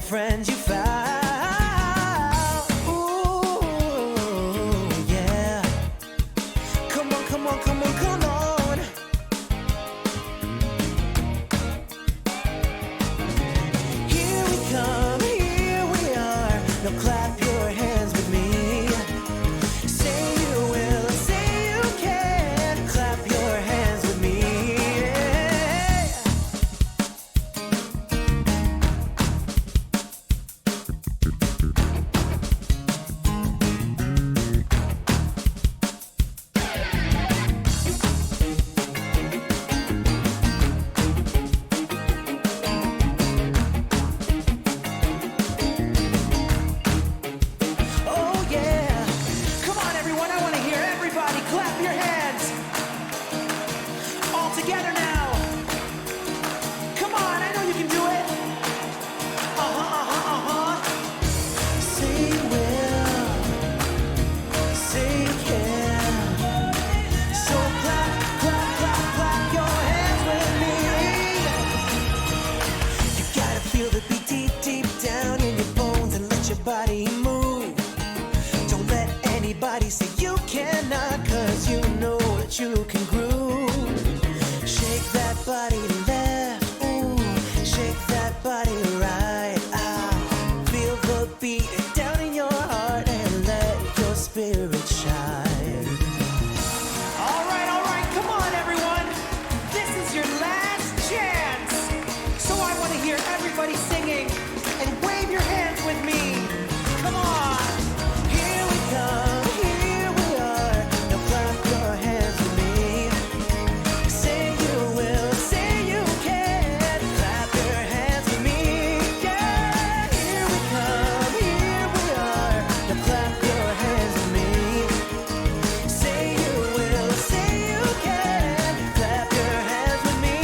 friends you found. Ooh, yeah. Come on, come on, come on, come on. Here we come, here we are. Now clap your hands with me. Say you will, say you can. Clap your hands with me. Oh yeah. Come on everyone, I want to hear everybody clap your hands. All together now. Come on, I know you can do it. Say you will, say you can. So clap, clap, clap, clap your hands with me. You gotta feel the beat deep, deep down in your bones and let your body move. Don't let anybody say you cannot, 'cause you know that you can groove. Shake that body left, ooh, shake that body right. Feel the beat down in your heart and let your spirit shine. All right, come on everyone. This is your last chance. So I want to hear everybody singing and wave your hands with me. Come on. Here we come, here we are. Now clap your hands with me. Say you will, say you can. Clap your hands with me. Yeah. Here we come, here we are. Now clap your hands with me. Say you will, say you can. Clap your hands with me.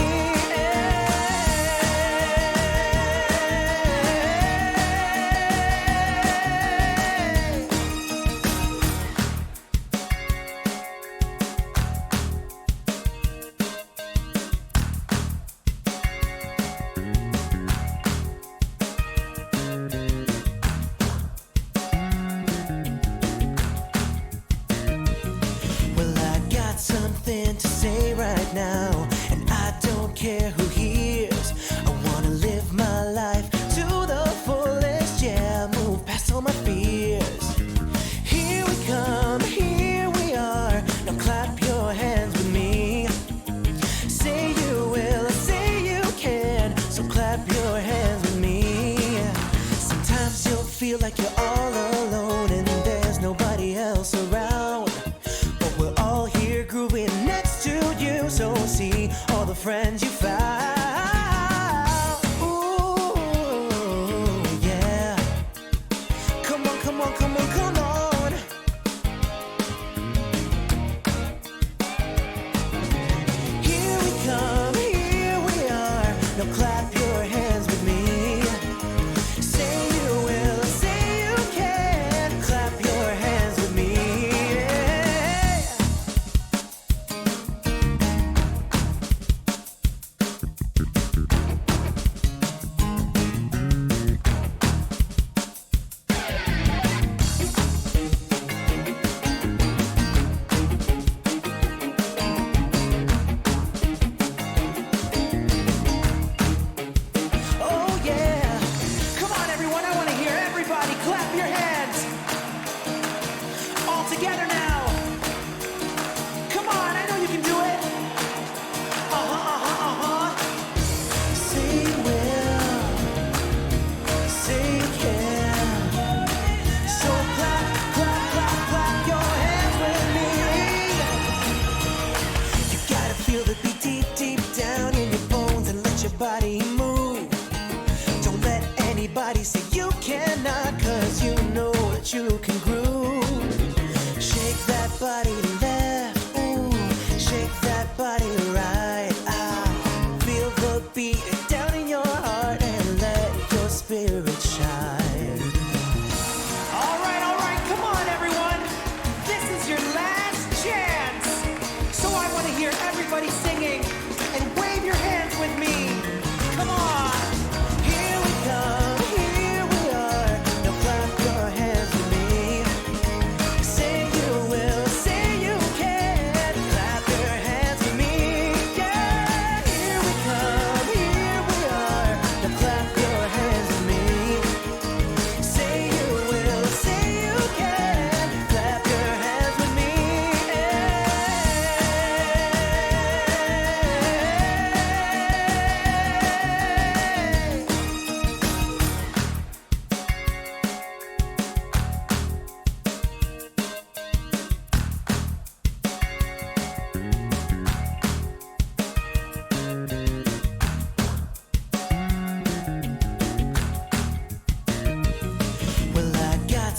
Well, I got something to say right now, and I don't care who hears. I wanna live my life to the fullest, yeah, move past all my fears. Here we come, here we are. Now clap your hands with me. Say you will, say you can. So clap your hands with me. Sometimes you'll feel like you're all alone and there's nobody else around, but we're all here grooving next to you. So see all the friends you found. Ooh, yeah. Come on, come on, come on, come on. Here we come, here we are. Now clap your hands with me. Say you will, say you can. Clap your hands with me. Yeah.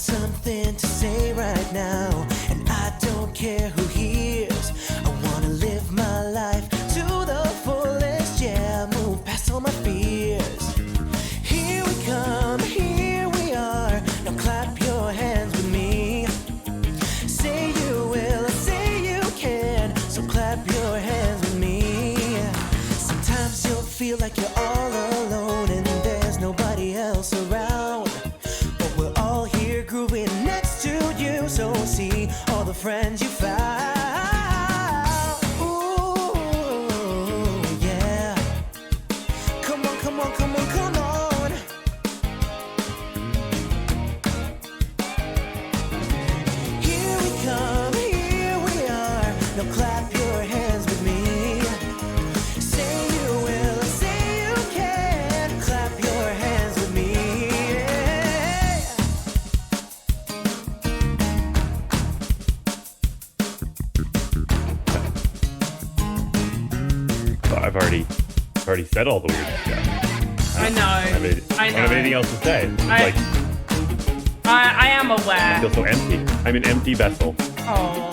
something to say right now, and I don't care who hears. I wanna live my life to the fullest, yeah, move past all my fears. Here we come, here we are, now clap your hands with me. Say you will, say you can, so clap your hands with me. Sometimes you'll feel like you're all alone and there's nobody else around, but we're all here grooving next to you, so see all the friends you found. Ooh, yeah. Come on, come on, come on, come on. Here we come, here we are, now clap your hands with me. Say you will, say you can, clap your hands with me. I've already said all the weird stuff. I know. I don't have anything else to say. I am aware. I feel so empty. I'm an empty vessel. Oh.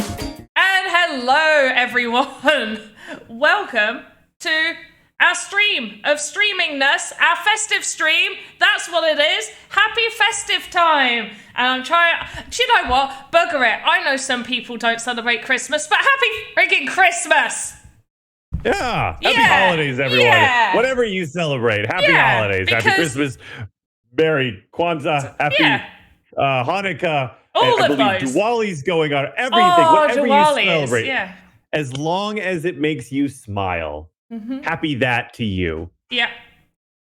And hello, everyone. Welcome to our stream of streamingness, our festive stream. That's what it is. Happy festive time. And I'm trying. Do you know what? Bugger it. I know some people don't celebrate Christmas, but happy friggin' Christmas. Yeah. Happy holidays, everyone. Yeah. Whatever you celebrate. Happy holidays. Happy Christmas. Merry Kwanzaa. Happy Hanukkah. All and of I believe those. Diwali's going on. Everything. Oh, whatever Diwali you celebrate. is, yeah. As long as it makes you smile. Happy that to you. Yeah.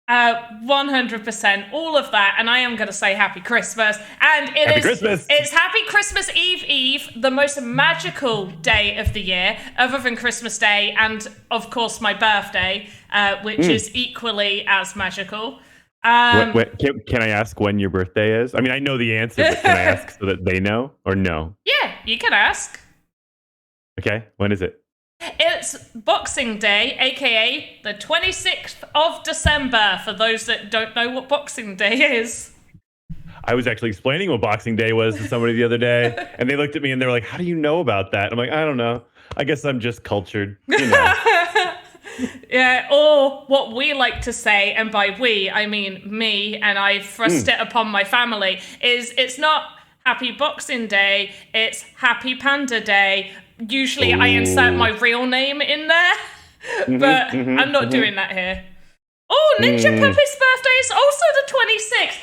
100%. All of that. And I am going to say Happy Christmas. And Happy Christmas. It's Happy Christmas Eve, the most magical day of the year, other than Christmas Day and, of course, my birthday, which is equally as magical. Can I ask when your birthday is? I mean, I know the answer, but can I ask so that they know or no? Yeah, you can ask. Okay. When is it? It's Boxing Day, aka the 26th of December, for those that don't know what Boxing Day is. I was actually explaining what Boxing Day was to somebody the other day, and they looked at me and they were like, "How do you know about that?" I'm like, "I don't know. I guess I'm just cultured." You know. Yeah, or what we like to say, and by we, I mean me, and I thrust it upon my family, is it's not Happy Boxing Day, it's Happy Panda Day. Usually I insert my real name in there, but I'm not doing that here. Oh, Ninja Puppy's birthday is also the 26th.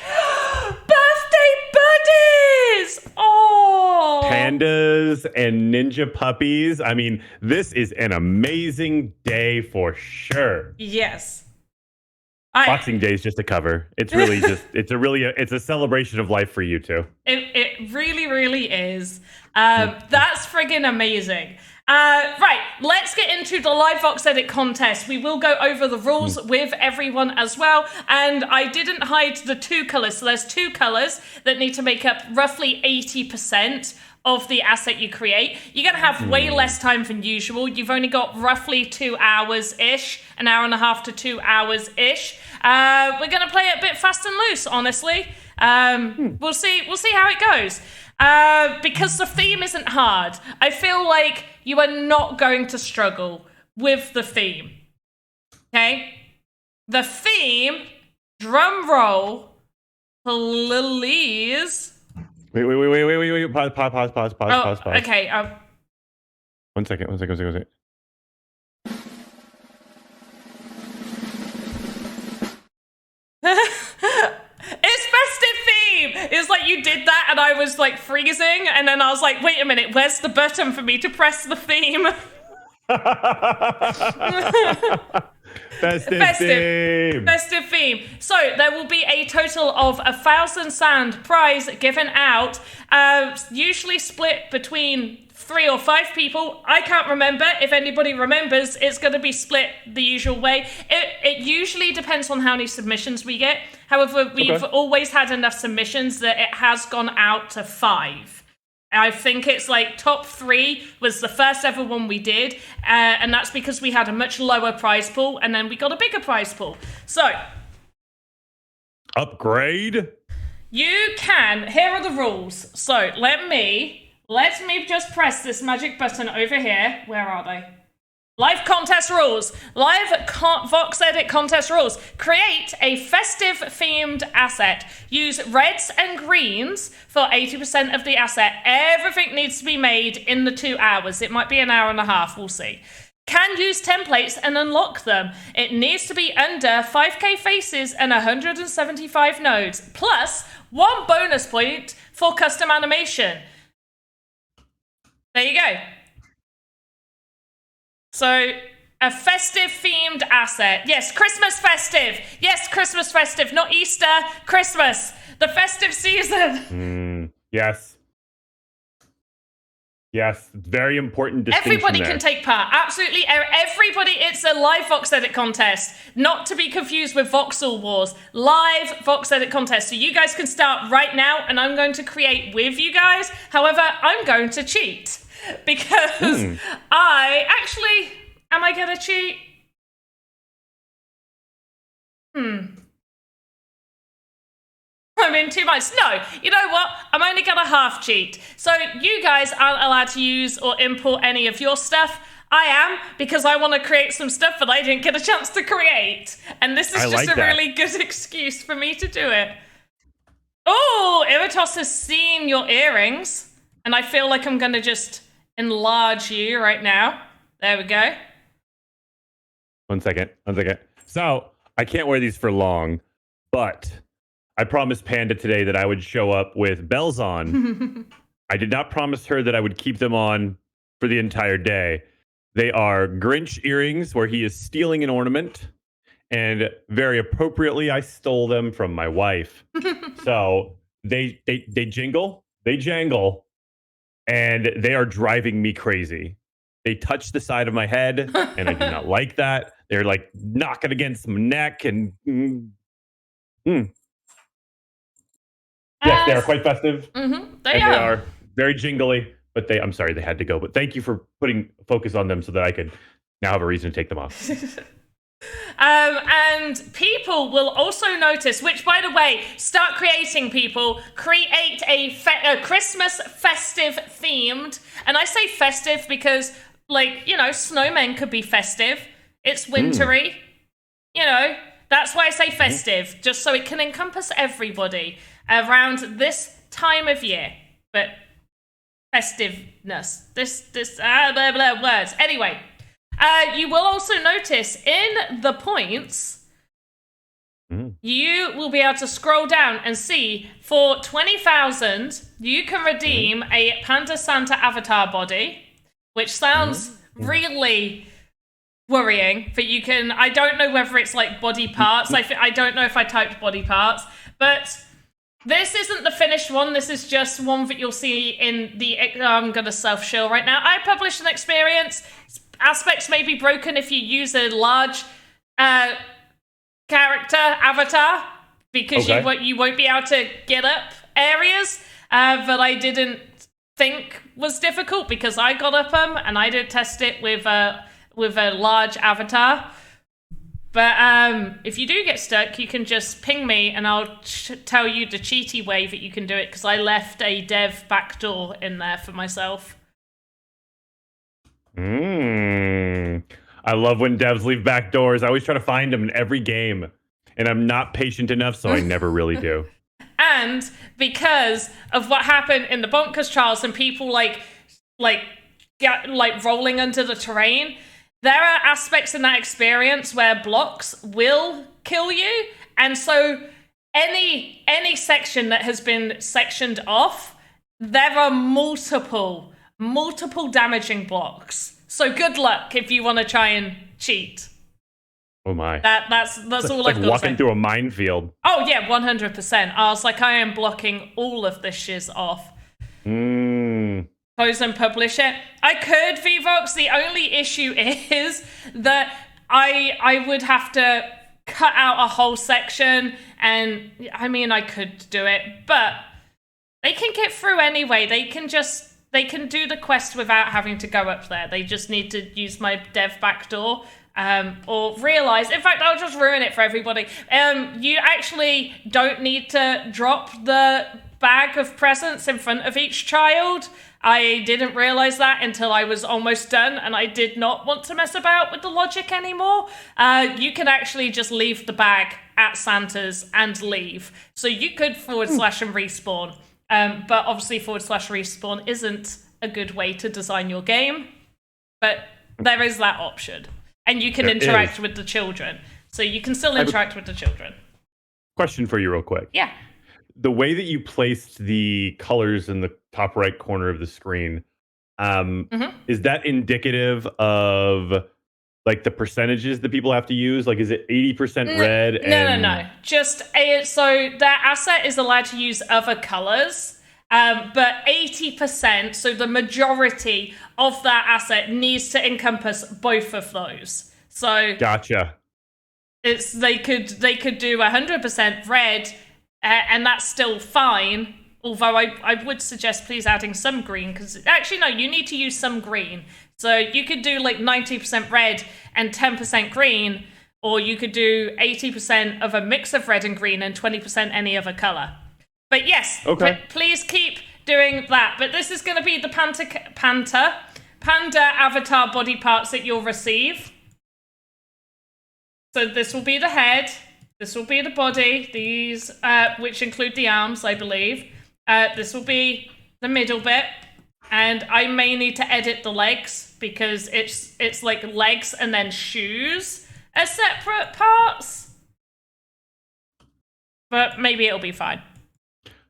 Birthday buddies! Oh. Pandas and ninja puppies. I mean, this is an amazing day for sure. Yes. Boxing Day is just a cover. It's really just, it's a celebration of life for you two. It really, really is. That's friggin' amazing. Right, let's get into the live VoxEdit contest. We will go over the rules with everyone as well. And I didn't hide the two colors. So there's two colors that need to make up roughly 80% of the asset you create. You're going to have way less time than usual. You've only got roughly 2 hours-ish, an hour and a half to 2 hours-ish. We're going to play it a bit fast and loose, honestly. We'll see how it goes. Because the theme isn't hard. I feel like you are not going to struggle with the theme. Okay? The theme, drum roll, please. Wait. Pause. Okay. One second. It's festive theme! It's like you did that and I was like freezing, and then I was like, wait a minute, where's the button for me to press the theme? Festive theme. So there will be a total of 1,000 sand prize given out, usually split between 3 or 5 people. I can't remember. If anybody remembers, it's going to be split the usual way. It usually depends on how many submissions we get. However, we've always had enough submissions that it has gone out to 5. I think it's like top 3 was the first ever one we did, and that's because we had a much lower prize pool, and then we got a bigger prize pool. So, upgrade. You can, here are the rules. So let me just press this magic button over here. Where are they? Live contest rules. VoxEdit contest rules. Create a festive themed asset. Use reds and greens for 80% of the asset. Everything needs to be made in the 2 hours. It might be an hour and a half. We'll see. Can use templates and unlock them. It needs to be under 5k faces and 175 nodes. Plus 1 bonus point for custom animation. There you go. So, a festive themed asset. Yes, Christmas festive. Yes, Christmas festive. Not Easter, Christmas. The festive season. Yes. Yes, very important distinction. Everybody there. can take part. Absolutely. Everybody. It's a live VoxEdit contest. Not to be confused with Voxel Wars. Live VoxEdit contest. So you guys can start right now, and I'm going to create with you guys. However, I'm going to cheat. Because am I gonna cheat? I'm in too much. No, you know what? I'm only gonna half cheat. So you guys aren't allowed to use or import any of your stuff. I am, because I want to create some stuff that I didn't get a chance to create. And this is just a really good excuse for me to do it. Oh, Iritos has seen your earrings. And I feel like I'm gonna just enlarge you right now. There we go. One second. So I can't wear these for long, but I promised Panda today that I would show up with bells on. I did not promise her that I would keep them on for the entire day. They are Grinch earrings where he is stealing an ornament, and very appropriately I stole them from my wife. So they jingle, they jangle, and they are driving me crazy. They touch the side of my head, and I do not like that. They're like knocking against my neck, and yes, they are quite festive. They are very jingly, but I'm sorry they had to go. But thank you for putting focus on them so that I could now have a reason to take them off. And people will also notice, which, by the way, start creating, people. Create a Christmas festive themed. And I say festive because, like, you know, snowmen could be festive. It's wintry. You know, that's why I say festive, just so it can encompass everybody around this time of year. But festiveness. Blah, blah, words. Anyway. You will also notice in the points, you will be able to scroll down and see for 20,000, you can redeem a Panda Santa avatar body, which sounds really worrying. But you can, I don't know whether it's like body parts. I don't know if I typed body parts, but this isn't the finished one. This is just one that you'll see in the, I'm going to self-shill right now. I published an experience. Aspects may be broken if you use a large character avatar, because you won't be able to get up areas that I didn't think was difficult, because I got up them and I did test it with a large avatar. But if you do get stuck, you can just ping me and I'll tell you the cheaty way that you can do it, because I left a dev backdoor in there for myself. I love when devs leave back doors. I always try to find them in every game, and I'm not patient enough, so I never really do. And because of what happened in the Bonkers trials and people like rolling under the terrain, there are aspects in that experience where blocks will kill you, and so any section that has been sectioned off, there are multiple damaging blocks. So good luck if you want to try and cheat. Oh my. That's all I've got to say. Like walking through a minefield. Oh yeah, 100%. I was like, I am blocking all of this shiz off. Close and publish it. I could, VVox. The only issue is that I would have to cut out a whole section, and I mean, I could do it, but they can get through anyway. They can do the quest without having to go up there. They just need to use my dev backdoor. or realize, in fact, I'll just ruin it for everybody. You actually don't need to drop the bag of presents in front of each child. I didn't realize that until I was almost done, and I did not want to mess about with the logic anymore. You can actually just leave the bag at Santa's and leave. So you could / and respawn. But obviously / respawn isn't a good way to design your game. But there is that option. And you can interact with the children. So you can still interact with the children. Question for you real quick. Yeah. The way that you placed the colors in the top right corner of the screen, is that indicative of like the percentages that people have to use? Like, is it 80% red? No. Just so that asset is allowed to use other colors, but 80%, so the majority of that asset needs to encompass both of those. So gotcha. They could do 100% red. And that's still fine, although I would suggest please adding some green, because actually, no, you need to use some green. So you could do like 90% red and 10% green, or you could do 80% of a mix of red and green and 20% any other color. But yes, please keep doing that. But this is going to be the panda avatar body parts that you'll receive. So this will be the head. This will be the body, these, which include the arms, I believe. This will be the middle bit. And I may need to edit the legs because it's like legs and then shoes as separate parts. But maybe it'll be fine.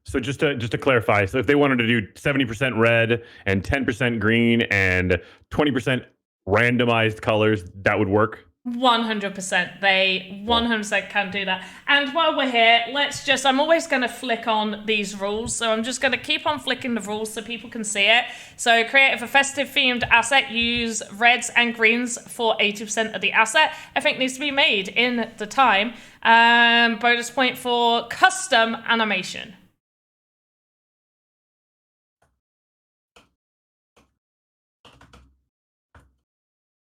So just to clarify, so if they wanted to do 70% red and 10% green and 20% randomized colors, that would work? 100%. They 100% can do that. And while we're here, I'm always going to flick on these rules. So I'm just going to keep on flicking the rules so people can see it. So create a festive themed asset. Use reds and greens for 80% of the asset. I think needs to be made in the time. Bonus point for custom animation.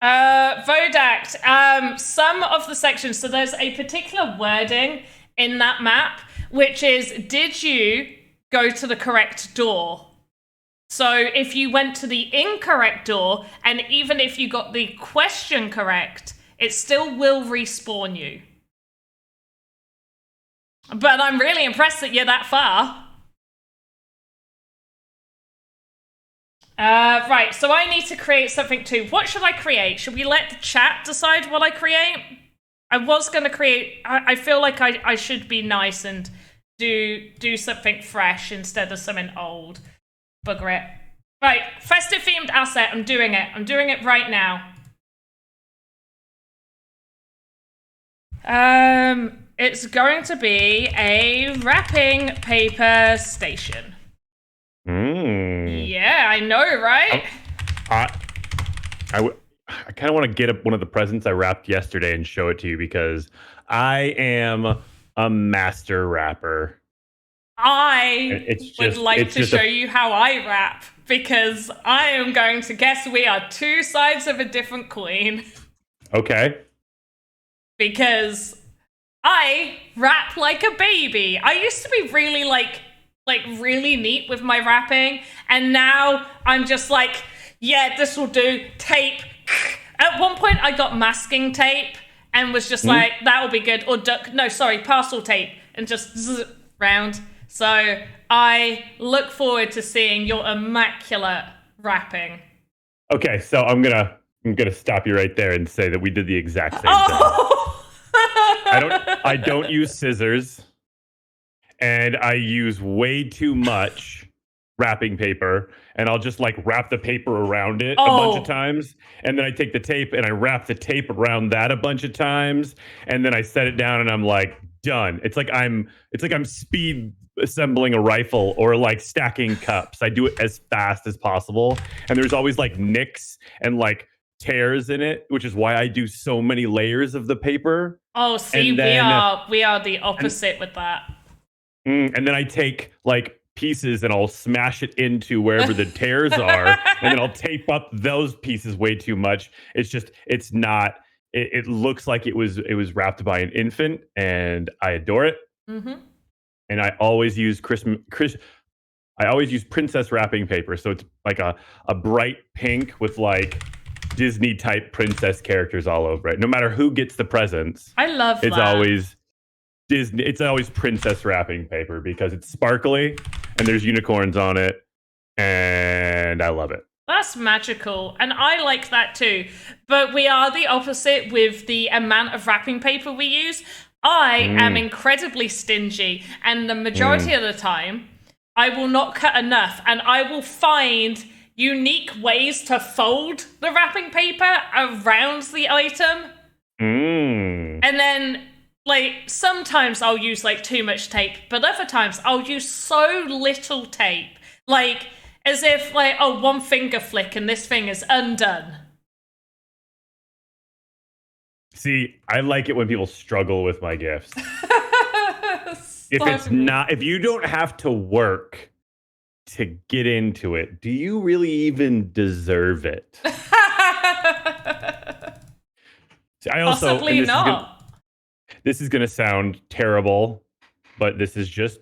Vodact, some of the sections, so there's a particular wording in that map, which is, did you go to the correct door? So if you went to the incorrect door, and even if you got the question correct, it still will respawn you. But I'm really impressed that you're that far. Right, so I need to create something too. What should I create? Should we let the chat decide what I create? I was going to create... I feel like I should be nice and do something fresh instead of something old. Bugger it. Right, festive themed asset. I'm doing it. I'm doing it right now. It's going to be a wrapping paper station. Yeah, I know, right? I kind of want to get one of the presents I wrapped yesterday and show it to you because I am a master rapper. I would like to show you how I rap because I am going to guess we are two sides of a different coin. Okay. Because I rap like a baby. I used to be really like really neat with my rapping, and now I'm just like, yeah, this will do. Tape. At one point I got masking tape and was just like, that will be good. Or parcel tape, and just round. So I look forward to seeing your immaculate rapping. Okay, so I'm gonna stop you right there and say that we did the exact same thing. I don't use scissors. And I use way too much wrapping paper, and I'll just like wrap the paper around it a bunch of times, and then I take the tape and I wrap the tape around that a bunch of times, and then I set it down and I'm like, done. It's like I'm speed assembling a rifle or like stacking cups. I do it as fast as possible, and there's always like nicks and like tears in it, which is why I do so many layers of the paper. Oh, see, we are the opposite with that. And then I take like pieces and I'll smash it into wherever the tears are, and then I'll tape up those pieces way too much. It's it looks like it was wrapped by an infant, and I adore it. Mm-hmm. And I always use I always use princess wrapping paper, so it's like a bright pink with like Disney type princess characters all over it. No matter who gets the presents, I love it's that. always Disney. It's always princess wrapping paper because it's sparkly and there's unicorns on it, and I love it. That's magical, and I like that too. But we are the opposite with the amount of wrapping paper we use. I am incredibly stingy, and the majority of the time, I will not cut enough, and I will find unique ways to fold the wrapping paper around the item. And then, like, sometimes I'll use, like, too much tape, but other times I'll use so little tape. Like, as if, like, oh, one finger flick and this thing is undone. See, I like it when people struggle with my gifts. If you don't have to work to get into it, do you really even deserve it? I also, Possibly not. This is gonna sound terrible, but this is just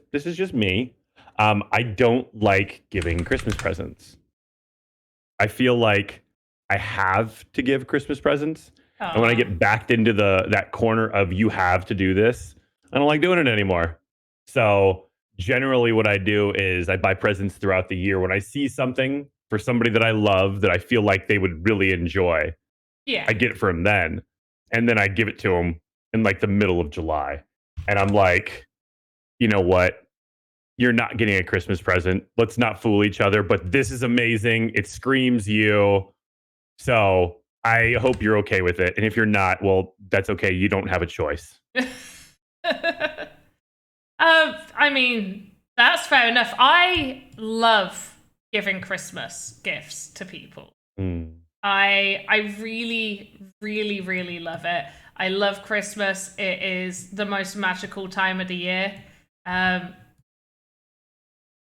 me. I don't like giving Christmas presents. I feel like I have to give Christmas presents. And when I get backed into that corner of you have to do this, I don't like doing it anymore. So generally what I do is I buy presents throughout the year. When I see something for somebody that I love that I feel like they would really enjoy, I get it for them then. And then I give it to them in like the middle of July. And I'm like, you know what? You're not getting a Christmas present. Let's not fool each other. But this is amazing. It screams you. So I hope you're okay with it. And if you're not, well, that's okay. You don't have a choice. I mean, that's fair enough. I love giving Christmas gifts to people. I really, really, really love it. I love Christmas. It is the most magical time of the year.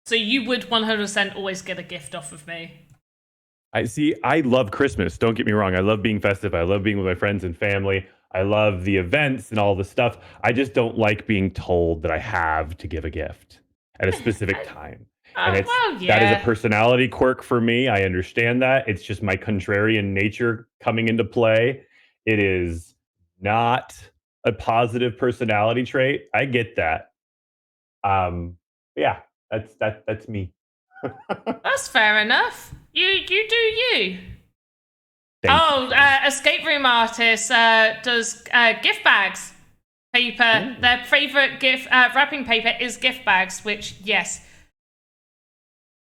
So you would 100% always get a gift off of me. I love Christmas. Don't get me wrong. I love being festive. I love being with my friends and family. I love the events and all the stuff. I just don't like being told that I have to give a gift at a specific time. And that is a personality quirk for me. I understand that. It's just my contrarian nature coming into play. It is not a positive personality trait. I get that. Yeah, that's me. That's fair enough. You do you. Escape room artist does gift bags. Paper. Their favorite gift wrapping paper is gift bags, which, yes.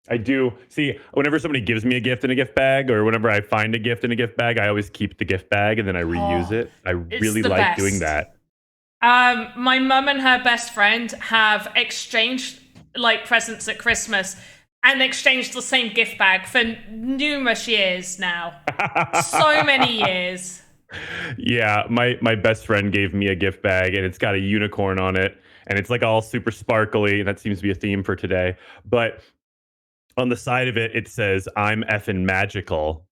I do. See, whenever somebody gives me a gift in a gift bag, or whenever I find a gift in a gift bag, I always keep the gift bag and then I reuse it. I really like doing that. My mum and her best friend have exchanged like presents at Christmas and exchanged the same gift bag for numerous years now. So many years. Yeah, my best friend gave me a gift bag and it's got a unicorn on it and it's like all super sparkly, and that seems to be a theme for today. But on the side of it, it says, "I'm effing magical,"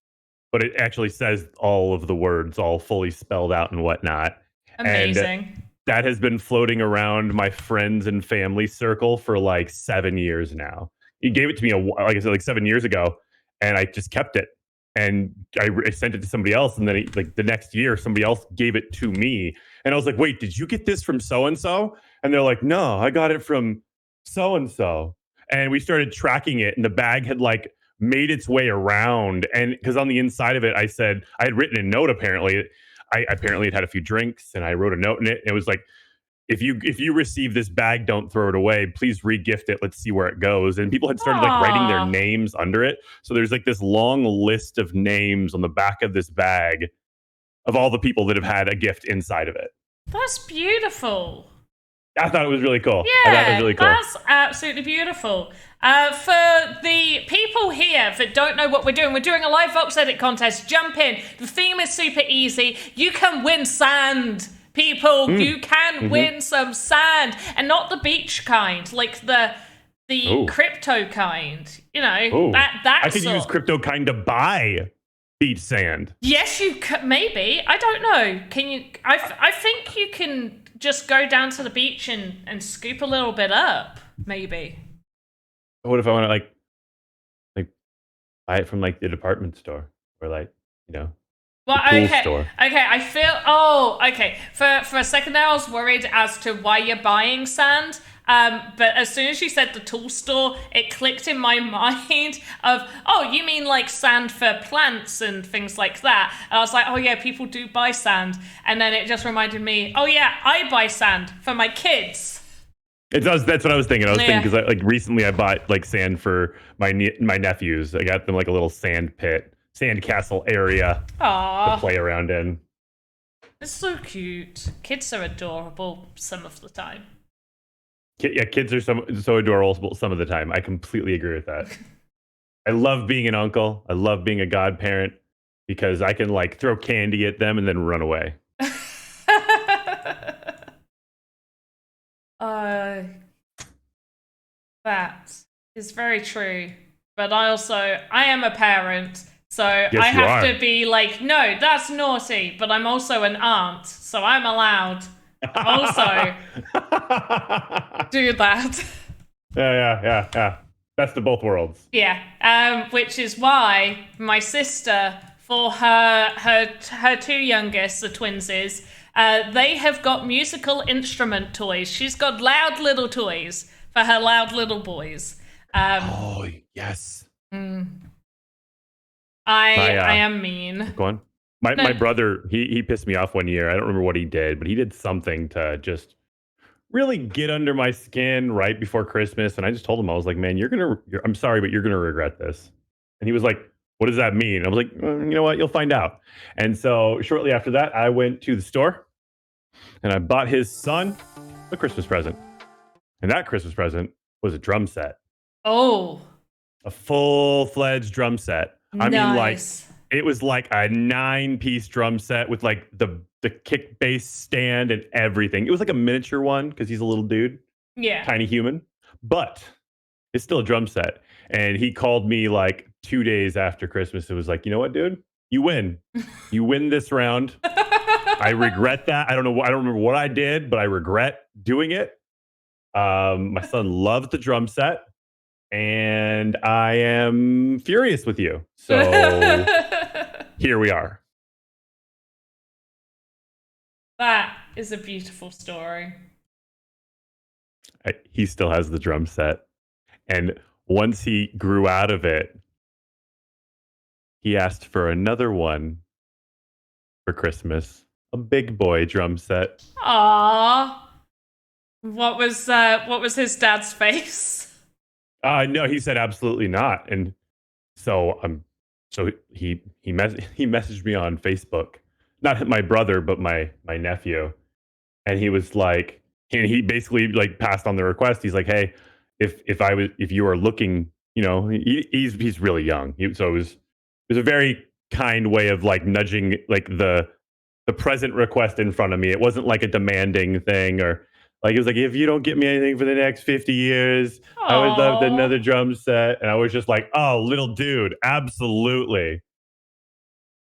but it actually says all of the words all fully spelled out and whatnot. Amazing. And that has been floating around my friends and family circle for like 7 years now. He gave it to me, like I said, like 7 years ago, and I just kept it. And I sent it to somebody else, and then like the next year, somebody else gave it to me. And I was like, "Wait, did you get this from so-and-so?" And they're like, "No, I got it from so-and-so." And we started tracking it, and the bag had like made its way around. And because on the inside of it, I said, I had written a note, apparently. I apparently had a few drinks, and I wrote a note in it. It was like, if you receive this bag, don't throw it away. Please re-gift it. Let's see where it goes. And people had started like writing their names under it. So there's like this long list of names on the back of this bag of all the people that have had a gift inside of it. That's beautiful. I thought it was really cool. Yeah, I thought it was really cool. That's absolutely beautiful. For the people here that don't know what we're doing a live VoxEdit contest. Jump in. The theme is super easy. You can win sand, people. You can win some sand, and not the beach kind, like the crypto kind. You know, that I could use crypto kind to buy beach sand. Yes, you could. Maybe. I don't know. Can you? I think you can just go down to the beach and scoop a little bit up. Maybe. What if I want to like buy it from like the department store or like Well, the pool okay, store? okay. I feel. Oh, okay. For a second there, I was worried as to why you're buying sand. But as soon as you said the tool store, it clicked in my mind of, oh, you mean like sand for plants and things like that. And I was like, oh yeah, people do buy sand. And then it just reminded me, oh yeah, I buy sand for my kids. It does. That's what I was thinking. I was thinking because like recently I bought like sand for my nephews. I got them like a little sand pit, sand castle area to play around in. It's so cute. Kids are adorable some of the time. Yeah, kids are so adorable some of the time. I completely agree with that. I love being an uncle. I love being a godparent because I can like throw candy at them and then run away. That is very true. But I am a parent, so yes, I have to be like, no, that's naughty. But I'm also an aunt, so I'm allowed also do that. Yeah. Best of both worlds. Yeah. Which is why my sister, for her two youngest, the twinsies, they have got musical instrument toys. She's got loud little toys for her loud little boys. Oh yes. I am mean. Go on. My brother, he pissed me off one year. I don't remember what he did, but he did something to just really get under my skin right before Christmas. And I just told him, I was like, man, I'm sorry, but you're going to regret this. And he was like, what does that mean? I was like, you know what? You'll find out. And so shortly after that, I went to the store and I bought his son a Christmas present. And that Christmas present was a drum set. Oh. A full-fledged drum set. I mean, like, it was like a 9-piece drum set with like the kick bass stand and everything. It was like a miniature one because he's a little dude. Yeah. Tiny human. But it's still a drum set. And he called me like 2 days after Christmas. It was like, you know what, dude? You win. You win this round. I regret that. I don't remember what I did, but I regret doing it. My son loves the drum set. And I am furious with you. So here we are. That is a beautiful story. He still has the drum set. And once he grew out of it, he asked for another one for Christmas. A big boy drum set. Aww. What was his dad's face? No, he said absolutely not. And so he messaged me on Facebook, not my brother, but my nephew. And he was like, and he basically like passed on the request. He's like, hey, if you are looking, he's really young. So it was a very kind way of like nudging like the present request in front of me. It wasn't like a demanding thing or like, it was like, if you don't get me anything for the next 50 years, I would love another drum set. And I was just like, oh, little dude, absolutely.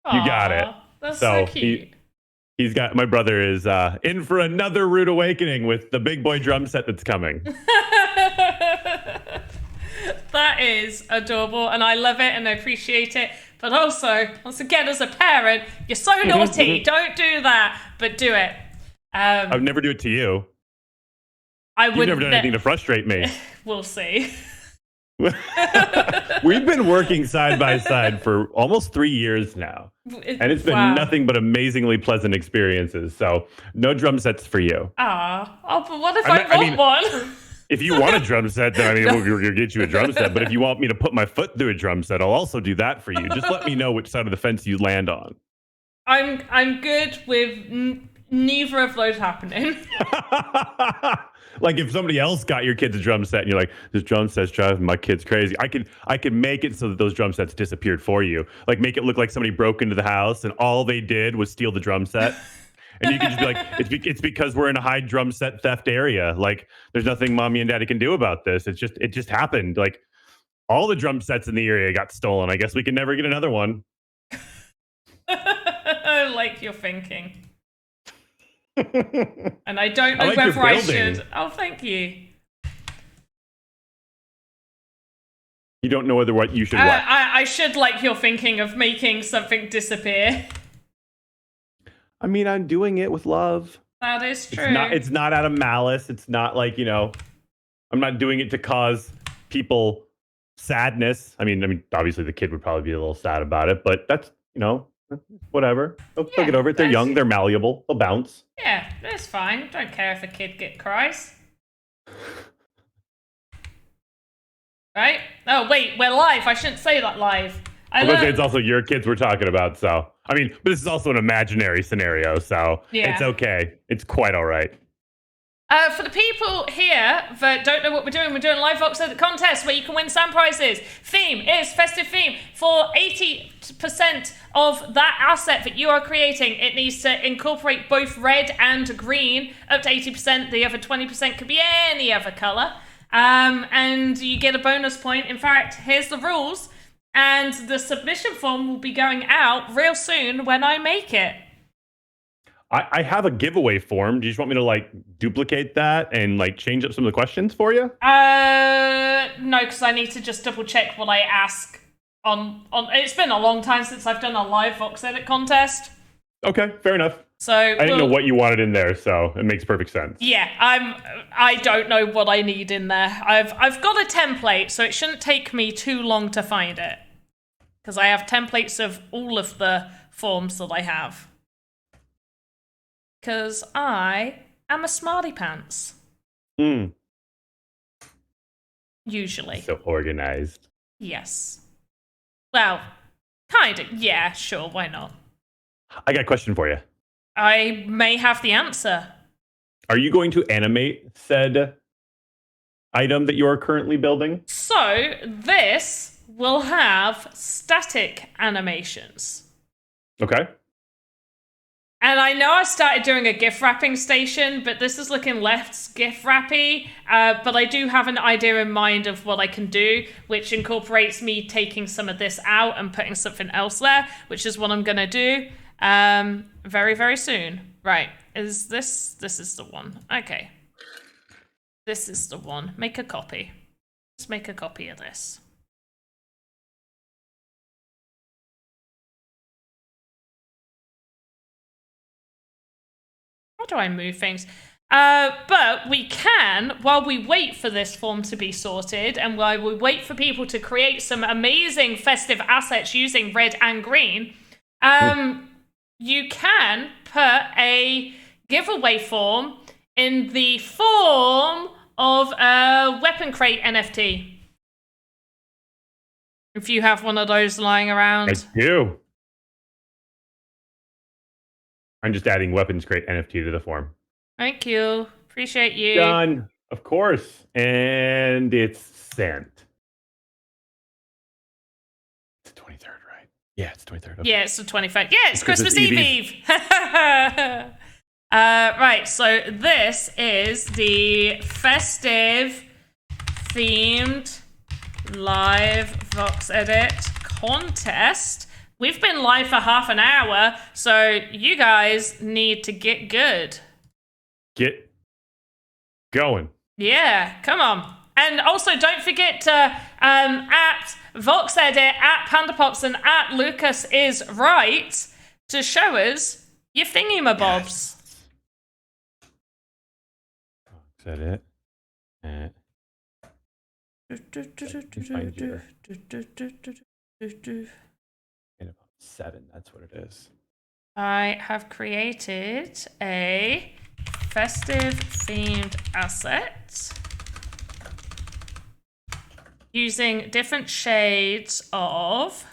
Aww, you got it. That's so cute. My brother is in for another rude awakening with the big boy drum set that's coming. That is adorable, and I love it and I appreciate it. But also, once again, as a parent, you're so naughty. Don't do that, but do it. I would never do it to you. You've never done anything to frustrate me. We'll see. We've been working side by side for almost 3 years now. And it's been nothing but amazingly pleasant experiences. So no drum sets for you. Oh, but what if I want one? If you want a drum set, then we'll get you a drum set. But if you want me to put my foot through a drum set, I'll also do that for you. Just let me know which side of the fence you land on. I'm good with neither of those happening. Like if somebody else got your kids a drum set and you're like, this drum set's driving my kids crazy. I could make it so that those drum sets disappeared for you. Like make it look like somebody broke into the house and all they did was steal the drum set. And you can just be like, it's because we're in a high drum set theft area. Like there's nothing mommy and daddy can do about this. It just happened. Like all the drum sets in the area got stolen. I guess we can never get another one. your thinking. And I don't know I like your whether I building. should. Oh, thank you. You don't know whether what you should what? I should like your thinking of making something disappear. I mean, I'm doing it with love. That is true. It's not out of malice. It's not like, I'm not doing it to cause people sadness. I mean, obviously the kid would probably be a little sad about it, but that's, whatever. They'll get over it. They're young. They're malleable. They'll bounce. Yeah, that's fine. Don't care if a kid cries. Right? Oh, wait, we're live. I shouldn't say that live. It's also your kids we're talking about, so. I mean, but this is also an imaginary scenario, so it's okay. It's quite all right. For the people here that don't know what we're doing live VoxEdit contest where you can win sand prizes. Theme is festive theme. For 80% of that asset that you are creating, it needs to incorporate both red and green. Up to 80%. The other 20% could be any other color. And you get a bonus point. In fact, here's the rules. And the submission form will be going out real soon when I make it. I have a giveaway form. Do you just want me to duplicate that and change up some of the questions for you? No, because I need to just double check what I ask on. It's been a long time since I've done a live VoxEdit contest. Okay, fair enough. So I didn't know what you wanted in there, so it makes perfect sense. Yeah, I don't know what I need in there. I've got a template, so it shouldn't take me too long to find it. Because I have templates of all of the forms that I have. Because I am a smarty pants. Usually. So organized. Yes. Well, kind of. Yeah, sure, why not? I got a question for you. I may have the answer. Are you going to animate said item that you are currently building? So, this will have static animations. Okay. And I know I started doing a GIF wrapping station, but this is looking less GIF wrappy. But I do have an idea in mind of what I can do, which incorporates me taking some of this out and putting something else there, which is what I'm going to do very, very soon. Right. This is the one. Okay. This is the one. Make a copy. Let's make a copy of this. How do I move things? But we can, while we wait for this form to be sorted, and while we wait for people to create some amazing festive assets using red and green, you can put a giveaway form in the form of a weapon crate NFT. If you have one of those lying around. I do. I'm just adding weapons crate NFT to the form. Thank you. Appreciate you. Done. Of course. And it's sent. It's the 23rd, right? Yeah, it's 23rd. Okay. Yeah, it's the 25th. Yeah, it's Christmas Eve. Right, so this is the festive themed live VoxEdit contest. We've been live for half an hour, so you guys need to get good. Get going. Yeah, come on. And also, don't forget to at VoxEdit, at PandaPops, and at Lucas is right to show us your thingy-mabobs. Is that it? About 7, that's what it is. I have created a festive themed asset using different shades of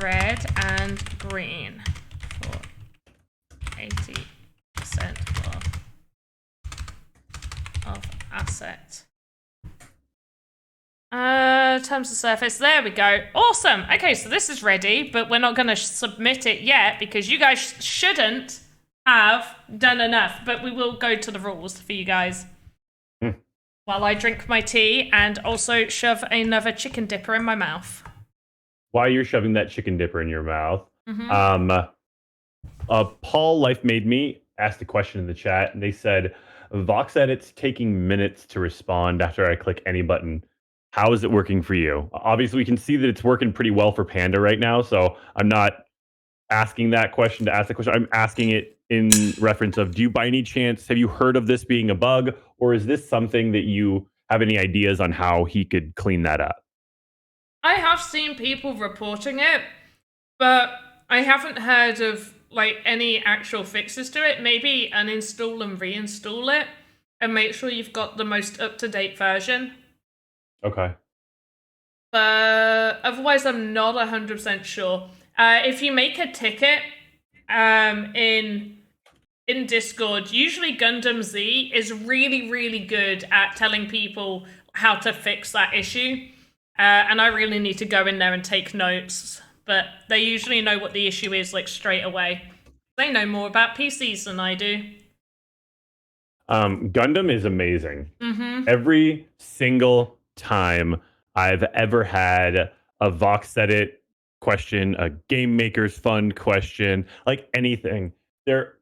red and green for 80% of asset. Terms of surface, there we go. Awesome. Okay, so this is ready, but we're not going to submit it yet because you guys shouldn't have done enough, but we will go to the rules for you guys. While I drink my tea and also shove another chicken dipper in my mouth. While you're shoving that chicken dipper in your mouth, Paul Life Made Me asked a question in the chat, and they said, VoxEdit's taking minutes to respond after I click any button. How is it working for you? Obviously, we can see that it's working pretty well for Panda right now, so I'm not asking that question to ask the question. I'm asking it in reference of, do you by any chance, have you heard of this being a bug, or is this something that you have any ideas on how he could clean that up? I have seen people reporting it, but I haven't heard of like any actual fixes to it. Maybe uninstall and reinstall it and make sure you've got the most up-to-date version. Okay. But otherwise, I'm not 100% sure. If you make a ticket in Discord, usually Gundam Z is really, really good at telling people how to fix that issue. And I really need to go in there and take notes. But they usually know what the issue is, like, straight away. They know more about PCs than I do. Gundam is amazing. Mm-hmm. Every single time I've ever had a VoxEdit question, a Game Maker's Fund question, like anything, they're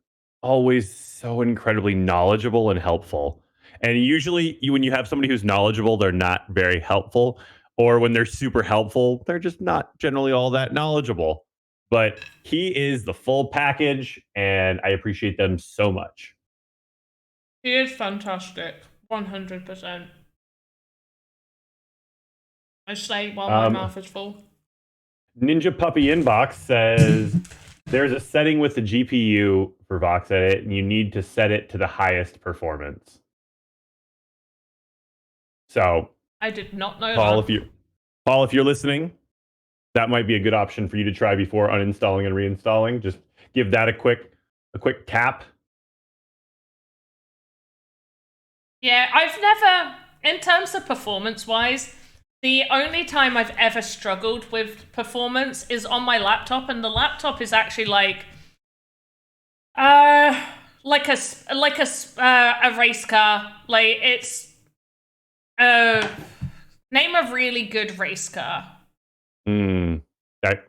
always so incredibly knowledgeable and helpful. And usually, when you have somebody who's knowledgeable, they're not very helpful. Or when they're super helpful, they're just not generally all that knowledgeable. But he is the full package, and I appreciate them so much. He is fantastic. 100%. I say while my mouth is full. Ninja Puppy Inbox says there's a setting with the GPU for VoxEdit, and you need to set it to the highest performance. So, I did not know Paul, that. If you're listening, that might be a good option for you to try before uninstalling and reinstalling. Just give that a quick tap. Yeah, I've never, in terms of performance-wise, the only time I've ever struggled with performance is on my laptop, and the laptop is actually like a race car. Like, it's name a really good race car. That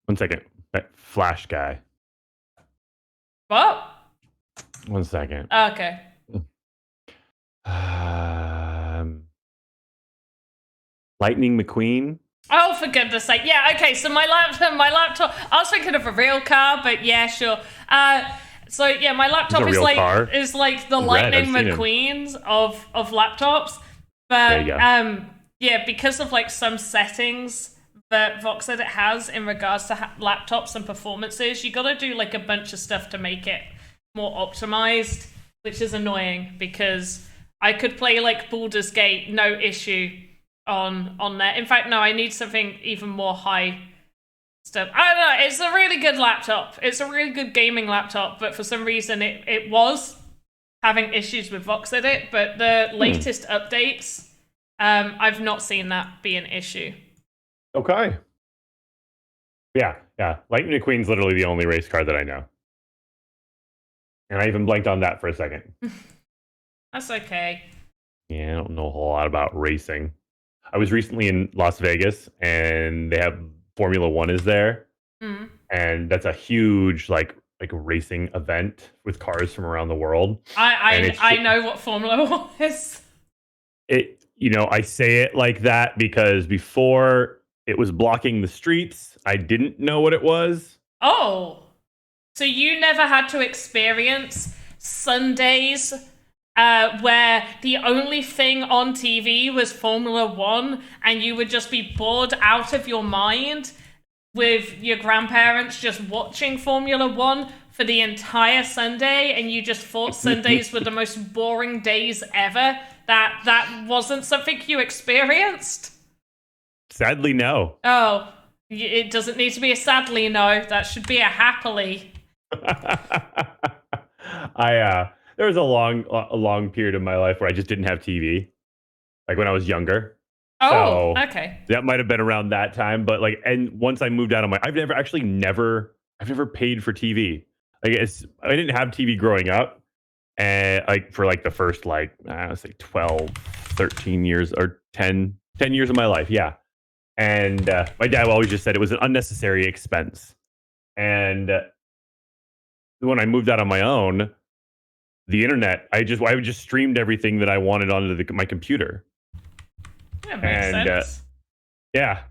1 second. That Flash guy. What? 1 second. Okay. Lightning McQueen. Oh, for goodness sake. Yeah, okay, so my laptop, I was thinking of a real car, but yeah, sure. So yeah, my laptop is like the Lightning McQueens of laptops. But yeah, because of like some settings that VoxEdit has in regards to laptops and performances, you gotta do like a bunch of stuff to make it more optimized, which is annoying because I could play like Baldur's Gate, no issue on there. In fact, no, I need something even more high stuff. I don't know, it's a really good laptop. It's a really good gaming laptop, but for some reason it was having issues with VoxEdit, but the latest updates, I've not seen that be an issue. Okay. Yeah. Lightning McQueen's literally the only race car that I know. And I even blanked on that for a second. That's okay. Yeah, I don't know a whole lot about racing. I was recently in Las Vegas, and they have Formula One is there. And that's a huge like racing event with cars from around the world. I know what Formula One is. I say it like that because before it was blocking the streets, I didn't know what it was. Oh, so you never had to experience Sundays where the only thing on TV was Formula One, and you would just be bored out of your mind with your grandparents just watching Formula One for the entire Sunday, and you just thought Sundays were the most boring days ever? That wasn't something you experienced? Sadly, no. Oh, it doesn't need to be a sadly no. That should be a happily. There was a long period of my life where I just didn't have TV, like when I was younger. Oh, so okay. That might have been around that time, but and once I moved out of I've never paid for TV. I didn't have TV growing up, and for the first say 12, 13 years or 10 years of my life, yeah. And my dad always just said it was an unnecessary expense, and when I moved out on my own, the internet, I just streamed everything that I wanted onto my computer. That makes And sense. yeah.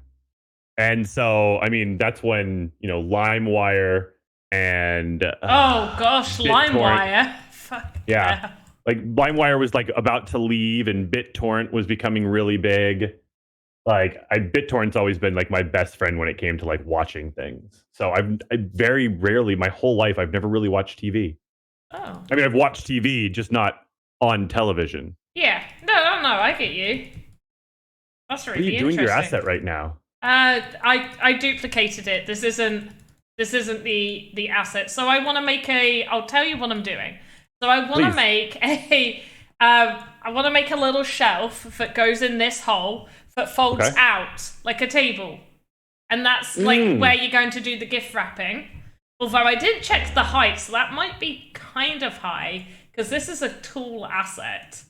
And so, I mean, that's when, LimeWire and Oh gosh, BitTorrent. LimeWire. Fuck Yeah. yeah. Like LimeWire was like about to leave and BitTorrent was becoming really big. Like BitTorrent's always been like my best friend when it came to like watching things. So I very rarely, my whole life, I've never really watched TV. Oh. I mean, I've watched TV, just not on television. Yeah. No, I get you. That's really What are you doing to your interesting. asset right now? I duplicated it. This isn't the asset. So I want to make I'll tell you what I'm doing. So I want to make I want to make a little shelf that goes in this hole that folds out like a table. And that's like where you're going to do the gift wrapping. Although I didn't check the height, so that might be kind of high because this is a tool asset.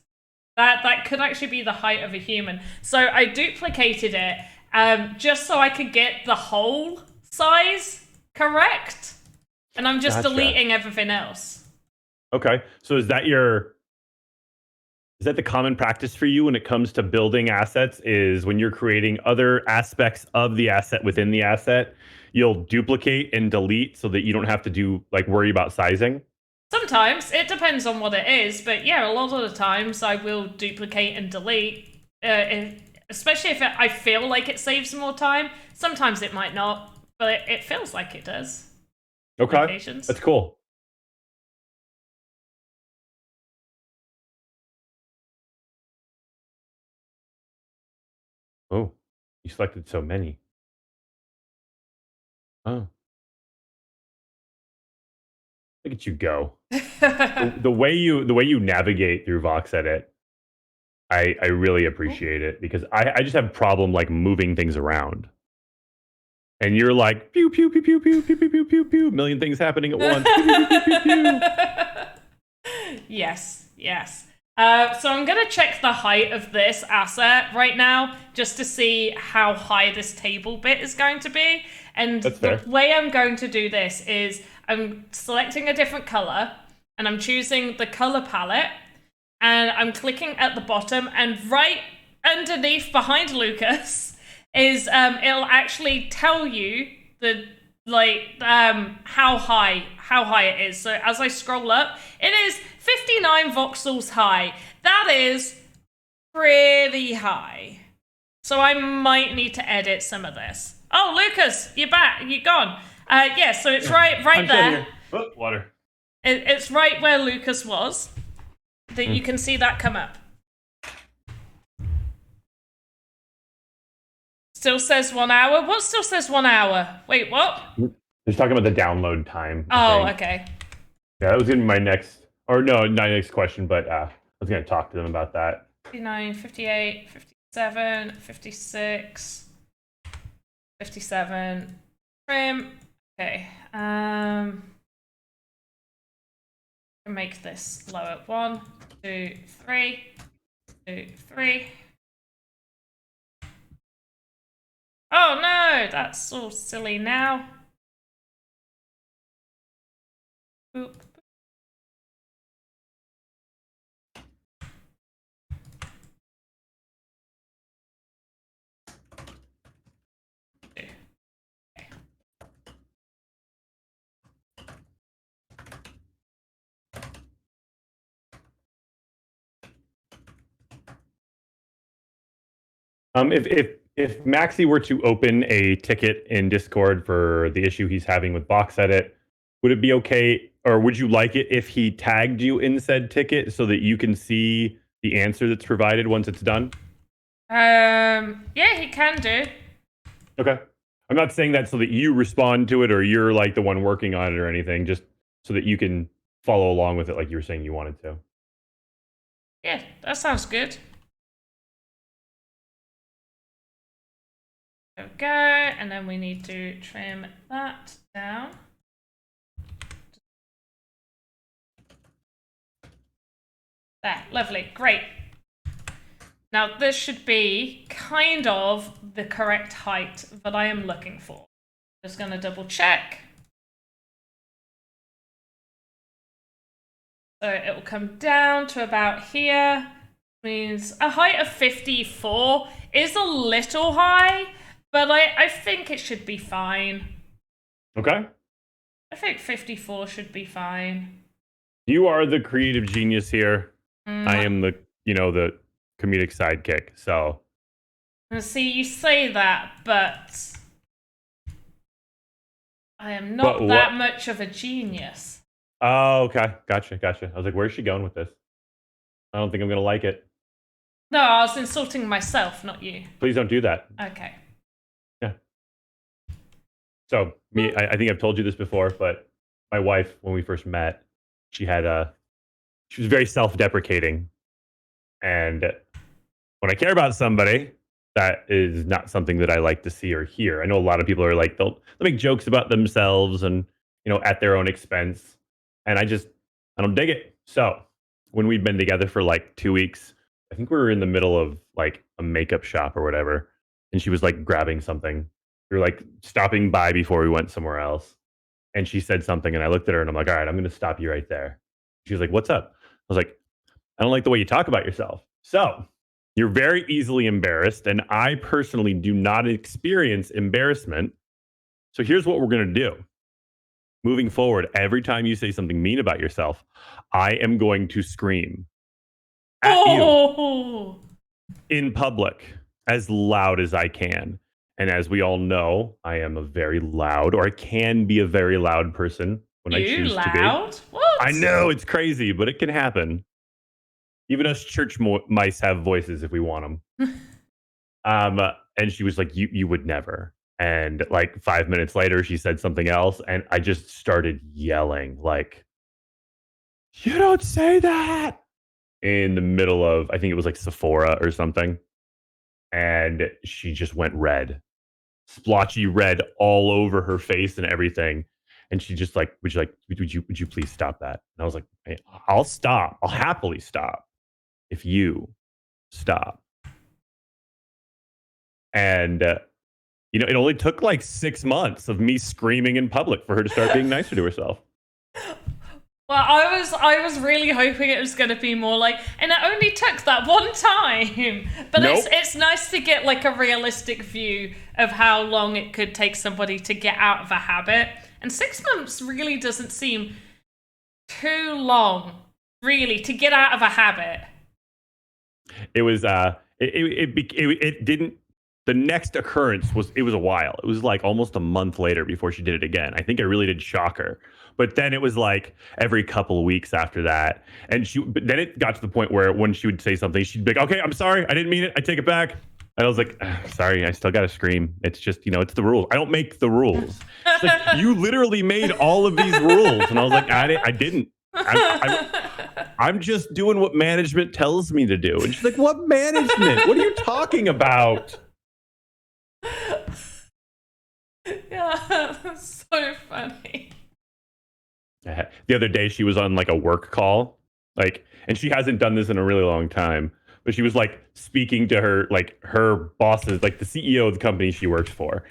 That could actually be the height of a human. So I duplicated it just so I could get the whole size correct. And I'm just deleting everything else. Okay. So is that the common practice for you when it comes to building assets, is when you're creating other aspects of the asset within the asset, you'll duplicate and delete so that you don't have to worry about sizing? Sometimes. It depends on what it is. But yeah, a lot of the times I will duplicate and delete. Especially if I feel like it saves more time. Sometimes it might not, but it feels like it does. Okay, that's cool. Oh, you selected so many. Oh, look at you go. The way you navigate through VoxEdit, I really appreciate it, because I just have a problem like moving things around. And you're like pew pew pew pew pew pew pew pew pew pew, million things happening at once. Pew, pew, pew, pew, pew, pew. Yes. So I'm going to check the height of this asset right now just to see how high this table bit is going to be. And the way I'm going to do this is I'm selecting a different color and I'm choosing the color palette and I'm clicking at the bottom, and right underneath behind Lucas is it'll actually tell you the how high it is. So as I scroll up, it is 59 voxels high. That is pretty high. So I might need to edit some of this. Oh, Lucas, you're back. You're gone. Yeah, so it's right there. Oh, water. It's right where Lucas was. That you can see that come up. Still says 1 hour. What still says 1 hour? Wait, what? They're talking about the download time. Oh, okay. Yeah, that was gonna be my next, or no, not next question, but I was gonna talk to them about that. 59, 58, 57, 56, 57. Trim. Okay. Make this lower. 1, 2, 3, 2, 3. Oh no, that's all silly now. Boop. If Maxi were to open a ticket in Discord for the issue he's having with VoxEdit, would it be okay, or would you like it if he tagged you in said ticket so that you can see the answer that's provided once it's done? Yeah, he can do. Okay. I'm not saying that so that you respond to it or you're like the one working on it or anything, just so that you can follow along with it like you were saying you wanted to. Yeah, that sounds good. There we go, and then we need to trim that down. There, lovely, great. Now this should be kind of the correct height that I am looking for. Just going to double check. So it will come down to about here. Means a height of 54 is a little high, but I think it should be fine. Okay. I think 54 should be fine. You are the creative genius here. I am the comedic sidekick. So. See, you say that, but I am not that much of a genius. Oh, okay. Gotcha. I was like, where's she going with this? I don't think I'm going to like it. No, I was insulting myself, not you. Please don't do that. Okay. Yeah. So, I think I've told you this before, but my wife, when we first met, she was very self-deprecating. And when I care about somebody, that is not something that I like to see or hear. I know a lot of people are like, they'll make jokes about themselves and, at their own expense. And I don't dig it. So when we'd been together for like 2 weeks, I think we were in the middle of like a makeup shop or whatever. And she was like grabbing something. We were like stopping by before we went somewhere else. And she said something and I looked at her and I'm like, all right, I'm going to stop you right there. She was like, what's up? I was like, I don't like the way you talk about yourself. So you're very easily embarrassed. And I personally do not experience embarrassment. So here's what we're going to do. Moving forward, every time you say something mean about yourself, I am going to scream at you in public as loud as I can. And as we all know, I am a very loud, or I can be a very loud person when I choose to be. What? I know, it's crazy, but it can happen. Even us church mice have voices if we want them. And she was like, you would never. And like 5 minutes later, she said something else. And I just started yelling like, you don't say that, in the middle of, I think it was like Sephora or something. And she just went red, splotchy red all over her face and everything. And she just like, would you please stop that? And I was like, hey, I'll stop. I'll happily stop if you stop. And it only took like 6 months of me screaming in public for her to start being nicer to herself. Well, I was really hoping it was going to be more like, and it only took that one time. But nope. It's nice to get like a realistic view of how long it could take somebody to get out of a habit. And 6 months really doesn't seem too long, really, to get out of a habit. It was it didn't. The next occurrence was a while. It was like almost a month later before she did it again. I think I really did shock her. But then it was like every couple of weeks after that. And but then it got to the point where when she would say something, she'd be like, okay, I'm sorry. I didn't mean it. I take it back. And I was like, sorry, I still got to scream. It's just, it's the rules. I don't make the rules. It's like, you literally made all of these rules. And I was like, I didn't. I'm just doing what management tells me to do. And she's like, what management? What are you talking about? Yeah, that's so funny. The other day she was on like a work call, and she hasn't done this in a really long time, but she was like speaking to her bosses, like the CEO of the company she works for.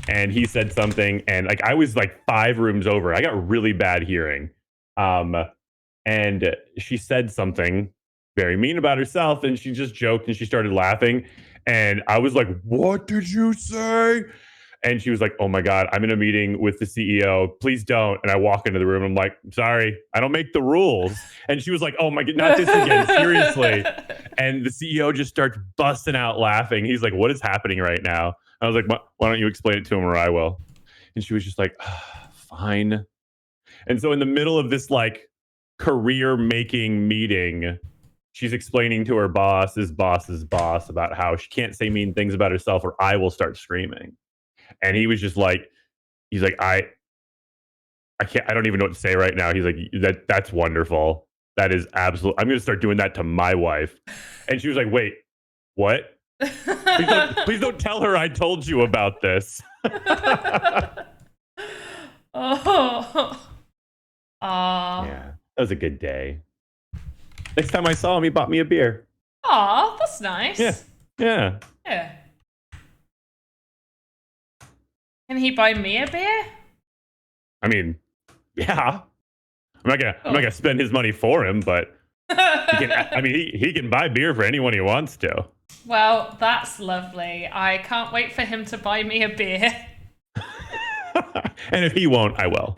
And he said something, and like I was like 5 rooms over. I got really bad hearing. And she said something very mean about herself, and she just joked and she started laughing. And I was like, what did you say? And she was like, oh my God, I'm in a meeting with the CEO. Please don't. And I walk into the room. I'm like, sorry, I don't make the rules. And she was like, oh my God, not this again. Seriously. And the CEO just starts busting out laughing. He's like, what is happening right now? I was like, why don't you explain it to him or I will? And she was just like, fine. And so in the middle of this like career making meeting, she's explaining to her boss's boss about how she can't say mean things about herself or I will start screaming. And he was just like, I can't, I don't even know what to say right now. He's like, that's wonderful. That is absolute. I'm going to start doing that to my wife. And she was like, wait, what? Please don't tell her I told you about this. Oh. Yeah, that was a good day. Next time I saw him, he bought me a beer. Aw, that's nice. Yeah. Can he buy me a beer? I mean, yeah. I'm not gonna spend his money for him, but he can. I mean, he can buy beer for anyone he wants to. Well, that's lovely. I can't wait for him to buy me a beer. And if he won't, I will.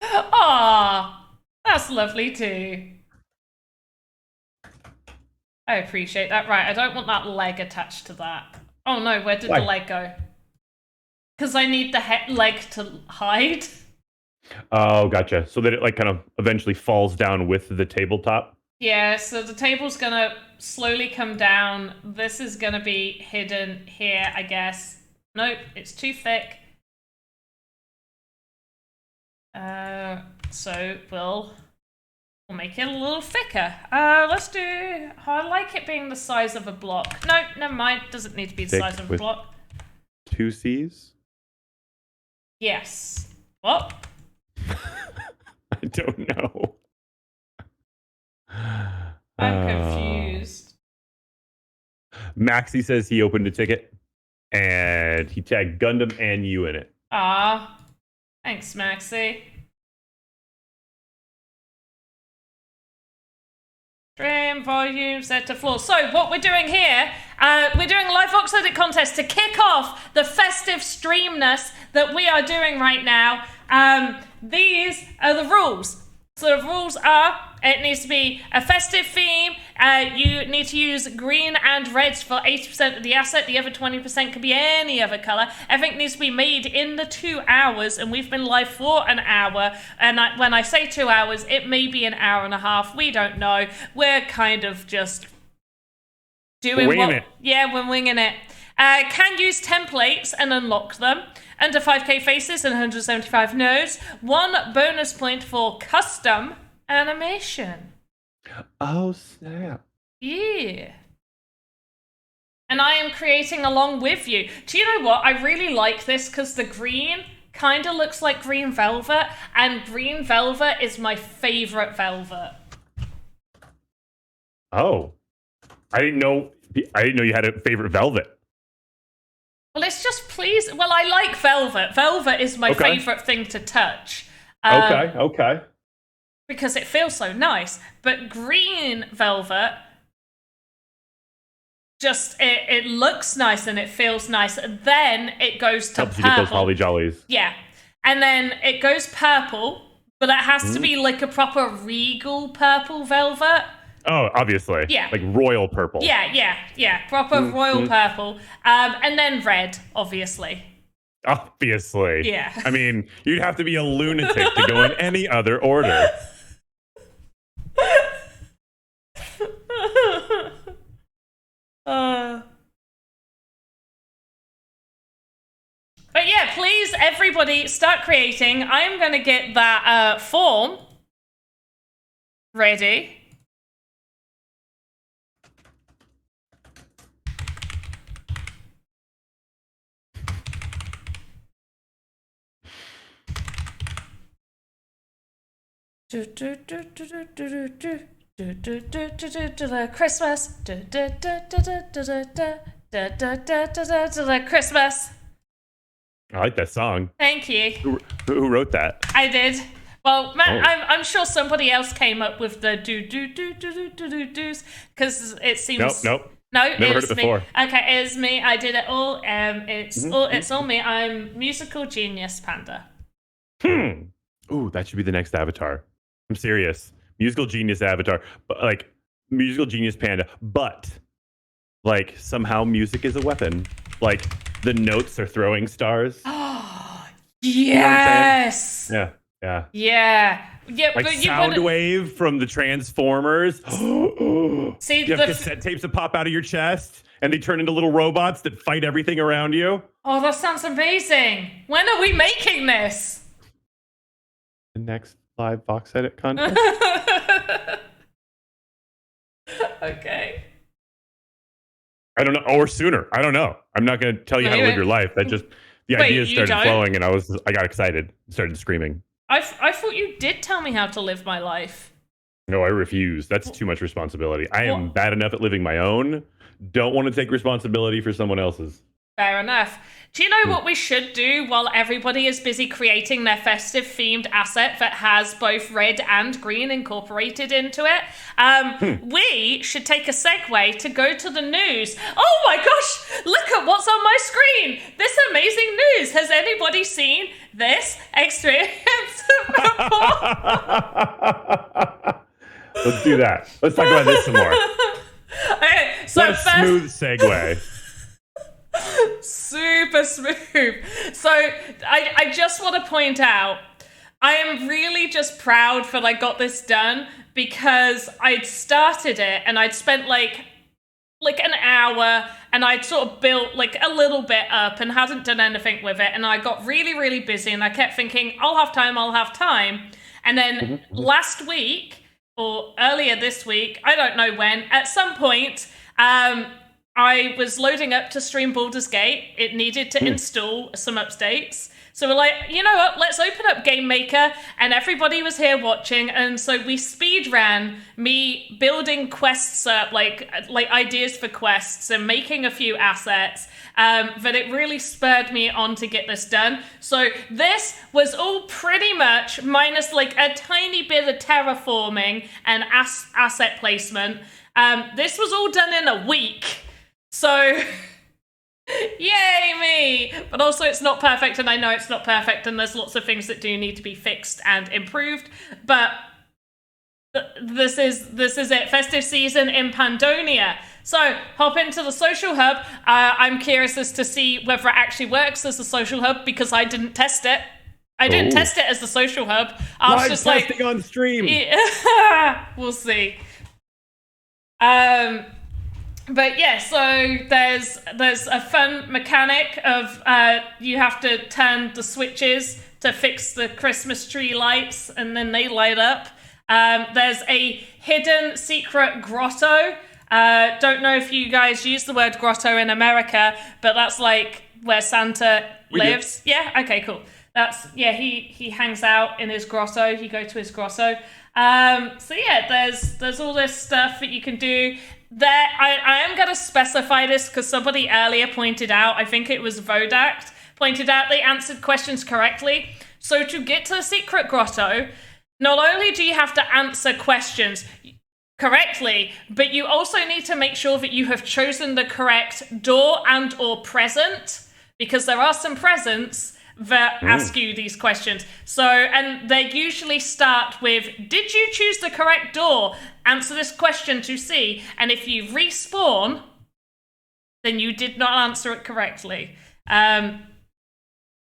Aw, that's lovely too. I appreciate that. Right, I don't want that leg attached to that. Oh no, where did the leg go? Because I need the leg to hide. Oh, gotcha. So that it like kind of eventually falls down with the tabletop. Yeah, so the table's gonna slowly come down. This is gonna be hidden here, I guess. Nope, it's too thick. So we'll make it a little thicker. Let's do... I like it being the size of a block. No, never mind. Doesn't need to be the size of a block. 2 C's? Yes. What? I don't know. I'm confused. Maxie says he opened a ticket and he tagged Gundam and you in it. Ah, thanks, Maxie. Stream volume set to floor. So what we're doing here, we're doing a live VoxEdit contest to kick off the festive streamness that we are doing right now. These are the rules. So the rules are, it needs to be a festive theme. You need to use green and reds for 80% of the asset. The other 20% can be any other color. Everything needs to be made in the 2 hours, and we've been live for an hour. And when I say 2 hours, it may be an hour and a half. We don't know. We're kind of just doing winging it. Yeah, we're winging it. Can use templates and unlock them. Under 5k faces and 175 nodes. 1 bonus point for custom animation. Oh, snap. Yeah. And I am creating along with you. Do you know what? I really like this because the green kind of looks like green velvet, and green velvet is my favorite velvet. Oh. I didn't know you had a favorite velvet. Well, it's just please. Well, I like velvet. Velvet is my favorite thing to touch. Okay. Because it feels so nice. But green velvet, just it looks nice and it feels nice. And then it goes to helps purple. You get those holly jollies. Yeah, and then it goes purple, but it has to be like a proper regal purple velvet. Oh, obviously. Yeah. Like royal purple. Yeah. Proper royal purple. And then red, obviously. Obviously. Yeah. I mean, you'd have to be a lunatic to go in any other order. But yeah, please, everybody, start creating. I'm going to get that form ready. Christmas. Christmas. I like that song. Thank you. Who wrote that? I did. Well, I'm sure somebody else came up with the do's because it seems. Nope. No, Never heard it before. Okay, it's me. I did it all. It's all me. I'm musical genius panda. Ooh, that should be the next avatar. I'm serious. Musical genius avatar, but like musical genius panda, but like somehow music is a weapon. Like the notes are throwing stars. Oh, yes. You know yeah. Yeah, like but Soundwave from the Transformers. See, you have cassette tapes that pop out of your chest, and they turn into little robots that fight everything around you. Oh, that sounds amazing. When are we making this? The next live VoxEdit contest. Okay. I don't know, or sooner. I don't know. I'm not going to tell you how to live your life. That just the ideas started flowing, and I got excited, started screaming. I thought you did tell me how to live my life. No, I refuse. That's too much responsibility. I am bad enough at living my own. Don't want to take responsibility for someone else's. Fair enough. Do you know what we should do while everybody is busy creating their festive themed asset that has both red and green incorporated into it? We should take a segue to go to the news. Oh my gosh, look at what's on my screen. This amazing news. Has anybody seen this experience before? Let's do that. Let's talk about this some more. Okay, so what a smooth segue. Super smooth. So I just want to point out, I am really just proud that I got this done because I'd started it and I'd spent like an hour and I'd sort of built like a little bit up and hadn't done anything with it. And I got really, really busy and I kept thinking, I'll have time. And then last week or earlier this week, I don't know when, at some point, I was loading up to stream Baldur's Gate. It needed to install some updates. So we're like, you know what, let's open up Game Maker, and everybody was here watching, and so we speed ran me building quests up, like ideas for quests, and making a few assets, that it really spurred me on to get this done. So this was all pretty much, minus like a tiny bit of terraforming and asset placement. This was all done in a week. So, yay me! But also it's not perfect, and I know it's not perfect, and there's lots of things that do need to be fixed and improved, but this is it. Festive season in Pandonia. So, hop into the social hub. I'm curious as to see whether it actually works as a social hub, because I didn't test it. I didn't test it as the social hub. I was just testing on stream. Yeah, we'll see. But yeah, so there's a fun mechanic of you have to turn the switches to fix the Christmas tree lights, and then they light up. There's a hidden secret grotto. Don't know if you guys use the word grotto in America, but that's like where Santa lives. Yeah, okay, cool. He hangs out in his grotto. You go to his grotto. So yeah, there's all this stuff that you can do. There, I am going to specify this because somebody earlier pointed out, I think it was Vodact, pointed out they answered questions correctly. So to get to the secret grotto, not only do you have to answer questions correctly, but you also need to make sure that you have chosen the correct door and or present, because there are some presents that ask you these questions. So, and they usually start with, did you choose the correct door? Answer this question to see. And if you respawn, then you did not answer it correctly. I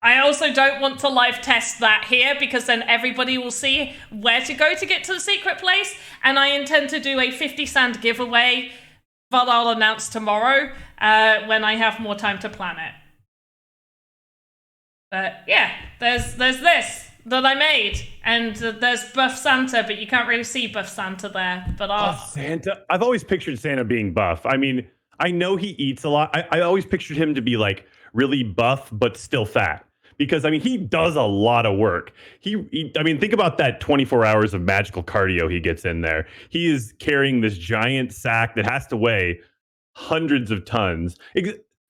also don't want to live test that here, because then everybody will see where to go to get to the secret place. And I intend to do a 50 sand giveaway that I'll announce tomorrow when I have more time to plan it. But yeah, there's this that I made, and there's Buff Santa, but you can't really see Buff Santa there. But Santa, I've always pictured Santa being buff. I mean, I know he eats a lot. I always pictured him to be like really buff, but still fat. Because I mean, he does a lot of work. I mean, think about that 24 hours of magical cardio he gets in there. He is carrying this giant sack that has to weigh hundreds of tons.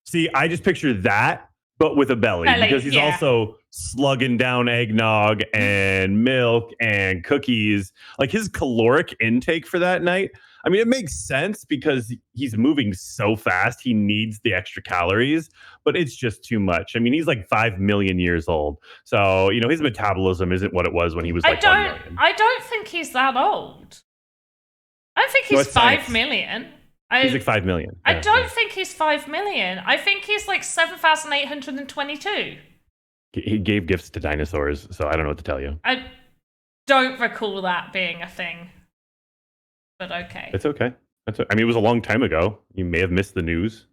See, I just picture that, but with a belly, because he's also slugging down eggnog and milk and cookies. Like his caloric intake for that night, I mean, it makes sense because he's moving so fast. He needs the extra calories, but it's just too much. I mean, he's like 5 million years old. So, you know, his metabolism isn't what it was when he was like 1 million. I don't think he's that old. I think he's 5 million. He's like 5 million. I don't think he's 5 million. I think he's like 7,822. He gave gifts to dinosaurs, so I don't know what to tell you. I don't recall that being a thing. But okay. It's okay. I mean, it was a long time ago. You may have missed the news.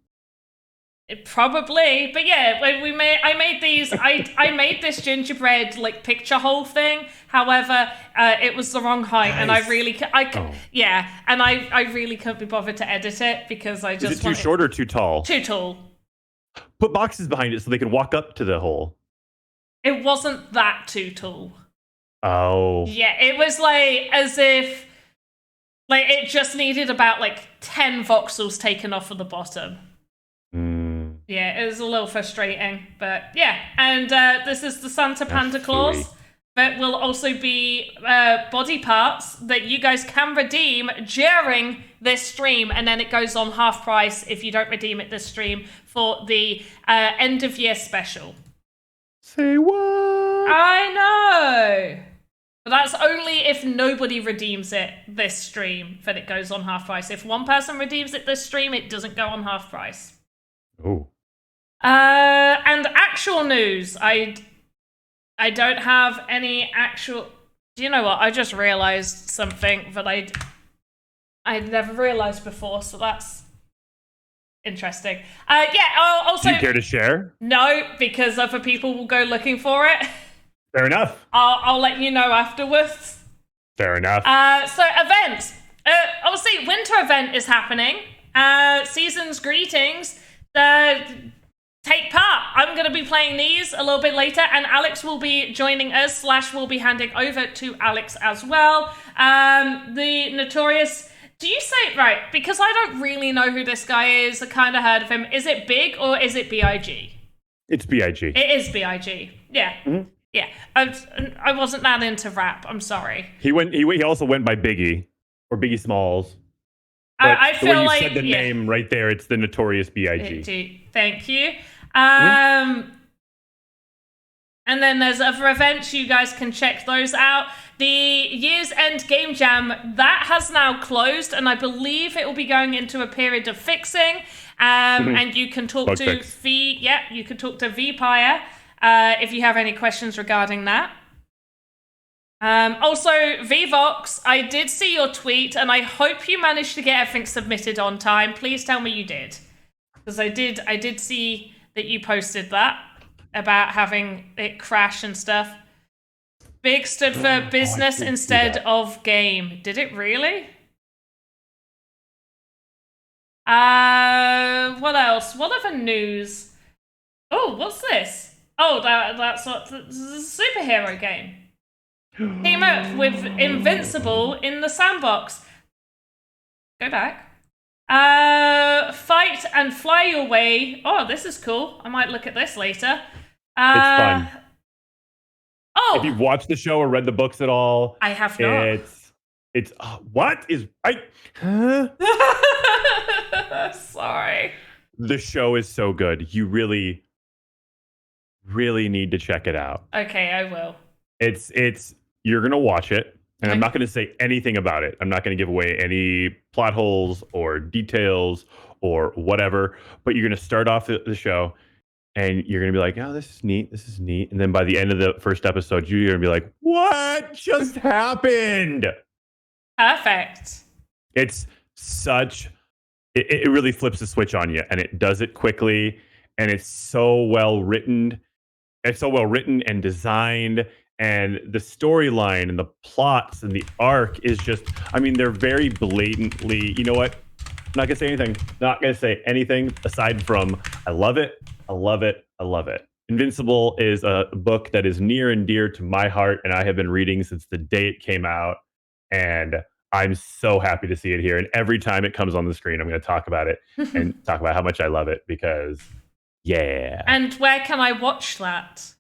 Probably, but yeah, I made these. I made this gingerbread like picture hole thing. However, it was the wrong height, and I really, and I really couldn't be bothered to edit it because I just. Is it too short or too tall? Too tall. Put boxes behind it so they can walk up to the hole. It wasn't that too tall. Oh. Yeah, it was like as if, like it just needed about like 10 voxels taken off of the bottom. Yeah, it was a little frustrating, but yeah. And this is the Santa Panda Claus. That will also be body parts that you guys can redeem during this stream, and then it goes on half price if you don't redeem it this stream for the end of year special. Say what? I know! But that's only if nobody redeems it this stream that it goes on half price. If one person redeems it this stream, it doesn't go on half price. Oh. And actual news, I don't have any actual... Do you know what? I just realized something that I'd never realized before, so that's interesting. Yeah, also... Do you care to share? No, because other people will go looking for it. Fair enough. I'll let you know afterwards. Fair enough. So events. Obviously, winter event is happening. Season's greetings. Take part. I'm going to be playing these a little bit later, and Alex will be joining us, / will be handing over to Alex as well. The notorious... Do you say... Right, because I don't really know who this guy is. I kind of heard of him. Is it Big or is it B.I.G.? It's B.I.G. It is B.I.G. Yeah. Mm-hmm. Yeah. I wasn't that into rap. I'm sorry. He also went by Biggie or Biggie Smalls. I feel the way you like... said the name right there, it's the notorious B.I.G. Thank you. And then there's other events. You guys can check those out. The Year's End Game Jam, that has now closed, and I believe it will be going into a period of fixing. And you can talk to you can talk to Vpire if you have any questions regarding that. Also, VVox, I did see your tweet, and I hope you managed to get everything submitted on time. Please tell me you did, because I did see that you posted that about having it crash and stuff. Big stood for business instead of game. Did it really? What else? What other news? Oh, what's this? Oh, that's what this is a superhero game. Came out with Invincible in the Sandbox. Go back. Fight and Fly Your Way. Oh, this is cool. I might look at this later. It's fun. Oh, if you've watched the show or read the books at all, I have not. It's what is I? Huh? Sorry. The show is so good. You really, really need to check it out. Okay, I will. It's you're gonna watch it, and I'm not gonna say anything about it. I'm not gonna give away any plot holes or details or whatever. But you're gonna start off the show, and you're gonna be like, "Oh, this is neat. This is neat." And then by the end of the first episode, you're gonna be like, "What just happened?" Perfect. It's such. It really flips the switch on you, and it does it quickly, and it's so well written. It's so well written and designed, and the storyline and the plots and the arc is just, I mean, they're very blatantly, you know what? I'm not going to say anything. Not going to say anything aside from, I love it. I love it. I love it. Invincible is a book that is near and dear to my heart, and I have been reading since the day it came out, and I'm so happy to see it here. And every time it comes on the screen, I'm going to talk about it and talk about how much I love it because, yeah. And where can I watch that?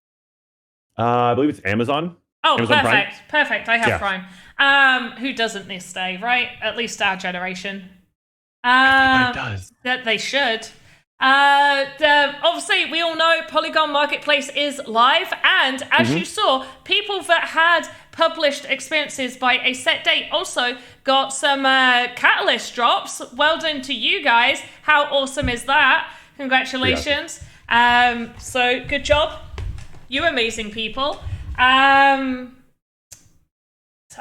I believe it's Amazon. Oh, Amazon perfect. Prime? Perfect. I have Prime. Who doesn't this day, right? At least our generation. Everybody does. That they should. Obviously, we all know Polygon Marketplace is live, and as you saw, people that had published experiences by a set date also got some catalyst drops. Well done to you guys. How awesome is that? Congratulations. So good job. You amazing people. I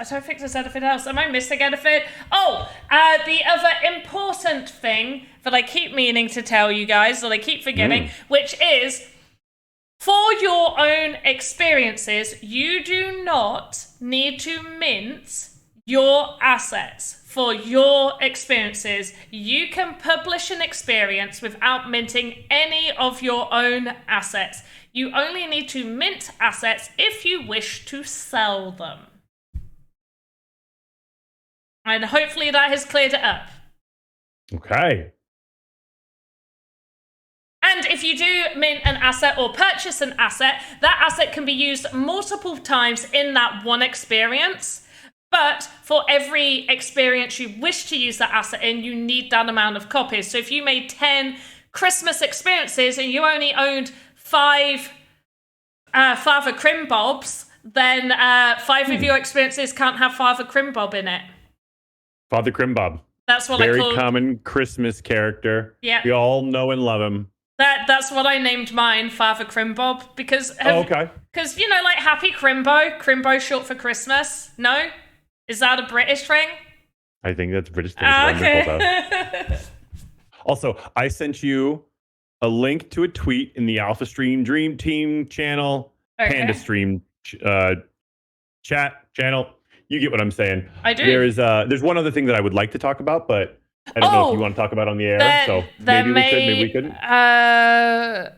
don't think there's anything else. Am I missing anything? Oh, the other important thing that I keep meaning to tell you guys, that I keep forgetting, which is, for your own experiences, you do not need to mint your assets. For your experiences, you can publish an experience without minting any of your own assets. You only need to mint assets if you wish to sell them. And hopefully that has cleared it up. Okay. And if you do mint an asset or purchase an asset, that asset can be used multiple times in that one experience. But for every experience you wish to use that asset in, you need that amount of copies. So if you made 10 Christmas experiences and you only owned 5 Father Crimbobs, then 5 of your experiences can't have Father Crimbob in it. Father Crimbob. That's what Very I call common Christmas character. Yeah. We all know and love him. That's what I named mine, Father Crimbob, because okay. Because like Happy Crimbo short for Christmas. No, is that a British thing? I think that's a British thing. Okay. Also, I sent you a link to a tweet in the Alpha Stream Dream Team channel, Panda Stream chat channel. You get what I'm saying. I do. There's one other thing that I would like to talk about, but I don't know if you want to talk about it on the air. So maybe we couldn't. I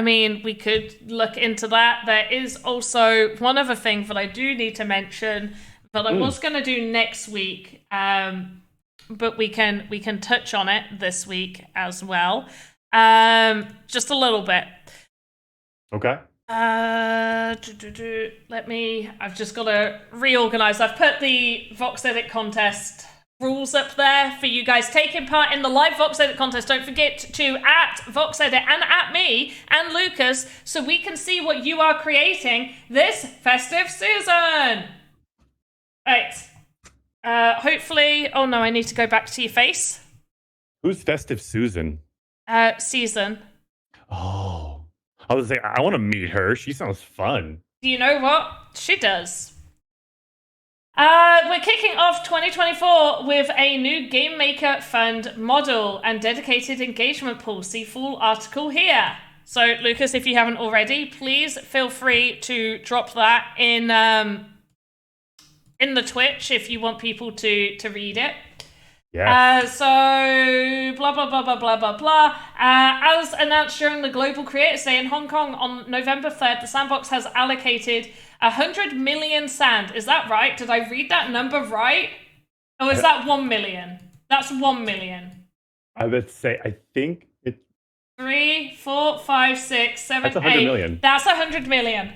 mean, we could look into that. There is also one other thing that I do need to mention, that I was going to do next week, but we can touch on it this week as well, just a little bit. Okay. I've just got to reorganize. I've put the VoxEdit contest rules up there for you guys taking part in the live VoxEdit contest. Don't forget to at VoxEdit and at me and Lucas so we can see what you are creating this festive season. Right. Hopefully. Oh no, I need to go back to your face. Who's Festive Susan? Season. Oh. I was saying, I want to meet her. She sounds fun. Do you know what? She does. We're kicking off 2024 with a new Game Maker Fund model and dedicated engagement pool. See full article here. So, Lucas, if you haven't already, please feel free to drop that in the Twitch if you want people to read it. Yeah. So, blah, blah, blah, blah, blah, blah, blah. As announced during the Global Creators Day in Hong Kong on November 3rd, the Sandbox has allocated 100 million sand. Is that right? Did I read that number right? Or is that 1 million? That's 1 million. I would say, I think it's 3, 4, 5, 6, 7, that's 100 8. million. That's 100 million.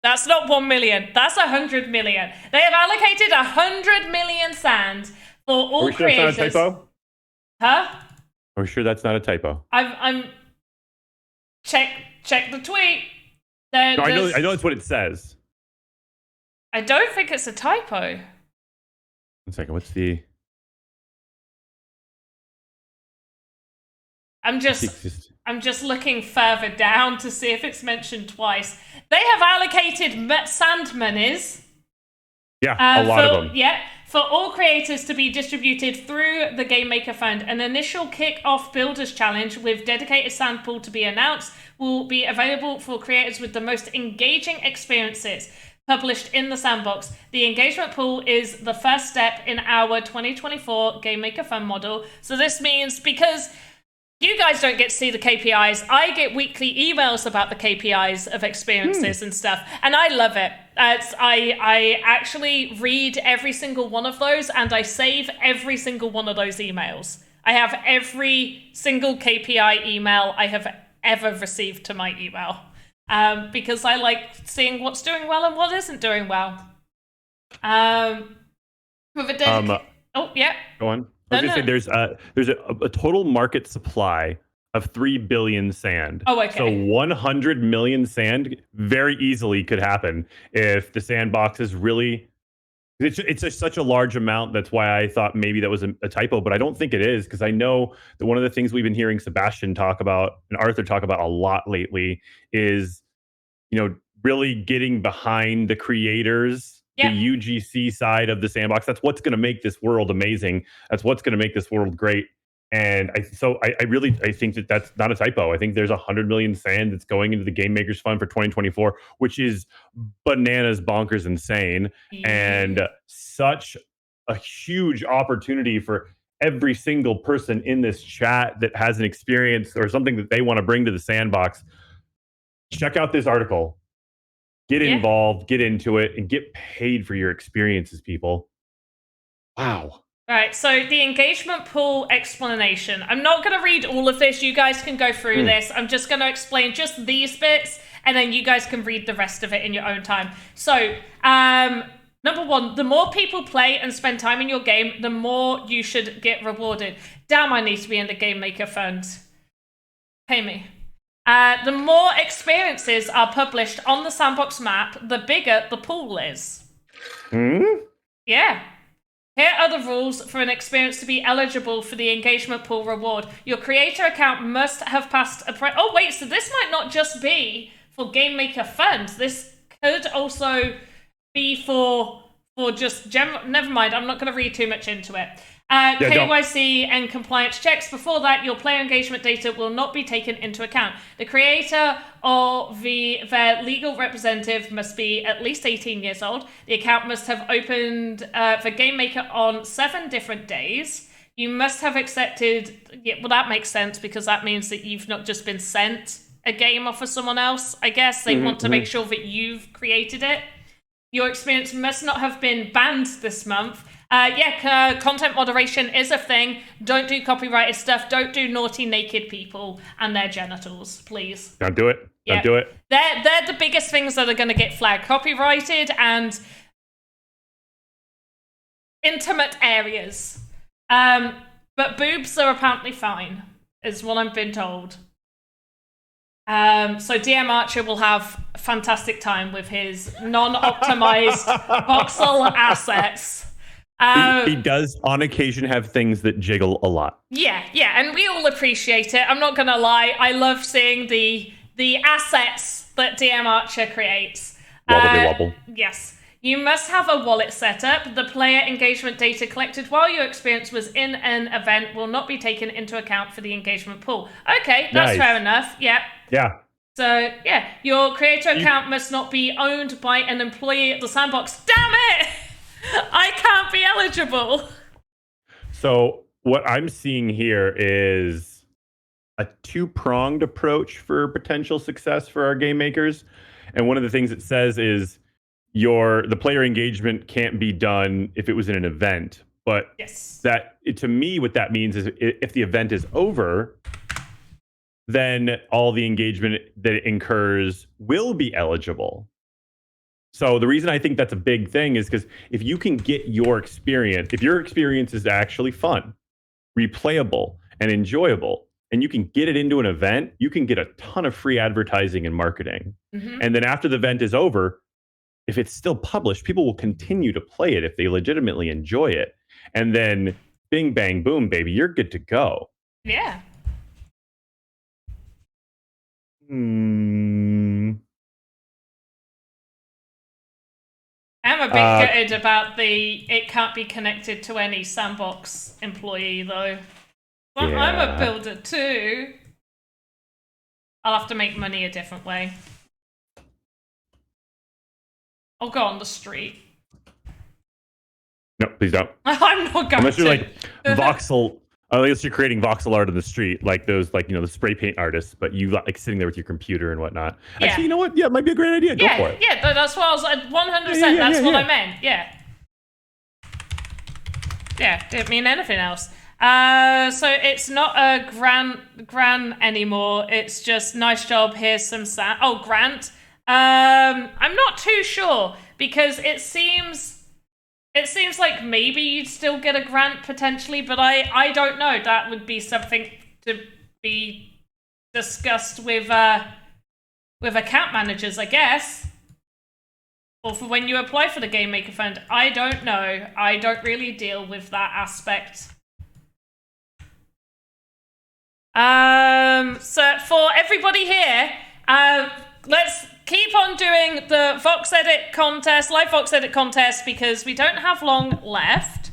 That's not 1 million. That's 100 million. They have allocated 100 million sand for all creators. That's not a typo? Huh? Are we sure that's not a typo? I'm check the tweet. No, I know that's what it says. I don't think it's a typo. 1 second. What's the? I'm just looking further down to see if it's mentioned twice. They have allocated sand monies. Yeah, a lot of them. Yeah, for all creators to be distributed through the Game Maker Fund. An initial kick-off Builders Challenge with dedicated sand pool to be announced will be available for creators with the most engaging experiences published in the Sandbox. The engagement pool is the first step in our 2024 Game Maker Fund model. So this means, because you guys don't get to see the KPIs, I get weekly emails about the KPIs of experiences and stuff, and I love it. I actually read every single one of those, and I save every single one of those emails. I have every single KPI email I have ever received to my email, because I like seeing what's doing well and what isn't doing well. With a oh yeah, go on. I was going to say there's a total market supply of 3 billion sand. Oh, okay. So 100 million sand very easily could happen if the Sandbox is really. It's such a large amount. That's why I thought maybe that was a typo, but I don't think it is, because I know that one of the things we've been hearing Sebastian talk about and Arthur talk about a lot lately is, really getting behind the creators. Yep. The UGC side of the Sandbox. That's what's going to make this world amazing. That's what's going to make this world great. And I think that that's not a typo. I think there's 100 million sand that's going into the Game Makers Fund for 2024, which is bananas, bonkers, insane, and such a huge opportunity for every single person in this chat that has an experience or something that they want to bring to the Sandbox. Check out this article. Get involved, get into it, and get paid for your experiences, people. Wow. Right, so the engagement pool explanation. I'm not going to read all of this. You guys can go through this. I'm just going to explain just these bits, and then you guys can read the rest of it in your own time. So, number one, the more people play and spend time in your game, the more you should get rewarded. Damn, I need to be in the Game Maker Fund. Pay me. The more experiences are published on the Sandbox map, the bigger the pool is. Yeah. Here are the rules for an experience to be eligible for the engagement pool reward. Your creator account must have passed a oh wait, so this might not just be for Game Maker Fund. This could also be for just general. Never mind, I'm not going to read too much into it. KYC and compliance checks. Before that, your player engagement data will not be taken into account. The creator or their legal representative must be at least 18 years old. The account must have opened for Game Maker on 7 different days. You must have accepted... Yeah, well, that makes sense because that means that you've not just been sent a game off of someone else. I guess they want to make sure that you've created it. Your experience must not have been banned this month. Content moderation is a thing. Don't do copyrighted stuff. Don't do naughty naked people and their genitals, please. Don't do it. Don't do it. They're the biggest things that are going to get flagged. Copyrighted and intimate areas. But boobs are apparently fine, is what I've been told. So DM Archer will have a fantastic time with his non-optimized voxel assets. He does on occasion have things that jiggle a lot. Yeah, and we all appreciate it. I'm not gonna lie. I love seeing the assets that DM Archer creates. Wobble. Yes. You must have a wallet set up. The player engagement data collected while your experience was in an event will not be taken into account for the engagement pool. Okay, that's fair enough. Yep. Yeah. So, yeah, your creator account must not be owned by an employee at the Sandbox. Damn it! I can't be eligible. So what I'm seeing here is a 2-pronged approach for potential success for our game makers. And one of the things it says is the player engagement can't be done if it was in an event. But to me, what that means is if the event is over, then all the engagement that it incurs will be eligible. So the reason I think that's a big thing is because if you can get if your experience is actually fun, replayable, and enjoyable, and you can get it into an event, you can get a ton of free advertising and marketing. And then after the event is over, if it's still published, people will continue to play it if they legitimately enjoy it. And then bing, bang, boom, baby, you're good to go. Yeah. I'm a bit gutted about it can't be connected to any Sandbox employee, though. But I'm a builder, too. I'll have to make money a different way. I'll go on the street. No, please don't. I'm not going Unless to. you're like voxel... Unless you're creating voxel art on the street, like those, the spray paint artists, but you like sitting there with your computer and whatnot. Yeah. Actually, you know what? Yeah, it might be a great idea. Go for it. Yeah, that's what I was like. 100%. That's what I meant. Yeah. Yeah, didn't mean anything else. So it's not a grant anymore. It's just nice job. Here's some grant. I'm not too sure because it seems like maybe you'd still get a grant potentially, but I don't know. That would be something to be discussed with account managers, I guess. Or for when you apply for the Game Maker Fund. I don't know. I don't really deal with that aspect. So for everybody here, let's keep on doing the VoxEdit contest, live VoxEdit contest, because we don't have long left.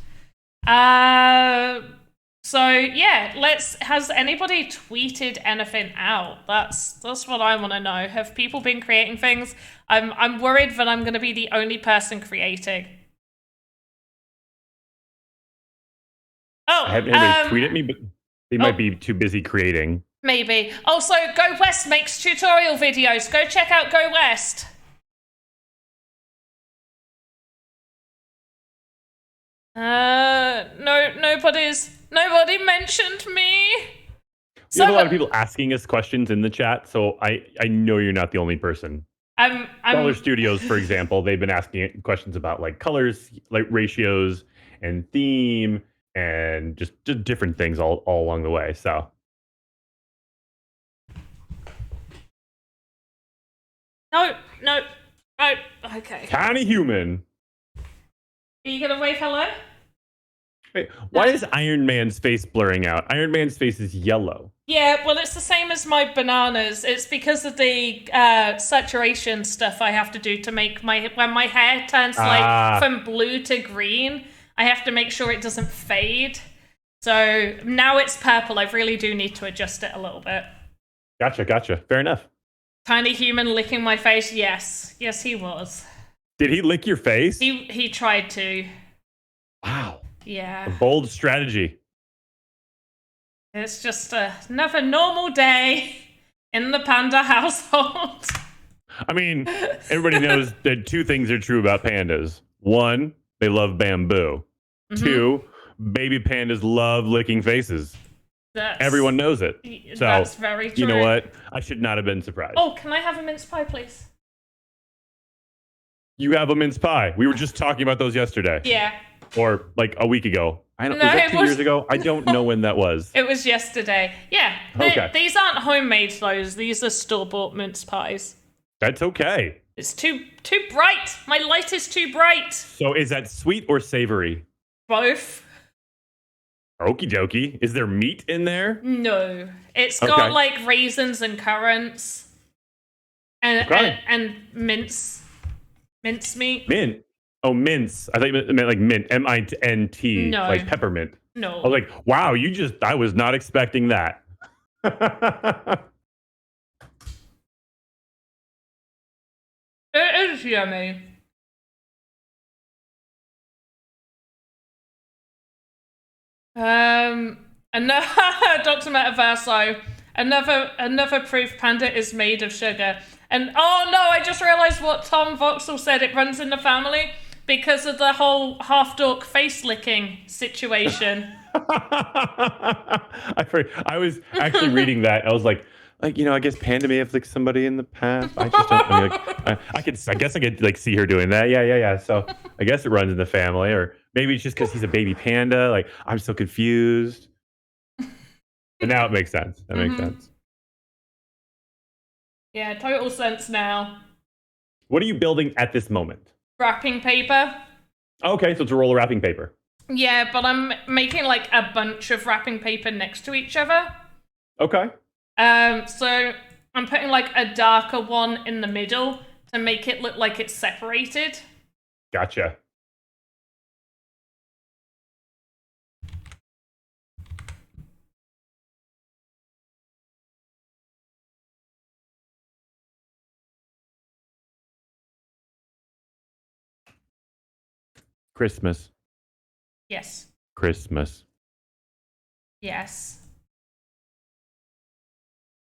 So yeah, has anybody tweeted anything out? That's what I want to know. Have people been creating things? I'm worried that I'm going to be the only person creating. Oh, I haven't anybody tweet at me, but they might be too busy creating. Maybe. Also, Go West makes tutorial videos. Go check out Go West. No, nobody mentioned me. We have a lot of people asking us questions in the chat, so I know you're not the only person. Color Studios, for example, they've been asking questions about like colors, like ratios and theme and just different things all along the way. So no. Okay. Tiny Human. Are you gonna wave hello? Wait, why is Iron Man's face blurring out? Iron Man's face is yellow. Yeah, well, it's the same as my bananas. It's because of the saturation stuff I have to do to make when my hair turns like from blue to green, I have to make sure it doesn't fade. So now it's purple. I really do need to adjust it a little bit. Gotcha. Fair enough. Tiny Human licking my face. Yes, he was. Did he lick your face? He tried to. Wow. Yeah. A bold strategy. It's just another normal day in the panda household. I mean, everybody knows that two things are true about pandas. One, they love bamboo. Mm-hmm. Two, baby pandas love licking faces. Everyone knows it. So, that's very true. You know what? I should not have been surprised. Oh, can I have a mince pie, please? You have a mince pie. We were just talking about those yesterday. Yeah. Or like a week ago. Was that 2 years ago? I don't know when that was. It was yesterday. Yeah. Okay. These aren't homemade, those. These are store-bought mince pies. That's okay. It's too bright. My light is too bright. So is that sweet or savory? Both. Okie dokie. Is there meat in there? No. It's got like raisins and currants. And mince meat. Mint. Oh, mince. I thought you meant like mint. M-I-N-T. No. Like peppermint. No. I was like, wow, I was not expecting that. It is yummy. Another Dr. Metaverso. Another proof panda is made of sugar. And oh no, I just realized what Tom Voxel said. It runs in the family because of the whole half dork face licking situation. I was actually reading that. I was like, I guess Panda may have licked somebody in the past. I just don't. I guess I could like see her doing that. Yeah. So I guess it runs in the family, or maybe it's just because he's a baby panda. Like I'm so confused. But now it makes sense. That makes sense. Yeah, total sense now. What are you building at this moment? Wrapping paper. Okay, so it's a roll of wrapping paper. Yeah, but I'm making like a bunch of wrapping paper next to each other. Okay. So I'm putting like a darker one in the middle to make it look like it's separated. Gotcha. Christmas. Yes. Christmas. Yes.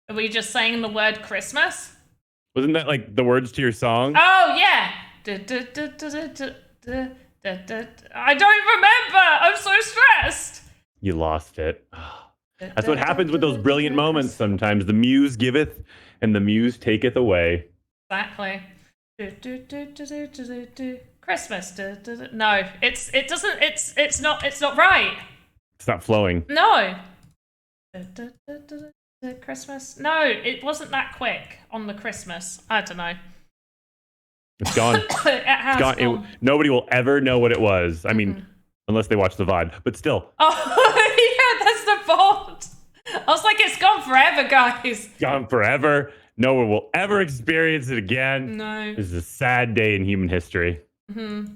Are we just saying the word Christmas? Wasn't that like the words to your song? Oh, yeah. I don't remember. I'm so stressed. You lost it. That's what happens with those brilliant moments sometimes. The muse giveth and the muse taketh away. Exactly. Christmas. No, it's not right. It's not flowing. No. Christmas. No, it wasn't that quick on the Christmas. I don't know. It's gone. It has gone. Nobody will ever know what it was. I mean, unless they watch the VOD, but still. Oh, yeah, that's the VOD. I was like, it's gone forever, guys. Gone forever. No one will ever experience it again. No. This is a sad day in human history. Mm-hmm.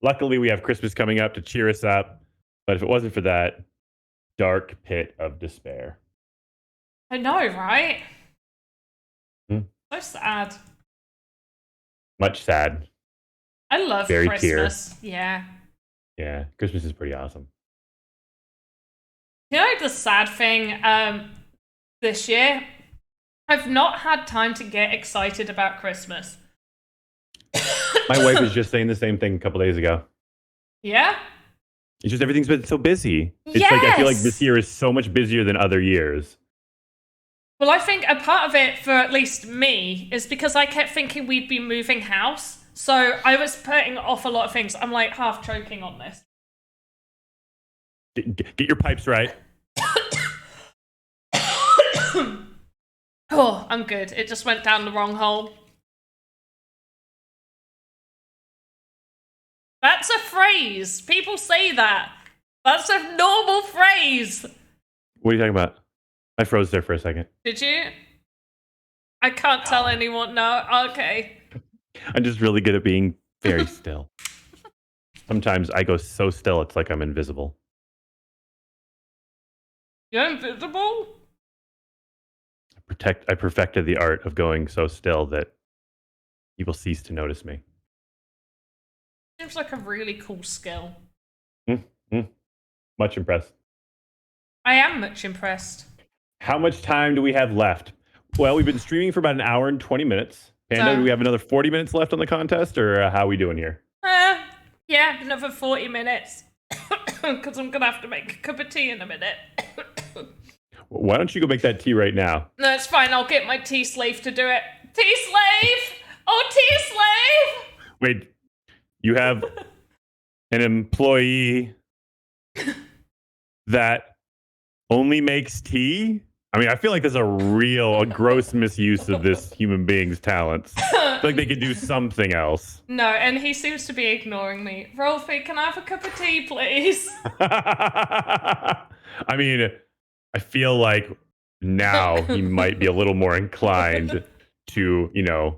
Luckily, we have Christmas coming up to cheer us up. But if it wasn't for that, dark pit of despair. I know, right? So sad. Much sad. I love Very Christmas. tear. Yeah. Yeah, Christmas is pretty awesome. You know, the sad thing this year, I've not had time to get excited about Christmas. My wife was just saying the same thing a couple days ago. Yeah. It's just everything's been so busy. It's like I feel like this year is so much busier than other years. Well, I think a part of it, for at least me, is because I kept thinking we'd be moving house. So I was putting off a lot of things. I'm like half choking on this. Get your pipes right. Oh, I'm good. It just went down the wrong hole. That's a phrase. People say that. That's a normal phrase. What are you talking about? I froze there for a second. Did you? I can't tell anyone. No. Okay. I'm just really good at being very still. Sometimes I go so still, it's like I'm invisible. You're invisible? I perfected the art of going so still that people cease to notice me. Seems like a really cool skill. Much impressed. I am much impressed. How much time do we have left? Well, we've been streaming for about an hour and 20 minutes. Panda, do we have another 40 minutes left on the contest, or how are we doing here? Yeah, another 40 minutes. Because I'm going to have to make a cup of tea in a minute. Why don't you go make that tea right now? No, it's fine. I'll get my tea slave to do it. Tea slave! Oh, tea slave! Wait, you have an employee that only makes tea? I mean, I feel like there's a gross misuse of this human being's talents. I feel like they could do something else. No, and he seems to be ignoring me. Rolfie, can I have a cup of tea, please? I mean, I feel like now he might be a little more inclined to,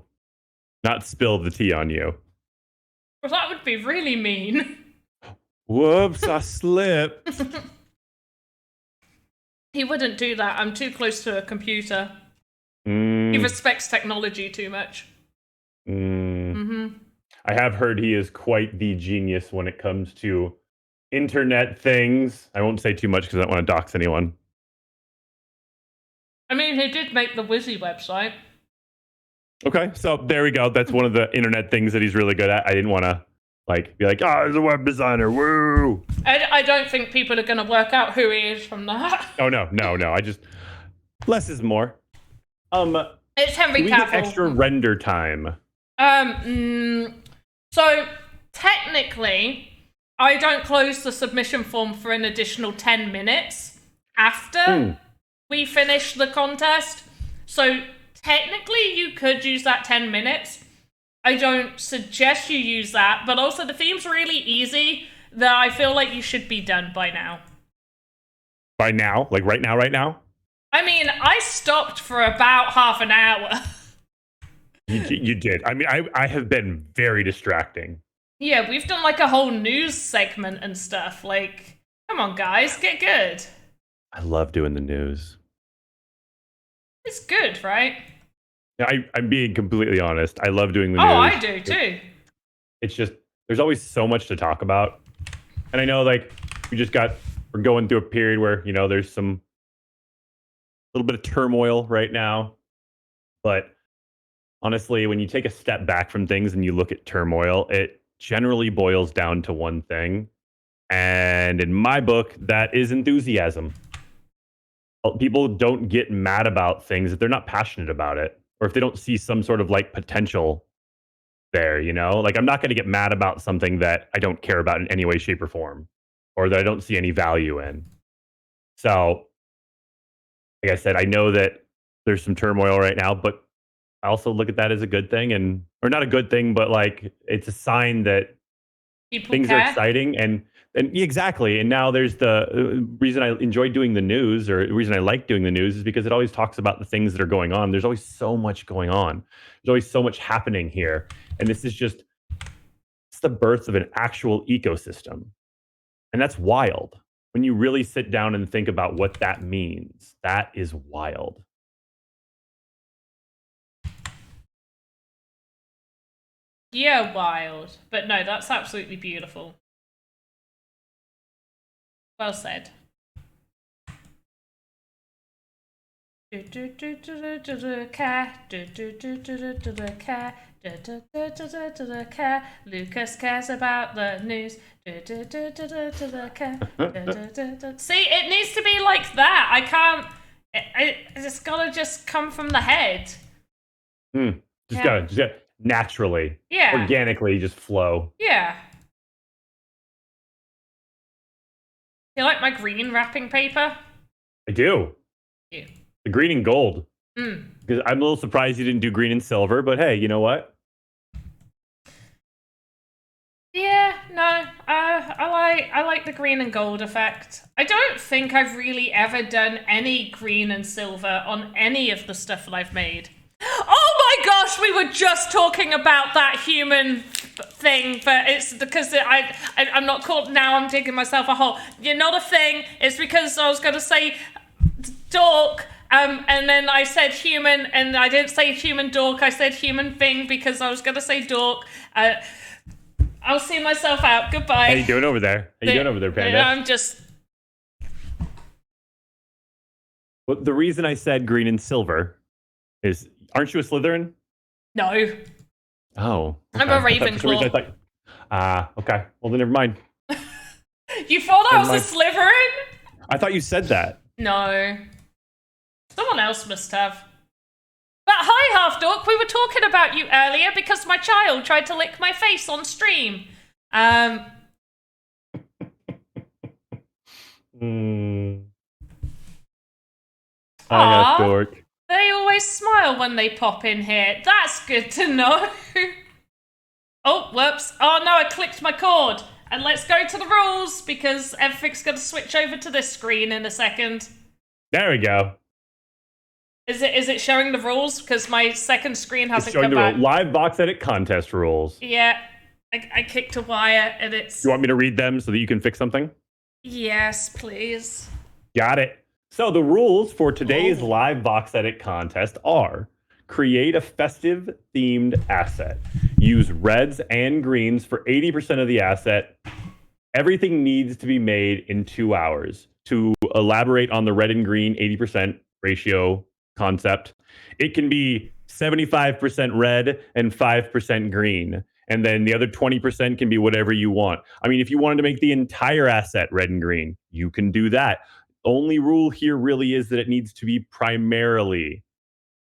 not spill the tea on you. Well, that would be really mean. Whoops, I slipped. He wouldn't do that. I'm too close to a computer. He respects technology too much. I have heard he is quite the genius when it comes to internet things. I won't say too much because I don't want to dox anyone. I mean, he did make the Wizzy website. Okay, so there we go. That's one of the internet things that he's really good at. I didn't want to be like, he's a web designer. Woo! I don't think people are going to work out who he is from that. Oh, no. I just, less is more. It's Henry Cavill. We get extra render time. So technically, I don't close the submission form for an additional 10 minutes after we finish the contest. So technically, you could use that 10 minutes. I don't suggest you use that, but also the theme's really easy that I feel like you should be done by now. By now? Like right now? I mean, I stopped for about half an hour. You did. I mean, I have been very distracting. Yeah, we've done like a whole news segment and stuff. Like, come on, guys, get good. I love doing the news. It's good, right? Yeah, I'm being completely honest. I love doing the news. Oh, I do too. It's just, there's always so much to talk about. And I know, we're going through a period where, there's some little bit of turmoil right now. But honestly, when you take a step back from things and you look at turmoil, it generally boils down to one thing. And in my book, that is enthusiasm. People don't get mad about things if they're not passionate about it, or if they don't see some sort of potential there, I'm not going to get mad about something that I don't care about in any way, shape, or form, or that I don't see any value in. So, like I said, I know that there's some turmoil right now, but I also look at that as a good thing, or not a good thing, but it's a sign that things are exciting and exactly. And now there's the reason I enjoy doing the news, or the reason I like doing the news, is because it always talks about the things that are going on. There's always so much going on. There's always so much happening here. And this is just, it's the birth of an actual ecosystem. And that's wild. When you really sit down and think about what that means, that is wild. Yeah, wild. But no, that's absolutely beautiful. Well said. Care. Lucas cares about the news. See, it needs to be like that. I can't. It's gotta just come from the head. Just gotta naturally, organically, just flow. Yeah. You like my green wrapping paper? I do. Yeah. The green and gold. Because I'm a little surprised you didn't do green and silver, but hey, you know what? Yeah, no, I like the green and gold effect. I don't think I've really ever done any green and silver on any of the stuff that I've made. Oh my gosh, we were just talking about that human thing, but it's because I'm not caught now. I'm digging myself a hole. You're not a thing. It's because I was going to say dork. And then I said human, and I didn't say human dork. I said human thing because I was going to say dork. I'll see myself out. Goodbye. How you doing over there? How you doing over there, Panda? I'm just... Well, the reason I said green and silver is, aren't you a Slytherin? No. Oh. Okay. I'm a Ravenclaw. Okay. Well, then never mind. You thought I was a Slytherin? I thought you said that. No. Someone else must have. But hi, Half Dork. We were talking about you earlier because my child tried to lick my face on stream. Hi, Half Dork. They always smile when they pop in here. That's good to know. Oh, whoops. Oh no, I clicked my cord. And let's go to the rules because everything's going to switch over to this screen in a second. There we go. Is it showing the rules? Because my second screen hasn't come back. It's showing the live VoxEdit contest rules. Yeah, I kicked a wire and it's... You want me to read them so that you can fix something? Yes, please. Got it. So the rules for today's live VoxEdit contest are: create a festive themed asset. Use reds and greens for 80% of the asset. Everything needs to be made in 2 hours. To elaborate on the red and green 80% ratio concept, it can be 75% red and 5% green. And then the other 20% can be whatever you want. I mean, if you wanted to make the entire asset red and green, you can do that. Only rule here really is that it needs to be primarily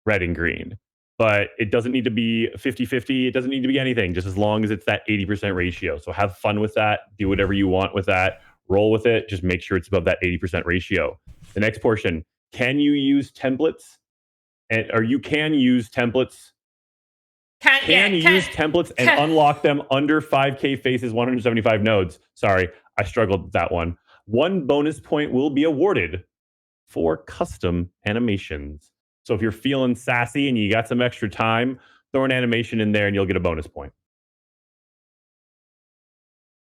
red and green. But it doesn't need to be 50-50. It doesn't need to be anything, just as long as it's that 80% ratio. So have fun with that. Do whatever you want with that. Roll with it. Just make sure it's above that 80% ratio. The next portion, can you use templates? Or you can use templates. Can you use templates and unlock them under 5K faces, 175 nodes? Sorry, I struggled with that one. 1 bonus point will be awarded for custom animations. So if you're feeling sassy and you got some extra time, throw an animation in there and you'll get a bonus point.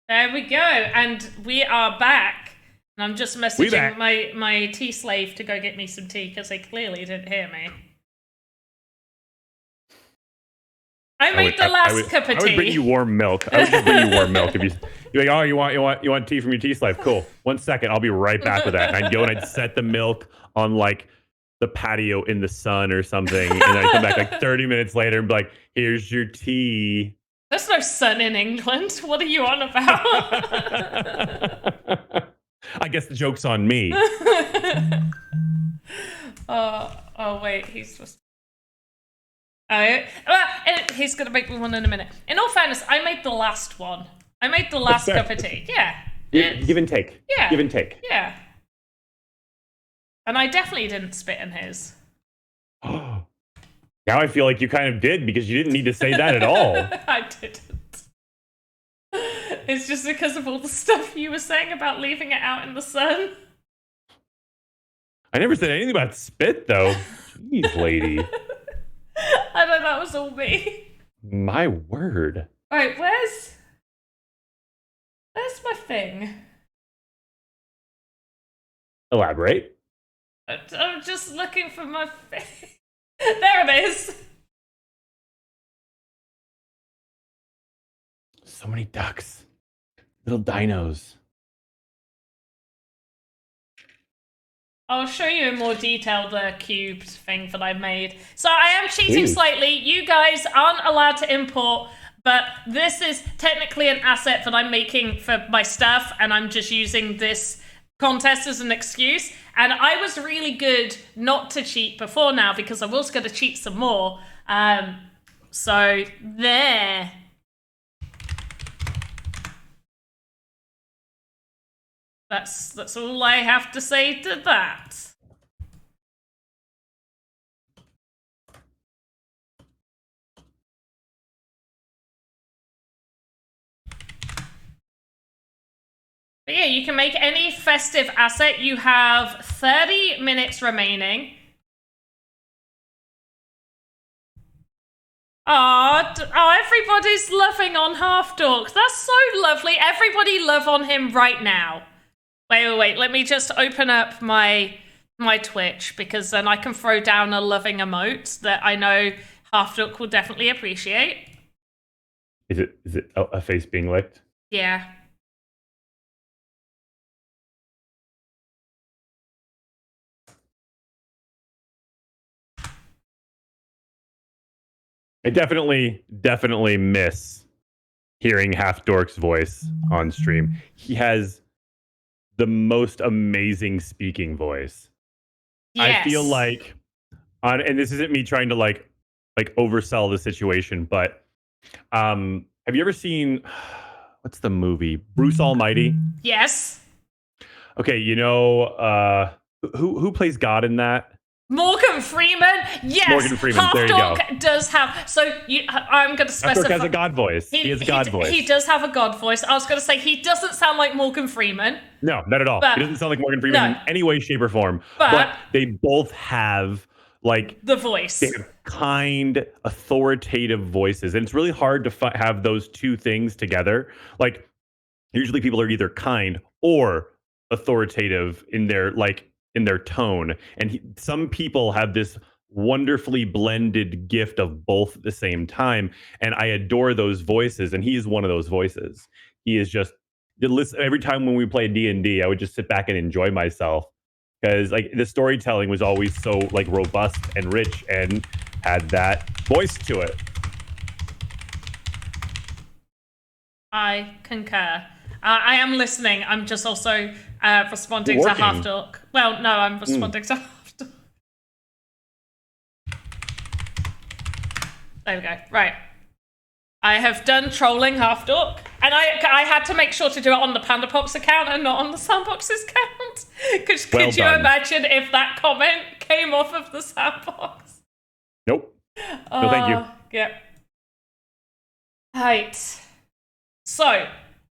There we go. And we are back. And I'm just messaging my tea slave to go get me some tea because they clearly didn't hear me. I made the last cup of tea. I would bring you warm milk. I would just bring you warm milk if you're like, oh, you want tea from your tea slave? Cool. 1 second, I'll be right back with that. And I'd go and I'd set the milk on like the patio in the sun or something, and I'd come back like 30 minutes later and be like, here's your tea. There's no sun in England. What are you on about? I guess the joke's on me. Oh wait, he's just... he's going to make me one in a minute. In all fairness, I made the last one. I made the last cup of tea. Yeah. Give and take. Yeah. Give and take. Yeah. And I definitely didn't spit in his. Now I feel like you kind of did because you didn't need to say that at all. I didn't. It's just because of all the stuff you were saying about leaving it out in the sun. I never said anything about spit, though. Jeez, lady. I know that was all me. My word. Right, where's my thing? Elaborate. I'm just looking for my thing. There it is. So many ducks. Little dinos. I'll show you in more detail the cubed thing that I made. So I am cheating slightly. You guys aren't allowed to import, but this is technically an asset that I'm making for my stuff, and I'm just using this contest as an excuse. And I was really good not to cheat before now because I was going to cheat some more. So there. That's all I have to say to that. But yeah, you can make any festive asset. You have 30 minutes remaining. Oh, everybody's loving on Half Dork. That's so lovely. Everybody love on him right now. Wait. Let me just open up my Twitch, because then I can throw down a loving emote that I know Half Dork will definitely appreciate. Is it a face being licked? Yeah. I definitely miss hearing Half Dork's voice on stream. He has the most amazing speaking voice. Yes. I feel like and this isn't me trying to like oversell the situation, but have you ever seen what's the movie? Bruce Almighty? Yes. Okay, you know who plays God in that? Morgan Freeman, yes. Morgan Freeman, there you go. Half Dork does have. So I'm going to specify. Half Dork has a God voice. He has a God voice. He does have a God voice. I was going to say he doesn't sound like Morgan Freeman. No, not at all. He doesn't sound like Morgan Freeman in any way, shape, or form. But they both have like the voice. They have kind, authoritative voices, and it's really hard to have those two things together. Like usually, people are either kind or authoritative in their tone, and some people have this wonderfully blended gift of both at the same time, and I adore those voices, and he is one of those voices. He is just every time when we play D&D, I would just sit back and enjoy myself, because like the storytelling was always so like robust and rich and had that voice to it. I concur. I am listening. I'm just also responding to Half Dork. Well, no, I'm responding to Half Dork. There we go. Right. I have done trolling Half Dork, and I had to make sure to do it on the Panda Pops account and not on the Sandbox's account. Could you imagine if that comment came off of the Sandbox? Nope. No, thank you. Yep. Right. So,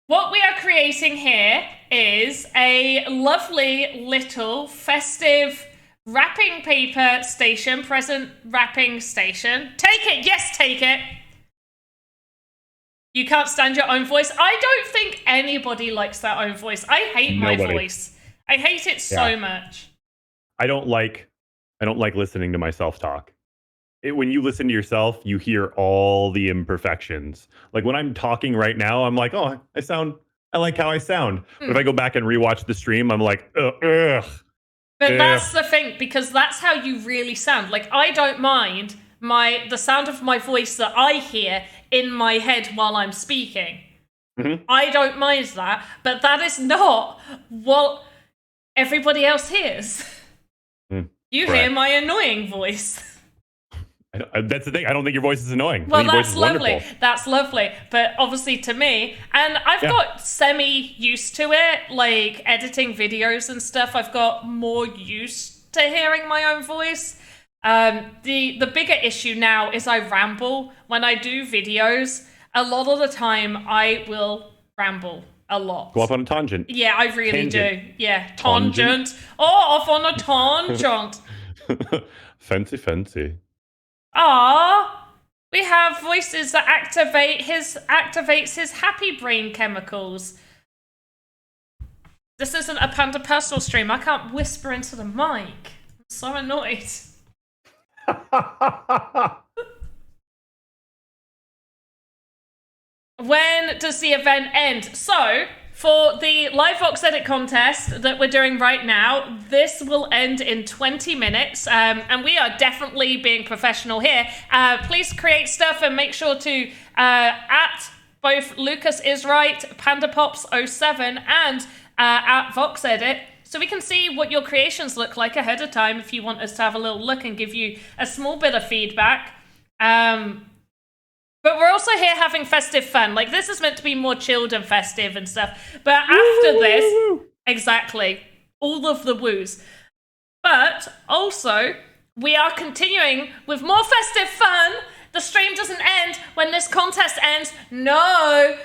what we are creating here is a lovely little festive wrapping paper station, present wrapping station. Take it! Yes, take it! You can't stand your own voice. I don't think anybody likes their own voice. I hate my voice. I hate it so much. I don't like listening to myself talk. When you listen to yourself, you hear all the imperfections. Like when I'm talking right now, I'm like, oh, I like how I sound. But if I go back and rewatch the stream, I'm like, ugh. But that's the thing, because that's how you really sound. Like, I don't mind the sound of my voice that I hear in my head while I'm speaking. Mm-hmm. I don't mind that, but that is not what everybody else hears. You hear my annoying voice. That's the thing. I don't think your voice is annoying. Well, that's lovely. Wonderful. That's lovely. But obviously to me, and I've got semi-used to it, like editing videos and stuff, I've got more used to hearing my own voice. The bigger issue now is I ramble. When I do videos, a lot of the time I will ramble a lot. Go off on a tangent. Yeah, I really do. Yeah, tangent. Oh, off on a tangent. Fancy. We have voices that activates his happy brain chemicals. This isn't a Panda personal stream. I can't whisper into the mic. I'm so annoyed. When does the event end? So, for the live VoxEdit contest that we're doing right now, this will end in 20 minutes, and we are definitely being professional here. Please create stuff and make sure to at both Lucas is right, PandaPops07, and at VoxEdit, so we can see what your creations look like ahead of time if you want us to have a little look and give you a small bit of feedback. But we're also here having festive fun. Like, this is meant to be more chilled and festive and stuff. But after this, exactly, all of the woos. But also, we are continuing with more festive fun. The stream doesn't end when this contest ends. No,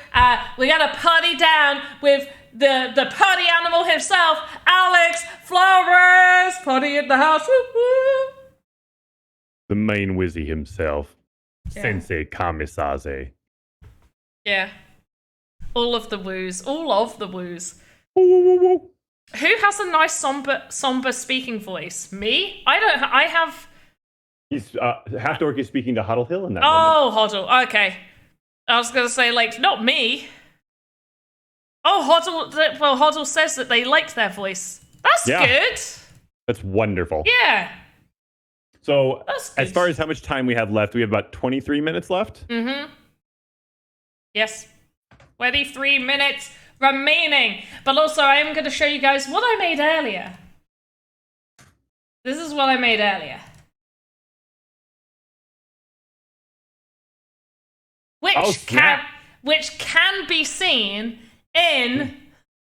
we gotta party down with the party animal himself, Alex Flores. Party in the house. Woo-hoo. The main wizzy himself. Yeah. Sensei Kamisaze. Yeah. All of the woos. All of the woos. Woo, woo, woo, woo. Who has a nice somber speaking voice? Me? I have... He's half dork is speaking to Huddle Hill in that Oh, Hoddle. Okay. I was going to say, like, not me. Oh, Hoddle... Well, Hoddle says that they liked their voice. That's good. That's wonderful. Yeah. So, as far as how much time we have left, we have about 23 minutes left. Mm-hmm. Yes. 23 minutes remaining. But also, I am going to show you guys what I made earlier. This is what I made earlier. Which can be seen in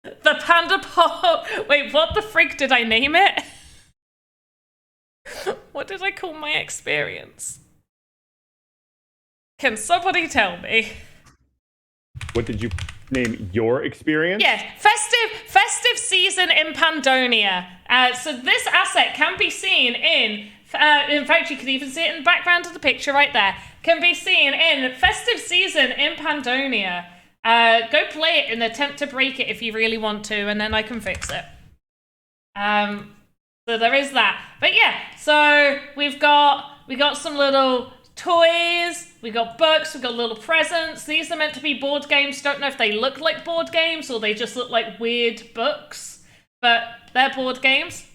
the Panda Pop... Wait, what the frig did I name it? What did I call my experience? Can somebody tell me? What did you name your experience? Yeah, festive season in Pandonia. So this asset can be seen in fact, you can even see it in the background of the picture right there. Can be seen in festive season in Pandonia. Go play it and attempt to break it if you really want to, and then I can fix it. So there is that. But yeah, so we got some little toys, we got books, we got little presents. These are meant to be board games. Don't know if they look like board games or they just look like weird books, but they're board games.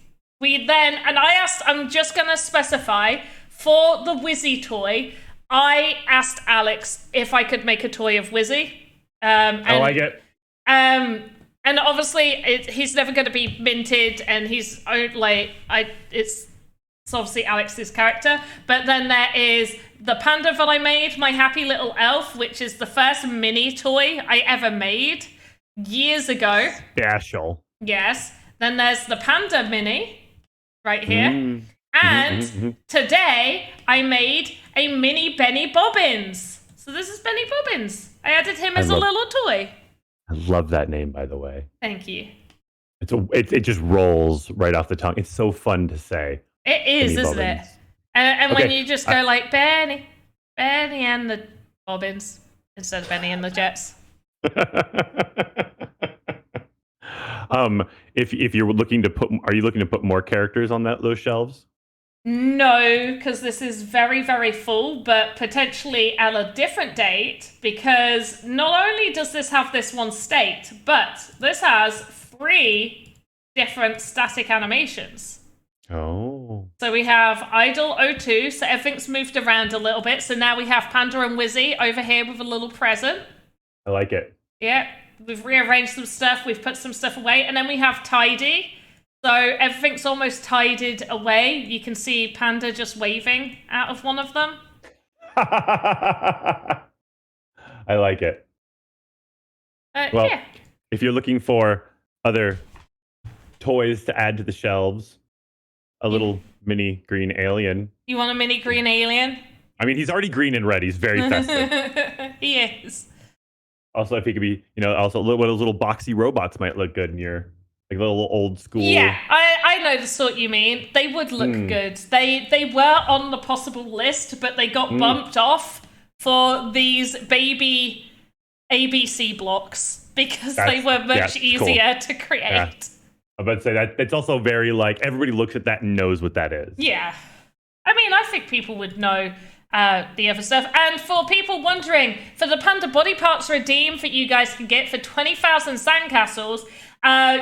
I'm just gonna specify for the Wizzy toy, I asked Alex if I could make a toy of Wizzy. I like it. And obviously, he's never going to be minted, and it's obviously Alex's character. But then there is the panda that I made, my happy little elf, which is the first mini toy I ever made years ago. Special. Yes. Then there's the panda mini right here. And today I made a mini Benny Bobbins. So this is Benny Bobbins. I added him as a little toy. I love that name, by the way. Thank you. It just rolls right off the tongue. It's so fun to say. It is, isn't it? And when you just go like Benny and the Bobbins instead of Benny and the Jets. If you're looking to are you looking to put more characters on those shelves? No, because this is very, very full, but potentially at a different date, because not only does this have this one state, but this has 3 different static animations. Oh. So we have idle O2, so everything's moved around a little bit. So now we have Panda and Wizzy over here with a little present. I like it. Yeah, we've rearranged some stuff, we've put some stuff away, and then we have tidy. So everything's almost tidied away. You can see Panda just waving out of one of them. I like it. Well, yeah. If you're looking for other toys to add to the shelves, a little mini green alien. You want a mini green alien? I mean, he's already green and red. He's very festive. He is. Also, if he could be, also what those little boxy robots might look good in your... Like a little old school. Yeah, I know the sort you mean. They would look good. They were on the possible list, but they got bumped off for these baby ABC blocks because they were much easier to create. Yeah. I'm about to say that it's also very like everybody looks at that and knows what that is. Yeah. I mean, I think people would know. the other stuff. And for people wondering, for the panda body parts redeem that you guys can get for 20,000 sandcastles,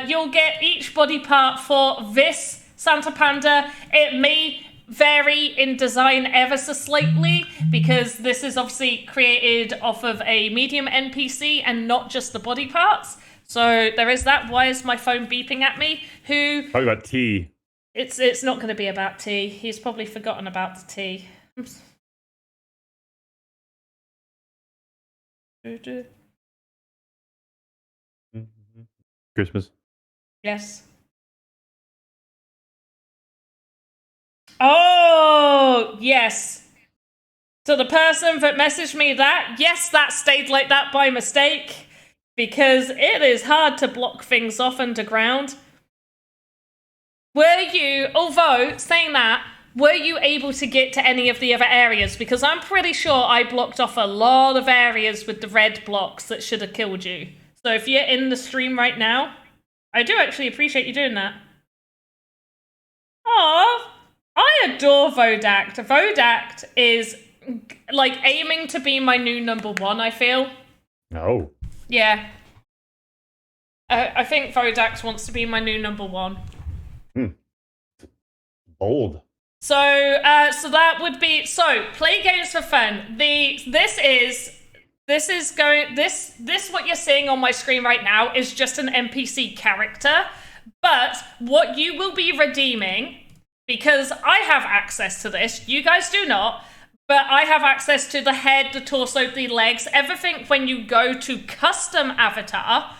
you'll get each body part for this Santa Panda. It may vary in design ever so slightly because this is obviously created off of a medium NPC and not just the body parts. So there is that. Why is my phone beeping at me? Talking about tea. It's not going to be about tea. He's probably forgotten about the tea. Christmas. Yes. Oh, yes. So the person that messaged me that, yes, that stayed like that by mistake, because it is hard to block things off underground. Were you, although, saying that, were you able to get to any of the other areas? Because I'm pretty sure I blocked off a lot of areas with the red blocks that should have killed you. So if you're in the stream right now, I do actually appreciate you doing that. Oh, I adore Vodact. Vodact is like aiming to be my new number one, I feel. No. Yeah. I think Vodact wants to be my new number one. Bold. So that would be, play games for fun. This what you're seeing on my screen right now is just an NPC character, but what you will be redeeming, because I have access to this, you guys do not, but I have access to the head, the torso, the legs, everything when you go to custom avatar,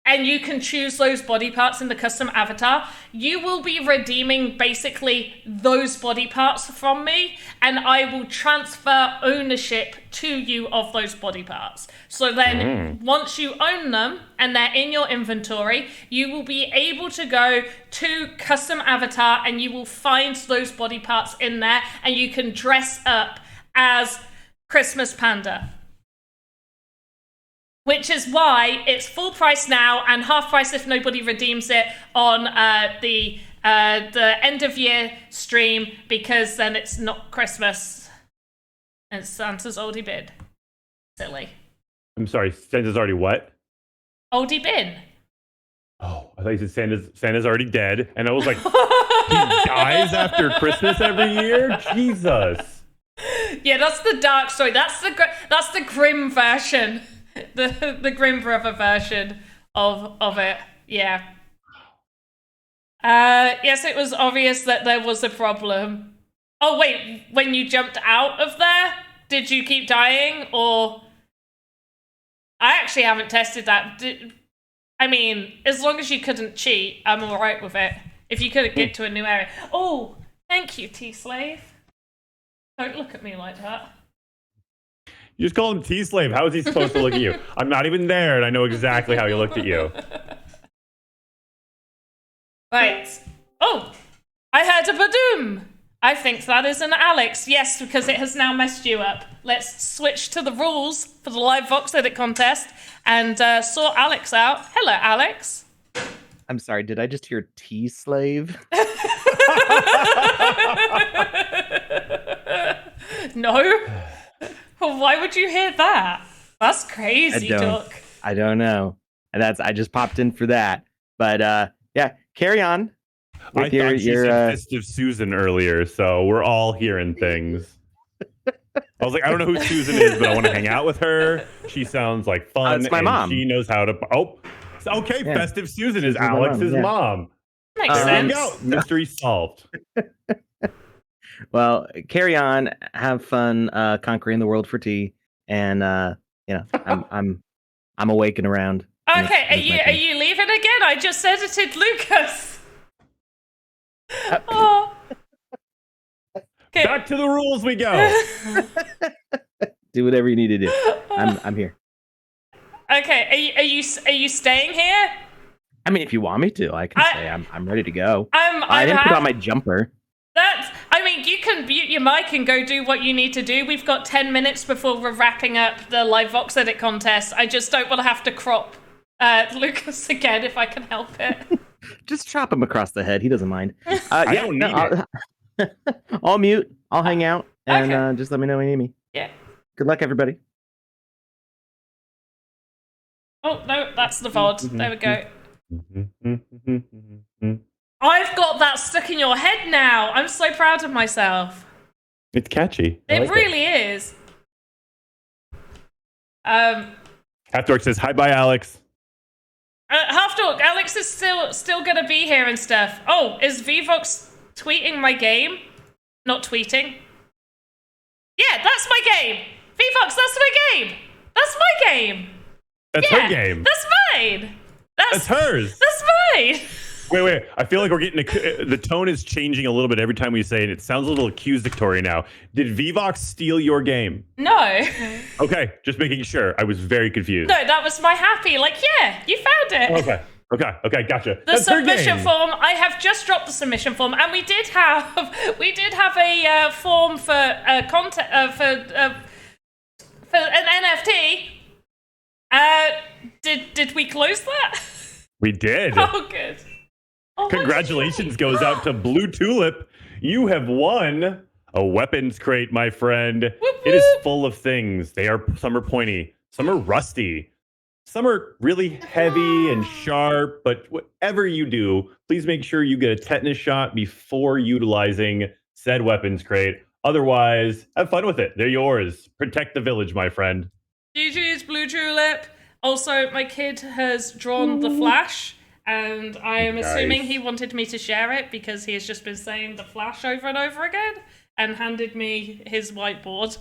and you can choose those body parts in the custom avatar, you will be redeeming basically those body parts from me, and I will transfer ownership to you of those body parts. So then once you own them and they're in your inventory, you will be able to go to custom avatar and you will find those body parts in there, and you can dress up as Christmas Panda. Which is why it's full price now and half price if nobody redeems it on the end of year stream, because then it's not Christmas and Santa's already been. Silly. I'm sorry, Santa's already what? Already been. Oh, I thought you said Santa's already dead, and I was like, he dies after Christmas every year? Jesus. Yeah, that's the dark story. That's the grim version. The Grimm Brother version of it. Yeah. Yes, it was obvious that there was a problem. Oh, wait, when you jumped out of there, did you keep dying, or... I actually haven't tested that. I mean, as long as you couldn't cheat, I'm alright with it. If you couldn't get to a new area. Oh, thank you, T-Slave. Don't look at me like that. You just call him T-Slave. How is he supposed to look at you? I'm not even there, and I know exactly how he looked at you. Right. Oh, I heard a badoom. I think that is an Alex. Yes, because it has now messed you up. Let's switch to the rules for the live VoxEdit contest and sort Alex out. Hello, Alex. I'm sorry, did I just hear T-Slave? No. Why would you hear that? That's crazy, Doc. I don't know. And I just popped in for that. But yeah, carry on. I thought you said Festive Susan earlier, so we're all hearing things. I was like, I don't know who Susan is, but I want to hang out with her. She sounds like fun. It's my mom. She knows how to. Oh, okay. Yeah. Festive Susan is Alex's mom. Makes sense. There we go. Mystery solved. Well, carry on. Have fun conquering the world for tea, and I'm awake and around. Okay, are you leaving again? I just edited Lucas. Oh. Okay. Back to the rules we go. Do whatever you need to do. I'm here. Okay, are you staying here? I mean, if you want me to, I can say I'm ready to go. I I'm didn't put on my jumper. You can mute your mic and go do what you need to do. We've got 10 minutes before we're wrapping up the live VoxEdit contest. I just don't want to have to crop Lucas again if I can help it. Just chop him across the head. He doesn't mind. I don't need it. I'll mute. I'll hang out, and Okay. just let me know when you need me. Yeah. Good luck, everybody. Oh no, that's the VOD. There we go. Mm-hmm. I've got that stuck in your head now. I'm so proud of myself. It's catchy. I It like really is. Halfdork says, hi, bye, Alex. Half Dork, Alex is still gonna be here and stuff. Oh, is VVox tweeting my game? Not tweeting. Yeah, that's my game. VVox, that's my game. That's my game. That's Yeah, her game. That's mine. That's hers. That's mine. Wait. I feel like we're getting the tone is changing a little bit every time we say it. It sounds a little accusatory now. Did VVox steal your game? No. Okay, just making sure. I was very confused. No, that was my happy. Like, yeah, you found it. Okay, gotcha. The That's her submission game. form. I have just dropped the submission form, and we did have a form for content for an NFT. Did we close that? We did. Oh, good. Oh, Congratulations goes out to Blue Tulip. You have won a weapons crate, my friend. Whoop, It is whoop. full of things. Some are pointy, some are rusty, some are really heavy and sharp. But whatever you do, please make sure you get a tetanus shot before utilizing said weapons crate. Otherwise, have fun with it. They're yours. Protect the village, my friend. GG's Blue Tulip. Also, my kid has drawn the Flash, and I am assuming he wanted me to share it because he has just been saying the Flash over and over again and handed me his whiteboard.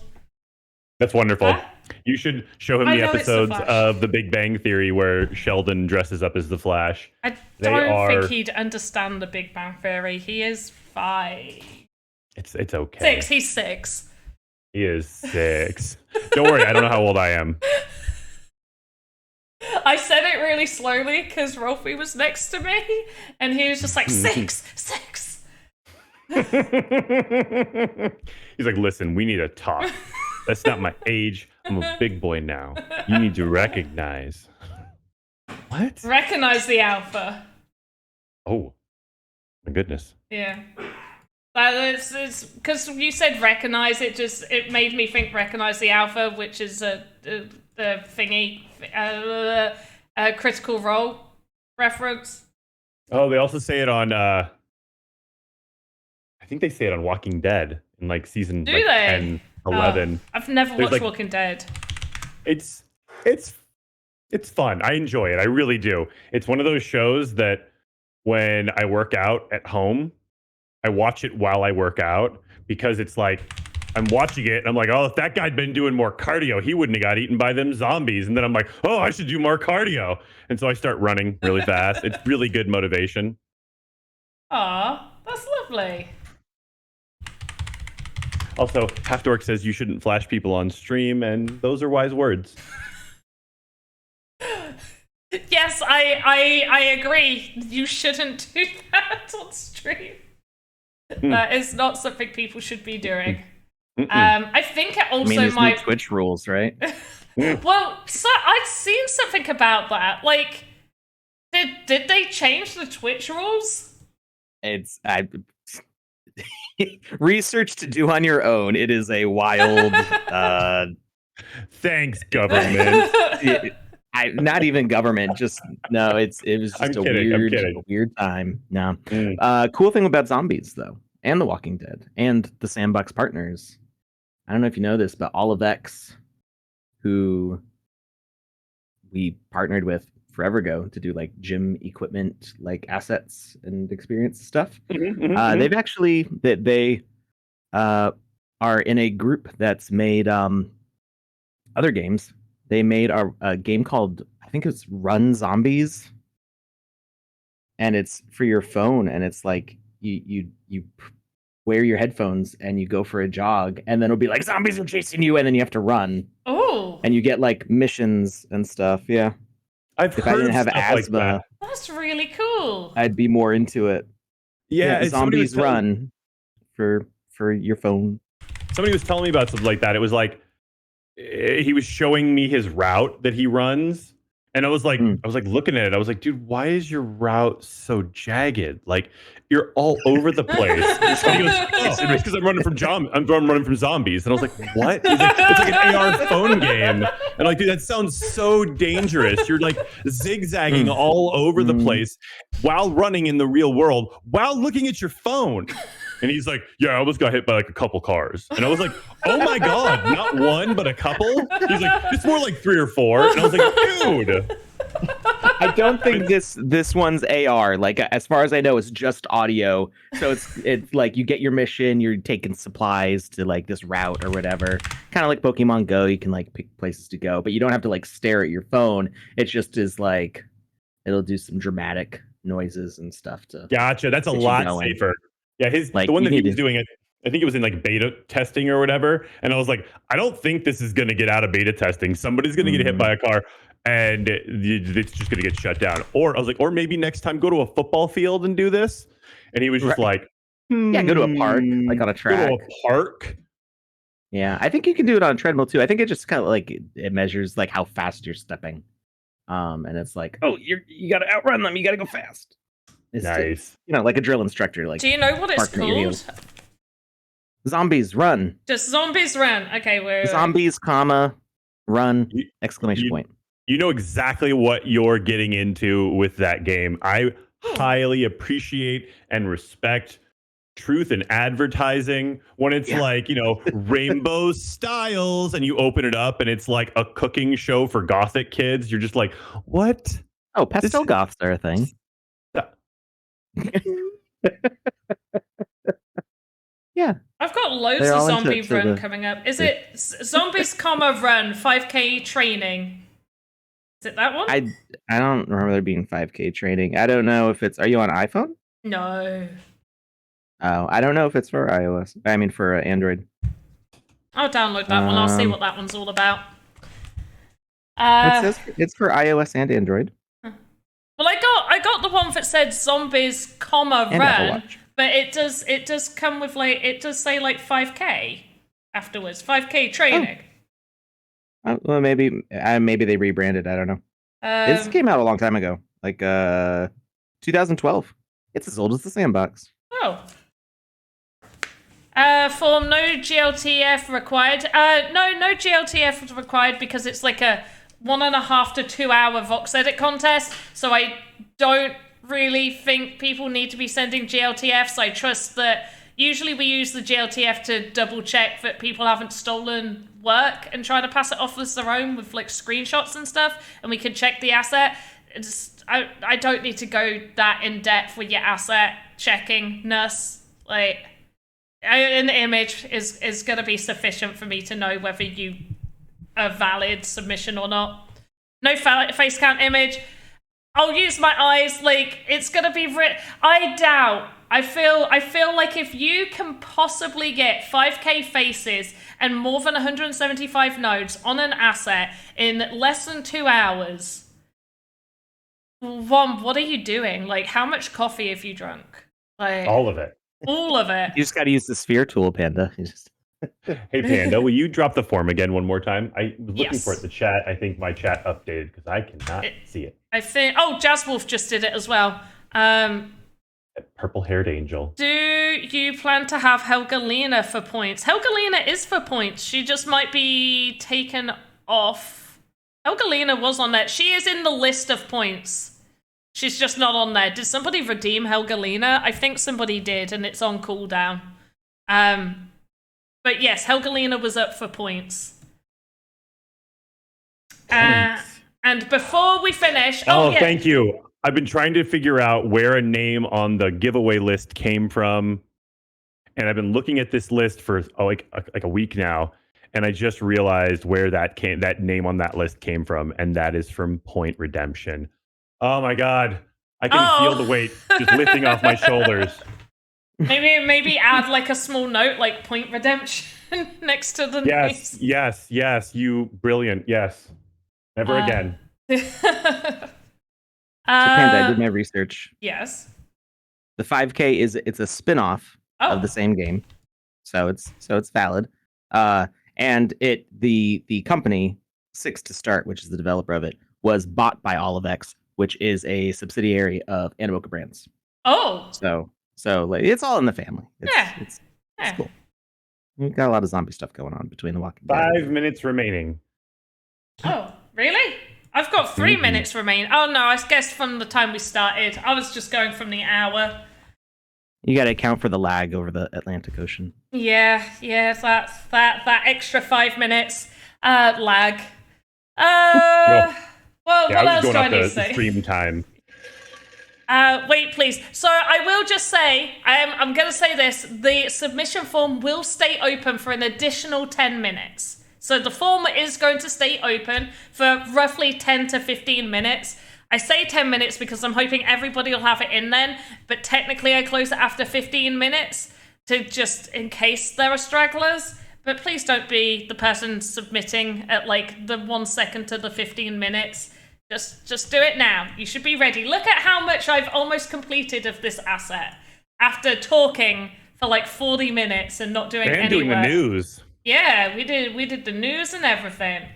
That's wonderful. Huh? You should show him I the know it's the episodes Flash. of The Big Bang Theory where Sheldon dresses up as the Flash. I They don't are- think he'd understand the Big Bang Theory. He is 5. It's okay. 6. He's 6. He is 6. Don't worry, I don't know how old I am. I said it really slowly because Rolfie was next to me, and he was just like, 6. He's like, listen, we need to talk. That's not my age. I'm a big boy now. You need to recognize. What? Recognize the alpha. Oh, my goodness. Yeah. It's because you said recognize, it made me think recognize the alpha, which is the thingy, a critical role reference. Oh, they also say it on, I think they say it on Walking Dead in like season Do like, they? 10, 11. I've never There's, watched like- Walking Dead. It's fun. I enjoy it. I really do. It's one of those shows that when I work out at home, I watch it while I work out because it's like I'm watching it and I'm like, oh, if that guy'd been doing more cardio, he wouldn't have got eaten by them zombies. And then I'm like, oh, I should do more cardio. And so I start running really fast. It's really good motivation. Aw, that's lovely. Also, Halfdork says you shouldn't flash people on stream, and those are wise words. Yes, I agree. You shouldn't do that on stream. That is not something people should be doing. I think it also there's might. new Twitch rules, right? Well, so I'd seen something about that. Like, did they change the Twitch rules? It's research to do on your own. It is a wild. Thanks, government. Not even government. Just no. It was just I'm kidding. a weird time. No. Cool thing about zombies though, and The Walking Dead, and the Sandbox partners. I don't know if you know this, but All of X, who we partnered with forever ago to do like gym equipment, like assets and experience stuff. They've actually they are in a group that's made other games. They made a game called, I think it's Run Zombies, and it's for your phone, and it's like you wear your headphones and you go for a jog, and then it'll be like zombies are chasing you, and then you have to run. Oh, And you get like missions and stuff. Yeah. I've If heard I didn't have stuff asthma, like that. that's really cool. I'd be more into it. Yeah, and somebody was zombies run for your phone. Somebody was telling me about something like that. It was like he was showing me his route that he runs, and I was like looking at it. I was like, dude, why is your route so jagged? Like, you're all over the place. And he goes, oh, it's because I'm running from zombies. And I was like, what? He's like, it's like an AR phone game. And I'm like, dude, that sounds so dangerous. You're like zigzagging all over the place while running in the real world, while looking at your phone. And he's like, yeah, I almost got hit by like a couple cars. And I was like, oh my God, not one, but a couple? He's like, it's more like 3 or 4. And I was like, dude. I don't think this one's AR. Like, as far as I know, it's just audio. So it's like you get your mission, you're taking supplies to like this route or whatever. Kind of like Pokemon Go, you can like pick places to go, but you don't have to like stare at your phone. It just is like, it'll do some dramatic noises and stuff to. Gotcha. That's a lot safer. Yeah, the one that he was doing, I think it was in like beta testing or whatever. And I was like, I don't think this is going to get out of beta testing. Somebody's going to get hit by a car and it's just going to get shut down. Or I was like, or maybe next time go to a football field and do this. And he was just like, yeah, go to a park, like on a track. Go to a park. Yeah, I think you can do it on a treadmill too. I think it just kind of like it measures like how fast you're stepping. And it's like, oh, you got to outrun them. You got to go fast. It's nice. Like a drill instructor. Like, do you know what it's called? Zombies run. Just zombies run. Okay, we're zombies, run! Exclamation point. You know exactly what you're getting into with that game. I highly appreciate and respect truth in advertising when it's like, rainbow styles, and you open it up and it's like a cooking show for gothic kids. You're just like, what? Oh, pastel goths are a thing. Yeah, I've got loads of zombie run coming up. Is it zombies, run 5K training? Is it that one? I don't remember there being 5K training. I don't know if it's. Are you on iPhone? No. Oh, I don't know if it's for iOS. I mean, for Android. I'll download that one. I'll see what that one's all about. It says it's for iOS and Android. Well, I got the one that said zombies, run, but it does come with like it does say like 5K afterwards, 5K training. Well, maybe they rebranded. I don't know. This came out a long time ago, like 2012. It's as old as the Sandbox. Oh. Form no GLTF required. No GLTF is required because it's like a 1.5 to 2 hour VoxEdit contest, so I don't really think people need to be sending GLTFs. I trust that usually we use the GLTF to double check that people haven't stolen work and try to pass it off as their own with like screenshots and stuff, and we can check the asset. I don't need to go that in depth with your asset checking, nurse. Like, an image is going to be sufficient for me to know whether you a valid submission or not. No face count image. I'll use my eyes. Like, it's gonna be I doubt. I feel like if you can possibly get 5K faces and more than 175 nodes on an asset in less than 2 hours, what are you doing? Like, how much coffee have you drunk? Like, all of it. All of it. You just got to use the sphere tool, Panda. Hey, Panda, will you drop the form again one more time? I was looking for it in the chat. I think my chat updated because I cannot see it. I think. Oh, Jazzwolf just did it as well. Purple-haired angel. Do you plan to have Helgalina for points? Helgalina is for points. She just might be taken off. Helgalina was on there. She is in the list of points. She's just not on there. Did somebody redeem Helgalina? I think somebody did, and it's on cooldown. But yes, Helgalina was up for points. And before we finish... Thank you. I've been trying to figure out where a name on the giveaway list came from. And I've been looking at this list for like a week now. And I just realized where that name on that list came from. And that is from Point Redemption. Oh my God. I can feel the weight just lifting off my shoulders. Maybe add like a small note like Point Redemption next to the names. Yes, you brilliant. Yes. Never again. Panda, I did my research. Yes. The 5K it's a spin-off of the same game. So it's valid. And the company 6 to Start, which is the developer of it, was bought by Olivex, which is a subsidiary of Animoca Brands. Oh. So like it's all in the family. Yeah. It's Yeah. cool. We've got a lot of zombie stuff going on between the Walking Dead. 5 minutes remaining. Oh, really? I've got 3 minutes remaining. Oh no, I guess from the time we started. I was just going from the hour. You got to account for the lag over the Atlantic Ocean. Yeah, that extra 5 minutes lag. Well, Yeah, what I was else going do I off need to the say? stream time. Wait, please. So I will just say, I'm going to say this. The submission form will stay open for an additional 10 minutes. So the form is going to stay open for roughly 10 to 15 minutes. I say 10 minutes because I'm hoping everybody will have it in then, but technically I close it after 15 minutes to just in case there are stragglers. But please don't be the person submitting at like the 1 second to the 15 minutes. Just do it now. You should be ready. Look at how much I've almost completed of this asset after talking for like 40 minutes and not doing any And doing work. the news. Yeah, we did the news and everything.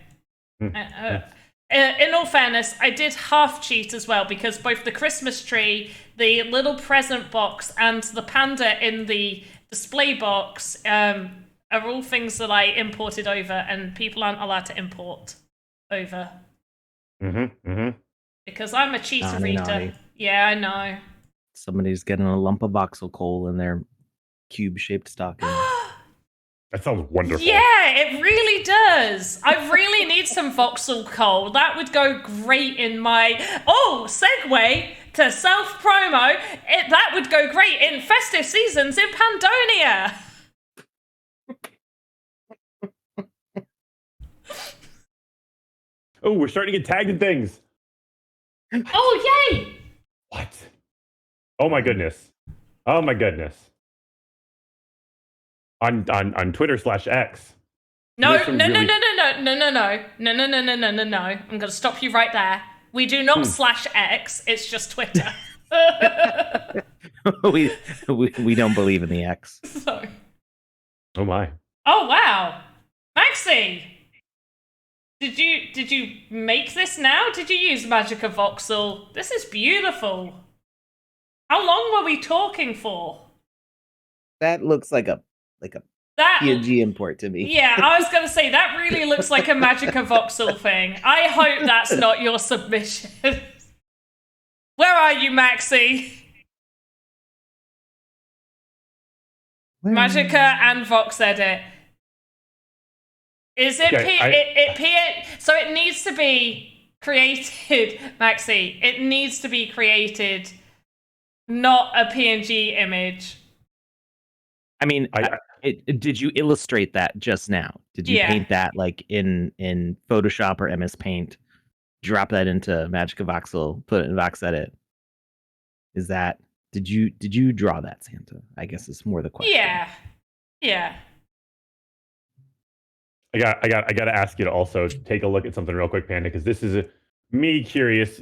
In all fairness, I did half cheat as well because both the Christmas tree, the little present box, and the panda in the display box are all things that I imported over, and people aren't allowed to import over. Because I'm a cheaterita. Naughty. Yeah, I know. Somebody's getting a lump of voxel coal in their cube-shaped stocking. That sounds wonderful. Yeah, it really does. I really need some voxel coal. That would go great in my... Oh, segue to self-promo. That would go great in festive seasons in Pandonia. Oh, we're starting to get tagged in things. Oh, yay! What? Oh my goodness. Oh my goodness. On Twitter/X. No. I'm gonna stop you right there. We do not /X, it's just Twitter. we don't believe in the X. So. Oh my. Oh wow. Maxi! Did you make this now? Did you use Magica Voxel? This is beautiful. How long were we talking for? That looks like a PNG import to me. Yeah, I was going to say, that really looks like a Magica Voxel thing. I hope that's not your submission. Where are you, Maxi? Magica and VoxEdit. Is it so it needs to be created, Maxi. It needs to be created, not a PNG image. I mean, did you illustrate that just now? Did you paint that like in Photoshop or MS Paint? Drop that into Magica Voxel, put it in VoxEdit. Is that did you draw that, Santa? I guess it's more the question. Yeah. I got to ask you to also take a look at something real quick, Panda, because this is me curious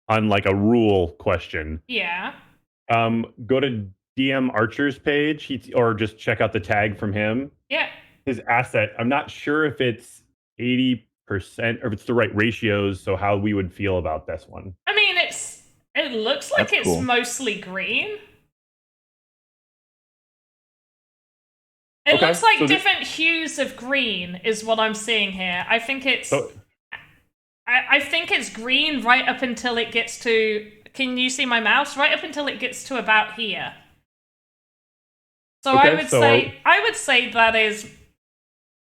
on like a rule question. Yeah. Go to DM Archer's page, or just check out the tag from him. Yeah. His asset. I'm not sure if it's 80% or if it's the right ratios. So how we would feel about this one? I mean, it looks like it's cool. mostly green. It looks like so different hues of green is what I'm seeing here. I think it's I think it's green right up until it gets to, can you see my mouse? Right up until it gets to about here. So I would say that is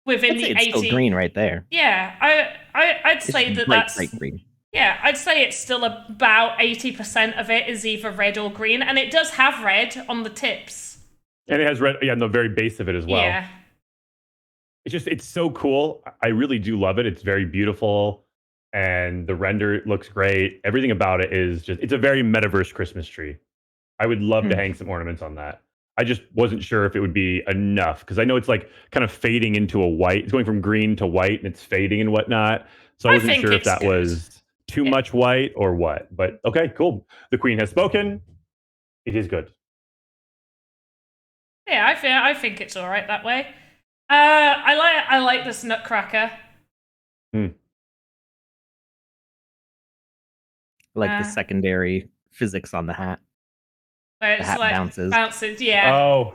within the 80. It's still green right there. Yeah, I'd say that's bright green. Yeah, I'd say it's still about 80% of it is either red or green, and it does have red on the tips. And it has red, on the very base of it as well. Yeah. It's so cool. I really do love it. It's very beautiful, and the render looks great. Everything about it is it's a very metaverse Christmas tree. I would love to hang some ornaments on that. I just wasn't sure if it would be enough, because I know it's like kind of fading into a white. It's going from green to white, and it's fading and whatnot. So I wasn't sure if that was too much white or what. But okay, cool. The queen has spoken. It is good. Yeah, I think it's all right that way. I like this nutcracker. Like the secondary physics on the hat. Where The it's hat like bounces. yeah. Oh,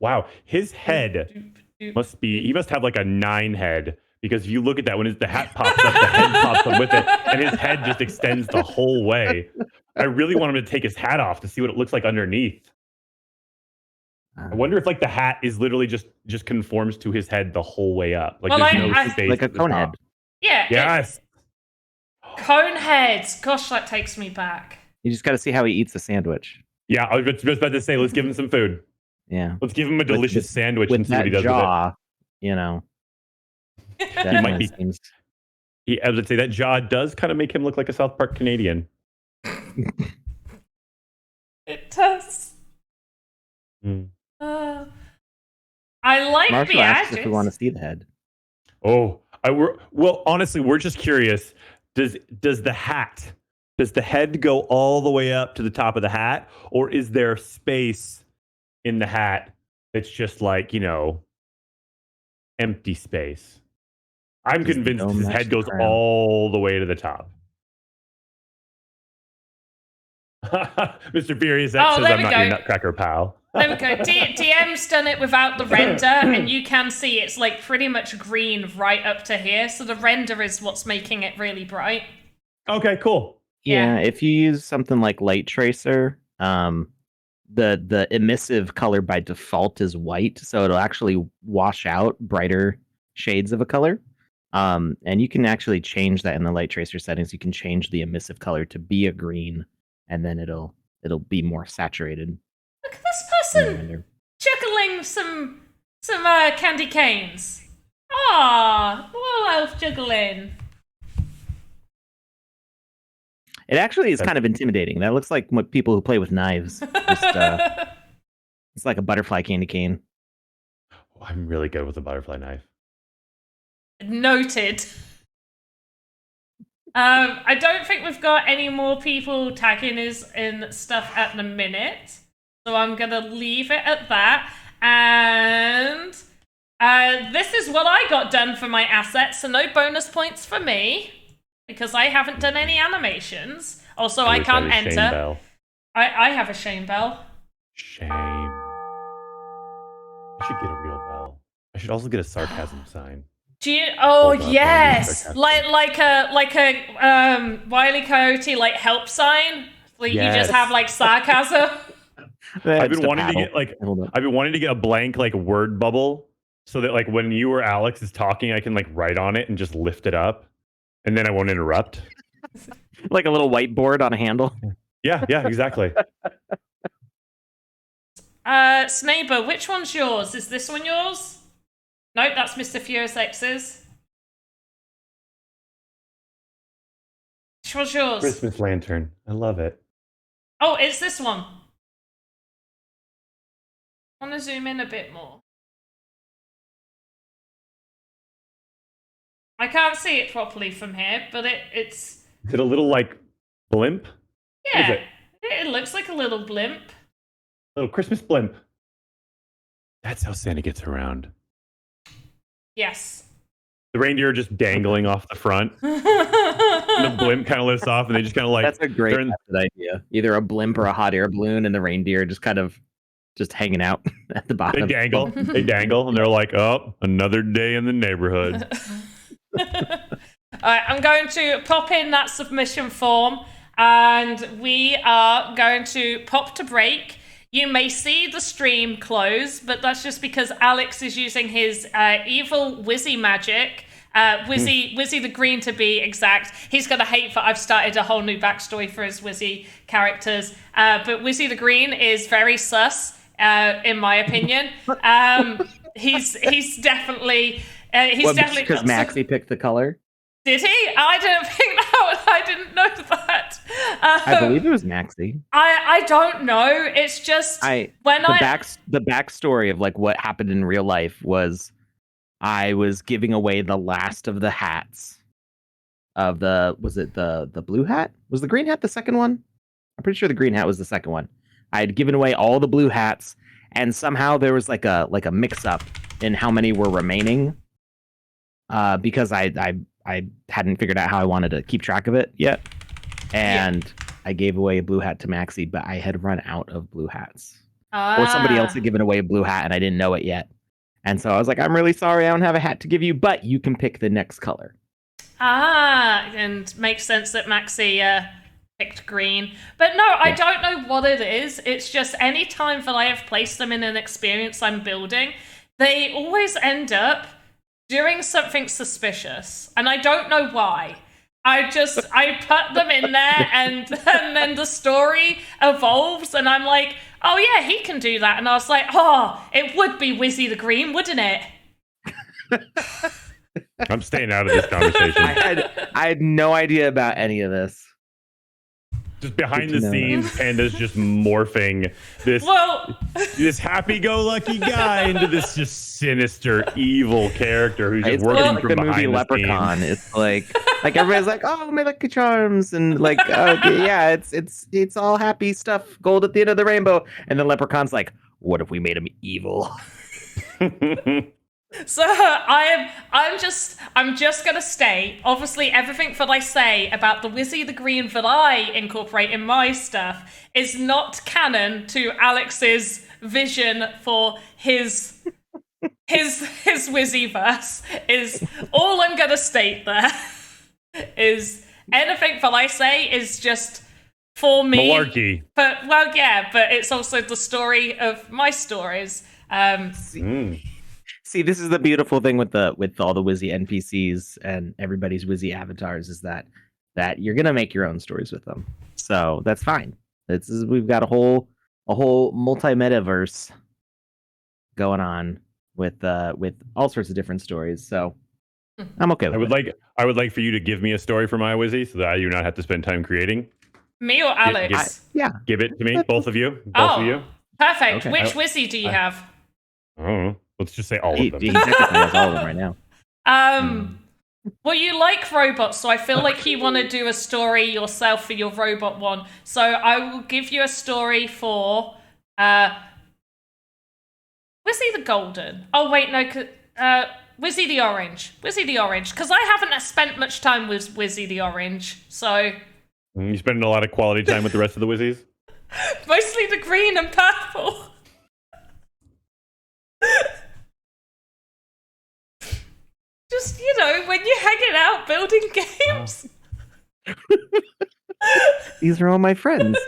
wow. His head Doop. he must have like a 9 head because if you look at that, when the hat pops up, the head pops up with it, and his head just extends the whole way. I really want him to take his hat off to see what it looks like underneath. I wonder if like the hat is literally just conforms to his head the whole way up. Like Well, there's no I- space like a at the cone top. head. Yeah. Yes. Cone heads. Gosh, that takes me back. You just got to see how he eats the sandwich. Yeah, I was just about to say, let's give him some food. Yeah. Let's give him a delicious sandwich and With see what he that does jaw, you know. That might be- seems... I would say that jaw does kind of make him look like a South Park Canadian. It does. Mm. I like Marshall the asks if we edges. want to see the head. Oh, well, honestly, we're just curious. Does the head go all the way up to the top of the hat, or is there space in the hat that's just like, empty space? I'm Does the convinced dome his match head the goes crown? all the way to the top. Mr. Furious X says, there I'm we not go. your nutcracker pal. There we go. DM's done it without the render, and you can see it's like pretty much green right up to here. So the render is what's making it really bright. Okay, cool. Yeah. Yeah, if you use something like Light Tracer, the emissive color by default is white, so it'll actually wash out brighter shades of a color. And you can actually change that in the Light Tracer settings. You can change the emissive color to be a green, and then it'll be more saturated. Look at this in the person render. juggling some candy canes. Ah, little elf juggling. It actually is kind of intimidating. That looks like what people who play with knives. Just, it's like a butterfly candy cane. Oh, I'm really good with a butterfly knife. Noted. I don't think we've got any more people tagging us in stuff at the minute, so I'm gonna leave it at that. And this is what I got done for my assets, so no bonus points for me because I haven't done any animations. Also, I wish can't had a shame enter. bell. I have a shame bell. Shame. I should get a real bell. I should also get a sarcasm sign. Do you? Oh Hold up, yes, sarcastic. like a Wile E. Coyote like help sign. Like you just Yes. have like sarcasm. I've Just been a wanting to paddle. get like Hold up. I've been wanting to get a blank like word bubble so that like when you or Alex is talking, I can like write on it and just lift it up, and then I won't interrupt. Like a little whiteboard on a handle. Yeah, exactly. Snaber, which one's yours? Is this one yours? Nope, that's Mr. Furious X's. Which one's yours? Christmas lantern. I love it. Oh, it's this one. I want to zoom in a bit more. I can't see it properly from here, but it's Is it a little like blimp? yeah. it? It looks like a little blimp. Little Christmas blimp. That's how Santa gets around. Yes. The reindeer are just dangling off the front. And the blimp kind of lifts off, and they just kind of like That's a great they're in- method idea. Either a blimp or a hot air balloon, and the reindeer just kind of just hanging out at the they bottom. dangle, and they're like, "Oh, another day in the neighborhood." Alright, I'm going to pop in that submission form, and we are going to pop to break. You may see the stream close, but that's just because Alex is using his evil Wizzy magic. Wizzy the Green to be exact. He's going to hate that I've started a whole new backstory for his Wizzy characters. But Wizzy the Green is very sus, in my opinion. He's definitely... Because Maxie picked the color. Did he? I didn't think that. I didn't know that. I believe it was Maxie. I don't know. It's just The backstory of like what happened in real life was I was giving away the last of the hats of the blue hat? Was the green hat the second one? I'm pretty sure the green hat was the second one. I had given away all the blue hats, and somehow there was like a mix up in how many were remaining. Because I hadn't figured out how I wanted to keep track of it yet. And I gave away a blue hat to Maxie, but I had run out of blue hats. Or somebody else had given away a blue hat and I didn't know it yet. And so I was like, I'm really sorry, I don't have a hat to give you, but you can pick the next color. And makes sense that Maxie picked green. But no, I don't know what it is. It's just any time that I have placed them in an experience I'm building, they always end up doing something suspicious. And I don't know why. I put them in there and then the story evolves and I'm like, oh yeah, he can do that. And I was like, oh, it would be Wizzy the Green, wouldn't it? I'm staying out of this conversation. I had no idea about any of this. Just behind the scenes, Panda's just morphing this happy-go-lucky guy into this just sinister, evil character who's just working like from the behind movie the Leprechaun. scenes. It's like everybody's like, oh, my lucky charms, and like, okay, yeah, it's all happy stuff, gold at the end of the rainbow, and the Leprechaun's like, what if we made him evil? So I'm just gonna stay. Obviously, everything that I say about the Wizzy the Green that I incorporate in my stuff is not canon to Alex's vision for his Wizzyverse. Is all I'm gonna state there. Is anything that I say is just for me. Malarkey. But it's also the story of my stories. See, this is the beautiful thing with all the Wizzy NPCs and everybody's Wizzy avatars is that you're gonna make your own stories with them. So that's fine. We've got a whole multi-metaverse going on with all sorts of different stories. So I'm okay with it. I would like for you to give me a story for my Wizzy so that I do not have to spend time creating. Me or Alex? Give it to me, both of you. Both of you. Perfect. Okay. Which Wizzy do you have? I don't know. Let's just say all of them. He technically has all of them right now. Well, you like robots, so I feel like you want to do a story yourself for your robot one. So I will give you a story for Wizzy the Golden. Oh wait, no, Wizzy the Orange. Wizzy the Orange, because I haven't spent much time with Wizzy the Orange, so You spending a lot of quality time with the rest of the Wizzies? mostly the green and purple. Just, when you're hanging out building games. These are all my friends.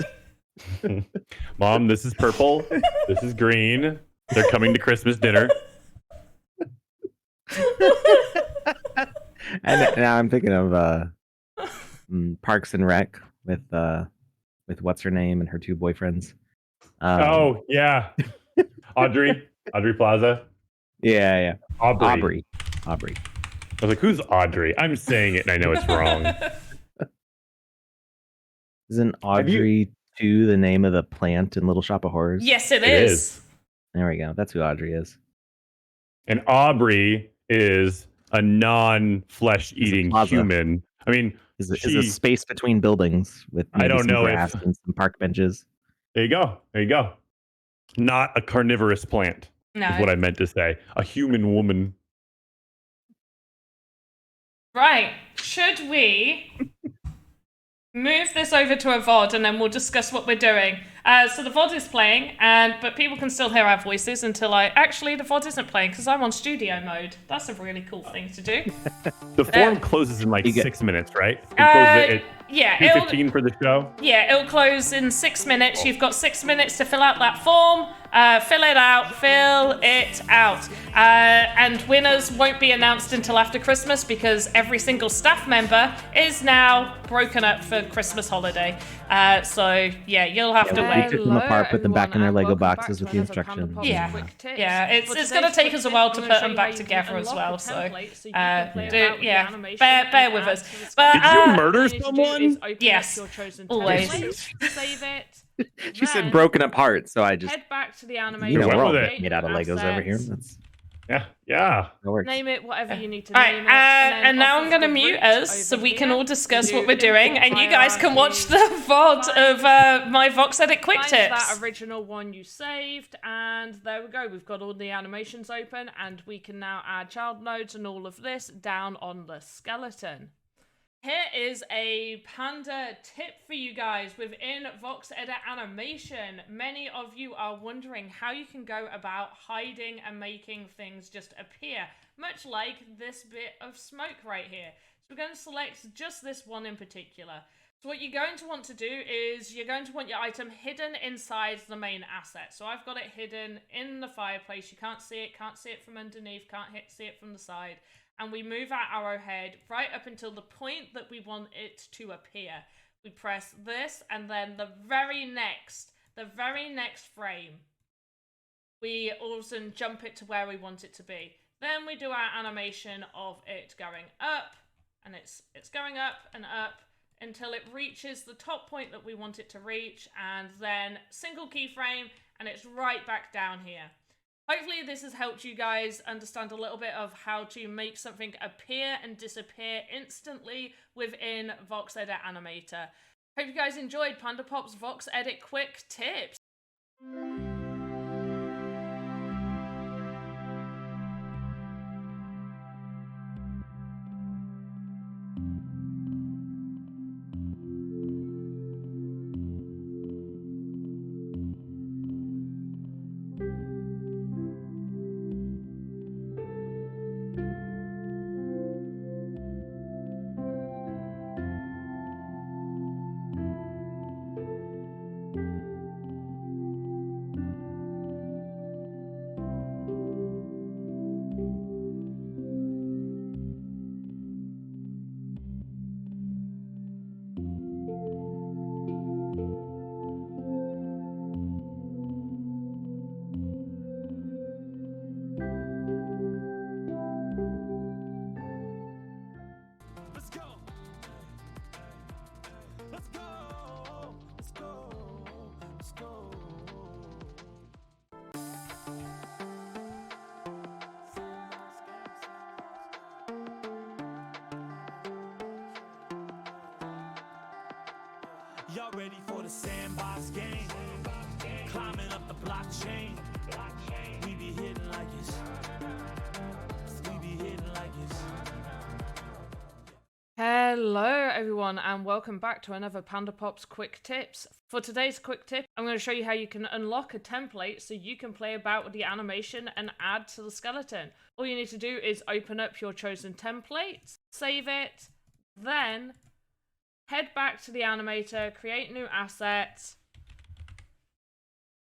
Mom, this is purple. This is green. They're coming to Christmas dinner. And now I'm thinking of Parks and Rec with what's her name and her two boyfriends. Oh yeah, Audrey Plaza. Yeah. Aubrey. I was like, who's Audrey? I'm saying it and I know it's wrong. Isn't Audrey 2 the name of the plant in Little Shop of Horrors? Yes, it is. There we go. That's who Audrey is. And Aubrey is a non-flesh eating human. I mean, is a space between buildings with maybe some grass and some park benches. There you go. Not a carnivorous plant. No. Is what I meant to say. A human woman. Right. Should we move this over to a VOD and then we'll discuss what we're doing? So the VOD is playing, but people can still hear our voices until Actually, the VOD isn't playing because I'm on studio mode. That's a really cool thing to do. The forum closes in 6 minutes, right? It closes at 2:15 for the show? Yeah, it'll close in 6 minutes. You've got 6 minutes to fill out that form. Fill it out. And winners won't be announced until after Christmas because every single staff member is now broken up for Christmas holiday. So yeah, you'll have to wait. We took them apart, put them back in their Lego boxes with the instructions. Yeah, it's going to take us a while to put them back together as well. So bear with us. But did you murder someone? Yes, always. Save it. She said broken apart, so I just head back to the animation. we're all it. made out of Legos over here. That's Yeah. that works. Name it whatever you need to All right, name it. And now I'm going to mute us so we can all discuss what we're doing, and you guys can watch the VOD of my VoxEdit quick Find tips. that original one you saved, and there we go. We've got all the animations open, and we can now add child nodes and all of this down on the skeleton. Here is a panda tip for you guys within VoxEdit animation. Many of you are wondering how you can go about hiding and making things just appear, much like this bit of smoke right here. So we're going to select just this one in particular. So what you're going to want to do is you're going to want your item hidden inside the main asset. So I've got it hidden in the fireplace. You can't see it from underneath, can't see it from the side. And we move our arrowhead right up until the point that we want it to appear. We press this, and then the very next frame, we all of a sudden jump it to where we want it to be. Then we do our animation of it going up, and it's going up and up until it reaches the top point that we want it to reach, and then single keyframe, and it's right back down here. Hopefully this has helped you guys understand a little bit of how to make something appear and disappear instantly within VoxEdit Animator. Hope you guys enjoyed Panda Pop's VoxEdit quick tips. Let's go. Let's go. Let's go. Let's go. Y'all ready for the Sandbox game? Climbing up the blockchain. We be hitting like it's. We be hitting like it's. Hello everyone and welcome back to another Panda Pop's quick tips. For today's quick tip, I'm going to show you how you can unlock a template so you can play about with the animation and add to the skeleton. All you need to do is open up your chosen template, save it, then head back to the animator, create new asset,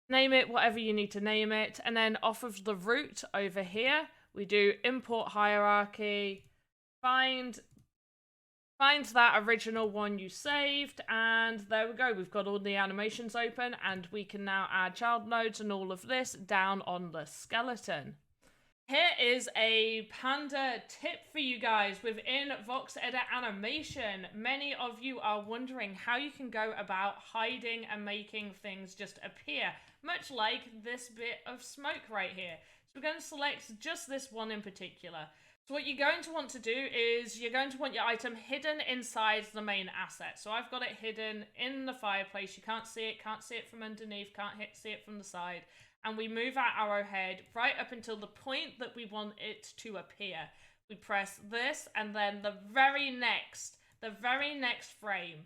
name it whatever you need to name it, and then off of the root over here, we do import hierarchy, find that original one you saved, and there we go. We've got all the animations open, and we can now add child nodes and all of this down on the skeleton. Here is a panda tip for you guys within VoxEdit animation. Many of you are wondering how you can go about hiding and making things just appear, much like this bit of smoke right here. So we're going to select just this one in particular. So what you're going to want to do is you're going to want your item hidden inside the main asset. So I've got it hidden in the fireplace. You can't see it from underneath, can't see it from the side. And we move our arrowhead right up until the point that we want it to appear. We press this, and then the very next frame,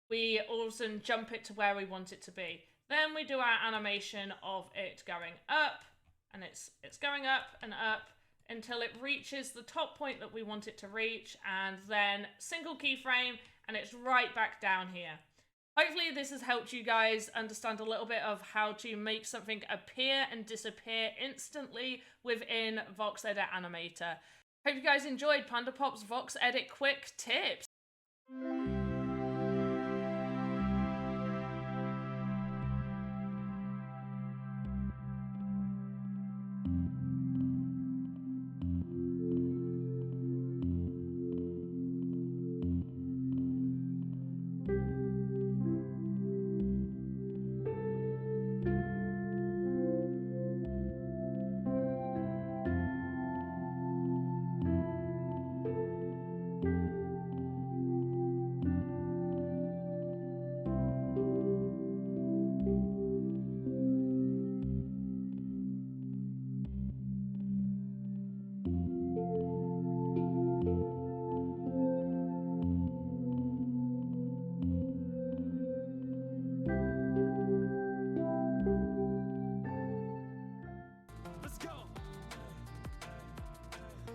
we all of a sudden jump it to where we want it to be. Then we do our animation of it going up, and it's going up and up until it reaches the top point that we want it to reach, and then single keyframe, and it's right back down here. Hopefully this has helped you guys understand a little bit of how to make something appear and disappear instantly within VoxEdit Animator. Hope you guys enjoyed Panda Pop's VoxEdit quick tips.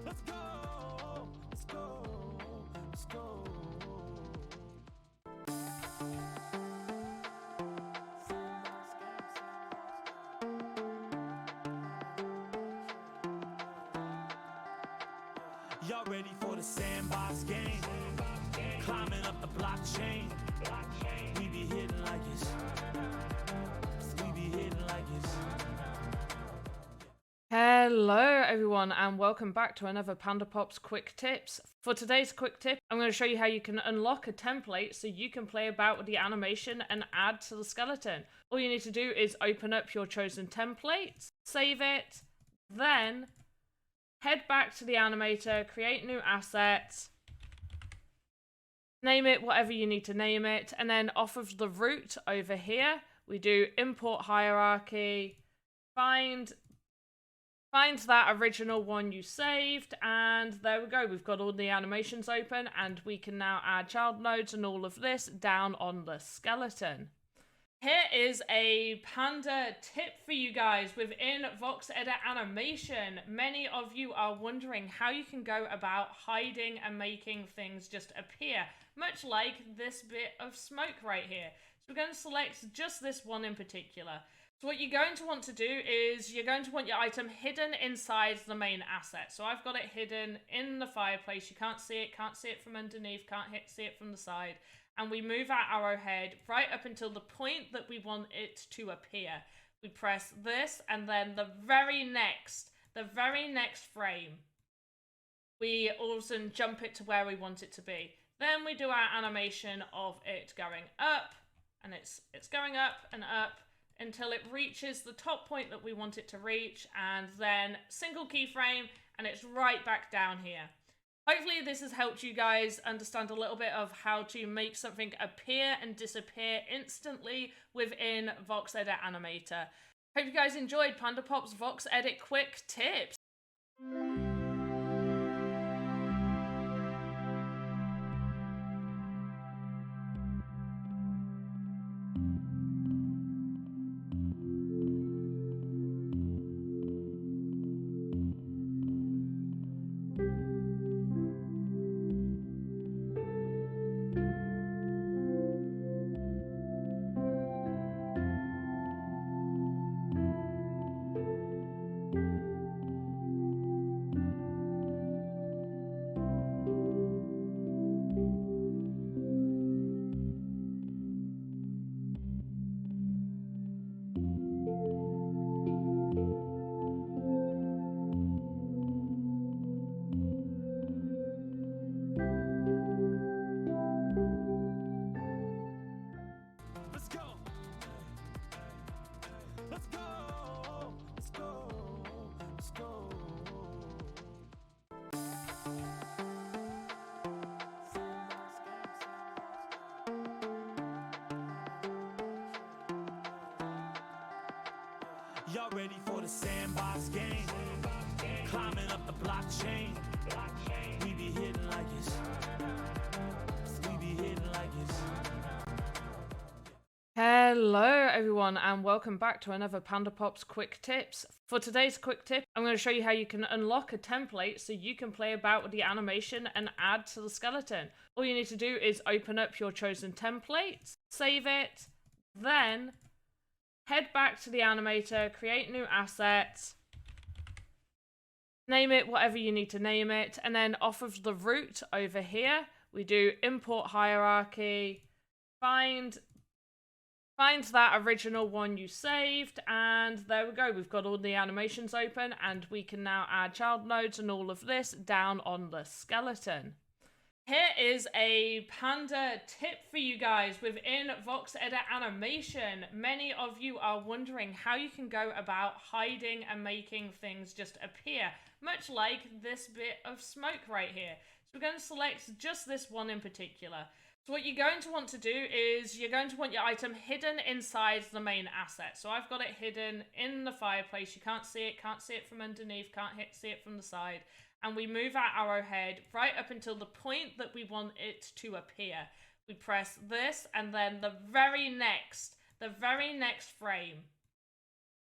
Let's go, let's go, let's go. Y'all ready for the Sandbox game? Climbing up the blockchain. We be hitting like it's. We be hitting like it's. Hello everyone and welcome back to another Panda Pops quick tips. For today's quick tip, I'm going to show you how you can unlock a template so you can play about with the animation and add to the skeleton. All you need to do is open up your chosen template, save it, then head back to the animator, create new assets, name it whatever you need to name it, and then off of the root over here, we do import hierarchy, find that original one you saved, and there we go. We've got all the animations open, and we can now add child nodes and all of this down on the skeleton. Here is a Panda tip for you guys within VoxEdit animation. Many of you are wondering how you can go about hiding and making things just appear, much like this bit of smoke right here. So we're going to select just this one in particular. So what you're going to want to do is you're going to want your item hidden inside the main asset. So I've got it hidden in the fireplace. You can't see it from underneath, can't see it from the side. And we move our arrowhead right up until the point that we want it to appear. We press this, and then the very next frame, we all of a sudden jump it to where we want it to be. Then we do our animation of it going up, and it's going up and up until it reaches the top point that we want it to reach, and then single keyframe, and it's right back down here. Hopefully this has helped you guys understand a little bit of how to make something appear and disappear instantly within VoxEdit Animator. Hope you guys enjoyed Panda Pop's VoxEdit quick tips. Let's go. Let's go. Let's go. Let's go. Y'all ready for the Sandbox game? Climbing up the blockchain. We be hitting like it's. We be hitting like it's. Hello everyone and welcome back to another Panda Pops quick tips. For today's quick tip, I'm going to show you how you can unlock a template so you can play about with the animation and add to the skeleton. All you need to do is open up your chosen template, save it, then head back to the animator, create new assets, name it whatever you need to name it, and then off of the root over here, we do import hierarchy, find that original one you saved, and there we go. We've got all the animations open, and we can now add child nodes and all of this down on the skeleton. Here is a Panda tip for you guys within VoxEdit animation. Many of you are wondering how you can go about hiding and making things just appear, much like this bit of smoke right here. So we're going to select just this one in particular. So what you're going to want to do is you're going to want your item hidden inside the main asset. So I've got it hidden in the fireplace. You can't see it from underneath, can't see it from the side. And we move our arrowhead right up until the point that we want it to appear. We press this, and then the very next frame,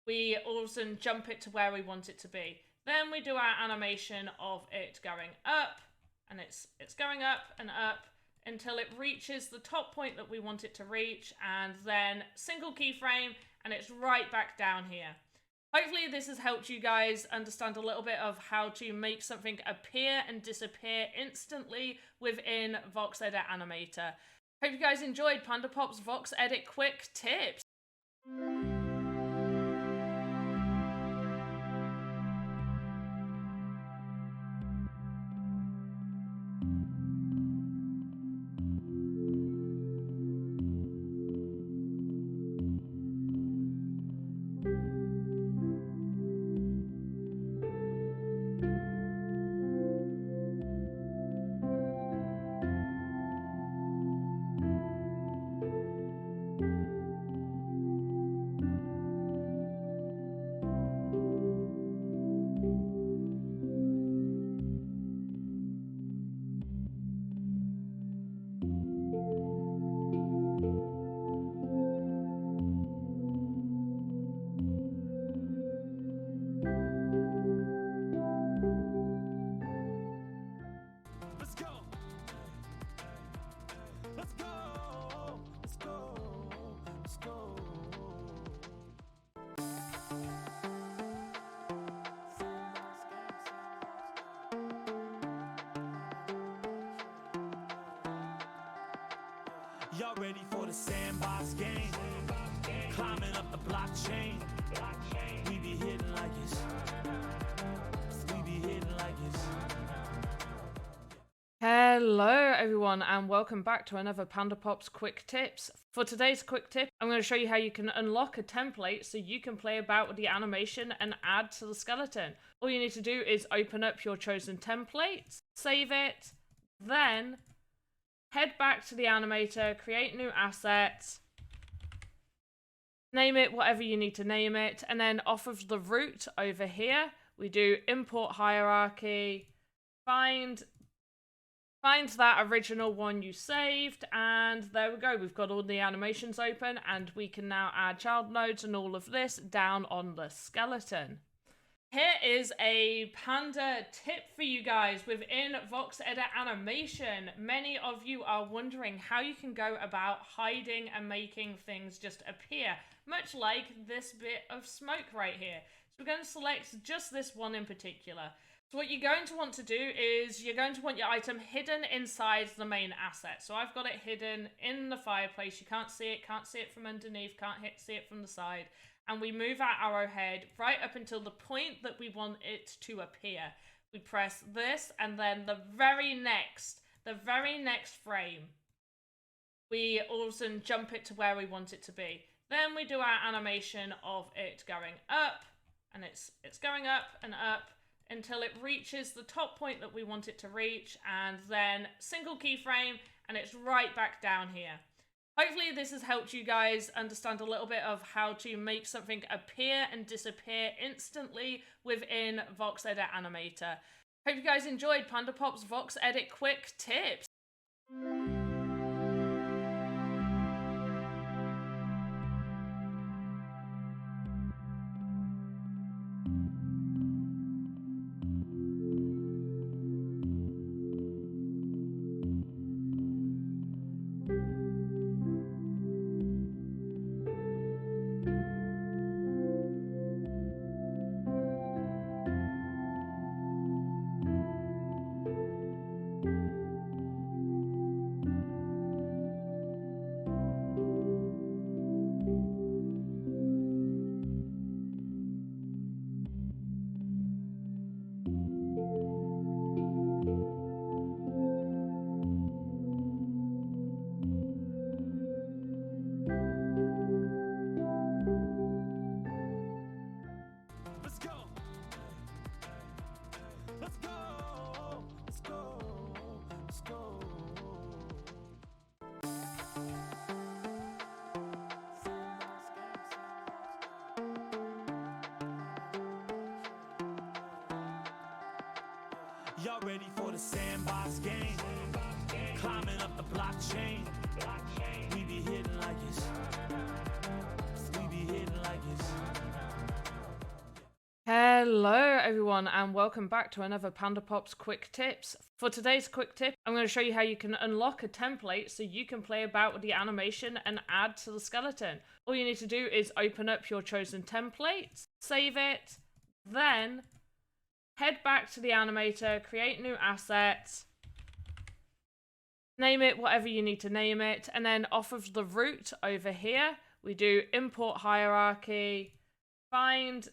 we all of a sudden jump it to where we want it to be. Then we do our animation of it going up, and it's going up and up until it reaches the top point that we want it to reach, and then single keyframe, and it's right back down here. Hopefully this has helped you guys understand a little bit of how to make something appear and disappear instantly within VoxEdit Animator. Hope you guys enjoyed PandaPop's VoxEdit quick tips. Let's go. Let's go. Let's go. Let's go. Y'all ready for the Sandbox game? Climbing up the blockchain. We be hitting like it's. We be hitting like it's. Hello everyone and welcome back to another PandaPop's quick tips. For today's quick tip, I'm going to show you how you can unlock a template so you can play about with the animation and add to the skeleton. All you need to do is open up your chosen template, save it, then head back to the animator, create new assets, name it whatever you need to name it, and then off of the root over here, we do import hierarchy, find that original one you saved, and there we go. We've got all the animations open, and we can now add child nodes and all of this down on the skeleton. Here is a Panda tip for you guys within VoxEdit Animation. Many of you are wondering how you can go about hiding and making things just appear, much like this bit of smoke right here. So we're going to select just this one in particular. So what you're going to want to do is you're going to want your item hidden inside the main asset. So I've got it hidden in the fireplace. You can't see it from underneath, can't see it from the side. And we move our arrowhead right up until the point that we want it to appear. We press this, and then the very next frame, we all of a sudden jump it to where we want it to be. Then we do our animation of it going up, and it's going up and up until it reaches the top point that we want it to reach, and then single keyframe, and it's right back down here. Hopefully this has helped you guys understand a little bit of how to make something appear and disappear instantly within VoxEdit Animator. Hope you guys enjoyed PandaPop's VoxEdit quick tips. Let's go. Let's go. Let's go. Let's go. Y'all ready for the Sandbox game? Climbing up the blockchain. We be hitting like it's. We be hitting like it's. Hello everyone and welcome back to another Panda Pops Quick Tips. For today's quick tip, I'm going to show you how you can unlock a template so you can play about with the animation and add to the skeleton. All you need to do is open up your chosen template, save it, then head back to the animator, create new asset, name it whatever you need to name it, and then off of the root over here, we do import hierarchy, find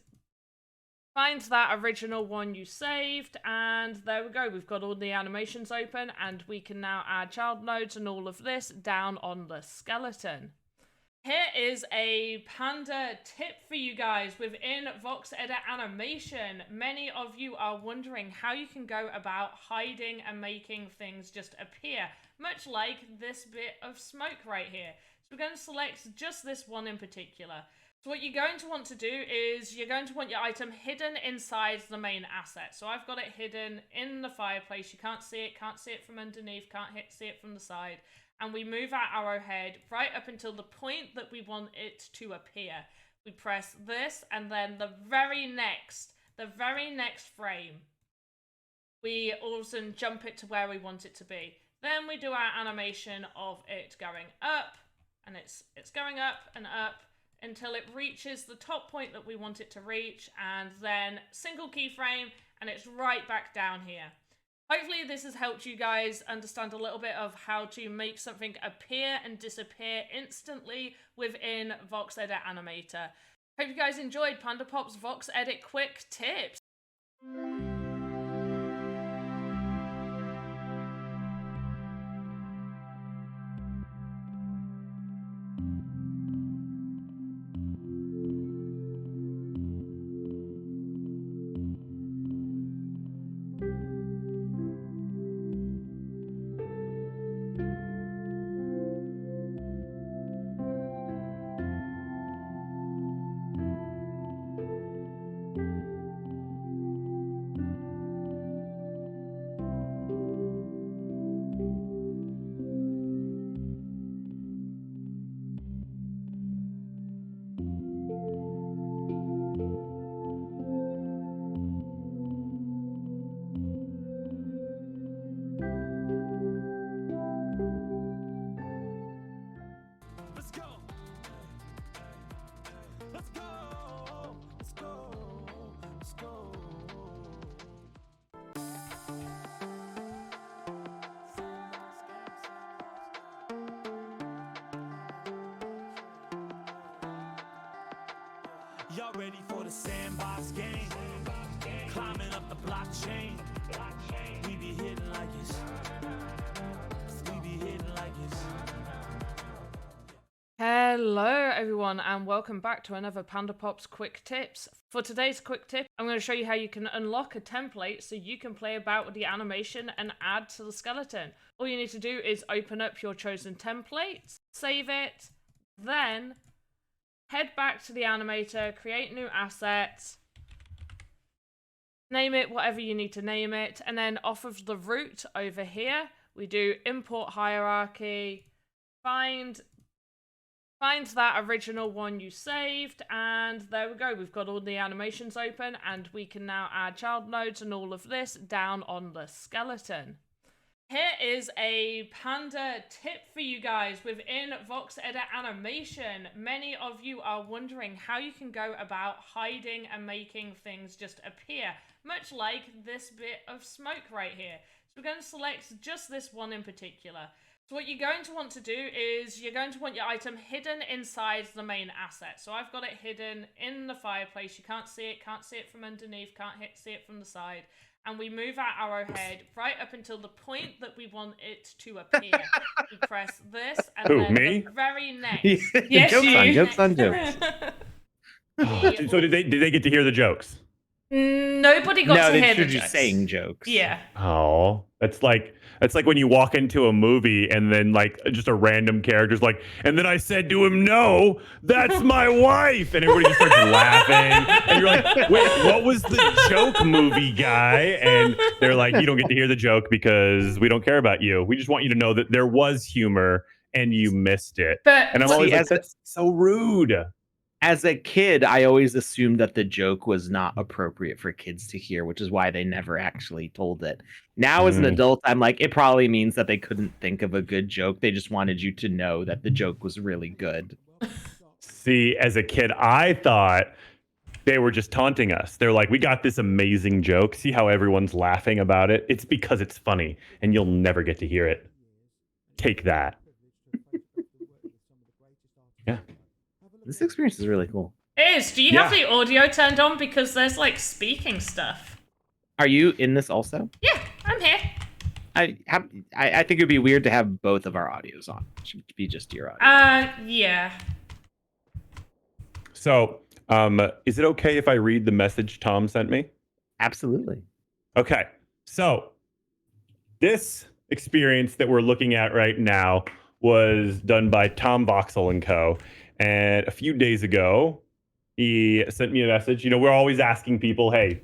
that original one you saved, and there we go. We've got all the animations open, and we can now add child nodes and all of this down on the skeleton. Here is a Panda tip for you guys within VoxEdit animation. Many of you are wondering how you can go about hiding and making things just appear, much like this bit of smoke right here. So we're going to select just this one in particular. So what you're going to want to do is you're going to want your item hidden inside the main asset. So I've got it hidden in the fireplace. You can't see it from underneath, can't see it from the side. And we move our arrowhead right up until the point that we want it to appear. We press this, and then the very next frame, we also jump it to where we want it to be. Then we do our animation of it going up, and it's going up and up until it reaches the top point that we want it to reach, and then single keyframe, and it's right back down here. Hopefully this has helped you guys understand a little bit of how to make something appear and disappear instantly within VoxEdit Animator. Hope you guys enjoyed Panda Pop's VoxEdit Quick Tips. Let's go. Let's go. Let's go. Let's go. Y'all ready for the Sandbox game? Climbing up the blockchain. We be hitting like it's. We be hitting like it's. Hello everyone and welcome back to another Panda Pops Quick Tips. For today's quick tip, I'm going to show you how you can unlock a template so you can play about with the animation and add to the skeleton. All you need to do is open up your chosen template, save it, then head back to the animator, create new asset, name it whatever you need to name it, and then off of the root over here, we do import hierarchy, find that original one you saved, and there we go. We've got all the animations open, and we can now add child nodes and all of this down on the skeleton. Here is a Panda tip for you guys within VoxEdit animation. Many of you are wondering how you can go about hiding and making things just appear, much like this bit of smoke right here. So we're going to select just this one in particular. So what you're going to want to do is you're going to want your item hidden inside the main asset. So I've got it hidden in the fireplace. You can't see it from underneath, can't see it from the side. And we move our arrowhead right up until the point that we want it to appear. We press this, and Who, then me? the very next. Yes, Jokes on jokes. So did they get to hear the jokes? Nobody got No, to they hear the should you jokes. saying jokes. Yeah. Oh, that's like when you walk into a movie and then like just a random character's like, and then I said to him, "No, that's my wife," and everybody just starts laughing, and you're like, "Wait, what was the joke, movie guy?" And they're like, "You don't get to hear the joke because we don't care about you. We just want you to know that there was humor and you missed it." But And I'm always See, like, "That's so rude." As a kid, I always assumed that the joke was not appropriate for kids to hear, which is why they never actually told it. Now, as an adult, I'm like, it probably means that they couldn't think of a good joke. They just wanted you to know that the joke was really good. See, as a kid, I thought they were just taunting us. They're like, we got this amazing joke. See how everyone's laughing about it? It's because it's funny, and you'll never get to hear it. Take that. Yeah. This experience is really cool. It is. Do you have the audio turned on? Because there's like speaking stuff. Are you in this also? Yeah, I'm here. I think it'd be weird to have both of our audios on. It should be just your audio. Yeah. So, is it okay if I read the message Tom sent me? Absolutely. Okay. So, this experience that we're looking at right now was done by Tom Voxel and Co. And a few days ago, he sent me a message. You know, we're always asking people, hey,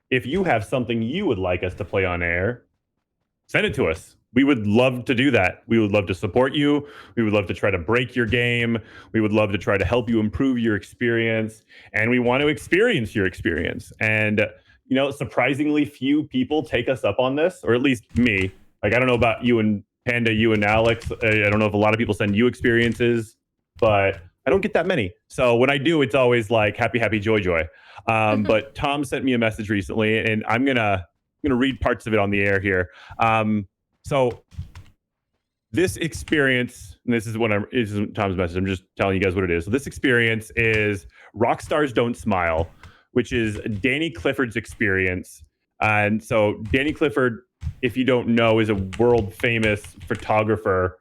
if you have something you would like us to play on air, send it to us. We would love to do that. We would love to support you. We would love to try to break your game. We would love to try to help you improve your experience. And we want to experience your experience. And, you know, surprisingly few people take us up on this, or at least me. Like, I don't know about you and Panda, you and Alex. I don't know if a lot of people send you experiences, but I don't get that many. So when I do, it's always like happy, happy, joy, joy. But Tom sent me a message recently, and I'm gonna read parts of it on the air here. So this experience, and this is Tom's message. I'm just telling you guys what it is. So this experience is Rockstars Don't Smile, which is Danny Clifford's experience. And so Danny Clifford, if you don't know, is a world famous photographer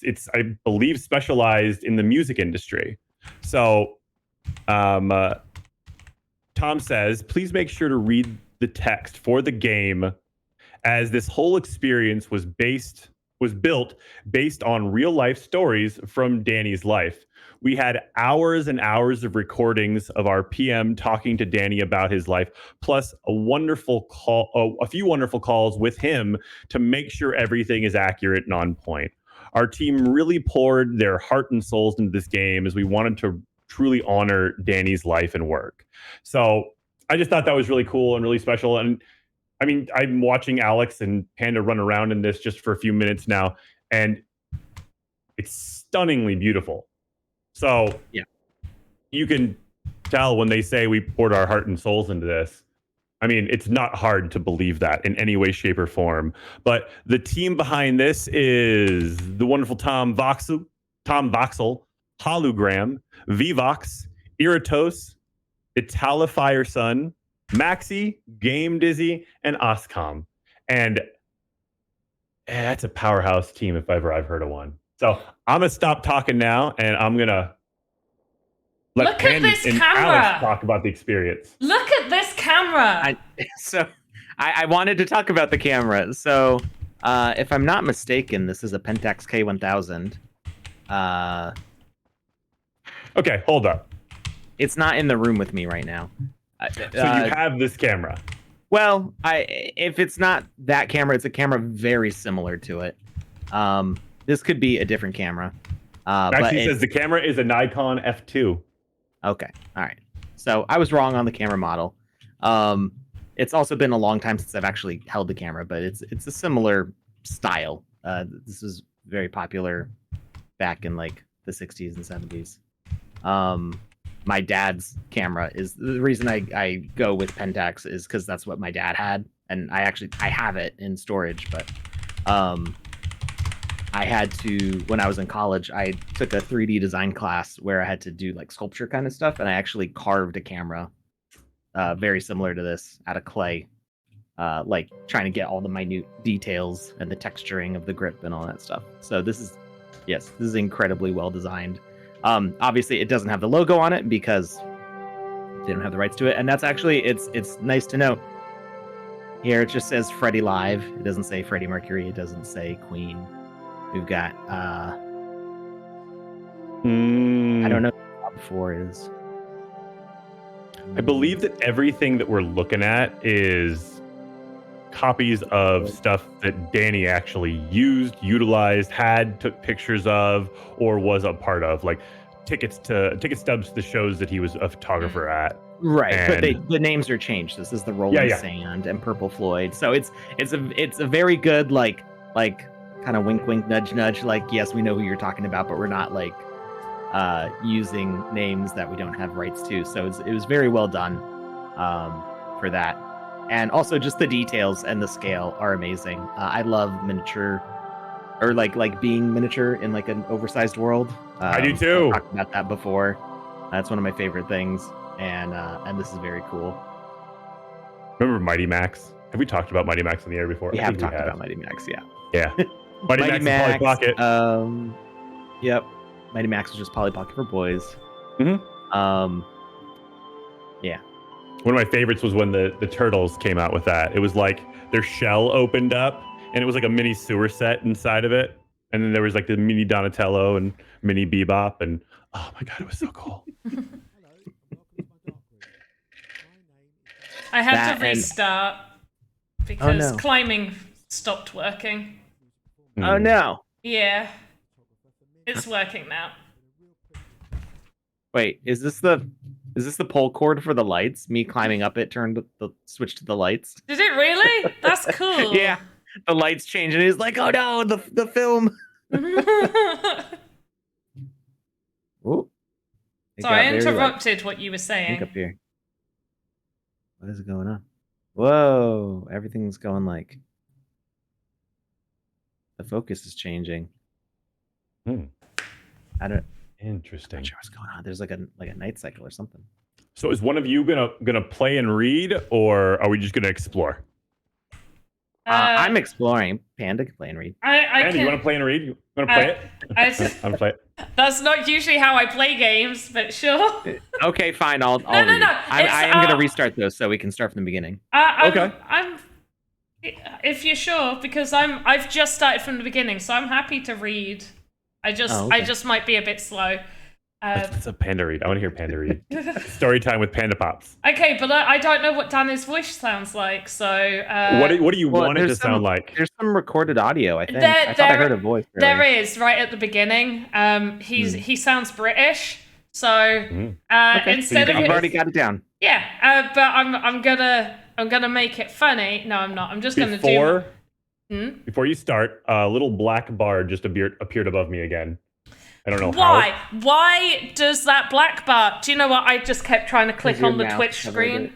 it's I believe specialized in the music industry. So Tom says, please make sure to read the text for the game, as this whole experience was built based on real life stories from Danny's life. We had hours and hours of recordings of our PM talking to Danny about his life, plus a few wonderful calls with him to make sure everything is accurate and on point. Our team really poured their heart and souls into this game as we wanted to truly honor Danny's life and work. So I just thought that was really cool and really special. And I mean, I'm watching Alex and Panda run around in this just for a few minutes now, and it's stunningly beautiful. So yeah, you can tell when they say we poured our heart and souls into this. I mean, it's not hard to believe that in any way, shape, or form. But the team behind this is the wonderful Tom Voxel, Hologram, Vvox, Iratos, Italifire Sun, Maxi, Game Dizzy, and Oscom. And that's a powerhouse team if ever I've heard of one. So I'm going to stop talking now, and I'm going to let Panda and Alex talk about the experience. Look at this camera. I wanted to talk about the camera. So if I'm not mistaken, this is a Pentax K1000. Okay, hold up. It's not in the room with me right now. So you have this camera? Well, if it's not that camera, it's a camera very similar to it. This could be a different camera. Actually, says the camera is a Nikon F2. Okay, all right. So I was wrong on the camera model. It's also been a long time since I've actually held the camera, but it's a similar style. This was very popular back in like the 60s and 70s. My dad's camera is the reason I go with Pentax is because that's what my dad had, and I have it in storage. But I had to, when I was in college, I took a 3D design class where I had to do like sculpture kind of stuff, and I actually carved a camera very similar to this out of clay, like trying to get all the minute details and the texturing of the grip and all that stuff. So this is incredibly well designed. Obviously it doesn't have the logo on it because they don't have the rights to it, and that's actually it's nice to note. Here it just says Freddie Live. It doesn't say Freddie Mercury. It doesn't say Queen. We've got I don't know what the top 4 is. I believe that everything that we're looking at is copies of stuff that Danny actually used, utilized, took pictures of, or was a part of. Like ticket stubs to the shows that he was a photographer at. Right, but And- the names are changed. This is the Rolling Yeah. Sand and Purple Floyd. So it's a very good like kind of wink wink nudge nudge. Like, yes, we know who you're talking about, but we're not like using names that we don't have rights to. So it was very well done for that. And also just the details and the scale are amazing. I love miniature or like being miniature in like an oversized world. I do too. I've talked about that before. That's one of my favorite things. And this is very cool. Remember Mighty Max? Have we talked about Mighty Max on the air before? We I have think talked about Mighty Max, yeah. Yeah. Mighty Max and Polly Pocket. Yep. Mighty Max was just Polly Pocket for boys. Yeah. One of my favorites was when the Turtles came out with that. It was like their shell opened up, and it was like a mini sewer set inside of it. And then there was like the mini Donatello and mini Bebop, and oh my god, it was so cool. I had That to and- restart because no. climbing stopped working. Oh no. Yeah. It's working now. Wait, is this the pull cord for the lights? Me climbing up it turned the switch to the lights. Did it really? That's cool. Yeah. The lights change and he's like, oh no, the film. Ooh. It So got I very, like, interrupted what you were pink saying. up here. What is going on? Whoa, everything's going like the focus is changing. Hmm. I don't Interesting. not sure what's going on. There's like a night cycle or something. So is one of you gonna play and read, or are we just gonna explore? I'm exploring. Panda can play and read. Andy, you want to play and read? You want to play it? I I'm play it. That's not usually how I play games, but sure. Okay, fine. I'll No, read. no. I am It's, gonna restart those so we can start from the beginning. Okay. I'm. If you're sure, because I've just started from the beginning, so I'm happy to read. I just might be a bit slow. It's a Panda read. I want to hear Panda read. Story time with Panda Pops. Okay, but I don't know what Danny's voice sounds like, so What do you want it to there's sound like? There's some recorded audio. I think There- I thought I there- heard a voice. there earlier. is right at the beginning. He sounds British, so Okay, so instead of I've it, already got it down. yeah, but I'm gonna make it funny. No, I'm not. I'm just gonna do. Before you start, a little black bar just appeared above me again. I don't know Why? how. Why does that black bar? Do you know what? I just kept trying to click your on the mouse Twitch covered screen. it.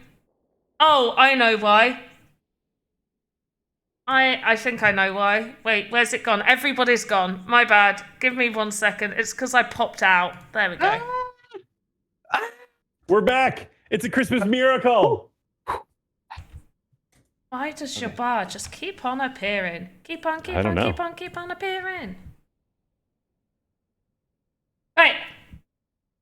Oh, I know why. I think I know why. Wait, where's it gone? Everybody's gone. My bad. Give me 1 second. It's because I popped out. There we go. We're back. It's a Christmas miracle. Why does your bar just keep on appearing? Keep on I don't know. appearing. Right.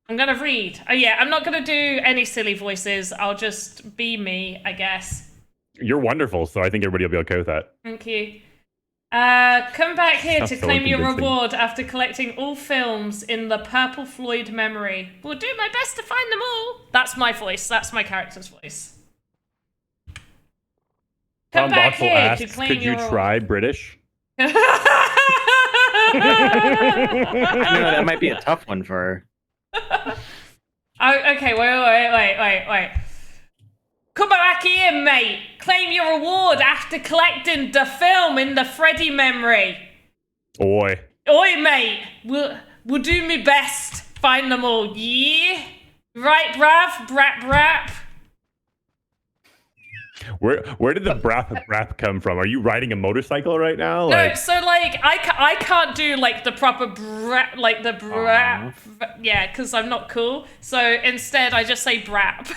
I'm gonna read. Oh yeah, I'm not gonna do any silly voices. I'll just be me, I guess. You're wonderful, so I think everybody will be okay with that. Thank you. Come back here That's to so claim your convincing. reward after collecting all films in the Purple Floyd memory. Will do my best to find them all. That's my voice. That's my character's voice. Come Tom back Voxel here to asks, claim could you your try British? I know that might be a tough one for her. Oh, okay, wait. Come back here, mate. Claim your reward after collecting the film in the Freddy memory. Oi. Oi, mate. We'll do me best. Find them all. Yeah? Right, bruv? Brap. Where did the brap come from? Are you riding a motorcycle right now? No, so, like, I can't do, like, the proper brap, like, the brap. Yeah, because I'm not cool. So, instead, I just say brap.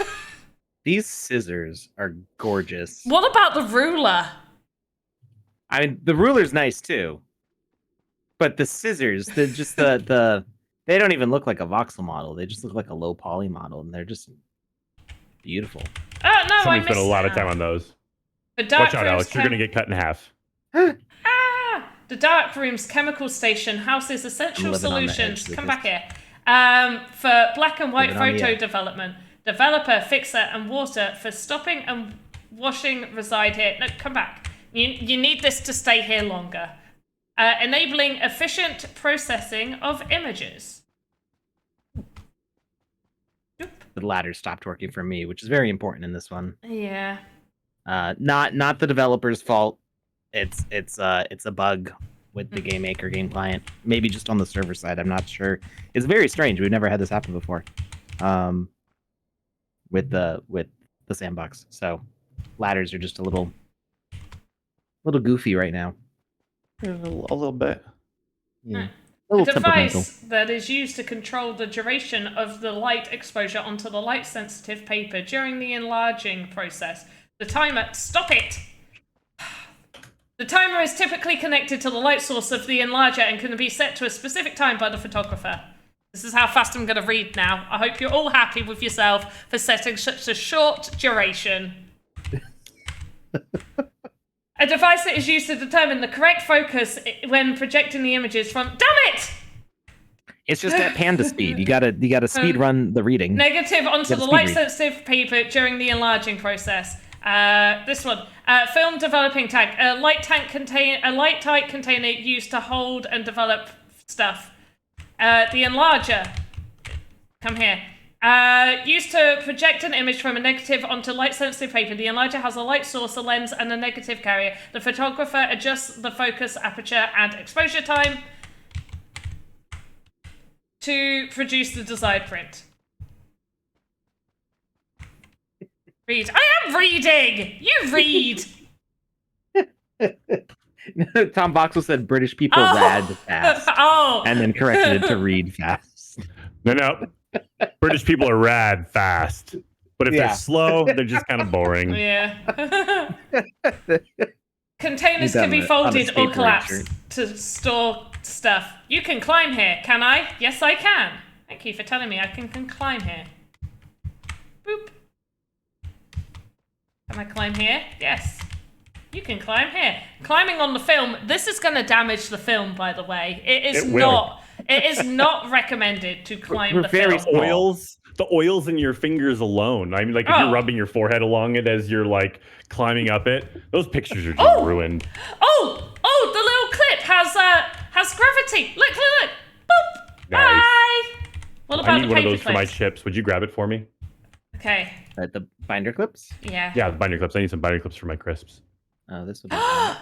These scissors are gorgeous. What about the ruler? I mean, the ruler's nice too, but the scissors, they're just the they don't even look like a voxel model. They just look like a low poly model, and they're just beautiful. Oh, no, Somebody I spent a missed lot of that. time on those. The dark Watch out, room's Alex. You're going to get cut in half. The dark room's chemical station houses essential living on the solutions. edge, Come Lucas. back here. For black and white Living on the photo edge. development. Developer, fixer, and water for stopping and washing reside here. No, come back. You need this to stay here longer. Enabling efficient processing of images. the ladder stopped working for me, which is very important in this one. Yeah. Not the developer's fault. It's a bug with the game maker game client. Maybe just on the server side. I'm not sure. It's very strange. We've never had this happen before. With the Sandbox. So ladders are just a little goofy right now. A little bit. Yeah. A little temperamental. device that is used to control the duration of the light exposure onto the light-sensitive paper during the enlarging process. The timer... Stop it! The timer is typically connected to the light source of the enlarger and can be set to a specific time by the photographer. This is how fast I'm going to read now. I hope you're all happy with yourself for setting such a short duration. A device that is used to determine the correct focus when projecting the images from... Damn it! It's just at panda speed. You gotta speed run the reading. Negative onto the light-sensitive paper during the enlarging process. This one. Film developing tank. A light tight container used to hold and develop stuff. The enlarger. Come here. Used to project an image from a negative onto light-sensitive paper. The enlarger has a light source, a lens, and a negative carrier. The photographer adjusts the focus, aperture, and exposure time to produce the desired print. Read. I am reading! You read! Tom Voxel said British people rad fast. And then corrected it to read fast. No. British people are rad fast. But if they're slow, they're just kind of boring. Yeah. Containers can be folded or collapsed to store stuff. You can climb here, can I? Yes, I can. Thank you for telling me I can climb here. Boop. Can I climb here? Yes. You can climb here. Climbing on the film. This is going to damage the film, by the way. It is not recommended to climb the film. The oils in your fingers alone. I mean, like if you're rubbing your forehead along it as you're like climbing up it, those pictures are just ruined. The little clip has gravity. Look. Boop. Nice. Bye. What about I need the one of paper those for my clips? chips. Would you grab it for me? Okay. The binder clips? Yeah. Yeah, the binder clips. I need some binder clips for my crisps. Oh, this would be fun.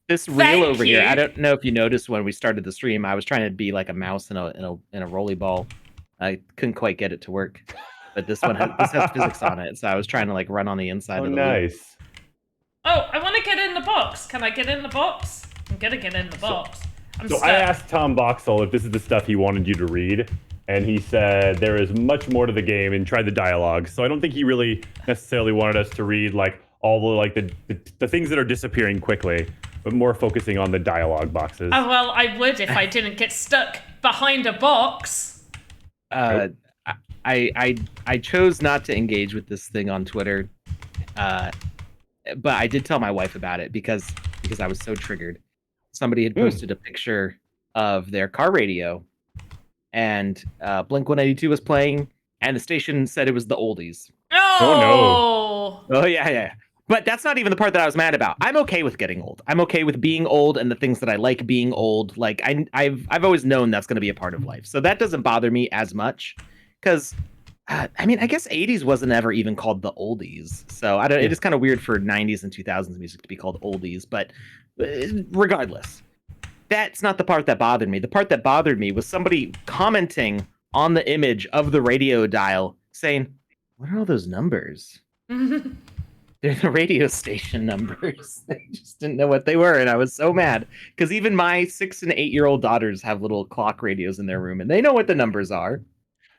This reel over here. I don't know if you noticed when we started the stream, I was trying to be like a mouse in a rolly ball. I couldn't quite get it to work, but this one has physics on it, so I was trying to like run on the inside of the nice. Oh, I want to get in the box. Can I get in the box? I'm gonna get in the box. So I asked Tom Voxel if this is the stuff he wanted you to read, and he said there is much more to the game and tried the dialogue. So I don't think he really necessarily wanted us to read like all the like the things that are disappearing quickly, but more focusing on the dialogue boxes. Oh, well, I would if I didn't get stuck behind a box. I chose not to engage with this thing on Twitter, but I did tell my wife about it because I was so triggered. Somebody had posted a picture of their car radio, and Blink-182 was playing, and the station said it was the oldies. Oh no! Oh yeah. But that's not even the part that I was mad about. I'm okay with getting old. I'm okay with being old and the things that I like being old. Like I've always known that's going to be a part of life, so that doesn't bother me as much. Because I mean, I guess 80s wasn't ever even called the oldies, so I don't. It is kind of weird for 90s and 2000s music to be called oldies. But regardless, that's not the part that bothered me. The part that bothered me was somebody commenting on the image of the radio dial, saying, "What are all those numbers?" They're the radio station numbers. I just didn't know what they were, and I was so mad because even my 6 and 8-year-old daughters have little clock radios in their room, and they know what the numbers are.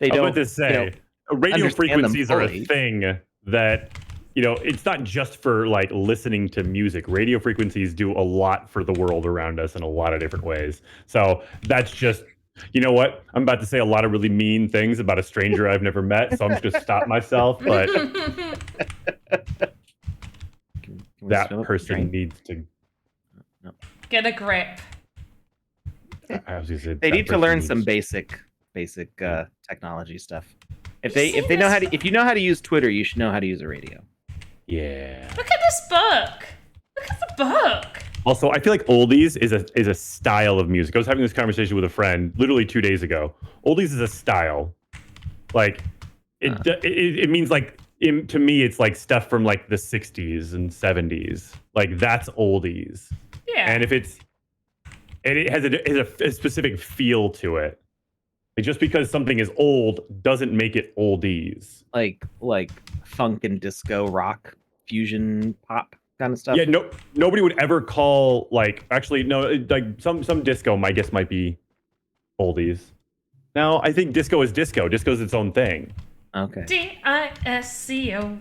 They don't. I was about to say, radio frequencies are a thing that it's not just for like listening to music. Radio frequencies do a lot for the world around us in a lot of different ways. So that's just. You know what? I'm about to say a lot of really mean things about a stranger I've never met, so I'm just going to stop myself. But that person needs to get a grip. I was gonna say, they need to learn some basic technology stuff. If you know how to use Twitter, you should know how to use a radio. Yeah. Look at this book. Look at the book. Also, I feel like oldies is a style of music. I was having this conversation with a friend literally 2 days ago. Oldies is a style. Like, It means like to me, it's like stuff from like the 60s and 70s. Like that's oldies. Yeah. And if it has a specific feel to it. Like just because something is old doesn't make it oldies. Like funk and disco rock fusion pop kind of stuff. Yeah, nobody would ever call like actually no like some disco I guess might be oldies. No, I think disco is disco. Disco is its own thing. Okay. DISCO.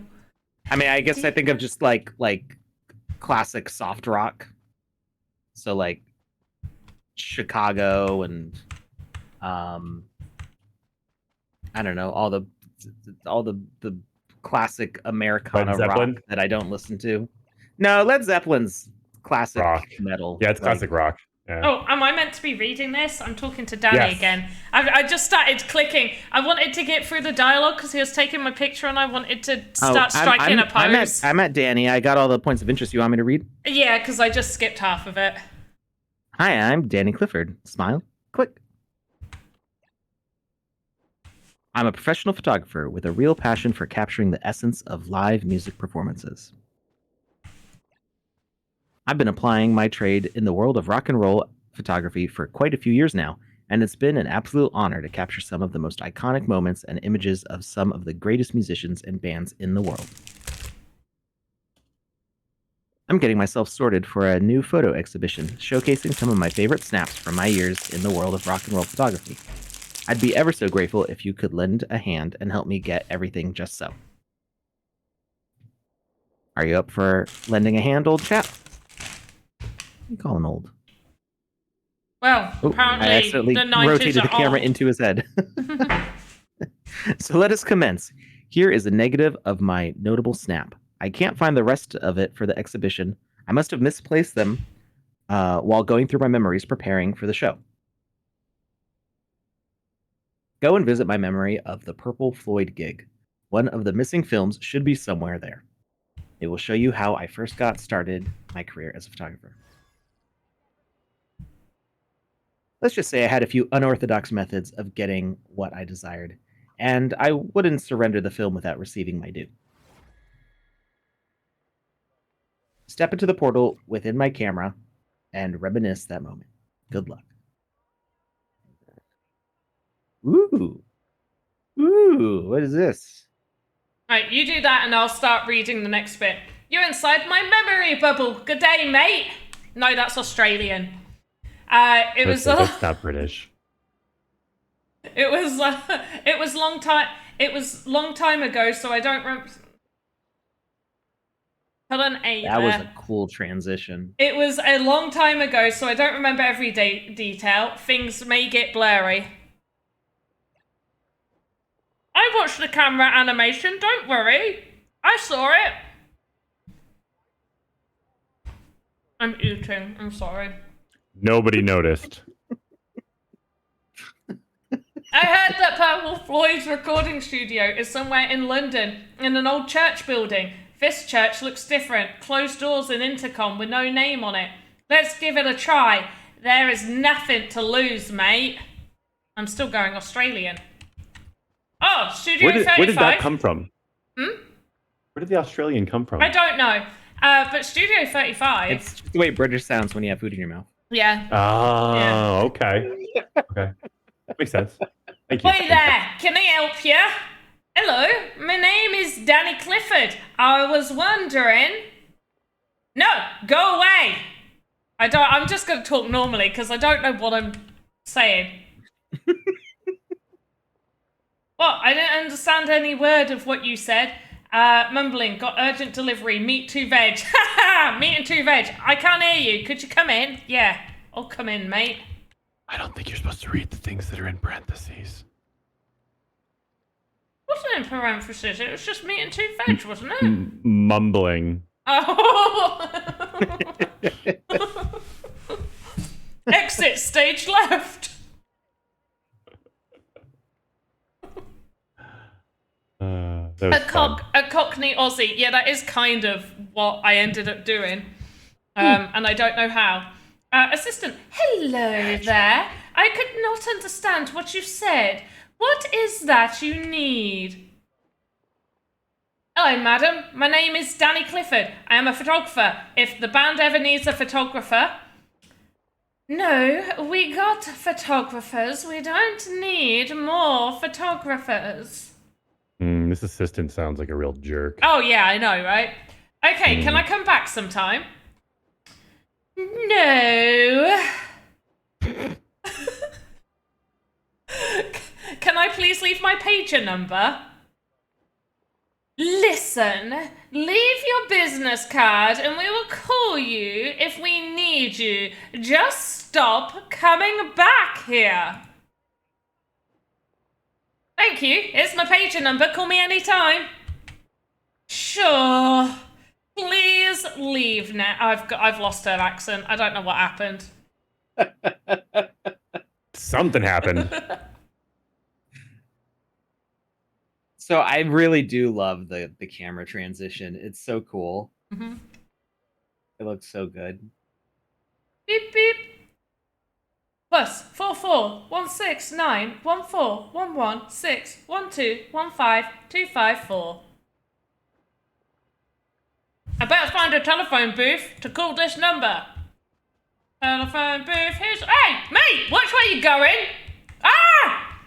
I mean, I guess I think of just like classic soft rock. So like Chicago and I don't know, all the classic Americana rock that I don't listen to. No, Led Zeppelin's classic rock. Metal. Yeah, it's classic rock. Yeah. Oh, am I meant to be reading this? I'm talking to Danny again. I just started clicking. I wanted to get through the dialogue because he was taking my picture and I wanted to start striking a pose. I'm at Danny. I got all the points of interest you want me to read? Yeah, because I just skipped half of it. Hi, I'm Danny Clifford. Smile. Click. I'm a professional photographer with a real passion for capturing the essence of live music performances. I've been applying my trade in the world of rock and roll photography for quite a few years now, and it's been an absolute honor to capture some of the most iconic moments and images of some of the greatest musicians and bands in the world. I'm getting myself sorted for a new photo exhibition showcasing some of my favorite snaps from my years in the world of rock and roll photography. I'd be ever so grateful if you could lend a hand and help me get everything just so. Are you up for lending a hand, old chap? You call him old. Well, apparently I accidentally the 90s rotated the camera old. into his head. So let us commence. Here is a negative of my notable snap. I can't find the rest of it for the exhibition. I must have misplaced them while going through my memories preparing for the show. Go and visit my memory of the Purple Floyd gig. One of the missing films should be somewhere there. It will show you how I first got started my career as a photographer. Let's just say I had a few unorthodox methods of getting what I desired, and I wouldn't surrender the film without receiving my due. Step into the portal within my camera and reminisce that moment. Good luck. Ooh, what is this? Right, you do that and I'll start reading the next bit. You're inside my memory bubble. Good day, mate. No, that's Australian. That's not British. It was long time ago, so I don't remember. Put an A That there. was a cool transition. It was a long time ago, so I don't remember every detail. Things may get blurry. I watched the camera animation, don't worry. I saw it. I'm eating, I'm sorry. Nobody noticed. I heard that Purple Floyd's recording studio is somewhere in London, in an old church building. This church looks different. Closed doors and intercom with no name on it. Let's give it a try. There is nothing to lose, mate. I'm still going Australian. Oh, Studio 35. Where did that come from? Hmm? Where did the Australian come from? I don't know. But Studio 35. It's the way British sounds when you have food in your mouth. Yeah. Oh, Yeah. okay. Okay. That makes sense. Thank you. Hey there, can I help you? Hello, my name is Danny Clifford. I was wondering... No, go away! I'm just going to talk normally because I don't know what I'm saying. What? I didn't understand any word of what you said. Mumbling, got urgent delivery, meat 2 veg. Meat and 2 veg. I can't hear you. Could you come in? Yeah, I'll come in, mate. I don't think you're supposed to read the things that are in parentheses. Wasn't in parentheses. It was just meat and 2 veg, wasn't it? Mumbling. Oh. Exit stage left. A Cockney Aussie. Yeah, that is kind of what I ended up doing. And I don't know how. Assistant, hello there. I could not understand what you said. What is that you need? Hello, madam. My name is Danny Clifford. I am a photographer. If the band ever needs a photographer... No, we got photographers. We don't need more photographers. This assistant sounds like a real jerk. Oh, yeah, I know, right? Okay, can I come back sometime? No. Can I please leave my pager number? Listen, leave your business card and we will call you if we need you. Just stop coming back here. Thank you. Here's my pager number. Call me anytime. Sure. Please leave now. I've lost her accent. I don't know what happened. Something happened. So I really do love the camera transition. It's so cool. Mm-hmm. It looks so good. Beep beep. Plus 4416116112152554. I better find a telephone booth to call this number. Telephone booth. Hey, mate! Which way you going? Ah!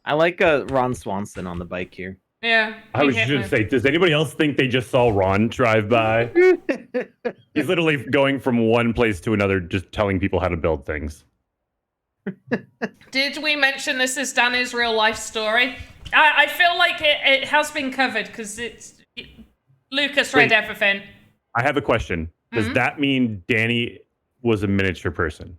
I like Ron Swanson on the bike here. Yeah. I was just going to say, does anybody else think they just saw Ron drive by? He's literally going from one place to another, just telling people how to build things. Did we mention this is Danny's real life story? I feel like it has been covered because Lucas read everything. I have a question. Does that mean Danny was a miniature person?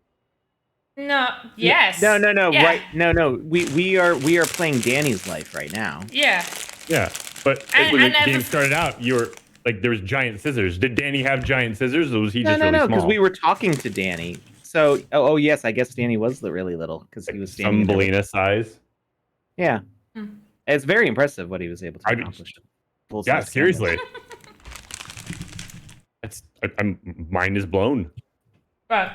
No. Yes. No. Yeah. Right. No. We are playing Danny's life right now. Yeah. Yeah, but when the game started out, you were like, there was giant scissors. Did Danny have giant scissors, or was he just really small? Because we were talking to Danny. So, yes, I guess Danny was really little because he was standing. Thumbelina size. Yeah, it's very impressive what he was able to accomplish. Yeah, seriously. Mine is blown. Right.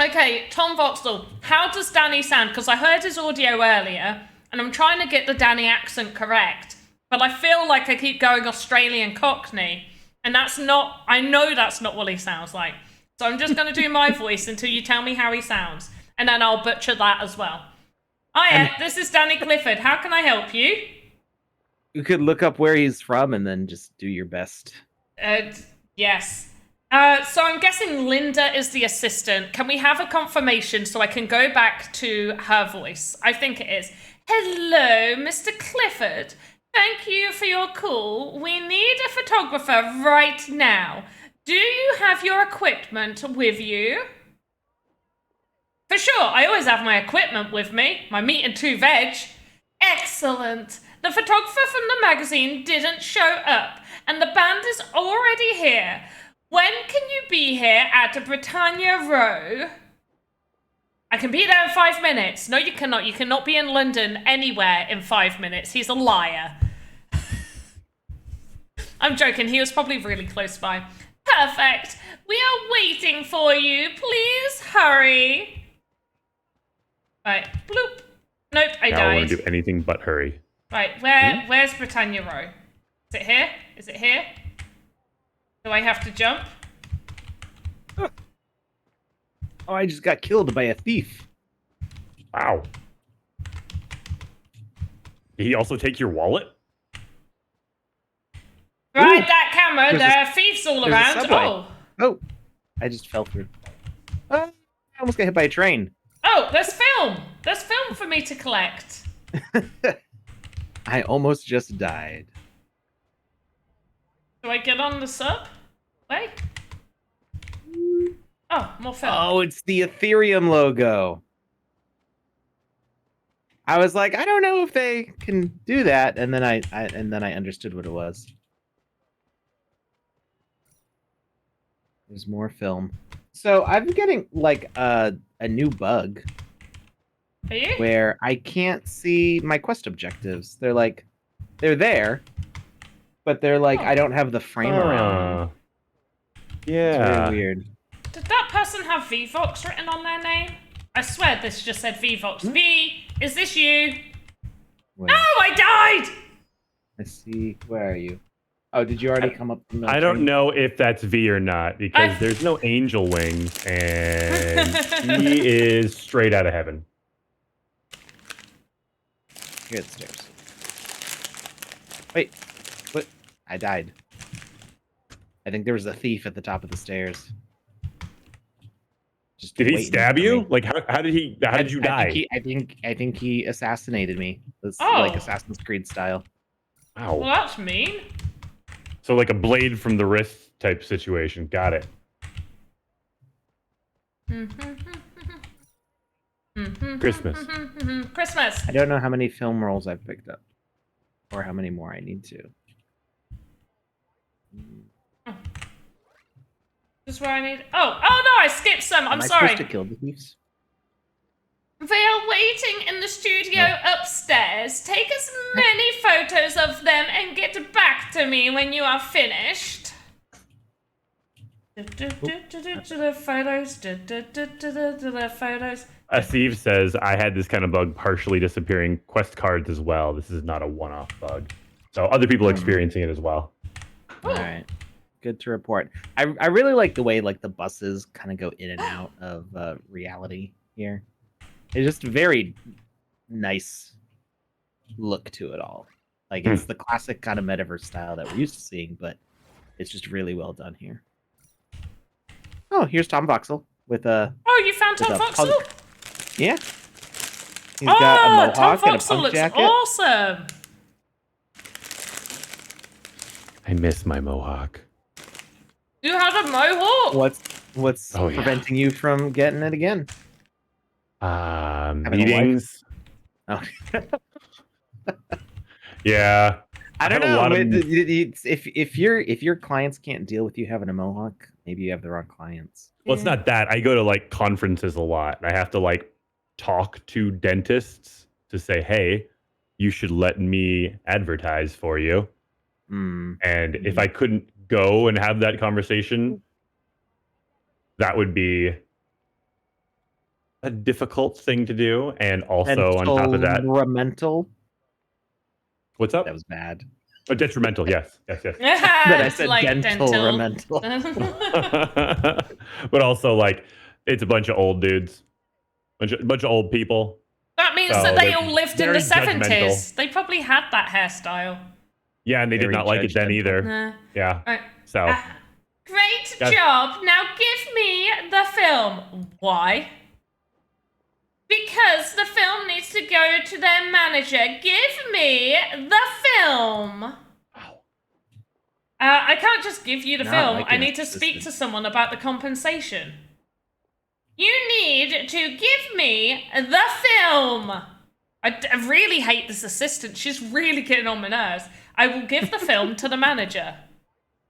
Okay, Tom Voxel, how does Danny sound? Because I heard his audio earlier, and I'm trying to get the Danny accent correct, but I feel like I keep going Australian Cockney, and I know that's not what he sounds like. So I'm just going to do my voice until you tell me how he sounds, and then I'll butcher that as well. Hiya, this is Danny Clifford. How can I help you? You could look up where he's from and then just do your best. Yes. So I'm guessing Linda is the assistant. Can we have a confirmation so I can go back to her voice? I think it is. Hello, Mr. Clifford. Thank you for your call. We need a photographer right now. Do you have your equipment with you? For sure, I always have my equipment with me. My meat and 2 veg. Excellent. The photographer from the magazine didn't show up, and the band is already here. When can you be here at Britannia Row? I can be there in 5 minutes. No, you cannot. You cannot be in London anywhere in 5 minutes. He's a liar. I'm joking. He was probably really close by. Perfect. We are waiting for you. Please hurry. Right. Bloop. Nope, I died. I don't want to do anything but hurry. Right. Where's Britannia Row? Is it here? Is it here? Do I have to jump? Oh, I just got killed by a thief. Wow. Did he also take your wallet? Right, that camera. There are thieves all around. Oh, I just fell through. I almost got hit by a train. Oh, there's film. There's film for me to collect. I almost just died. Do I get on the sub? Wait. Oh, more film. Oh, it's the Ethereum logo. I was like, I don't know if they can do that, and then I understood what it was. There's more film. So I'm getting like a new bug. Are you? Where I can't see my quest objectives. They're there, but they're like I don't have the frame around. Yeah. It's very weird. Did that person have VVox written on their name? I swear this just said VVox. V, is this you? Wait. No, I died! I see. Where are you? Oh, did you already come up? From the I don't train? know if that's V or not because there's no angel wings, and he is straight out of heaven. Here at the stairs. Wait, what? I died. I think there was a thief at the top of the stairs. Just Did he waiting stab for you? me. Like how did he? How did you die? I think he assassinated me. It's Oh. like Assassin's Creed style. Well, Wow. that's mean. So like a blade from the wrist type situation. Got it. Christmas. Christmas. I don't know how many film rolls I've picked up, or how many more I need to. This is where I need. Oh no! I skipped some. I'm Am I sorry. supposed to kill the thieves? They are waiting in the studio upstairs. Take as many photos of them and get back to me when you are finished. The photos. The photos. Steve says, I had this kind of bug partially disappearing quest cards as well. This is not a one-off bug. So other people are experiencing it as well. Ooh. All right, good to report. I really like the way like the buses kind of go in and out of reality here. It's just a very nice look to it all. Like it's the classic kind of metaverse style that we're used to seeing, but it's just really well done here. Oh, here's Tom Voxel with a. Oh, you found with Tom a Voxel? punk- Yeah. He's got a mohawk Tom and a Voxel punk looks jacket. awesome. I miss my mohawk. You had a mohawk. What's Oh, yeah. preventing you from getting it again? Having a wife? Meetings. Oh. Yeah. I don't had a know. lot of- If your clients can't deal with you having a mohawk, maybe you have the wrong clients. Well, it's not that. I go to like conferences a lot. And I have to like talk to dentists to say, hey, you should let me advertise for you. Mm. And if I couldn't go and have that conversation, that would be a difficult thing to do. And also on top of that, Detrimental. what's up? That was bad. Oh, detrimental. Yes. Yes. Yes. But I It's said like dental. But also like it's a bunch of old dudes, bunch of old people. That means So that they they're all lived in very the 70s. judgmental. They probably had that hairstyle. Yeah, and they did Very not like it then judgmental. either. Nah. Yeah. Right. So Great Yes. job. Now give me the film. Why? Because the film needs to go to their manager. Give me the film. I can't just give you the Not film. like I an need to speak to assistant. someone about the compensation. You need to give me the film. I really hate this assistant. She's really getting on my nerves. I will give the film to the manager.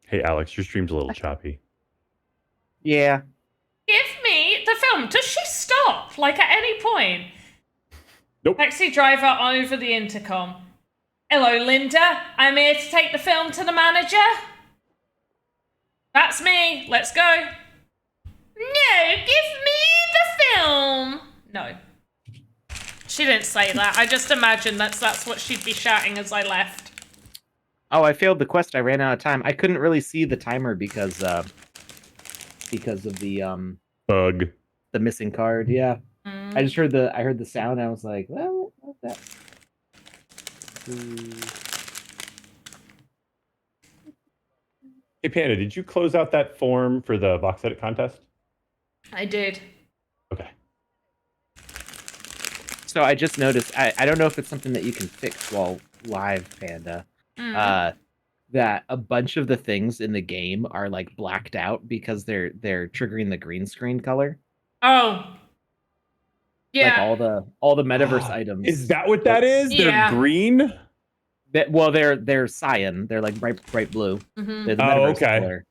hey, Alex, your stream's a little choppy. Yeah. Give me the film. Does she stop? Like at any point? Nope. Taxi driver over the intercom. Hello, Linda. I'm here to take the film to the manager. That's me. Let's go. No, give me the film. No. She didn't say that. I just imagined that's what she'd be shouting as I left. Oh, I failed the quest. I ran out of time. I couldn't really see the timer because of the Bug. missing card. Yeah. Mm. I just heard the sound. And I was like, well, what's that? Hey, Panda, did you close out that form for the VoxEdit contest? I did. Okay. So I just noticed. I don't know if it's something that you can fix while live, Panda. Mm. That a bunch of the things in the game are like blacked out because they're triggering the green screen color. Oh. Yeah. Like all the metaverse items. Is that what that is? Yeah. They're green? They're cyan. They're like bright blue. Mhm. They're the Oh, metaverse okay. color.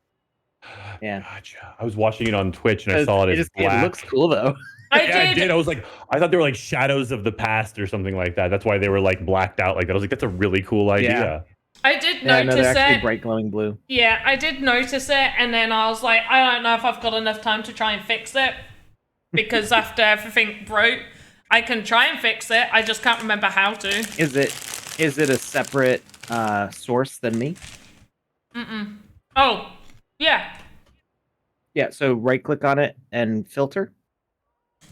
Yeah. Gotcha. I was watching it on Twitch and I saw it as black. It looks cool though. I did. I was like, I thought they were like shadows of the past or something like that. That's why they were like blacked out like that. I was like, that's a really cool idea. I did Yeah, no, notice they're actually it. bright glowing blue. Yeah, I did notice it, and then I was like, I don't know if I've got enough time to try and fix it. Because after everything broke, I can try and fix it. I just can't remember how to. Is it a separate source than me? Oh, yeah. Yeah, so right click on it and filter,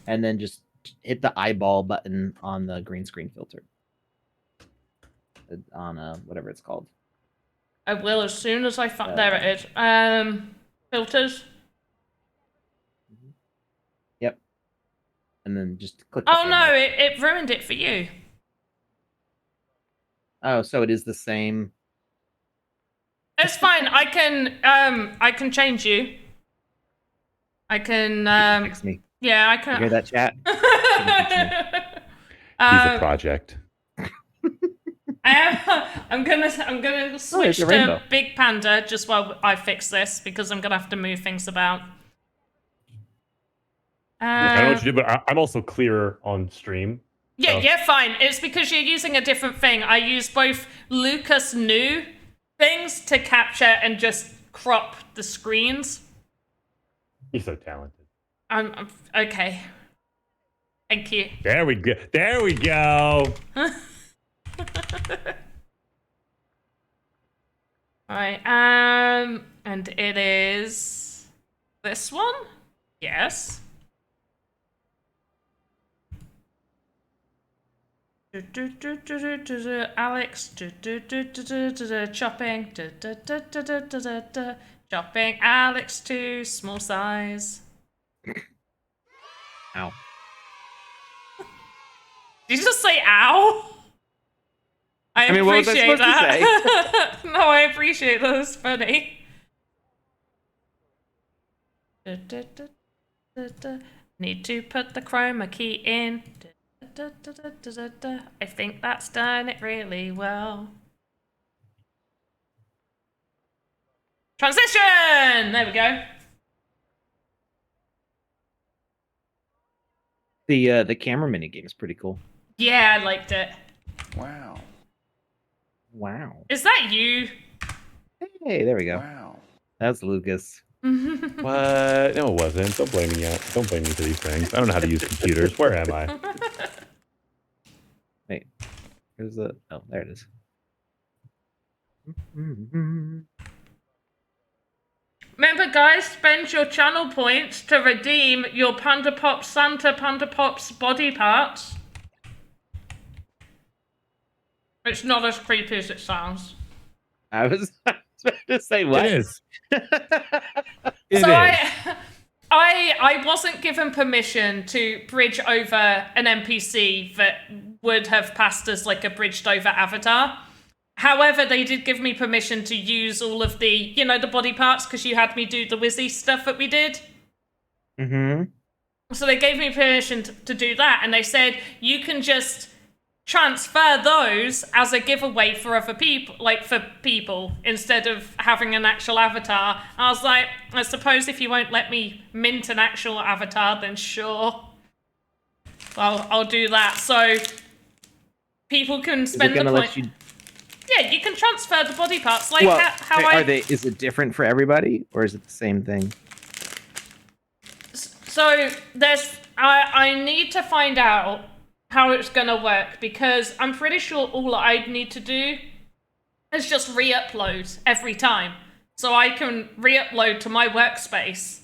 and then just hit the eyeball button on the green screen filter. On whatever it's called. I will as soon as I find. There it is. Filters. Yep. And then just click. Oh no, it ruined it for you. Oh, so it is the same. It's fine. I can change you. I can Fix me. Yeah, I You can. hear that, chat? He's a project. I'm gonna switch a to rainbow. Big Panda just while I fix this because I'm gonna have to move things about. I don't know what you do, but I'm also clearer on stream. Yeah, So. yeah, fine. It's because you're using a different thing. I use both Lucas New things to capture and just crop the screens. He's so talented. I'm okay. Thank you. There we go. There we go. Alright, and it is this one? Yes. Alex, chopping, chopping, Alex to small size. Ow. Did you just say ow? I mean, what was I appreciate supposed to that. No, I appreciate that. It's funny. Need to put the chroma key in. I think that's done it really well. Transition! There we go. The camera mini game is pretty cool. Yeah, I liked it. Wow. Wow. Is that you? Hey, there we go. Wow. That's Lucas. What? No, it wasn't. Don't blame me. Don't blame me for these things. I don't know how to use computers. Where am I? Wait. Where's the... Oh, there it is. Remember, guys, spend your channel points to redeem your Panda Pops Santa Panda Pops body parts. It's not as creepy as it sounds. I was about to say what? It is. It So is. I wasn't given permission to bridge over an NPC that would have passed as like a bridged over avatar. However, they did give me permission to use all of the, you know, the body parts because you had me do the Wizzy stuff that we did. Mm-hmm. So they gave me permission to do that, and they said you can just transfer those as a giveaway for other people, like for people, instead of having an actual avatar. I was like, I suppose if you won't let me mint an actual avatar, then sure. I'll do that. So people can spend the point. Yeah, you can transfer the body parts. Like Well, how are they? Is it different for everybody, or is it the same thing? So there's, I need to find out how it's gonna work because I'm pretty sure all I'd need to do is just re-upload every time. So I can re-upload to my workspace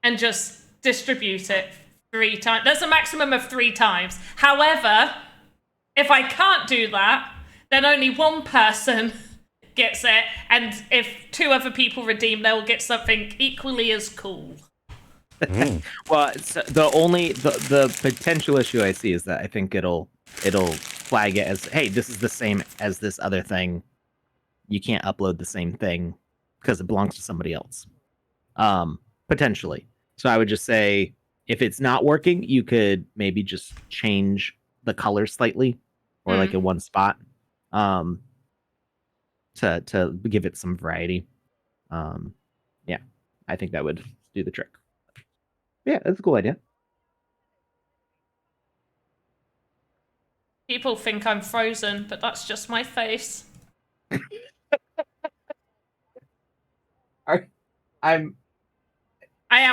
and just distribute it 3 times. There's a maximum of 3 times. However, if I can't do that, then only one person gets it, and if 2 other people redeem, they'll get something equally as cool. Well, it's, the potential issue I see is that I think it'll flag it as, hey, this is the same as this other thing. You can't upload the same thing because it belongs to somebody else. Potentially. So I would just say if it's not working, you could maybe just change the color slightly or like in one spot. To give it some variety. Yeah, I think that would do the trick. Yeah, that's a cool idea. People think I'm frozen, but that's just my face. I am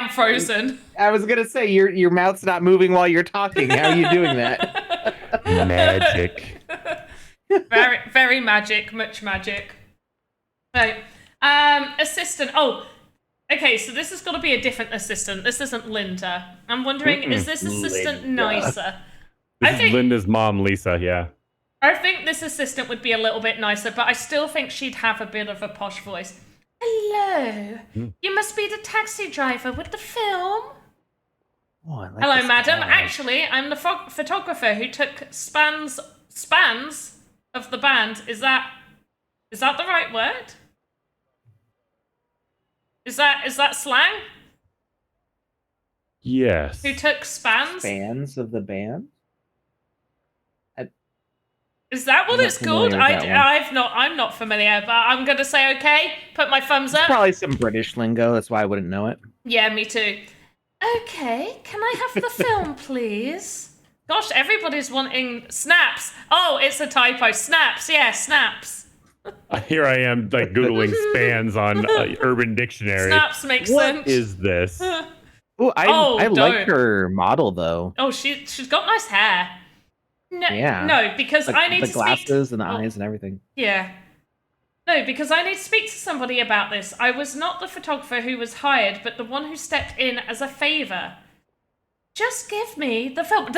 frozen. I was gonna say your mouth's not moving while you're talking. How are you doing that? Magic. Very, very magic, much magic. Right. Assistant. Oh, okay, so this has got to be a different assistant. This isn't Linda. I'm wondering, is this assistant Linda. nicer? This is Linda's mom, Lisa. Yeah. I think this assistant would be a little bit nicer, but I still think she'd have a bit of a posh voice. Hello. You must be the taxi driver with the film. Oh, I like Hello, this madam. guy. Actually, I'm the photographer who took spans of the band. Is that the right word? Is that slang? Yes. Who took spans? Fans of the band? Is that what I'm not it's called? familiar with that one. I'm not familiar, but I'm gonna say okay. Put my thumbs up. Probably some British lingo. That's why I wouldn't know it. Yeah, me too. Okay, can I have the film, please? Gosh, everybody's wanting snaps. Oh, it's a typo. Snaps, yeah, snaps. Here I am, like Googling spans on Urban Dictionary. Snaps makes What sense. is this? Ooh, I don't. like her model though. Oh, she's got nice hair. No, Yeah. no, because The, I need the to glasses speak. and the eyes and everything. Yeah. No, because I need to speak to somebody about this. I was not the photographer who was hired, but the one who stepped in as a favor. Just give me the film.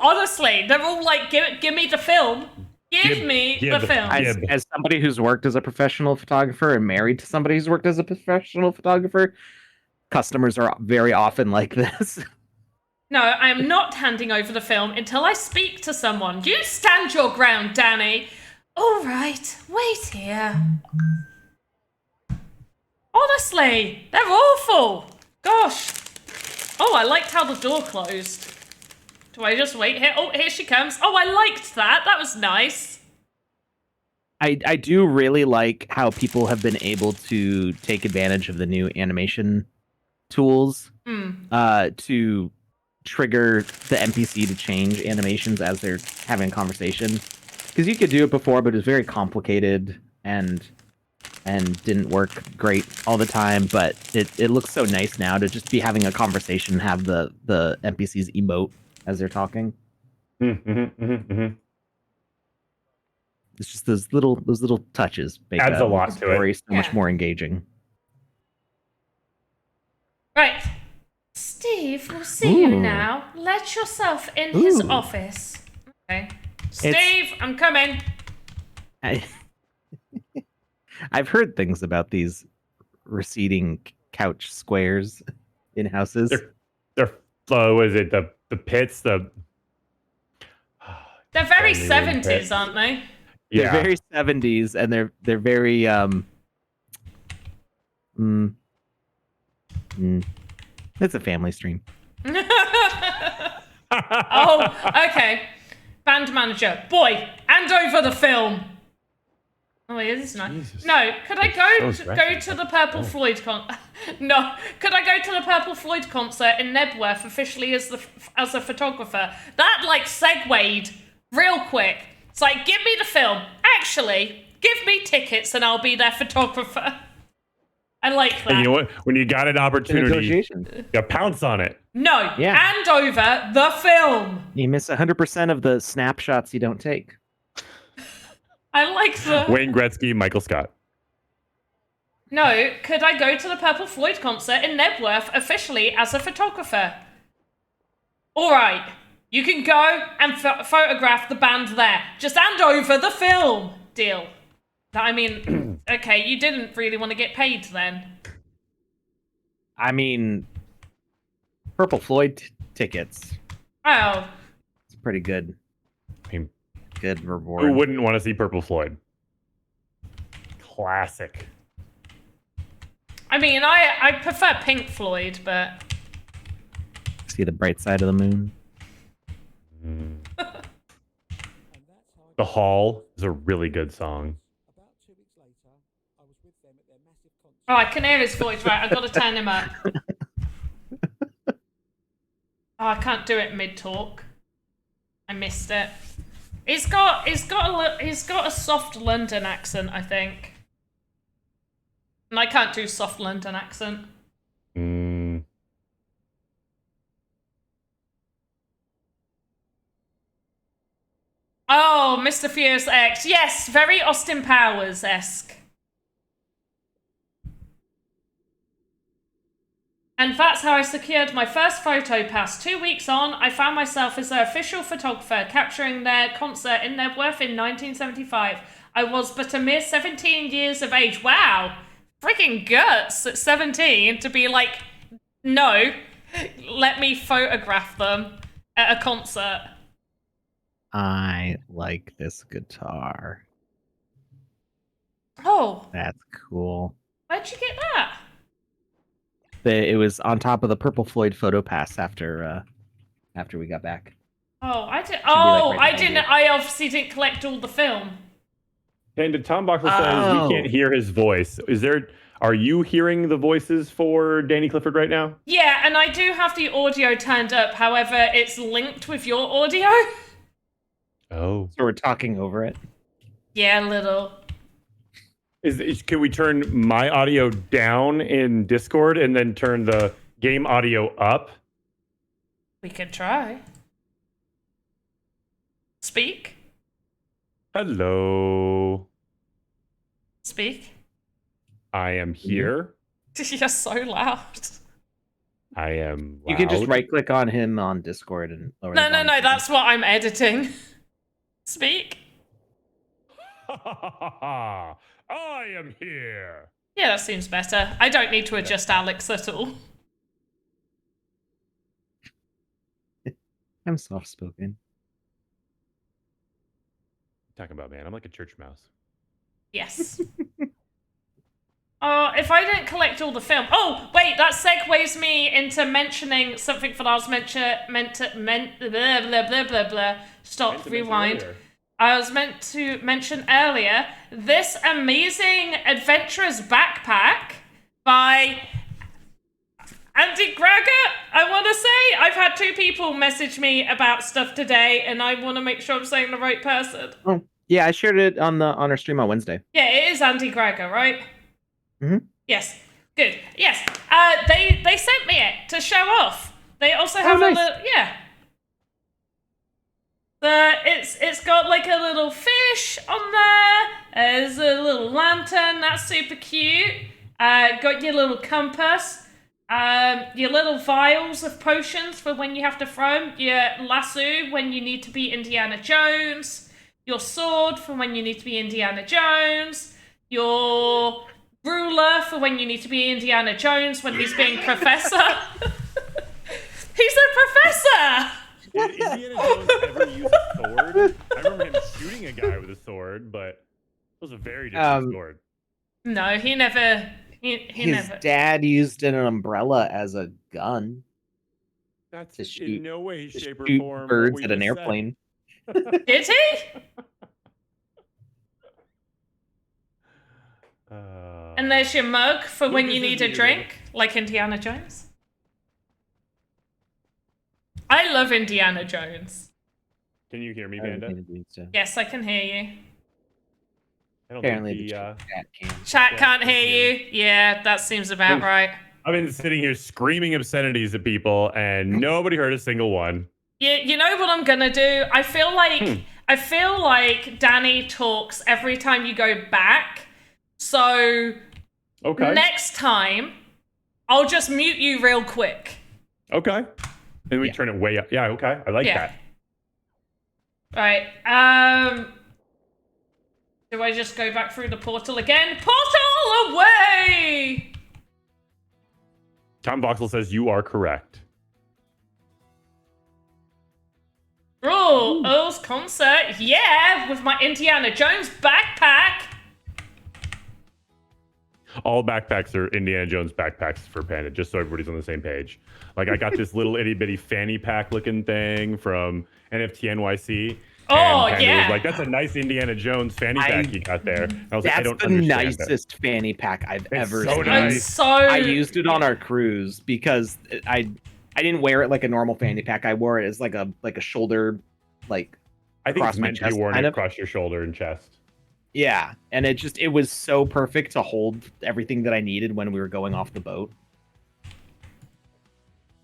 Honestly, they're all like, give me the film. Give me the film. As somebody who's worked as a professional photographer and married to somebody who's worked as a professional photographer, customers are very often like this. No, I am not handing over the film until I speak to someone. You stand your ground, Danny. All right, wait here. Honestly, they're awful. Gosh. Oh, I liked how the door closed. Do I just wait here? Oh, here she comes. Oh, I liked that. That was nice. I do really like how people have been able to take advantage of the new animation tools to trigger the NPC to change animations as they're having a conversation. Because you could do it before, but it was very complicated and didn't work great all the time. But it looks so nice now to just be having a conversation and have the NPCs emote as they're talking. It's just those little touches make Adds a lot the to it. story so much Yeah. more engaging. Right. Steve, we'll see you Ooh. now. Let yourself in his Ooh. office. Okay. Steve, I'm coming. I've heard things about these receding couch squares in houses. They're what is it? The pits. They're very Family room 70s, pit. aren't they? They're very 70s and they're very it's a family stream. Oh, okay. Band manager, boy, hand over the film. Oh, yeah, this is nice. Jesus. No, could I go So go aggressive. to the Purple Floyd No, could I go to the Purple Floyd concert in Nebworth officially as a photographer? That like segued real quick. It's like, give me the film. Actually, give me tickets and I'll be their photographer. I like that. And you know what? When you got an opportunity, Negotiation. you pounce on it. No, Yeah. hand over the film. You miss 100% of the snapshots you don't take. I like the... Wayne Gretzky, Michael Scott. No, could I go to the Purple Floyd concert in Nebworth officially as a photographer? All right, you can go and photograph the band there. Just hand over the film. Deal. I mean, okay, you didn't really want to get paid then. I mean, Purple Floyd tickets. Oh, It's pretty good. I mean, Good who reward. wouldn't want to see Purple Floyd? Classic. I mean, I prefer Pink Floyd, but... See the bright side of the moon. The Hall is a really good song. Oh, I can hear his voice, right? I've got to turn him up. Oh, I can't do it mid-talk. I missed it. He's got a soft London accent, I think. And I can't do soft London accent. Mm. Oh, Mr. Fierce X. Yes, very Austin Powers-esque. And that's how I secured my first photo pass. 2 weeks on, I found myself as their official photographer, capturing their concert in Nebworth in 1975. I was but a mere 17 years of age. Wow! Freaking guts at 17 to be like, no, let me photograph them at a concert. I like this guitar. Oh, That's cool. where'd you get that? It was on top of the Purple Floyd photo pass after we got back. Oh, I did. like Oh, right I behind didn't. you. I obviously didn't collect all the film. And Tom Boxel says Oh. we can't hear his voice. Are you hearing the voices for Danny Clifford right now? Yeah, and I do have the audio turned up. However, it's linked with your audio. Oh. So we're talking over it. Yeah, a little. Can we turn my audio down in Discord and then turn the game audio up? We could try. Speak. Hello. Speak. I am here. You're so loud. I am loud. You can just right click on him on Discord and lower No, the no, no. volume. That's what I'm editing. Speak. I am here. Yeah, that seems better. I don't need to adjust Alex at all. I'm soft spoken. Talking about, man, I'm like a church mouse. Yes. Oh, if I didn't collect all the film. Oh, wait, that segues me into mentioning something that I was blah, blah, blah, blah, blah. Stop, rewind. I was meant to mention earlier this amazing adventurous backpack by Andy Gregor, I want to say. I've had 2 people message me about stuff today, and I want to make sure I'm saying the right person. Oh, yeah, I shared it on our stream on Wednesday. Yeah, it is Andy Gregor, right? Mhm. Yes. Good. Yes. They sent me it to show off. They also have nice. a little, yeah. It's got like a little fish on there. There's a little lantern. That's super cute. Got your little compass. Your little vials of potions for when you have to throw them. Your lasso when you need to be Indiana Jones. Your sword for when you need to be Indiana Jones. Your ruler for when you need to be Indiana Jones when he's being professor. He's a professor! Did Indiana Jones ever use a sword? I remember him shooting a guy with a sword, but it was a very different sword. No, he never. He His never. dad used an umbrella as a gun That's to in shoot- no way, to shape, or shoot form. what birds we at an just said. airplane. Did he? And there's your mug for when you Lucas is need a muted. drink, like Indiana Jones. I love Indiana Jones. Can you hear me, I don't Panda? think it needs to- Yes, I can hear you. I don't Apparently think the the, chat can. Chat Yeah, can't thank hear you. Yeah, that seems about right. I've been sitting here screaming obscenities at people, and nobody heard a single one. You know what I'm gonna do? I feel like Danny talks every time you go back. So Okay. next time, I'll just mute you real quick. Okay. And we Yeah. turn it way up. Yeah, okay. I like Yeah. that. Right. Do I just go back through the portal again? Portal away! Tom Voxel says you are correct. Oh, Earl's concert. Yeah, with my Indiana Jones backpack. All backpacks are Indiana Jones backpacks for Panda, just so everybody's on the same page. Like, I got this little itty bitty fanny pack looking thing from NFT NYC. Oh, and Panda yeah. was like, that's a nice Indiana Jones fanny pack you got there. And I was like, I That's don't the understand that. nicest fanny pack I've ever so seen. nice. I'm so. I used it on our cruise because I didn't wear it like a normal fanny pack. I wore it as like a shoulder, like I think across it's my meant to be chest, worn kind of. across your shoulder and chest. Yeah, and it was so perfect to hold everything that I needed when we were going off the boat.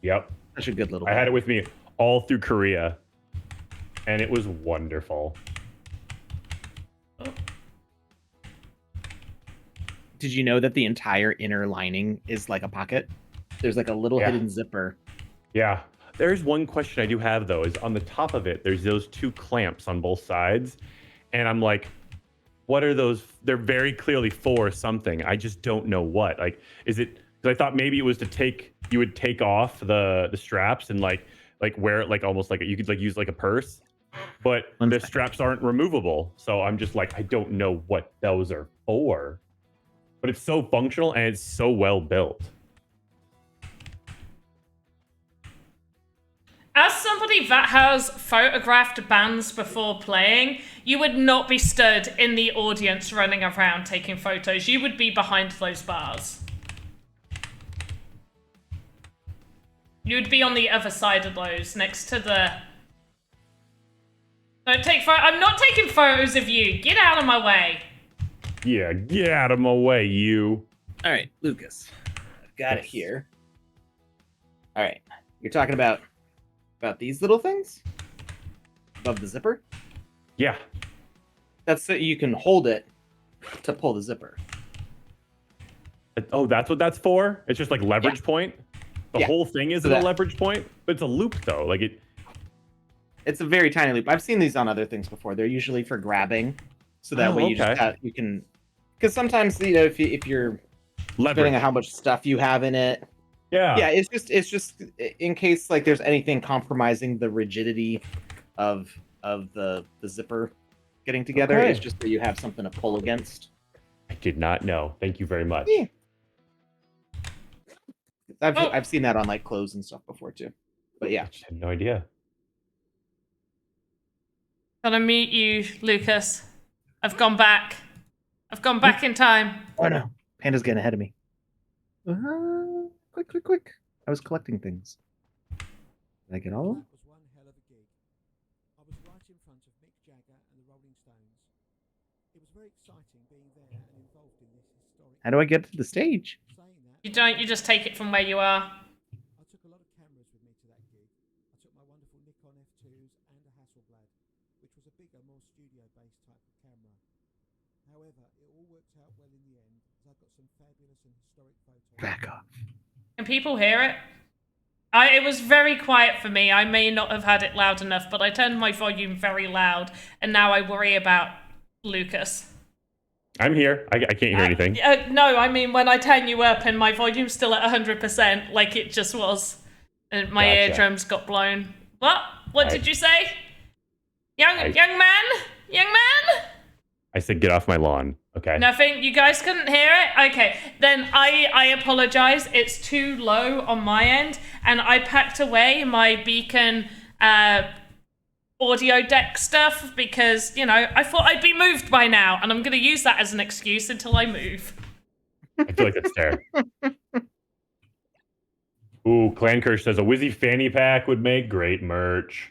Yep. Such a good little. I had bag. it with me all through Korea, and it was wonderful. did you know that the entire inner lining is like a pocket? There's like a little hidden zipper. Yeah. There's one question I do have though, is on the top of it, there's those 2 clamps on both sides. And I'm like, what are those? They're very clearly for something. I just don't know what. Like, is it, because I thought maybe it was you would take off the straps and like wear it like almost like you could like use like a purse, but the straps aren't removable. So I'm just like, I don't know what those are for, but it's so functional and it's so well built. As somebody that has photographed bands before playing, you would not be stood in the audience running around taking photos. You would be behind those bars. You would be on the other side of those, next to the... Don't take photos. I'm not taking photos of you. Get out of my way. Yeah, get out of my way, you. All right, Lucas. I've got it here. All right. You're talking about these little things? Above the zipper? Yeah. That's so you can hold it to pull the zipper. Oh, that's what that's for? It's just like leverage point? The whole thing isn't a leverage point? But it's a loop though. Like it's a very tiny loop. I've seen these on other things before. They're usually for grabbing. So that way you just you can, because sometimes, you know, if you're depending on how much stuff you have in it. Yeah, it's just in case like there's anything compromising the rigidity of the zipper getting together. It's just that you have something to pull against. I did not know. Thank you very much. Yeah. I've seen that on like clothes and stuff before too. But yeah. I had no idea. Gotta meet you, Lucas. I've gone back. I've gone back in time. Oh no. Panda's getting ahead of me. Quick. I was collecting things. Did I get all of them? That was one hell of a gig. I was right in front of Mick Jagger and the Rolling Stones. It was very exciting being there and involved in this historic... How do I get to the stage? Saying that, You don't, you just take it from where you are. I took a lot of cameras with me to that gig. I took my wonderful Nikon F2s and a Hasselblad, which was a bigger, more studio-based type of camera. However, it all worked out well in the end, as I got some fabulous and historic photos. Back off. Can people hear it? It was very quiet for me. I may not have had it loud enough, but I turned my volume very loud, and now I worry about Lucas. I'm here. I can't hear anything. No, I mean when I turn you up and my volume's still at 100%, like it just was, and my eardrums got blown. What did you say? Young man? I said get off my lawn. Okay. Nothing? You guys couldn't hear it? Okay. Then I apologize. It's too low on my end. And I packed away my Beacon audio deck stuff because, you know, I thought I'd be moved by now. And I'm going to use that as an excuse until I move. I feel like that's fair. Ooh, Clan Kirsch says a Wizzy fanny pack would make great merch.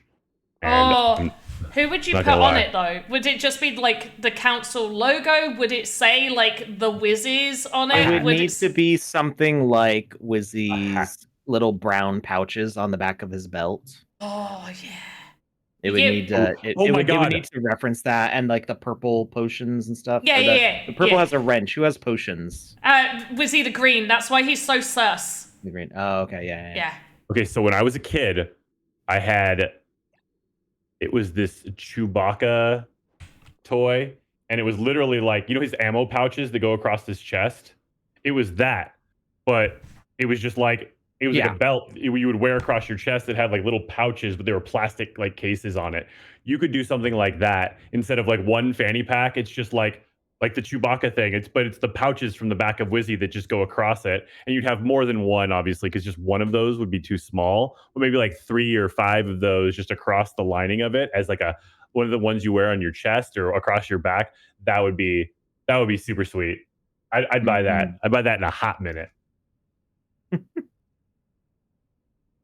And who would you put on it though? Would it just be like the council logo? Would it say like the Wizzies on it? It would need to be something like Wizzy's little brown pouches on the back of his belt. Oh yeah. It would need to. It would need to reference that and like the purple potions and stuff. Yeah. The purple has a wrench. Who has potions? Wizzy the green. That's why he's so sus. The green. Oh, okay. Yeah. Okay, so when I was a kid, I had. It was this Chewbacca toy, and it was literally like, you know, his ammo pouches that go across his chest. It was that, but it was just like like a belt you would wear across your chest that had like little pouches, but they were plastic like cases on it. You could do something like that instead of like one fanny pack. It's just like the Chewbacca thing. It's the pouches from the back of Wizzy that just go across it, and you'd have more than one, obviously, because just one of those would be too small. But maybe like 3 or 5 of those just across the lining of it as like one of the ones you wear on your chest or across your back. That would be super sweet. I'd buy that. I'd buy that in a hot minute.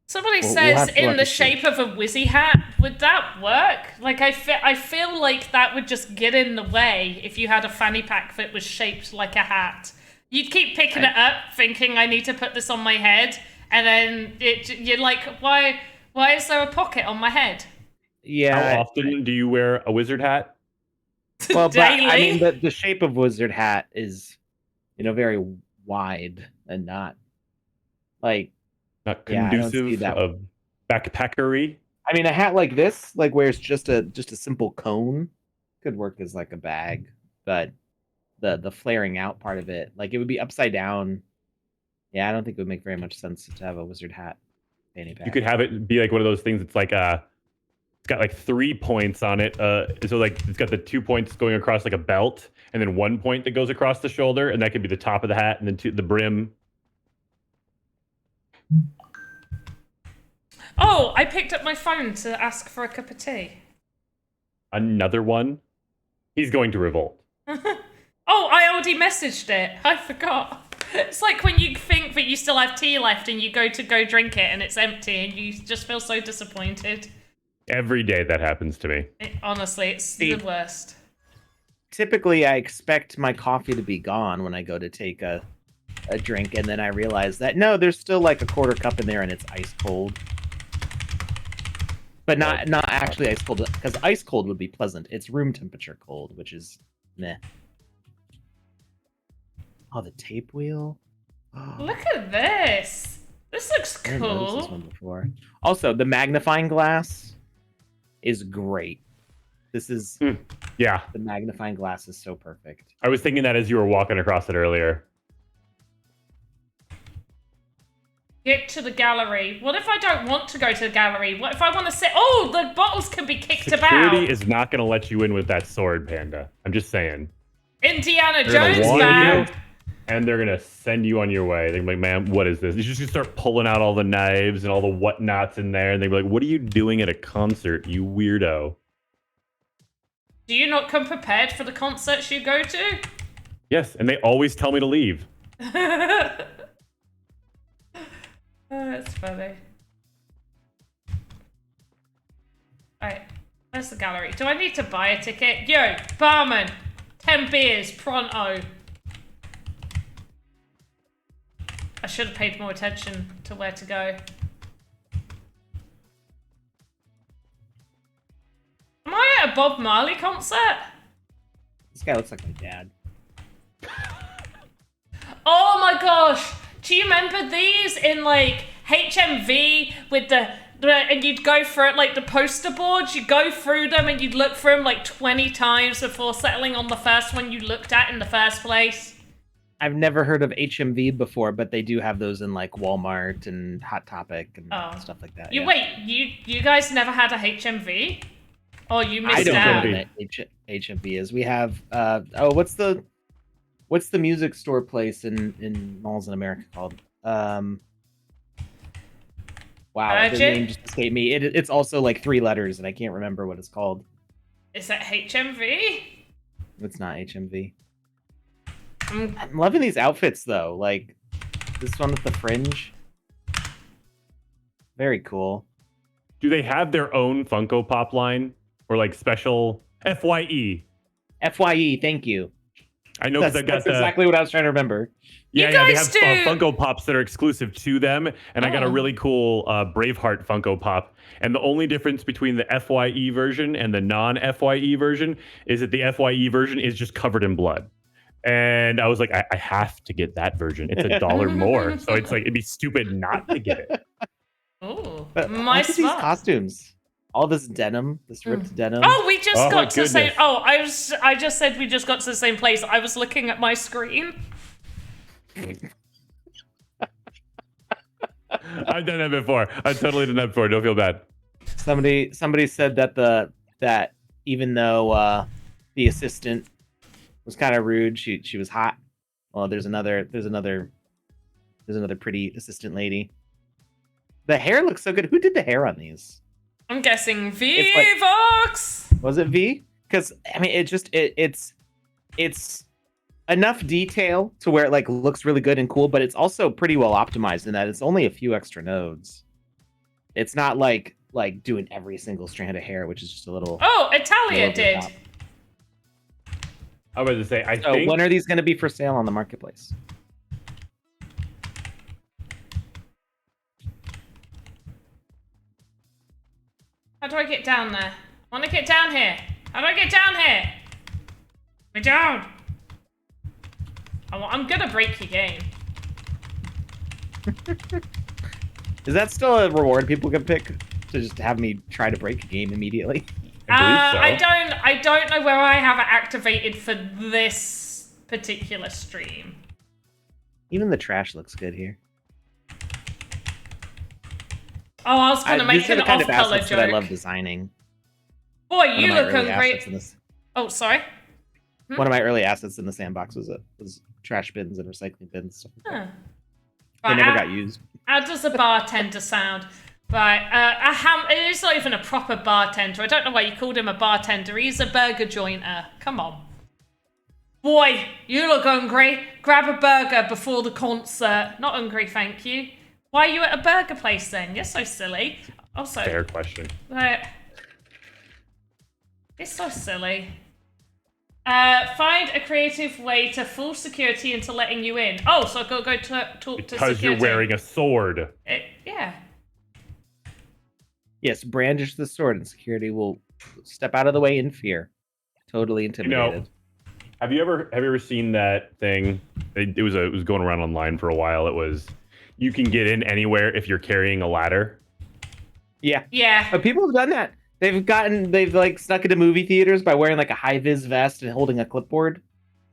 Somebody says in the shape of a Wizzy hat. Would that work? Like I feel like that would just get in the way if you had a fanny pack that was shaped like a hat. You'd keep picking it up, thinking I need to put this on my head, and then you're like, why is there a pocket on my head? Yeah. How often do you wear a wizard hat? Well, but I mean, the shape of wizard hat is very wide and not like Not yeah, I don't see conducive that. of backpackery. I mean, a hat like this, like where it's just a simple cone, could work as like a bag, but the flaring out part of it, like it would be upside down. Yeah, I don't think it would make very much sense to have a wizard hat fanny pack. You could have it be like one of those things. It's like it's got like 3 points on it. So like it's got the 2 points going across like a belt, and then 1 point that goes across the shoulder, and that could be the top of the hat, and then the brim. Oh, I picked up my phone to ask for a cup of tea. Another one. He's going to revolt. Oh, I already messaged it. I forgot. It's like when you think that you still have tea left and you go drink it and it's empty and you just feel so disappointed. Every day that happens to me. Honestly, it's the worst. Typically, I expect my coffee to be gone when I go to take a drink, and then I realize that no, there's still like a quarter cup in there and it's ice cold. But not actually ice cold, because ice cold would be pleasant. It's room temperature cold, which is meh. Oh, the tape wheel. Oh, Look at this. This looks I didn't notice this cool. one before. Also, the magnifying glass is great. This is Yeah, the magnifying glass is so perfect. I was thinking that as you were walking across it earlier. Get to the gallery. What if I don't want to go to the gallery? What if I want to sit? Oh, the bottles can be kicked Security about. is not going to let you in with that sword, Panda. I'm just saying. Indiana They're gonna Jones, warn man. you, and they're gonna send you on your way. They're like, "Man, what is this?" You just start pulling out all the knives and all the whatnots in there, and they're like, "What are you doing at a concert, you weirdo?" Do you not come prepared for the concerts you go to? Yes, and they always tell me to leave. Oh, that's funny. Alright, where's the gallery? Do I need to buy a ticket? Yo, barman! 10 beers, pronto. I should have paid more attention to where to go. Am I at a Bob Marley concert? This guy looks like my dad. Oh my gosh! Do you remember these in like HMV with the and you'd go through it like the poster boards? You'd go through them and you'd look through them like 20 times before settling on the first one you looked at in the first place. I've never heard of HMV before, but they do have those in like Walmart and Hot Topic and stuff like that. You wait, you guys never had a HMV? Oh, you I missed don't out. know what HMV is. We have what's the music store place in malls in America called? Wow, the name just escaped me. It's also like 3 letters, and I can't remember what it's called. Is that HMV? It's not HMV. I'm loving these outfits though. Like this one with the fringe. Very cool. Do they have their own Funko Pop line or like special FYE? FYE, thank you. I know because I've got That's exactly what I was trying to remember. Yeah, You they guys have do- Funko Pops that are exclusive to them, and I got a really cool Braveheart Funko Pop. And the only difference between the FYE version and the non-FYE version is that the FYE version is just covered in blood. And I was like, I have to get that version. It's $1 more, so it's like it'd be stupid not to get it. Oh, But my look at these spot. costumes. All this denim, this ripped denim. Oh, we just Oh, my got to the same. goodness. Oh, I just said we just got to the same place. I was looking at my screen. I've done that before. I've totally done that before. Don't feel bad. Somebody said that that even though the assistant was kind of rude, she was hot. Well, there's another pretty assistant lady. The hair looks so good. Who did the hair on these? I'm guessing It's like- VoxEdit. Was it V? Because I mean, it's enough detail to where it like looks really good and cool, but it's also pretty well optimized in that it's only a few extra nodes. It's not like doing every single strand of hair, which is just a little. Oh, a Italia little bit did. out. I was about to say, I So think when are these going to be for sale on the marketplace? How do I get down there? I want to get down here. How do I get down here? Get down. I I'm gonna break your game. Is that still a reward people can pick to just have me try to break a game immediately? I don't know where I have it activated for this particular stream. Even the trash looks good here. Oh, I was gonna make These are an the kind of off-color assets that I love joke. designing. Boy, you One of my look early hungry. assets in this- Oh, sorry. One of my early assets in the sandbox was trash bins and recycling bins. Stuff like that. Huh. They Right, never got used. how does a bartender sound? Right, it's not even a proper bartender. I don't know why you called him a bartender. He's a burger jointer. Come on. Boy, you look hungry. Grab a burger before the concert. Not hungry, thank you. Why are you at a burger place then? You're so silly. Also, Fair question. It's so silly. Find a creative way to fool security into letting you in. Oh, so I've got to go talk to security. Because you're wearing a sword. Yeah. Yes, brandish the sword and security will step out of the way in fear. Totally intimidated. Have you ever seen that thing? It was going around online for a while. It was, you can get in anywhere if you're carrying a ladder. Yeah. Yeah. But people have done that. They've like snuck into movie theaters by wearing like a high vis vest and holding a clipboard.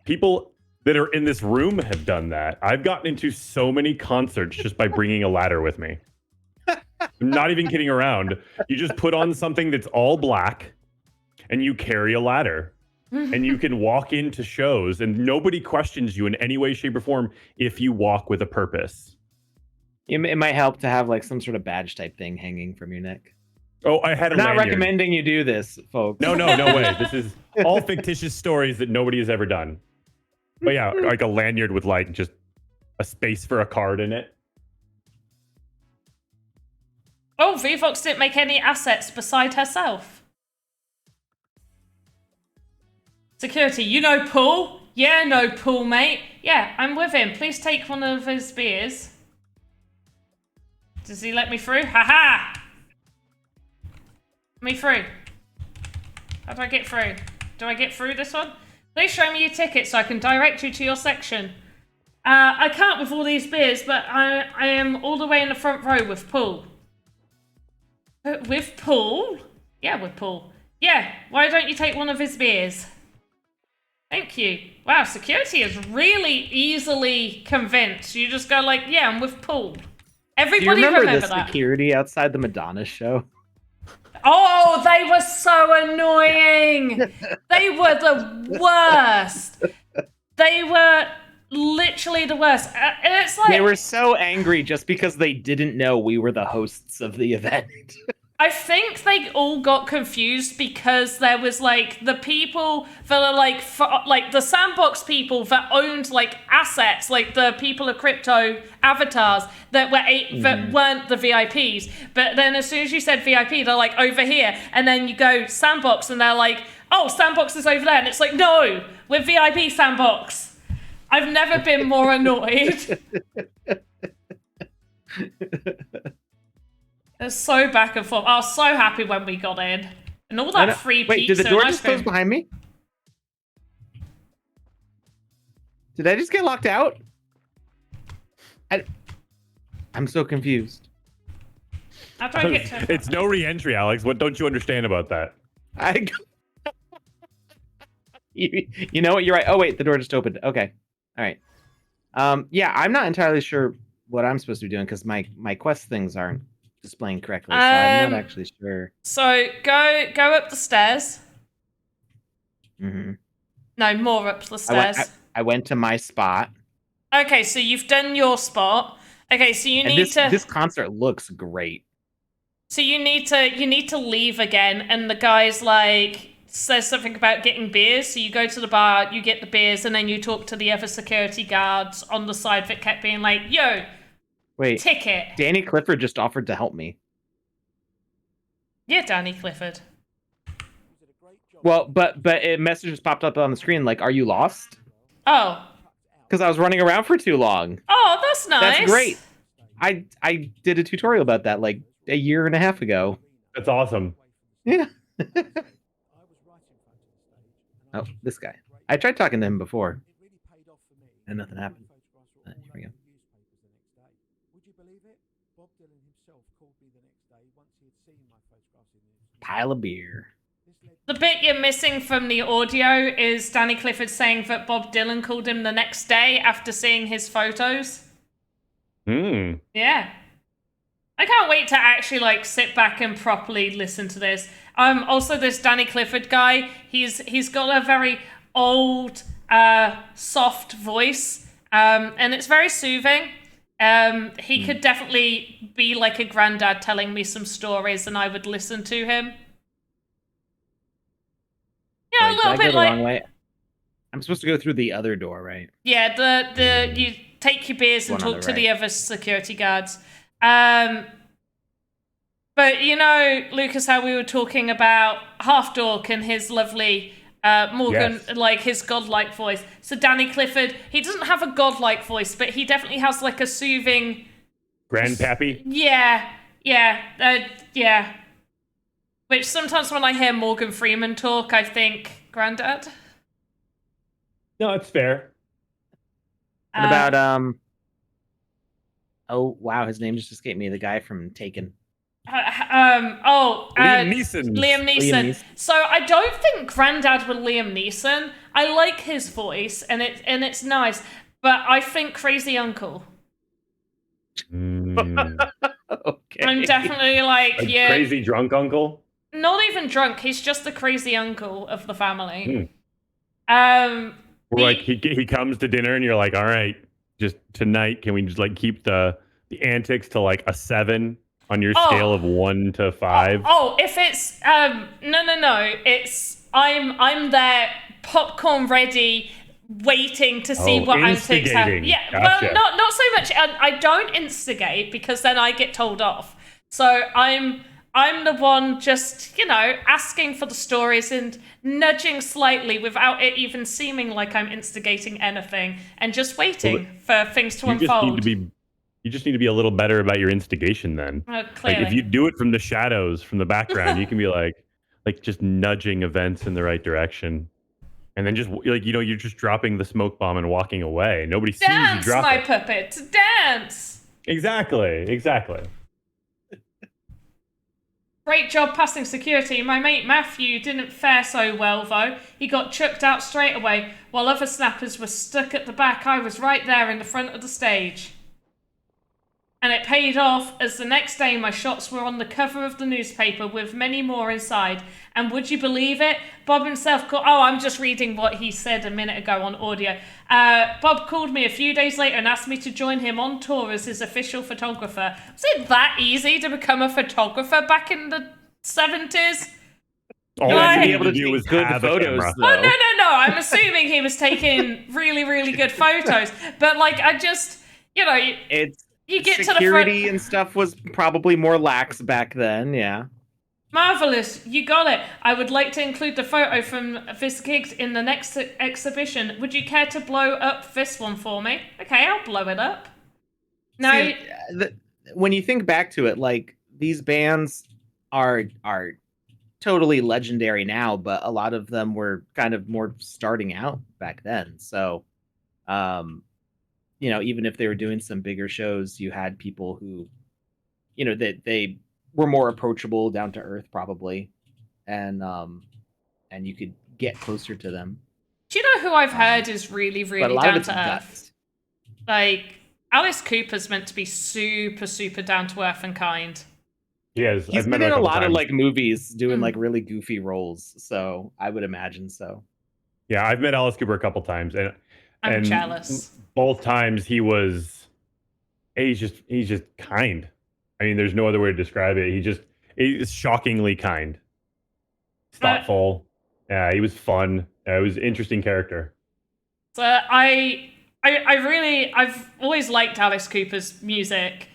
People that are in this room have done that. I've gotten into so many concerts just by bringing a ladder with me. I'm not even kidding around. You just put on something that's all black and you carry a ladder. And you can walk into shows and nobody questions you in any way, shape, or form if you walk with a purpose. It might help to have like some sort of badge type thing hanging from your neck. Oh, I had a Not lanyard. recommending you do this, folks. No way. This is all fictitious stories that nobody has ever done. But yeah, like a lanyard with like just a space for a card in it. Oh, VVox didn't make any assets beside herself. Security, you know Paul? Yeah, no Paul, mate. Yeah, I'm with him. Please take one of his beers. Does he let me through? Haha! Me through. How do I get through? Do I get through this one? Please show me your ticket so I can direct you to your section. I can't with all these beers, but I am all the way in the front row with Paul. With Paul? Yeah, with Paul. Yeah, why don't you take one of his beers? Thank you. Wow, security is really easily convinced. You just go like, yeah, I'm with Paul. Everybody Do you remember the that. security outside the Madonna show? Oh, they were so annoying. They were the worst. They were literally the worst. And it's like, They were so angry just because they didn't know we were the hosts of the event. I think they all got confused because there was like the people that are like the Sandbox people that owned like assets, like the people of crypto avatars that were that weren't the VIPs. But then as soon as you said VIP, they're like over here, and then you go Sandbox, and they're like, oh, Sandbox is over there, and it's like, no, we're VIP Sandbox. I've never been more annoyed. It's so back and forth. I was so happy when we got in. And all that free pizza. Wait, did the door and just ice cream. close behind me? Did I just get locked out? I'm so confused. How do I get to... It's no re-entry, Alex. What don't you understand about that? You know what? You're right. Oh, wait, the door just opened. Okay. All right. Yeah, I'm not entirely sure what I'm supposed to be doing because my quest things aren't displaying correctly, so I'm not actually sure. So go up the stairs. Mm-hmm. No, more up the stairs. I went to my spot. Okay, so you've done your spot. Okay, so you need to. This concert looks great. So you need to leave again, and the guy's like says something about getting beers. So you go to the bar, you get the beers, and then you talk to the other security guards on the side that kept being like, "Yo, wait, ticket." Danny Clifford just offered to help me. Yeah, Danny Clifford. Well, but a message just popped up on the screen like, "Are you lost?" Oh. Because I was running around for too long. Oh, that's nice. That's great. I did a tutorial about that like a year and a half ago. That's awesome. Yeah. Oh, this guy. I tried talking to him before. And nothing happened. Here we go. Would you believe it? Bob Dylan himself called me the next day once he had seen my photographs in the Pile of beer. The bit you're missing from the audio is Danny Clifford saying that Bob Dylan called him the next day after seeing his photos. Yeah. I can't wait to actually like sit back and properly listen to this. Also this Danny Clifford guy, he's got a very old, soft voice, and it's very soothing. He could definitely be like a granddad telling me some stories, and I would listen to him. Yeah, Wait, a little did I go bit the like. wrong way? I'm supposed to go through the other door, right? Yeah, the you take your beers and One on talk the to the right. other security guards. But you know, Lucas, how we were talking about Half Dork and his lovely Morgan, Yes. like his godlike voice. So Danny Clifford, he doesn't have a godlike voice, but he definitely has like a soothing. Grandpappy. Yeah. Which sometimes when I hear Morgan Freeman talk, I think granddad. No, it's fair. What about oh wow, his name just escaped me. The guy from Taken. Liam Neeson. Liam Neeson. Liam Neeson. So I don't think Grandad with Liam Neeson. I like his voice and it's nice, but I think Crazy Uncle. Okay. I'm definitely like, A yeah, crazy drunk uncle. not even drunk. He's just the crazy uncle of the family. Or like he comes to dinner and you're like, all right, just tonight, can we just like keep the antics to like a 7 on your scale of 1 to 5? If it's no, it's I'm there, popcorn ready, waiting to see what antics happen. Instigating. Yeah, Gotcha. well, not so much. I don't instigate because then I get told off. So I'm the one just, asking for the stories and nudging slightly without it even seeming like I'm instigating anything, and just waiting for things to unfold. You just need to be a little better about your instigation then. Clearly. Like if you do it from the shadows, from the background, you can be like just nudging events in the right direction. And then just like, you're just dropping the smoke bomb and walking away. Nobody sees you Dance, drop my it. puppet, dance! Exactly. Great job passing security. My mate Matthew didn't fare so well, though. He got chucked out straight away. While other snappers were stuck at the back, I was right there in the front of the stage. And it paid off, as the next day my shots were on the cover of the newspaper with many more inside. And would you believe it? Bob himself called... Oh, I'm just reading what he said a minute ago on audio. Bob called me a few days later and asked me to join him on tour as his official photographer. Was it that easy to become a photographer back in the 70s? All Like- you be needed able to to do take was good have a photos, camera. though. Oh, no. I'm assuming he was taking really, really good photos. But, like, I just... It's you get to the front... security and stuff was probably more lax back then, yeah. Marvelous, you got it. I would like to include the photo from this gig in the next exhibition. Would you care to blow up this one for me? Okay, I'll blow it up. Now, See, when you think back to it, like these bands are totally legendary now, but a lot of them were kind of more starting out back then. So, even if they were doing some bigger shows, you had people who, that they were more approachable, down to earth, probably, and you could get closer to them. do you know who I've heard is really, But a really lot down of it's to earth? guts. Like, Alice Cooper's meant to be super, super down to earth and kind. Yes, He's I've met been him in a couple lot of times. like movies doing like really goofy roles, so I would imagine so. Yeah, I've met Alice Cooper a couple times, and I'm jealous. Both times he's just kind. I mean, there's no other way to describe it. He's shockingly kind. He's thoughtful. Yeah, he was fun. It was an interesting character. So I've always liked Alice Cooper's music,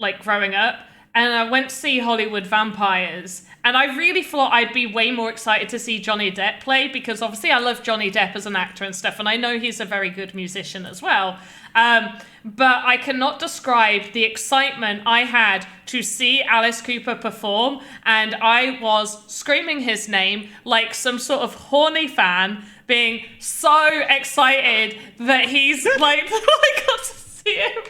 like growing up. And I went to see Hollywood Vampires, and I really thought I'd be way more excited to see Johnny Depp play, because obviously I love Johnny Depp as an actor and stuff, and I know he's a very good musician as well. But I cannot describe the excitement I had to see Alice Cooper perform, and I was screaming his name like some sort of horny fan, being so excited that he's like, I got to see him.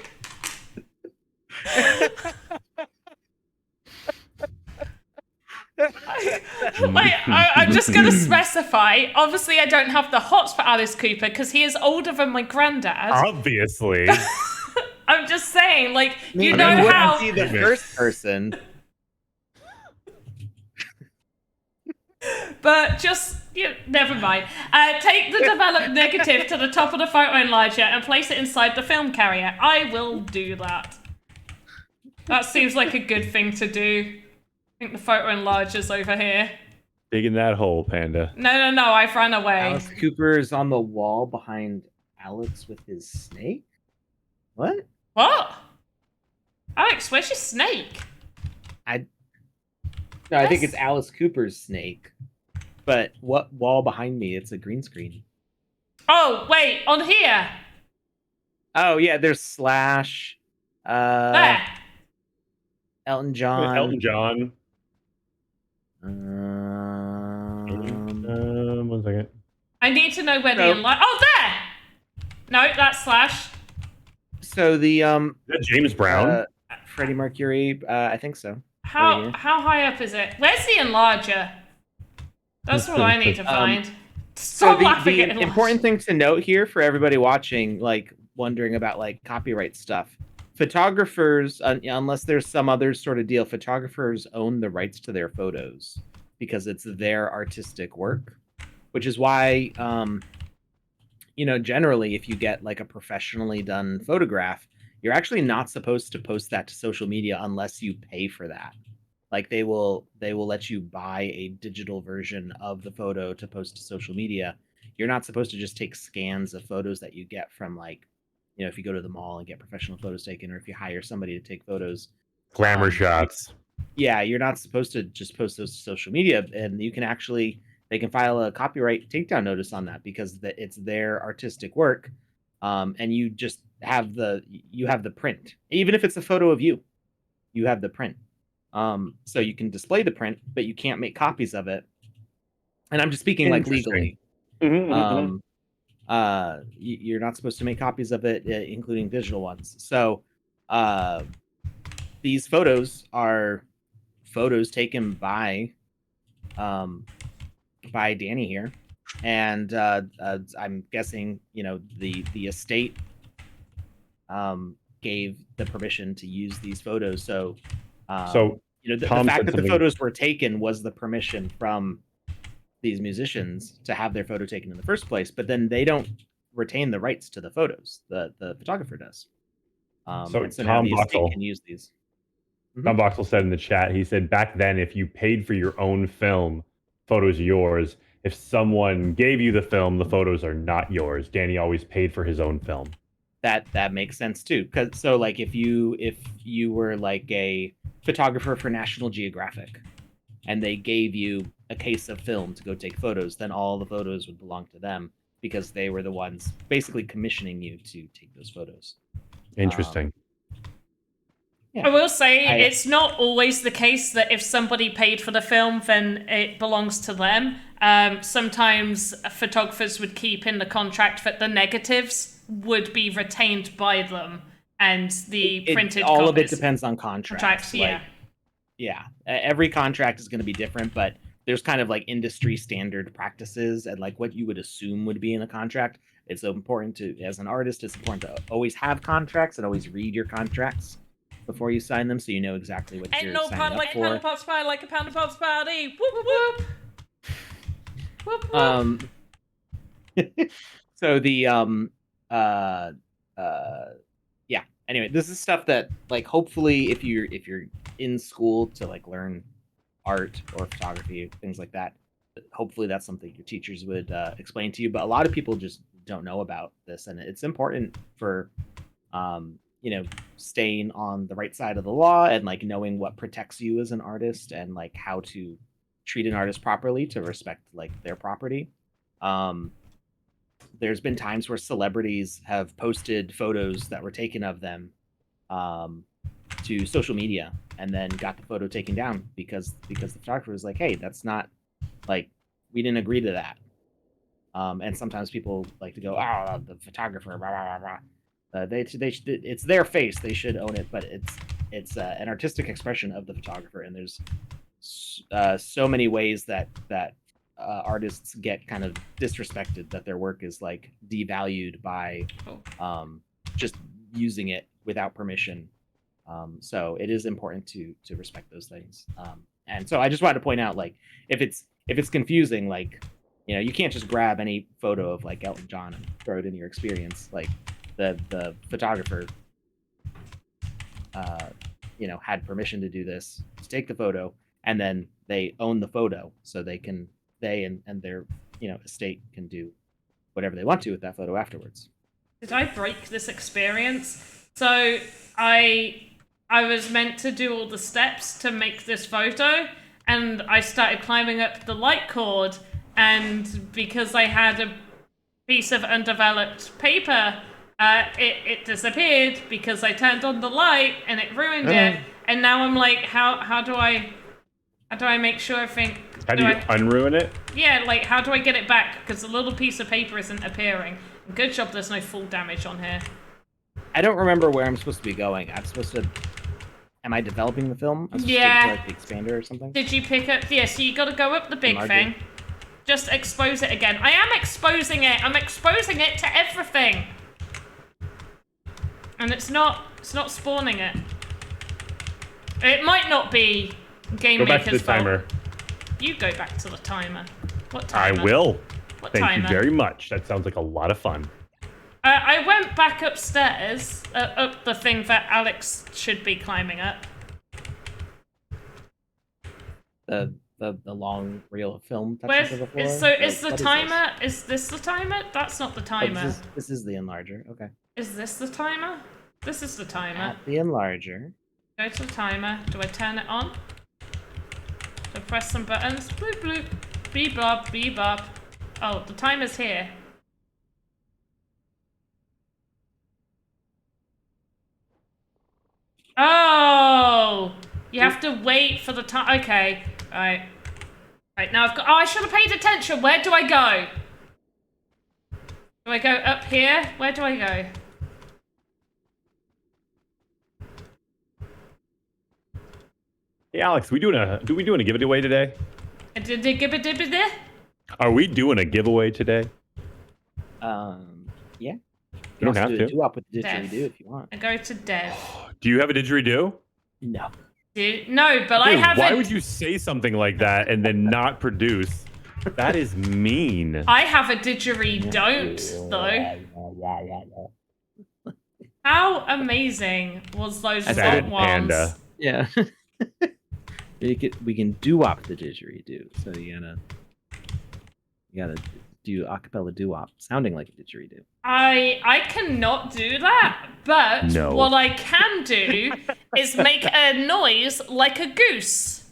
I'm just going to specify. Obviously, I don't have the hots for Alice Cooper because he is older than my granddad. Obviously. I'm just saying, like, you I know mean, how. see the first person. But just, never mind. Take the developed negative to the top of the photo enlarger and place it inside the film carrier. I will do that. That seems like a good thing to do. I think the photo enlarger's over here. Digging that hole, Panda. No, I've run away. Alice Cooper is on the wall behind Alex with his snake. What? What? Alex, where's your snake? No, I think it's Alice Cooper's snake. But what wall behind me? It's a green screen. Oh, wait, on here. Oh yeah, there's Slash. There. Elton John. Elton John. 1 second. I need to know where the enlarger. Oh, there. No, that's Slash. So the Is that James Brown? Freddie Mercury. I think so. How high up is it? Where's the enlarger? That's what I need to find. So Stop laughing at the enlarger. important thing to note here for everybody watching, like wondering about like copyright stuff, photographers, unless there's some other sort of deal, photographers own the rights to their photos because it's their artistic work, which is why, generally if you get like a professionally done photograph, you're actually not supposed to post that to social media unless you pay for that. Like they will let you buy a digital version of the photo to post to social media. You're not supposed to just take scans of photos that you get from like, if you go to the mall and get professional photos taken, or if you hire somebody to take photos. Glamour shots. Yeah, you're not supposed to just post those to social media, and they can file a copyright takedown notice on that because it's their artistic work. And you just have the print. Even if it's a photo of you, you have the print. So you can display the print, but you can't make copies of it. And I'm just speaking like legally. Mm-hmm. You're not supposed to make copies of it, including digital ones. So these photos are photos taken by Danny here. And I'm guessing, the estate gave the permission to use these photos. So the fact that the photos were taken was the permission from these musicians to have their photo taken in the first place. But then they don't retain the rights to the photos. The photographer does. So now Tom the estate Boxel can use these. Tom Boxel said in the chat, he said, back then, if you paid for your own film, photos are yours. If someone gave you the film, the photos are not yours. Danny always paid for his own film. That makes sense too. So like if you were like a photographer for National Geographic and they gave you a case of film to go take photos, then all the photos would belong to them because they were the ones basically commissioning you to take those photos. Interesting. I will say it's not always the case that if somebody paid for the film, then it belongs to them. Sometimes photographers would keep in the contract that the negatives would be retained by them and the printed all copies. of it depends on contracts. Yeah. Every contract is going to be different, but there's kind of like industry standard practices and like what you would assume would be in a contract. It's so important as an artist, it's important to always have contracts and always read your contracts before you sign them so you know exactly what you're signing up like for. A pound of pop like a pound of pop's party. Whoop, whoop. Whoop, whoop. So the anyway, this is stuff that like hopefully if you're in school to like learn art or photography, things like that, hopefully that's something your teachers would explain to you. But a lot of people just don't know about this, and it's important for staying on the right side of the law and like knowing what protects you as an artist and like how to treat an artist properly to respect like their property. There's been times where celebrities have posted photos that were taken of them to social media and then got the photo taken down because the photographer was like, hey, that's not like, we didn't agree to that. And sometimes people like to go, "Oh, the photographer, blah, blah, blah, blah." It's their face. They should own it, but it's an artistic expression of the photographer, and there's so many ways that artists get kind of disrespected, that their work is like devalued by just using it without permission. So it is important to respect those things. And so I just wanted to point out, like, if it's confusing, like, you know, you can't just grab any photo of like Elton John and throw it in your experience. Like the photographer, you know, had permission to do this, to take the photo, and then they own the photo, so they and their, you know, estate can do whatever they want to with that photo afterwards. Did I break this experience? So I was meant to do all the steps to make this photo, and I started climbing up the light cord, and because I had a piece of undeveloped paper, it disappeared because I turned on the light and it ruined it. And now I'm like, how do I make sure everything? How do you unruin it? Yeah, like, how do I get it back? Because the little piece of paper isn't appearing. Good job there's no full damage on here. I don't remember where I'm supposed to be going. I'm supposed to... Am I developing the film? I'm supposed to go to, like, the expander or something? Did you pick up... Yeah, so you got to go up the big thing. Just expose it again. I am exposing it. I'm exposing it to everything. And it's not spawning it. It might not be Game Go Maker's back to the timer. fault. You go back to the timer. What timer? I will. What Thank timer? you very much. That sounds like a lot of fun. I went back upstairs, up the thing that Alex should be climbing up. The long reel of film. Where's to the floor? is the What timer? Is this the timer? That's not the Oh, timer. this is the enlarger. Okay. Is this the timer? This is the timer. At the enlarger. Go to the timer. Do I turn it on? So press some buttons. Bloop bloop. Bebop bebop. Oh, the timer's here. Oh! You have to wait for the time. Okay. Alright. Right, now I've got... Oh, I should have paid attention. Where do I go? Do I go up here? Where do I go? Hey, Alex, do we doing a giveaway today? Did they give it there? Are we doing a giveaway today? Yeah. You don't have to. Do up with the Dev. didgeridoo if you want. I go to dev. Do you have a didgeridoo? No. No, but I Dude, haven't... why would you say something like that and then not produce? That is mean. I have a didgeridoo, though. How amazing was those Sad long ones? panda. Yeah. we can do-wop the didgeridoo. So you gotta do acapella doo-wop, sounding like a didgeridoo. I cannot do that, but No. what I can do is make a noise like a goose.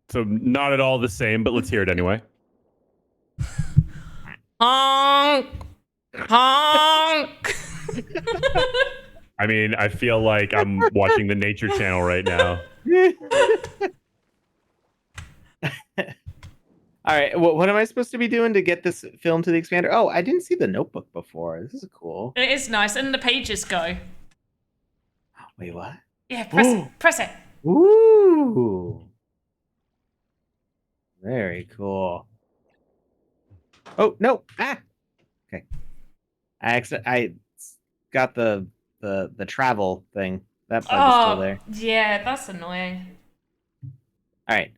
So not at all the same, but let's hear it anyway. Honk! Honk! I mean, I feel like I'm watching the Nature Channel right now. All right, what am I supposed to be doing to get this film to the expander? Oh, I didn't see the notebook before. This is cool. It is nice, and the pages go. Wait, what? Yeah, press it. Press it. Ooh. Very cool. Oh, no. Ah. Okay. I got the travel thing. That bug is still there. Yeah, that's annoying. All right.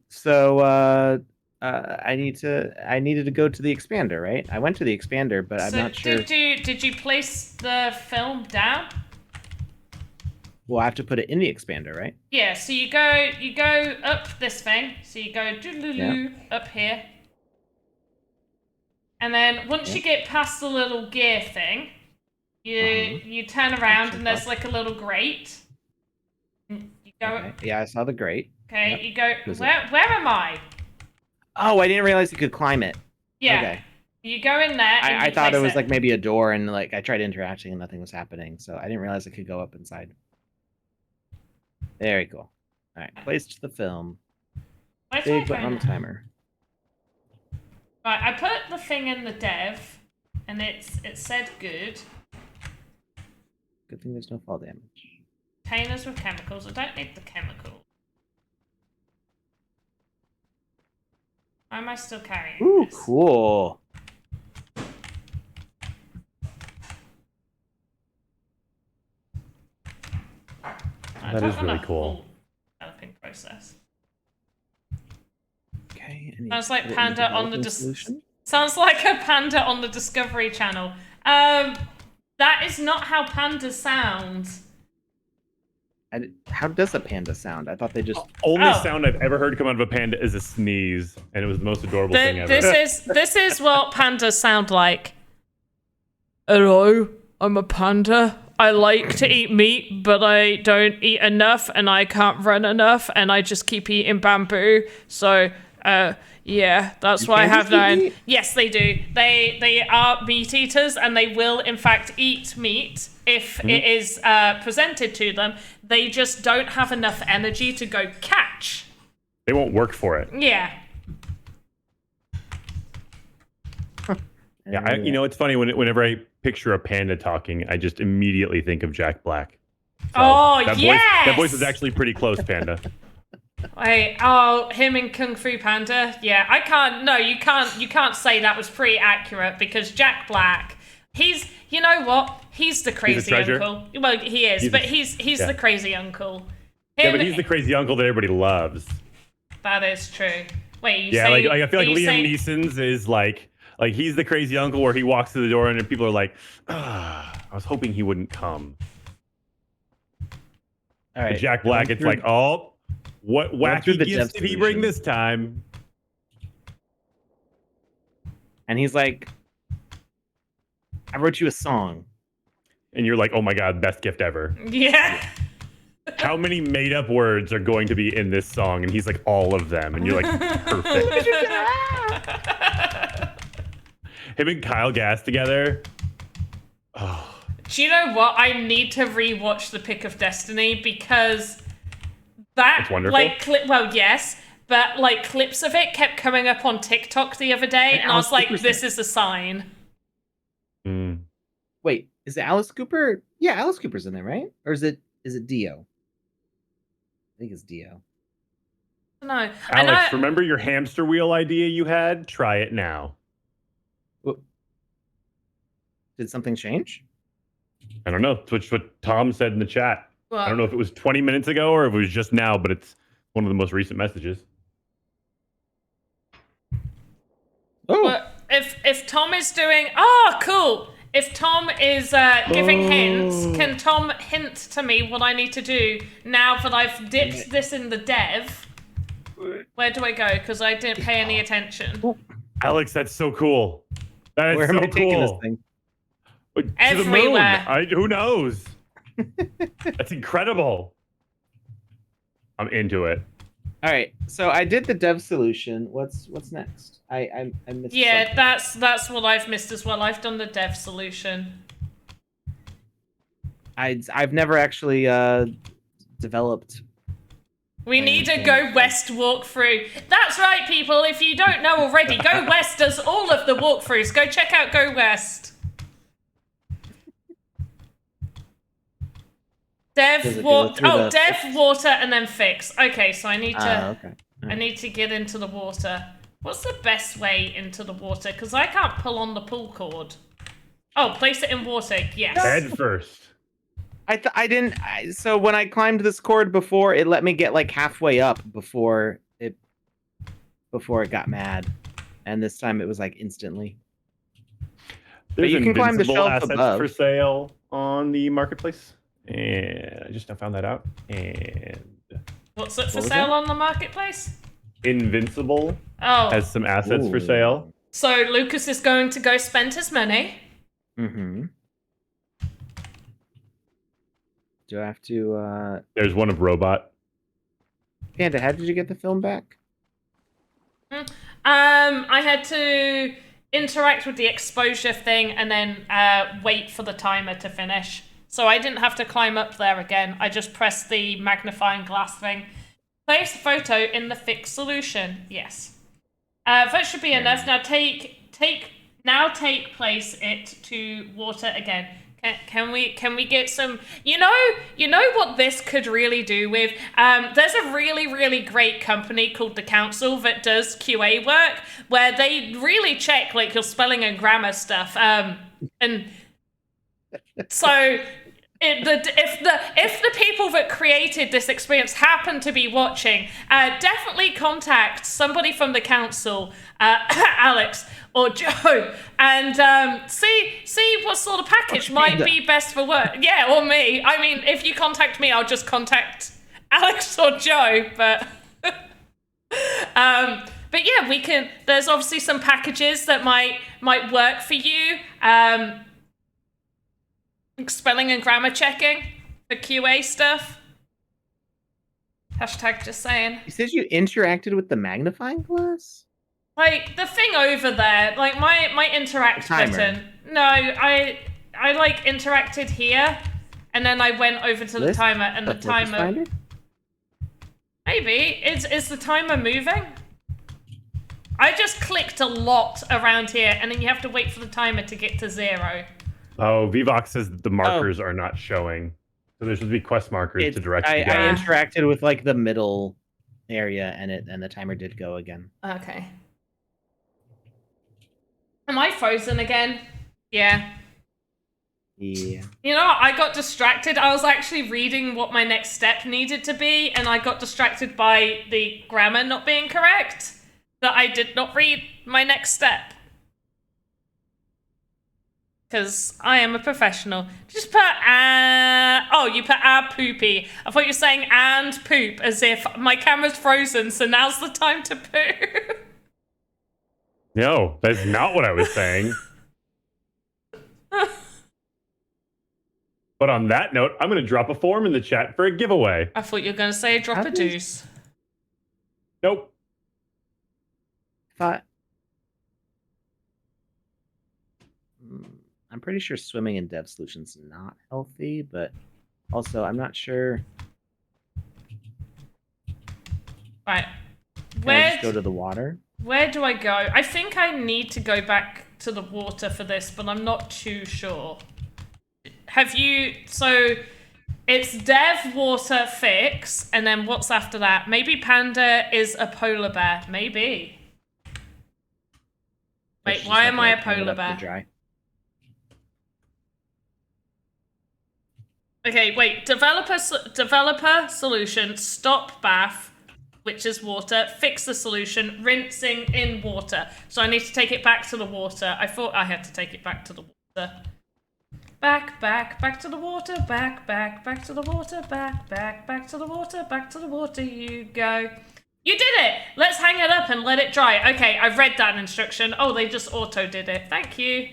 So I needed to go to the expander, right? I went to the expander, but I'm not sure. Did you place the film down? Well, I have to put it in the expander, right? Yeah, so you go up this thing. So you go doodaloo up here. And then once you get past the little gear thing, you turn around and there's like a little grate. You go Okay. Yeah, I saw the grate. Okay, Yep. you go Who's where am I? Oh, I didn't realize you could climb it. Yeah. Okay. You go in there and I you thought it place was like maybe a door, and like I tried interacting and nothing was happening, so I didn't realize it could go up inside. Very cool. All right, placed the film. Where's my Big button on phone the timer. Right, I put the thing in the dev, and it said good. Good thing there's no fall damage. Containers with chemicals. I don't need the chemical. Why am I still carrying Ooh, this? cool. I That don't is want really a cool. whole developing process. Okay. Sounds like Panda on the solution. Sounds like a panda on the Discovery Channel. That is not how pandas sound. How does a panda sound? I thought they just. Only Oh. sound I've ever heard come out of a panda is a sneeze, and it was the most adorable thing ever. This is what pandas sound like. Hello, I'm a panda. I like to eat meat, but I don't eat enough, and I can't run enough, and I just keep eating bamboo. So, yeah, that's why I have pandas eat nine. meat? Yes, they do. They are meat eaters, and they will, in fact, eat meat if it is presented to them. They just don't have enough energy to go catch. They won't work for it. Yeah. Yeah, it's funny whenever I picture a panda talking, I just immediately think of Jack Black. Oh, that yes! That voice is actually pretty close, Panda. Wait, him in Kung Fu Panda? Yeah, you can't say that was pretty accurate because Jack Black, you know what? He's the crazy treasure. uncle. Well, he is, but he's the crazy uncle. Yeah, but he's the crazy uncle that everybody loves. That is true. Wait, you Yeah, say... I feel like you Liam say- Neeson's is like he's the crazy uncle where he walks through the door and people are like, I was hoping he wouldn't come. All right. But Jack Black, it's like, oh, what wacky the gifts dev did he bring solution. this time? And he's like, I wrote you a song. And you're like, oh my god, best gift ever. Yeah. How many made up words are going to be in this song? And he's like, all of them. And you're like, perfect. Him and Kyle Gass together. Oh, Do you know what? I need to rewatch The Pick of Destiny because that, It's wonderful? well, yes, but like clips of it kept coming up on TikTok the other day, and I was Alice like, Cooper's this in it. is a sign. Wait, is it Alice Cooper? Yeah, Alice Cooper's in there, right? Or is it Dio? I think it's Dio. No, Alex, remember your hamster wheel idea you had? Try it now. Did something change? I don't know. It's what Tom said in the chat. Well, I don't know if it was 20 minutes ago or if it was just now, but it's one of the most recent messages. Oh, But if Tom is doing, cool. If Tom is giving hints, can Tom hint to me what I need to do now that I've dipped this in the dev? Where do I go? Because I didn't pay any attention. Alex, that's so cool. That is where so am I taking this cool. thing? To the moon. Everywhere. Who knows? That's incredible. I'm into it. All right, so I did the dev solution. What's next? I missed. Yeah, something. that's what I've missed as well. I've done the dev solution. I've never actually developed. We need a Go West walkthrough. That's right, people. If you don't know already, Go West does all of the walkthroughs. Go check out Go West. Dev, water, and then fix. Okay, so I need to. Okay. I need to get into the water. What's the best way into the water? Because I can't pull on the pull cord. Oh, place it in water. Yes. Head first. I didn't. So when I climbed this cord before, it let me get like halfway up before it got mad, and this time it was like instantly. There's you can climb the invincible shelf assets above. for sale on the marketplace. And I just now found that out. And What's it for was sale that? on the marketplace? Invincible Oh, has some assets for Ooh. sale. so Lucas is going to go spend his money. Mm-hmm. Do I have to? There's one of Robot. Panda, how did you get the film back? I had to interact with the exposure thing and then wait for the timer to finish. So I didn't have to climb up there again. I just pressed the magnifying glass thing. Place photo in the fix solution. Yes. That should be enough. Now take place it to water again. Can we get some? You know what this could really do with? There's a really great company called the Council that does QA work where they really check like your spelling and grammar stuff. And so. If the people that created this experience happen to be watching, definitely contact somebody from the council, Alex or Joe, and see what sort of package might be best for work. Yeah, or me. I mean, if you contact me, I'll just contact Alex or Joe. But but yeah, we can. There's obviously some packages that might work for you. Spelling and grammar checking for QA stuff. Hashtag just saying. You said you interacted with the magnifying glass? Like the thing over there, like my interact button. No, I like interacted here, and then I went over to the timer, and the timer. Maybe is the timer moving? I just clicked a lot around here, and then you have to wait for the timer to get to 0. Oh, VVox says that the markers are not showing. So there should be quest markers to direct you I interacted with like the middle area and the timer did go again. Okay. Am I frozen again? Yeah. Yeah. You know, I got distracted. I was actually reading what my next step needed to be, and I got distracted by the grammar not being correct. That I did not read my next step. Because I am a professional. Just put, oh, you put poopy. I thought you were saying and poop, as if my camera's frozen, so now's the time to poop. No, that's not what I was saying. But on that note, I'm going to drop a form in the chat for a giveaway. I thought you were going to say drop a deuce. Nope. I'm pretty sure swimming in Dev Solution's not healthy, but also I'm not sure. Right. Can I just go to the water? Where do I go? I think I need to go back to the water for this, but I'm not too sure. Have you... So, it's dev, water, fix, and then what's after that? Maybe panda is a polar bear. Maybe. Wait, why am I a polar bear? Okay, wait. Developer solution, stop bath, which is water, fix the solution, rinsing in water. So I need to take it back to the water. I thought I had to take it back to the water. Back to the water, back to the water, back to the water, back to the water you go. You did it! Let's hang it up and let it dry. Okay, I've read that instruction. Oh, they just auto did it. Thank you.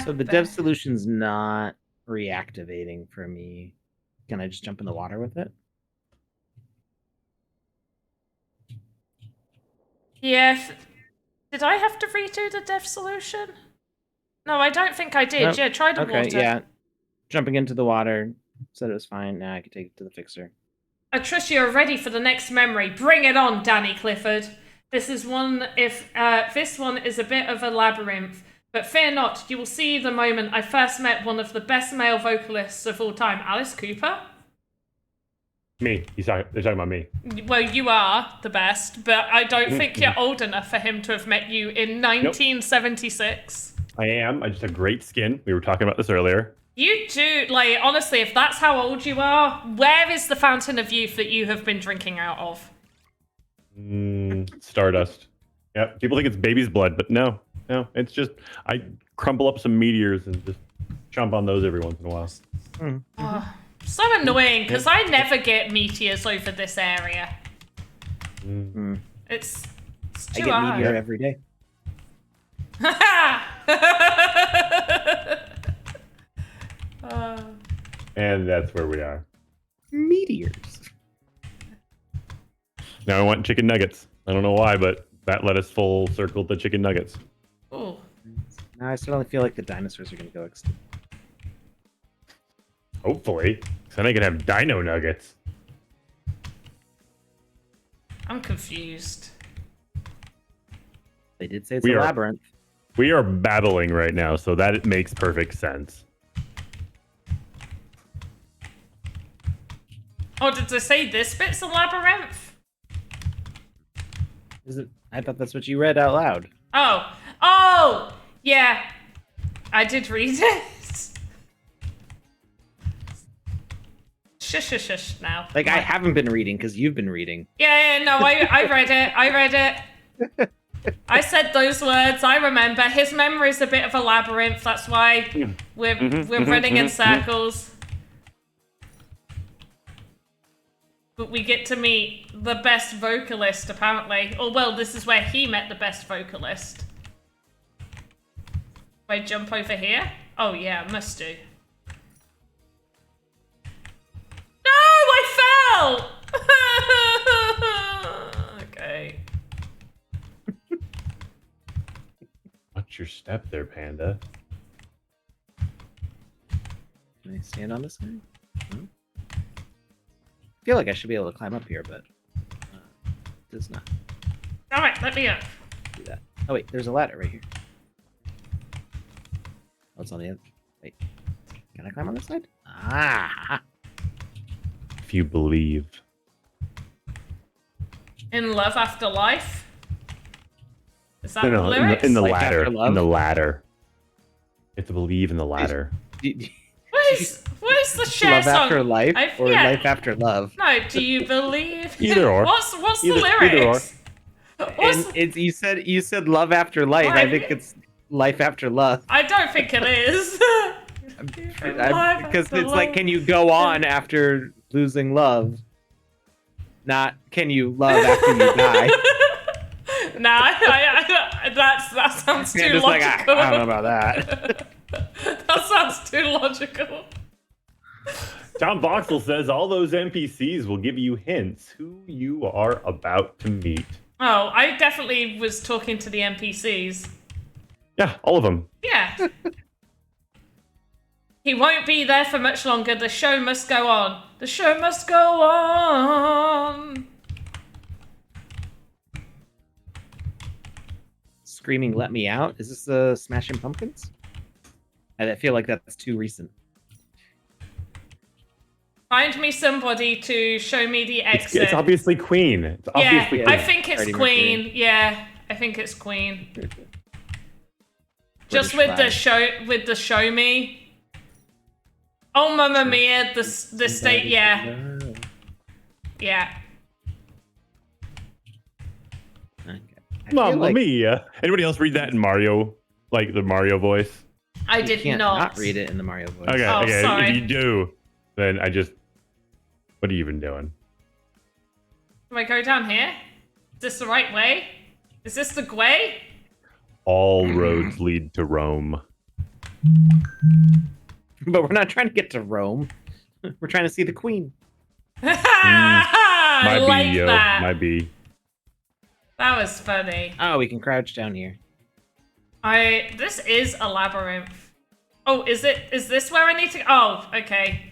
So the dev solution's not reactivating for me. Can I just jump in the water with it? Yeah. Did I have to redo the dev solution? No, I don't think I did. Nope. Yeah, try the water. Yeah. Jumping into the water. Said it was fine. Now I can take it to the fixer. I trust you're ready for the next memory. Bring it on, Danny Clifford. This one is a bit of a labyrinth. But fear not, you will see the moment I first met one of the best male vocalists of all time, Alice Cooper. Me. They're talking about me. Well, you are the best, but I don't think you're old enough for him to have met you in 1976. Nope. I am. I just have great skin. We were talking about this earlier. You do. Like, honestly, if that's how old you are, where is the fountain of youth that you have been drinking out of? Stardust. Yeah, people think it's baby's blood, but no, it's just I crumble up some meteors and just chomp on those every once in a while. Oh, so annoying because I never get meteors over this area. It's too hard. I get meteor every day. And that's where we are. Meteors. Now I want chicken nuggets. I don't know why, but that let us full circle the chicken nuggets. Oh. Now I suddenly feel like the dinosaurs are going to go extinct. Hopefully. Because then I can have dino nuggets. I'm I'm confused. They did say it's We a are- labyrinth. We are babbling right now, so that makes perfect sense. Oh, did they say this bit's a labyrinth? Is it? I thought that's what you read out loud. Oh, yeah. I did read it. Shush now. Like, I haven't been reading because you've been reading. Yeah, no, I read it. I read it. I said those words. I remember. His memory's a bit of a labyrinth. That's why we're running in circles. But we get to meet the best vocalist, apparently. Or, well, this is where he met the best vocalist. Do I jump over here? Oh, yeah, must do. No, I fell! Okay. Watch your step there, Panda. Can I stand on this guy? No? I feel like I should be able to climb up here, but it does not Alright, let me up. do that. Oh wait, there's a ladder right here. Oh, it's on the other. Wait, can I climb on this side? Ah! If you believe. In love after life? Is that the No, lyrics? in the Life ladder. after love? In the ladder. You have to believe in the ladder. What is the share Love song? after life or yeah. life after love? No, do you believe? Either or. What's the Either- lyrics? What's, And it's you said love after life. I Life. think it's life after love. I don't think it is. Because it's like, can you go on after losing love? Not can you love after you die? Nah, that sounds too Yeah, just logical. like I don't know about that. That sounds too logical. Tom Voxel says all those NPCs will give you hints who you are about to meet. Oh, I definitely was talking to the NPCs. Yeah, all of them. Yeah. He won't be there for much longer. The show must go on. The show must go on. Screaming, "Let me out!" Is this the Smashing Pumpkins? I feel like that's too recent. Find me somebody to show me the exit. It's obviously Queen. It's yeah, obviously I Queen. think it's Freddie Queen. Mercury. Yeah, I think it's Queen. Just with British the show me. Oh, Mamma Mia! The state. Yeah, yeah. Okay. I feel Mamma like mia. Anybody else read that in Mario? Like the Mario voice? I you did can't not read it in the Mario voice. Okay, Oh, okay. sorry. If you do, then I just. What are you even doing? Do I go down here? Is this the right way? Is this the way? All roads lead to Rome. But we're not trying to get to Rome. We're trying to see the Queen. I Might like be, yo. that. Might be. That was funny. Oh, we can crouch down here. This is a labyrinth. Oh, is it? Is this where I need to? Oh, okay.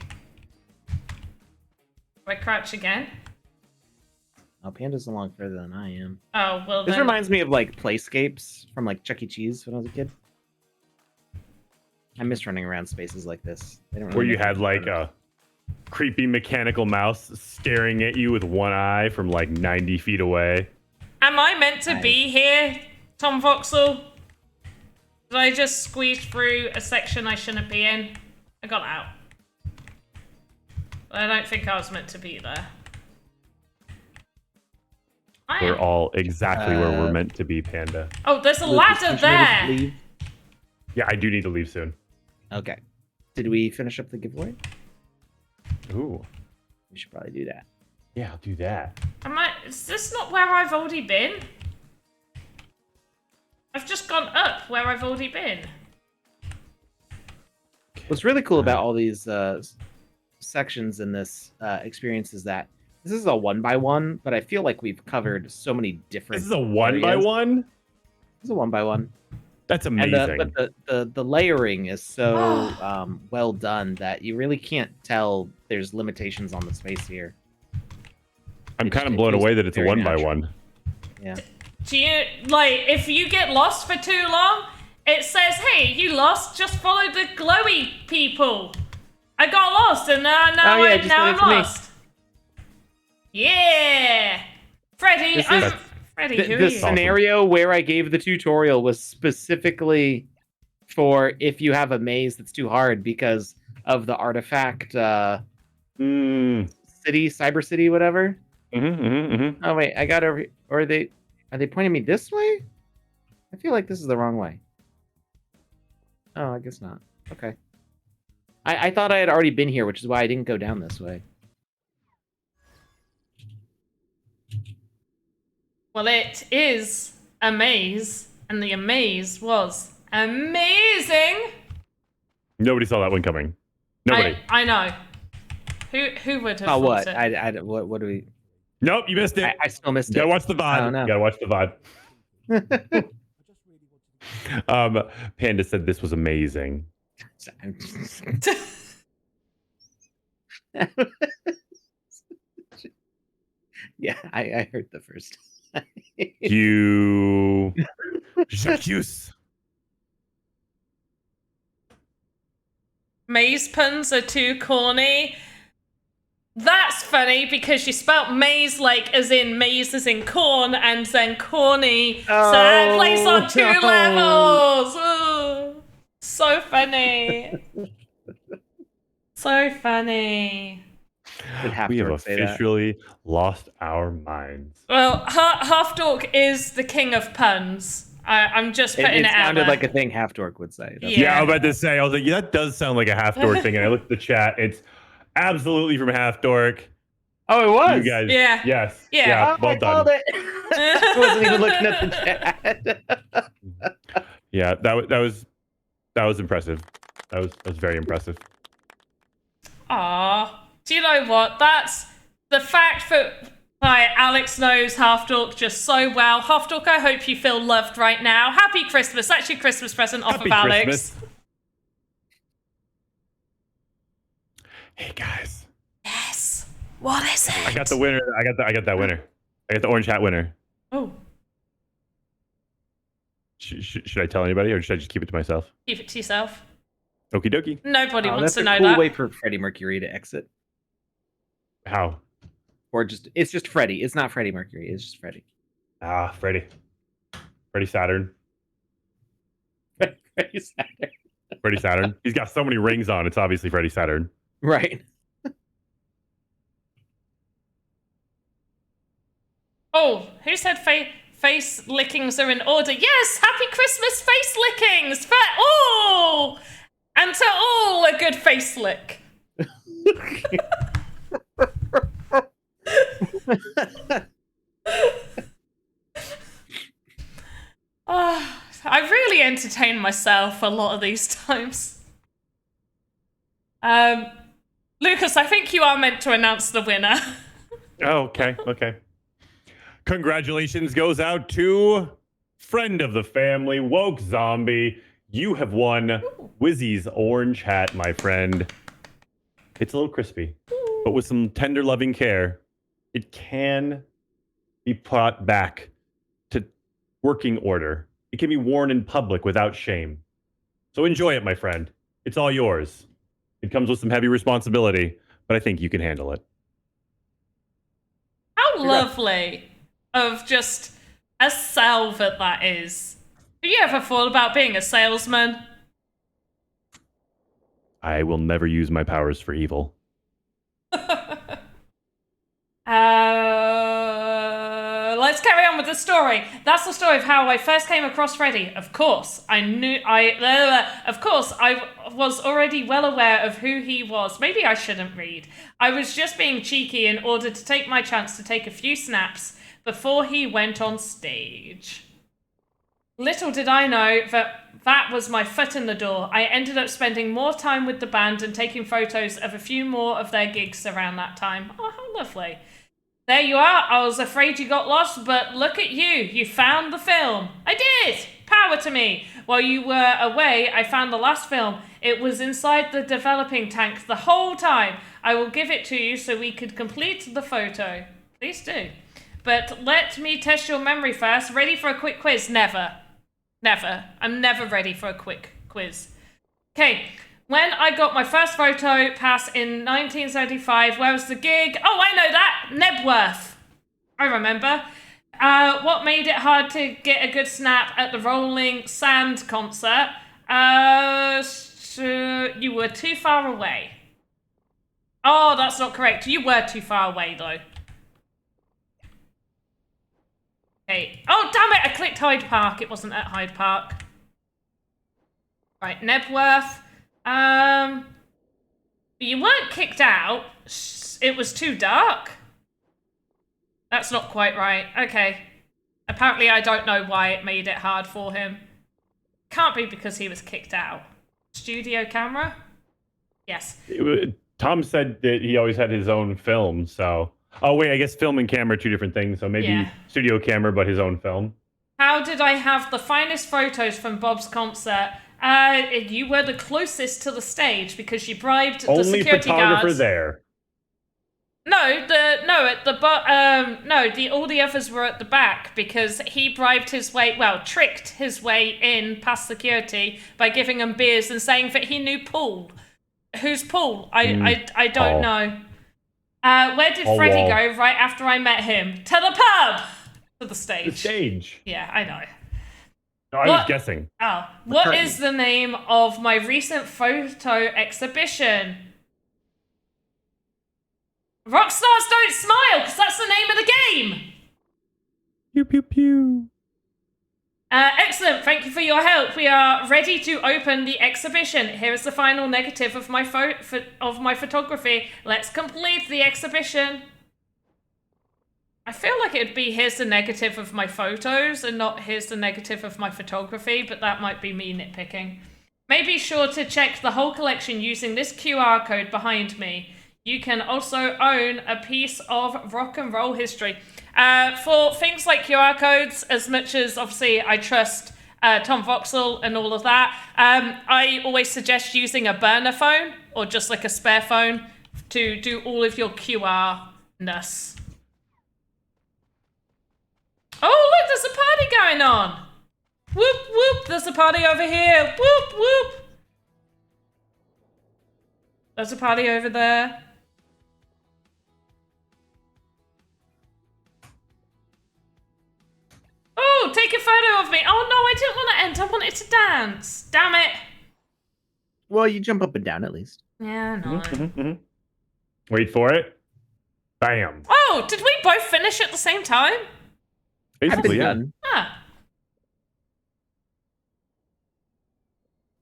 Do I crouch again? Oh, Panda's along further than I am. Oh, well This then. reminds me of like playscapes from like Chuck E. Cheese when I was a kid. I miss running around spaces like this. They don't Where really you make had me like fun. a creepy mechanical mouse staring at you with one eye from like 90 feet away. Am I meant to be here, Tom Voxel? Did I just squeeze through a section I shouldn't be in? I got out. I don't think I was meant to be there. I We're am. all exactly where we're meant to be, Panda. Oh, there's a Lucas, ladder would you like to there. leave? Yeah, I do need to leave soon. Okay. Did we finish up the giveaway? Ooh. We should probably do that. Yeah, I'll do that. Is this not where I've already been? I've just gone up where I've already been. What's really cool about all these sections in this experience is that this is a 1x1, but I feel like we've covered so many different. This is a 1x1? This is a 1x1. That's And amazing. but the layering is so well done that you really can't tell there's limitations on the space here. I'm It kind of just blown feels away that it's a very 1 by natural. 1. Yeah. Do you, like, if you get lost for too long, it says, hey, you lost, just follow the glowy people. I got lost, and now just I'm leave it to me. lost. Yeah! Freddie, This I'm... is- Freddie, who are The you? scenario where I gave the tutorial was specifically for if you have a maze that's too hard because of the artifact city, cyber city, whatever. Oh wait, I got over. Or are they pointing me this way? I feel like this is the wrong way. Oh, I guess not. Okay. I thought I had already been here, which is why I didn't go down this way. Well, it is a maze, and the amaze was amazing. Nobody saw that one coming. Nobody. I know. Who would have Oh, what? thought it? What do we? Nope, you missed it. I still missed You gotta it. watch the I don't VOD. know. You gotta watch the VOD. Panda said this was amazing. Yeah, I heard the first. You. J'accuse. Maze puns are too corny. That's funny because you spelt maze like as in maize as in corn and then corny. So that plays on 2 no. levels. Ooh, so funny. So funny. We have officially lost our minds. Well, Half Dork is the king of puns. I'm just putting It it out sounded there. like a thing Half Dork would say. That's- Yeah, I was about to say, I was like, yeah, that does sound like a Half Dork thing. And I looked at the chat. It's absolutely from Half Dork. Oh, it was. You guys. Yeah. Yes. Yeah. Well I done. called it. I wasn't even looking at the chat. Yeah, that was impressive. That was very impressive. Aw. Do you know what? That's the fact that Alex knows Half Dork just so well. Half Dork, I hope you feel loved right now. Happy Christmas. That's your Christmas present off Happy of Alex. Christmas. Hey guys. Yes. What is it? I got the winner. I got that winner. I got the orange hat winner. Oh, Should I tell anybody or should I just keep it to myself? keep it to yourself. Okie dokie. Nobody wants That's to a know cool that. way for Freddie Mercury to exit. How? Or it's just Freddie. It's not Freddie Mercury. It's just Freddie. Ah, Freddie Saturn. Freddie Saturn. Freddie Saturn. He's got so many rings on. It's obviously Freddie Saturn. Right. Oh, who said face lickings are in order? Yes, happy Christmas face lickings for all! And to all a good face lick. I really entertain myself a lot of these times. Lucas, I think you are meant to announce the winner. Oh, okay. Congratulations goes out to friend of the family, Woke Zombie. You have won Wizzy's orange hat, my friend. It's a little crispy, but with some tender, loving care, it can be brought back to working order. It can be worn in public without shame. So enjoy it, my friend. It's all yours. It comes with some heavy responsibility, but I think you can handle it. How lovely of just a salve that is. Have you ever thought about being a salesman? I will never use my powers for evil. Let's carry on with the story. That's the story of how I first came across Freddy. Of course, I was already well aware of who he was. Maybe I shouldn't read. I was just being cheeky in order to take my chance to take a few snaps before he went on stage. Little did I know that was my foot in the door. I ended up spending more time with the band and taking photos of a few more of their gigs around that time. Oh, how lovely. There you are. I was afraid you got lost, but look at you. You found the film. I did. Power to me. While you were away, I found the last film. It was inside the developing tank the whole time. I will give it to you so we could complete the photo. Please do. But let me test your memory first. Ready for a quick quiz? Never. Never. I'm never ready for a quick quiz. Okay. When I got my first photo pass in 1975, where was the gig? Oh, I know that. Nebworth. I remember. What made it hard to get a good snap at the Rolling Sand concert? You were too far away. Oh, that's not correct. You were too far away, though. Okay. Oh, damn it! I clicked Hyde Park. It wasn't at Hyde Park. Right, Nebworth. You weren't kicked out. It was too dark. That's not quite right. Okay. Apparently, I don't know why it made it hard for him. Can't be because he was kicked out. Studio camera? Yes. Tom said that he always had his own film, so... Oh, wait, I guess film and camera are two different things, so maybe studio camera, but his own film. How did I have the finest photos from Bob's concert? You were the closest to the stage because you bribed the security guards. Only photographer there. All the others were at the back because he tricked his way in past security by giving them beers and saying that he knew Paul. Who's Paul? I don't know. Where did Freddie go right after I met him? To the pub! To the stage. The stage. Yeah, I know. No, I was guessing. Oh, what is the name of my recent photo exhibition? Rockstars Don't Smile, because that's the name of the game! Pew, pew, pew. Excellent, thank you for your help. We are ready to open the exhibition. Here is the final negative of my photography. Let's complete the exhibition. I feel like it'd be here's the negative of my photos and not here's the negative of my photography, but that might be me nitpicking. May be sure to check the whole collection using this QR code behind me. You can also own a piece of rock and roll history. For things like QR codes, as much as obviously I trust Tom Voxel and all of that, I always suggest using a burner phone or just like a spare phone to do all of your QR-ness. Oh, look, there's a party going on. Whoop, whoop, there's a party over here. Whoop, whoop. There's a party over there. Oh, take a photo of me. Oh, no, I didn't want to end. I wanted to dance. Damn it. Well, you jump up and down at least. Yeah, no. Wait for it. Bam. Oh, did we both finish at the same time? Basically, yeah. Ah.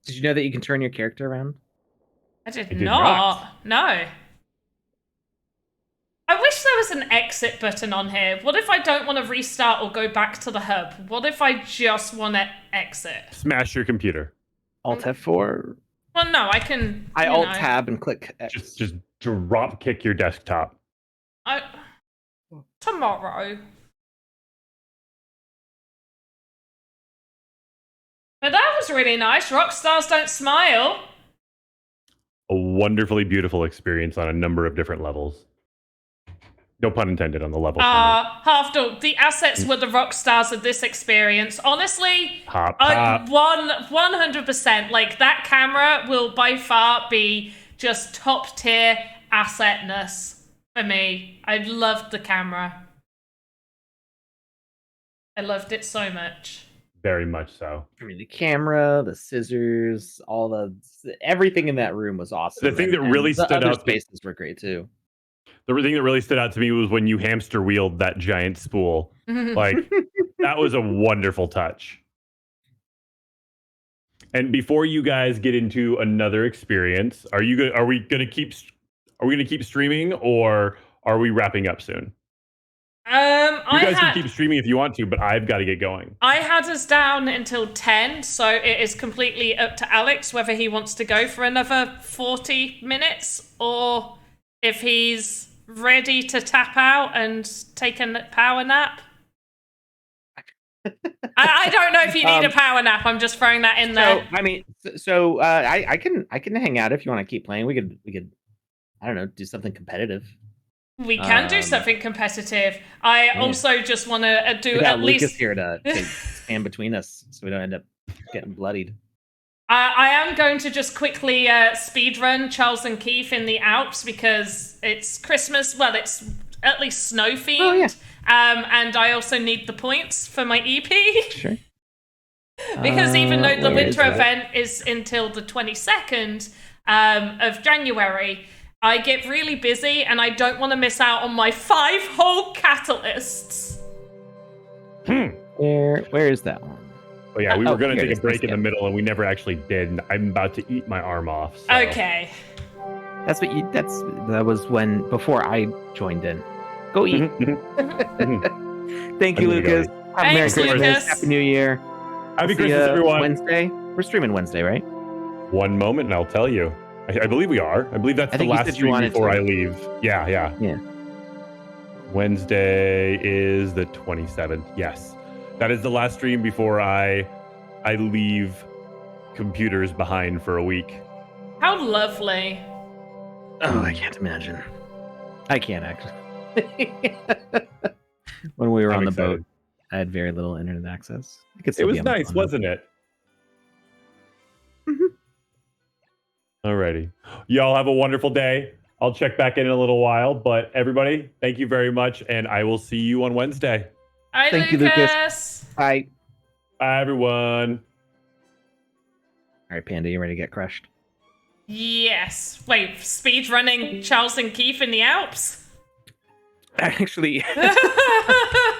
Did you know that you can turn your character around? I did did not. not. No. I wish there was an exit button on here. What if I don't want to restart or go back to the hub? What if I just want to exit? Smash your computer. Alt F4. Well, no, I can. I Alt Tab and click X. Just drop kick your desktop. Tomorrow. But that was really nice. Rockstars Don't Smile. A wonderfully beautiful experience on a number of different levels. No pun intended on the level. Half-Dog, the assets were the rock stars of this experience. Honestly, Hop. 100%. Like, that camera will by far be just top-tier assetness for me. I loved the camera. I loved it so much. Very much so. I mean, the camera, the scissors, everything in that room was awesome. The thing that really stood out. out. Spaces were great too. The thing that really stood out to me was when you hamster wheeled that giant spool. Like, that was a wonderful touch. And before you guys get into another experience, are we gonna keep streaming, or are we wrapping up soon? You guys can keep streaming if you want to, but I've got to get going. I had us down until 10, so it is completely up to Alex whether he wants to go for another 40 minutes or if he's ready to tap out and take a power nap. I don't know if you need a power nap. I'm just throwing that in there. I can hang out if you want to keep playing. We could I don't know, do something competitive. We can do something competitive. I also just want to do We got at Lucas least. here to stand between us, so we don't end up getting bloodied. I am going to just quickly speedrun Charles and Keith in the Alps because it's Christmas. Well, it's at least snow themed. Oh, yeah. And I also need the points for my EP. Sure. Because even though the where is winter that? event is until the 22nd of January, I get really busy and I don't want to miss out on my 5 whole catalysts. Where is that one? Oh yeah, we were going to here it take is. a break in Yeah. the middle, and we never actually did. And I'm about to eat my arm off. So. Okay. That was before I joined in. Go eat. Thank you, I'm gonna go Lucas. Have a Merry Thanks, Christmas. Lucas. Happy New Year. Happy See Christmas, ya everyone. Wednesday. We're streaming Wednesday, right? One moment, and I'll tell you. I believe we are. I believe that's I the think you last said you stream wanted before to. I leave. Yeah. Yeah. Wednesday is the 27th. Yes, that is the last stream before I leave computers behind for a week. How lovely. Oh, I can't imagine. I can't actually. When we were I'm on the excited. boat, I had very little internet access. I could It still was be on my nice, phone, though. wasn't it? Mhm. Alrighty. Y'all have a wonderful day. I'll check back in a little while, but everybody, thank you very much, and I will see you on Wednesday. Hi, Thank you, Lucas. Bye. Bye, everyone. All right, Panda, you ready to get crushed? Yes. Wait, speedrunning Charles and Keith in the Alps? Actually,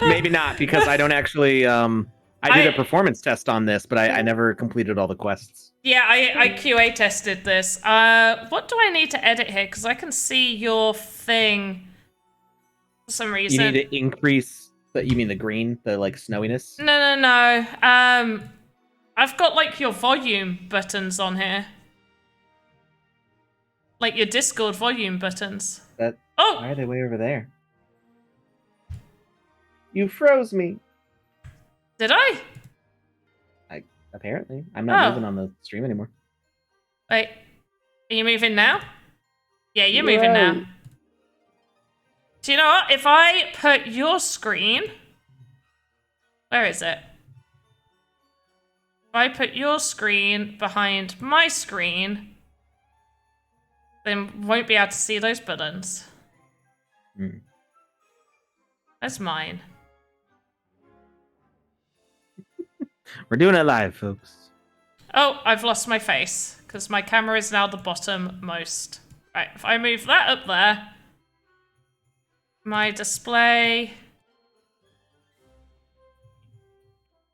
maybe not, because I don't actually. I did a performance test on this, but I never completed all the quests. Yeah, I QA tested this. What do I need to edit here? Because I can see your thing for some You reason. need to increase. You mean the green, the like snowiness? No. I've got like your volume buttons on here. Like your Discord volume buttons. Why Oh, are they way over there? You froze me. did I? Apparently, I'm not Oh. moving on the stream anymore. Wait, are you moving now? Yeah, you're moving now. Right. Do you know what? If I put your screen... Where is it? If I put your screen behind my screen, then won't be able to see those buttons. Hmm. That's mine. We're doing it live, folks. Oh, I've lost my face, because my camera is now the bottom most. Right, if I move that up there, my display...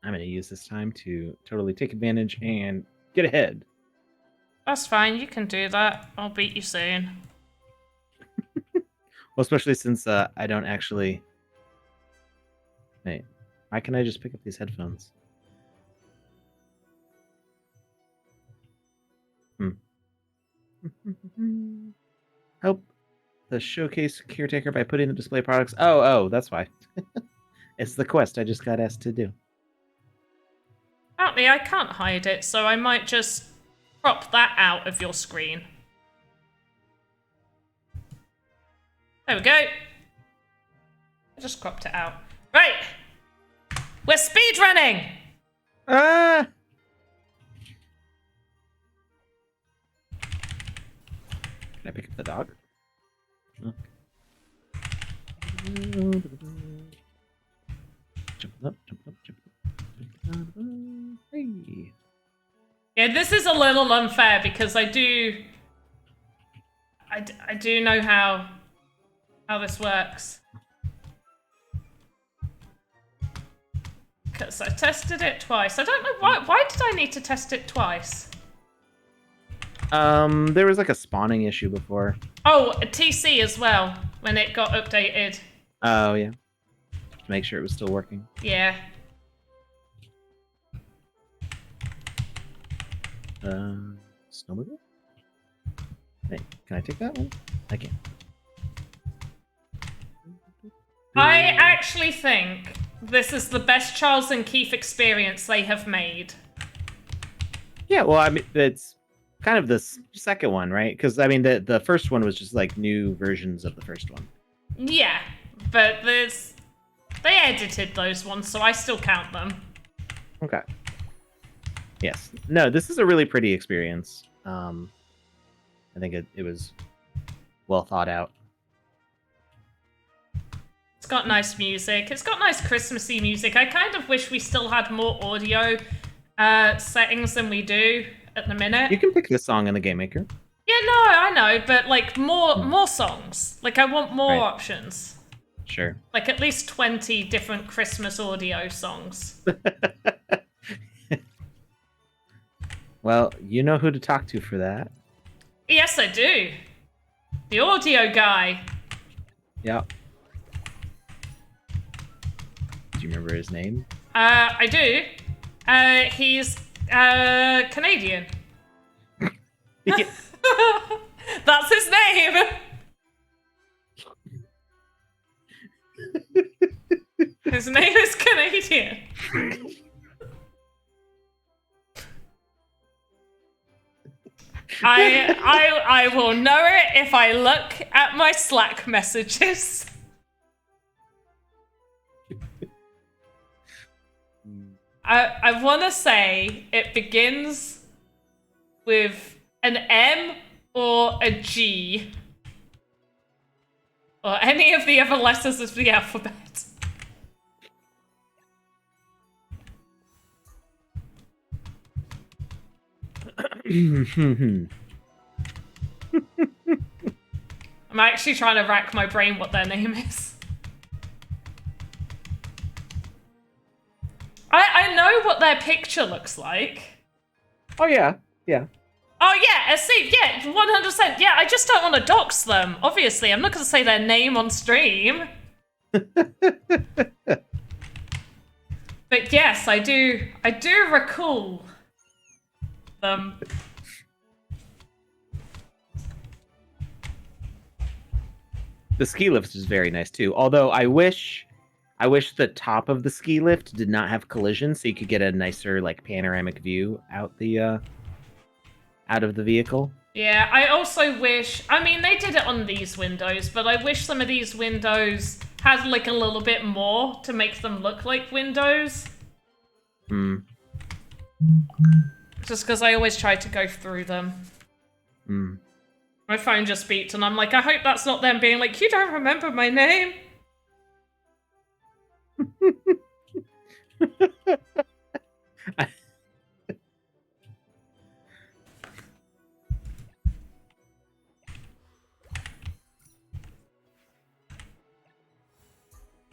I'm going to use this time to totally take advantage and get ahead. That's fine, you can do that. I'll beat you soon. Well, especially since I don't actually. Wait, why can I just pick up these headphones? Help the showcase caretaker by putting the display products. Oh, that's why. It's the quest I just got asked to do. Apparently I can't hide it, so I might just crop that out of your screen. There we go. I just cropped it out. Right. We're speedrunning! Ah! Can I pick up the dog? Okay. Jump up. Hey. Yeah, this is a little unfair because I do know how this works. Because I tested it twice. I don't know why did I need to test it twice? There was like a spawning issue before. Oh, a TC as well when it got updated. Oh yeah. To make sure it was still working. Yeah. Snowmobile? Hey, can I take that one? I can. I actually think this is the best Charles and Keith experience they have made. Yeah, well, I mean, it's kind of the second one, right? Because I mean, the first one was just like new versions of the first one. Yeah, but they edited those ones, so I still count them. Okay. Yes. No, this is a really pretty experience. I think it was well thought out. It's got nice music. It's got nice Christmassy music. I kind of wish we still had more audio settings than we do at the minute. You can pick this song in the Game Maker. Yeah, no, I know, but like more songs. Like I want more options. Sure. Like at least 20 different Christmas audio songs. Well, you know who to talk to for that. Yes, I do. The audio guy. Yep. Do you remember his name? I do. He's Canadian. Yeah. That's his name. His name is Canadian. I will know it if I look at my Slack messages. I want to say it begins with an M or a G. Or any of the other letters of the alphabet. I'm actually trying to rack my brain what their name is. I know what their picture looks like. Oh yeah, yeah. Oh yeah, see, yeah, 100%. Yeah, I just don't want to dox them. Obviously, I'm not going to say their name on stream. But yes, I do recall them. The ski lift is very nice too. Although I wish the top of the ski lift did not have collision, so you could get a nicer like panoramic view out of the vehicle. Yeah, I also wish... I mean, they did it on these windows, but I wish some of these windows had, like, a little bit more to make them look like windows. Hmm. Just because I always try to go through them. Hmm. My phone just beeped, and I'm like, I hope that's not them being like, you don't remember my name?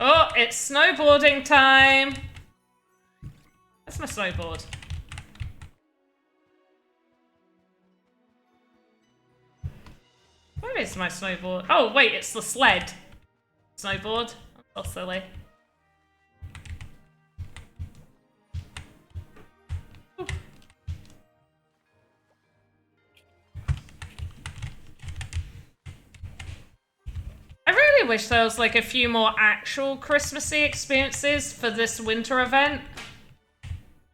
Oh, it's snowboarding time! That's my snowboard. Where is my snowboard? Oh, wait, it's the sled. Snowboard? That's so silly. Ooh. I really wish there was like a few more actual Christmassy experiences for this winter event.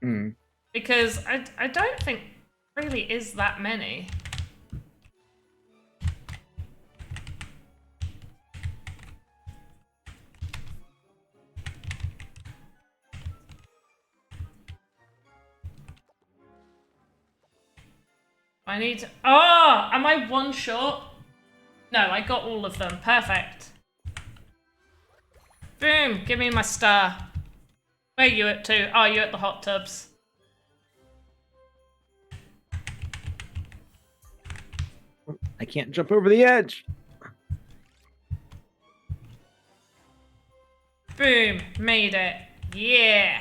Hmm. Because I don't think really is that many. I need to... Oh! Am I one short? No, I got all of them. Perfect. Boom! Give me my star. Where are you at to? Oh, you're at the hot tubs. I can't jump over the edge. Boom! Made it. Yeah!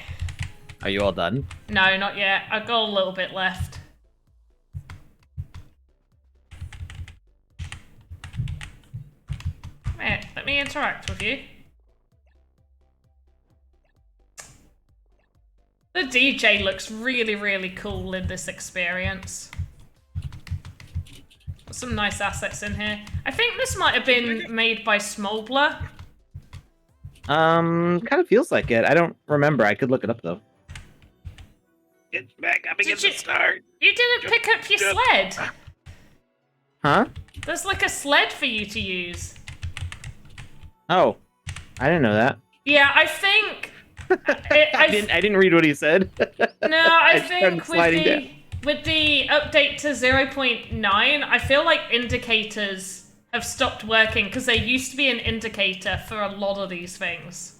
Are you all done? No, not yet. I've got a little bit left. Come here, let me interact with you. The DJ looks really, really cool in this experience. Got some nice assets in here. I think this might have been made by Smoldler. Kind of feels like it. I don't remember. I could look it up though. Get back up against the start. You didn't pick up your sled. Huh? There's like a sled for you to use. Oh, I didn't know that. Yeah, I think. I didn't read what he said. No, I just started think sliding down. with the update to 0.9, I feel like indicators have stopped working because there used to be an indicator for a lot of these things.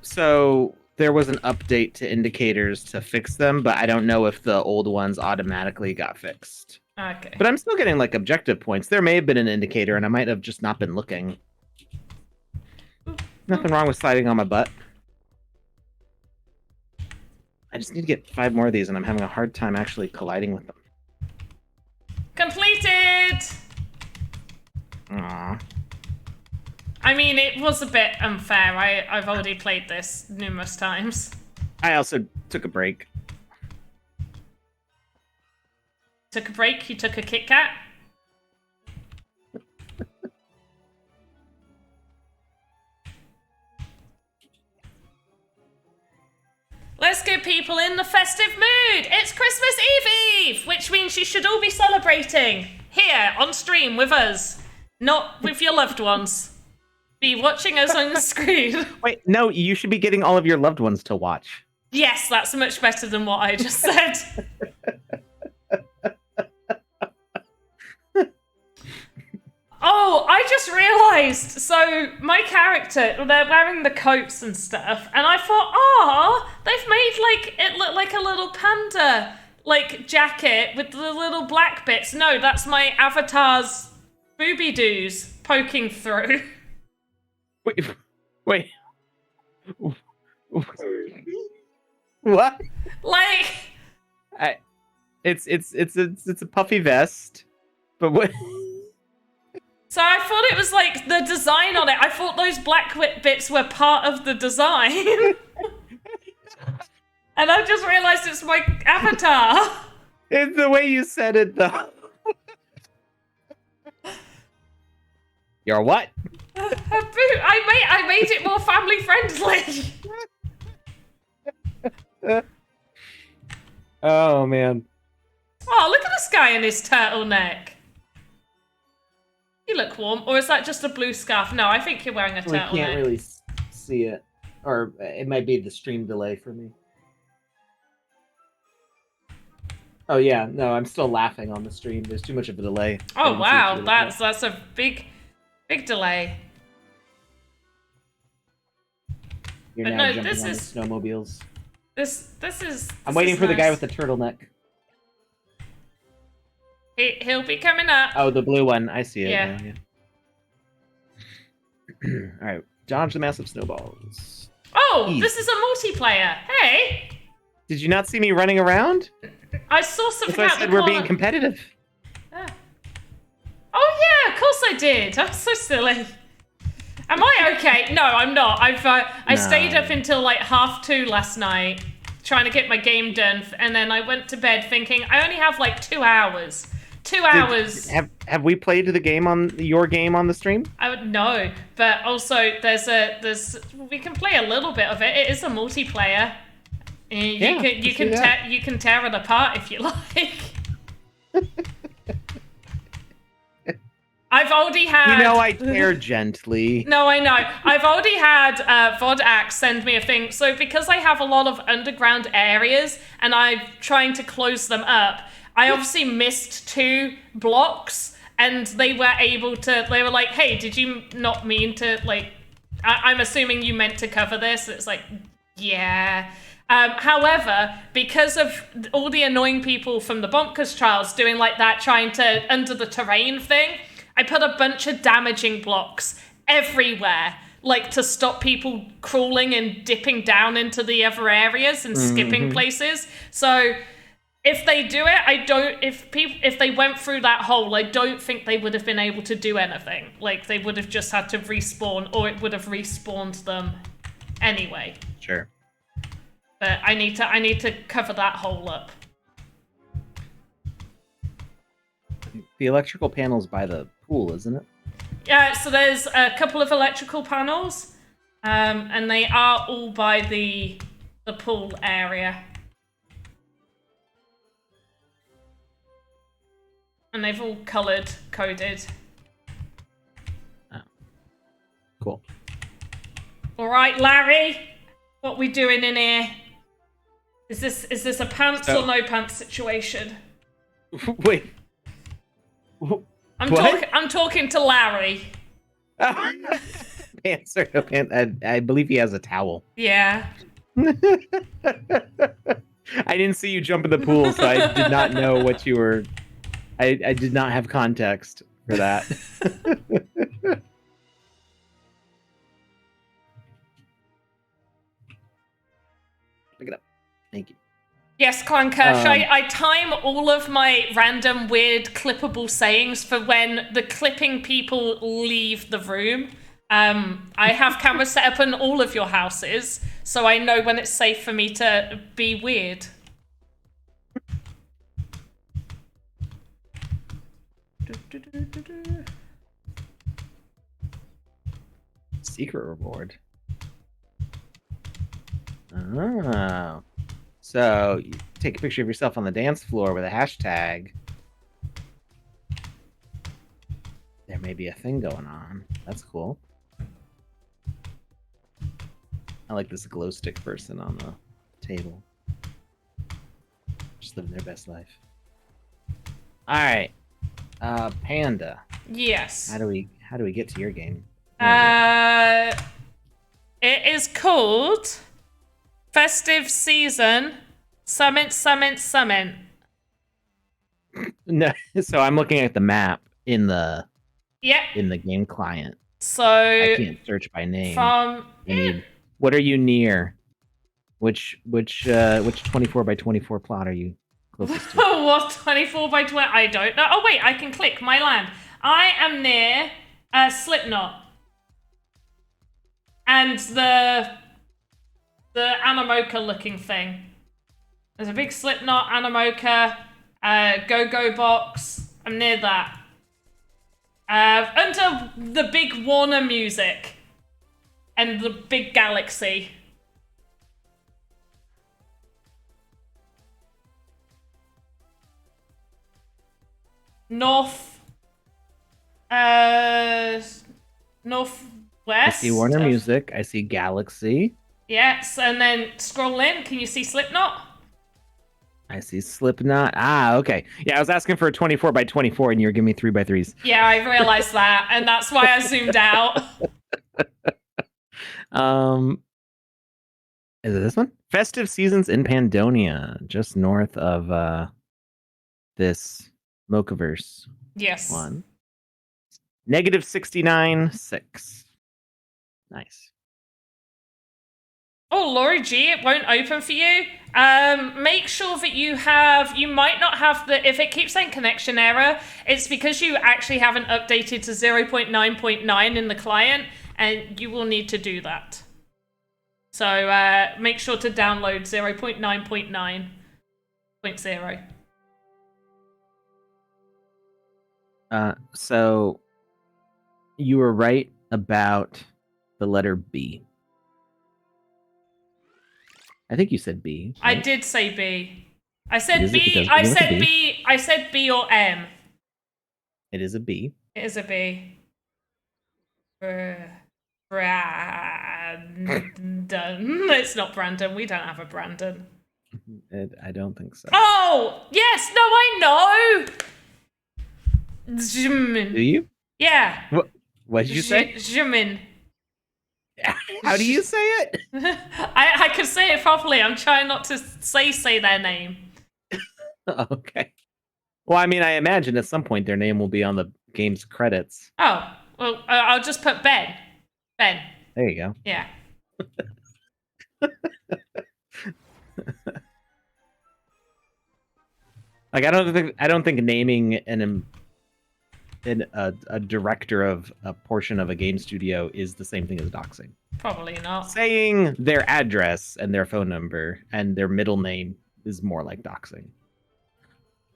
So there was an update to indicators to fix them, but I don't know if the old ones automatically got fixed. Okay. But I'm still getting like objective points. There may have been an indicator, and I might have just not been looking. Nothing wrong with sliding on my butt. I just need to get 5 more of these, and I'm having a hard time actually colliding with them. Completed! Aww. I mean, it was a bit unfair. I've already played this numerous times. I also took a break. Took a break? You took a Kit Kat? Let's get people in the festive mood! It's Christmas Eve! Which means you should all be celebrating here on stream with us, not with your loved ones. Be watching us on the screen. Wait, no, you should be getting all of your loved ones to watch. Yes, that's much better than what I just said. Oh, I just realised. So my character, they're wearing the coats and stuff, and I thought, oh, they've made like it look like a little panda like jacket with the little black bits. No, that's my avatar's booby doos poking through. Wait. What? Like, It's a puffy vest, but what? so I thought it was like the design on it. I thought those black bits were part of the design. And I just realized it's my avatar. It's the way you said it, though. You're what? I made it more family friendly. Oh, man. Oh, look at this guy in his turtleneck. You look warm. Or is that just a blue scarf? No, I think you're wearing a turtleneck. We can't really see it. Or it might be the stream delay for me. Oh, yeah. No, I'm still laughing on the stream. There's too much of a delay. Oh, wow. That's a big delay. You're But now no, jumping this on is- the snowmobiles. This is... I'm this waiting is for the guy nice. with the turtleneck. He'll be coming up. Oh, the blue one. I see it. Yeah. Now, yeah. All right. Dodge the massive snowballs. Oh, Easy. this is a multiplayer. Hey! Did you not see me running around? I saw something That's why I out said the we're corner. being competitive. Ah. Oh yeah, of course I did. I'm so silly. Am I okay? No, I'm not. I stayed up until like 2:30 last night trying to get my game done, and then I went to bed thinking I only have like 2 hours. 2 hours. Have we played the game on your game on the stream? I would know, but also we can play a little bit of it. It is a multiplayer. You can tear it apart if you like. I've already had. You know I tear gently. No, I know. I've already had VodAx send me a thing. So because I have a lot of underground areas and I'm trying to close them up, I obviously missed 2 blocks, and they were able to. They were like, "Hey, did you not mean to like?" I'm assuming you meant to cover this. It's like, yeah. However, because of all the annoying people from the Bonkers trials doing like that, trying to under the terrain thing, I put a bunch of damaging blocks everywhere, like to stop people crawling and dipping down into the other areas and skipping places. So if they do it, if they went through that hole, I don't think they would have been able to do anything. Like they would have just had to respawn, or it would have respawned them anyway. Sure. But I need to cover that hole up. The electrical panel's by the pool, isn't it? Yeah, so there's a couple of electrical panels, and they are all by the pool area. And they've all coded. Cool. All right, Larry, what we doing in here? Is this a pants or no pants situation? Wait. I'm talking to Larry. Pants or no pants? I believe he has a towel. Yeah. I didn't see you jump in the pool, so I did not know what you were. I did not have context for that. Pick it up. Thank you. Yes, Clanker, I time all of my random weird clippable sayings for when the clipping people leave the room. I have cameras set up in all of your houses, so I know when it's safe for me to be weird. Secret reward. Oh. So, you take a picture of yourself on the dance floor with a hashtag. There may be a thing going on. That's cool. I like this glow stick person on the table. Just living their best life. Alright. Panda. Yes. How do we get to your game? It is called Festive Season Summit. No, so I'm looking at the map in the Yep. in the game client. So I can't search by name. What are you near? Which 24 by 24 plot are you closest to? What 24 by 20? I don't know. Oh wait, I can click my land. I am near Slipknot and the Animoca looking thing. There's a big Slipknot, Animoca, Go-Go box. I'm near that. Under the big Warner music and the big galaxy. Northwest. I see Warner Music. I see Galaxy. Yes, and then scroll in. Can you see Slipknot? I see Slipknot. Ah, okay. Yeah, I was asking for a 24 by 24, and you were giving me 3 by 3s. Yeah, I realized that, and that's why I zoomed out. Is it this one? Festive Seasons in Pandonia, just north of this Mochaverse Yes. one. Negative 69.6. Nice. Oh, Laurie G, it won't open for you. Make sure that you might not have if it keeps saying connection error, it's because you actually haven't updated to 0.9.9 in the client, and you will need to do that. So make sure to download 0.9.9.0. So you were right about the letter B. I think you said B. Right? I did say B. I said B. I said B. I said B or M. It is a B. It is a B. Brandon. It's not Brandon. We don't have a Brandon. I don't think so. Oh, yes. No, I know. Jimin. Do you? Yeah. What did you say? Jimin. How do you say it? I can say it properly. I'm trying not to say their name. Okay. Well, I mean, I imagine at some point their name will be on the game's credits. Oh, well, I'll just put Ben. Ben. There you go. Yeah. Like, I don't think naming a director of a portion of a game studio is the same thing as doxing. Probably not. Saying their address and their phone number and their middle name is more like doxing.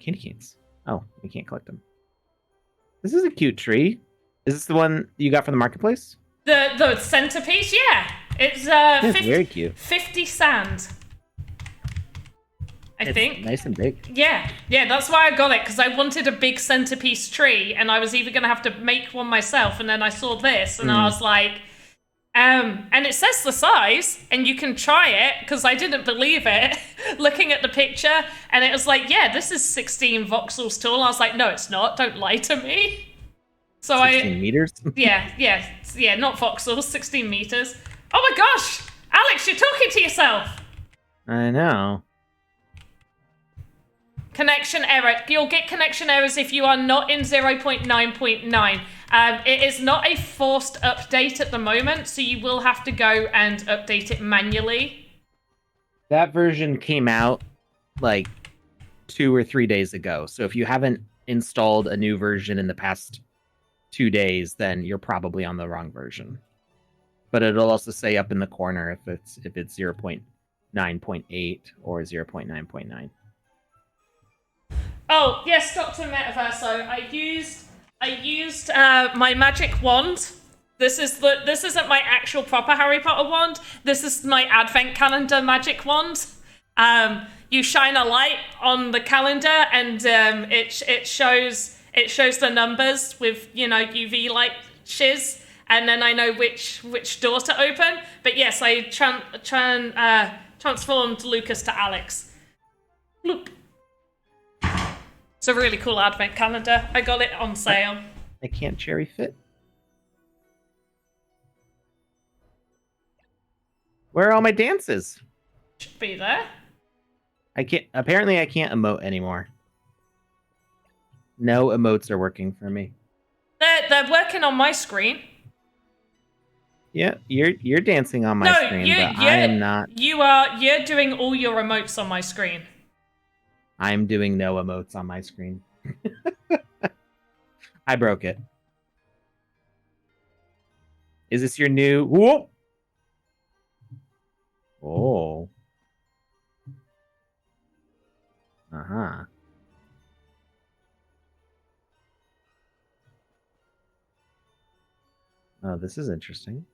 Candy canes. Oh, we can't collect them. This is a cute tree. Is this the one you got from the marketplace? The centerpiece, yeah. It's 50, very cute. 50 sand. I think. Nice and big. Yeah, that's why I got it, because I wanted a big centerpiece tree, and I was either going to have to make one myself, and then I saw this, and I was like, And it says the size, and you can try it, because I didn't believe it, looking at the picture, and it was like, yeah, this is 16 voxels tall. I was like, no, it's not. Don't lie to me. So 16 meters? Yeah, not voxels, 16 meters. Oh my gosh! Alex, you're talking to yourself! I know. Connection error. You'll get connection errors if you are not in 0.9.9. It is not a forced update at the moment, so you will have to go and update it manually. That version came out like 2 or 3 days ago. So if you haven't installed a new version in the past 2 days, then you're probably on the wrong version. But it'll also say up in the corner if it's 0.9.8 or 0.9.9. Oh yes, Dr. Metaverso. I used my magic wand. This isn't my actual proper Harry Potter wand. This is my advent calendar magic wand. You shine a light on the calendar, and it shows the numbers with UV light shiz, and then I know which door to open. But yes, I transformed Lucas to Alex. Bloop. It's a really cool advent calendar. I got it on sale. I can't cherry fit. Where are all my dances? Should be there. Apparently I can't emote anymore. No emotes are working for me. They're working on my screen. Yeah, you're dancing on my screen, but I am not. You're doing all your emotes on my screen. I'm doing no emotes on my screen. I broke it. Is this your new? Whoa! Oh. Uh-huh. Oh, this is interesting.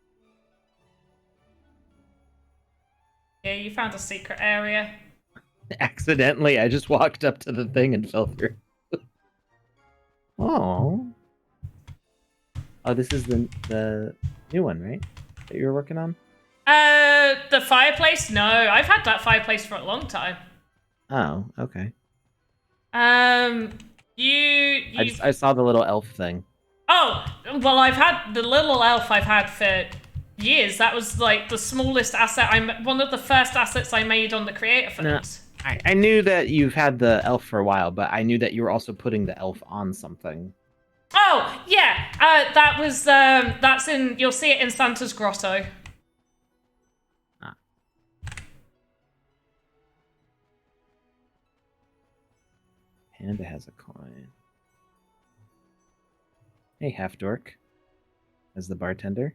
Yeah, you found a secret area. Accidentally, I just walked up to the thing and fell through. Oh. Oh, this is the new one, right? That you were working on? The fireplace? No, I've had that fireplace for a long time. Oh, okay. I saw the little elf thing. Oh, well, I've had the little elf I've had for years. That was like the smallest asset. One of the first assets I made on the creator funds. No, I knew that you've had the elf for a while, but I knew that you were also putting the elf on something. Oh, yeah. That's you'll see it in Santa's Grotto. Ah. Panda has a coin. Hey, half dork. As the bartender.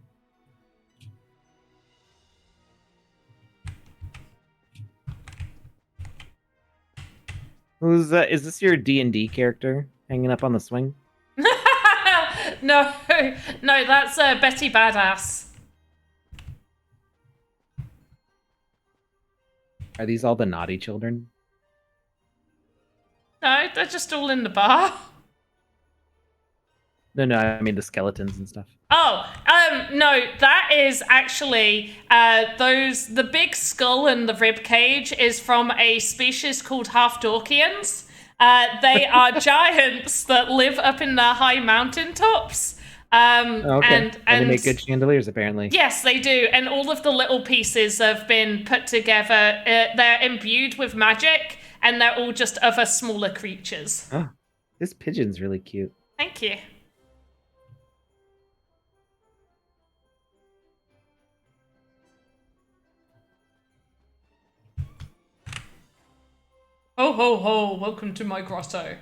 Is this your D&D character hanging up on the swing? No, that's Betty Badass. Are these all the naughty children? No, they're just all in the bar. No, I mean the skeletons and stuff. Oh, no, that is actually the big skull and the rib cage is from a species called Half-Dorkians. They are giants that live up in the high mountain tops. Okay. And they make good chandeliers, apparently. Yes, they do. And all of the little pieces have been put together. They're imbued with magic, and they're all just other smaller creatures. Oh, this pigeon's really cute. Thank you. Ho, ho, ho, welcome to my grotto.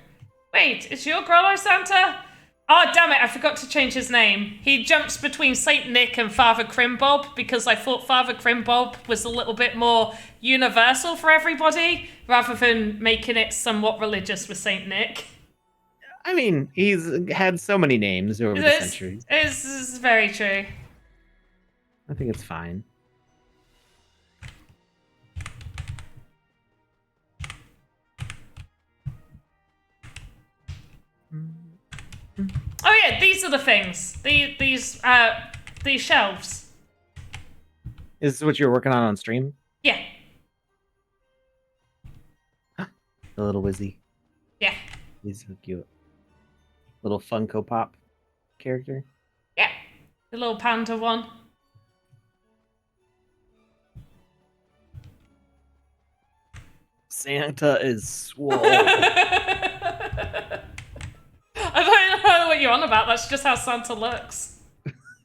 Wait, is your grotto Santa? Oh, damn it, I forgot to change his name. He jumps between Saint Nick and Father Crimbob because I thought Father Crimbob was a little bit more universal for everybody rather than making it somewhat religious with Saint Nick. I mean, he's had so many names over the centuries. This is very true. I think it's fine. Oh yeah, these are the things. These shelves. Is this what you're working on stream? Yeah. The little Wizzy. Yeah. He's so cute. Little Funko Pop character. Yeah. The little panda one. Santa is swole. I don't know what you're on about. That's just how Santa looks.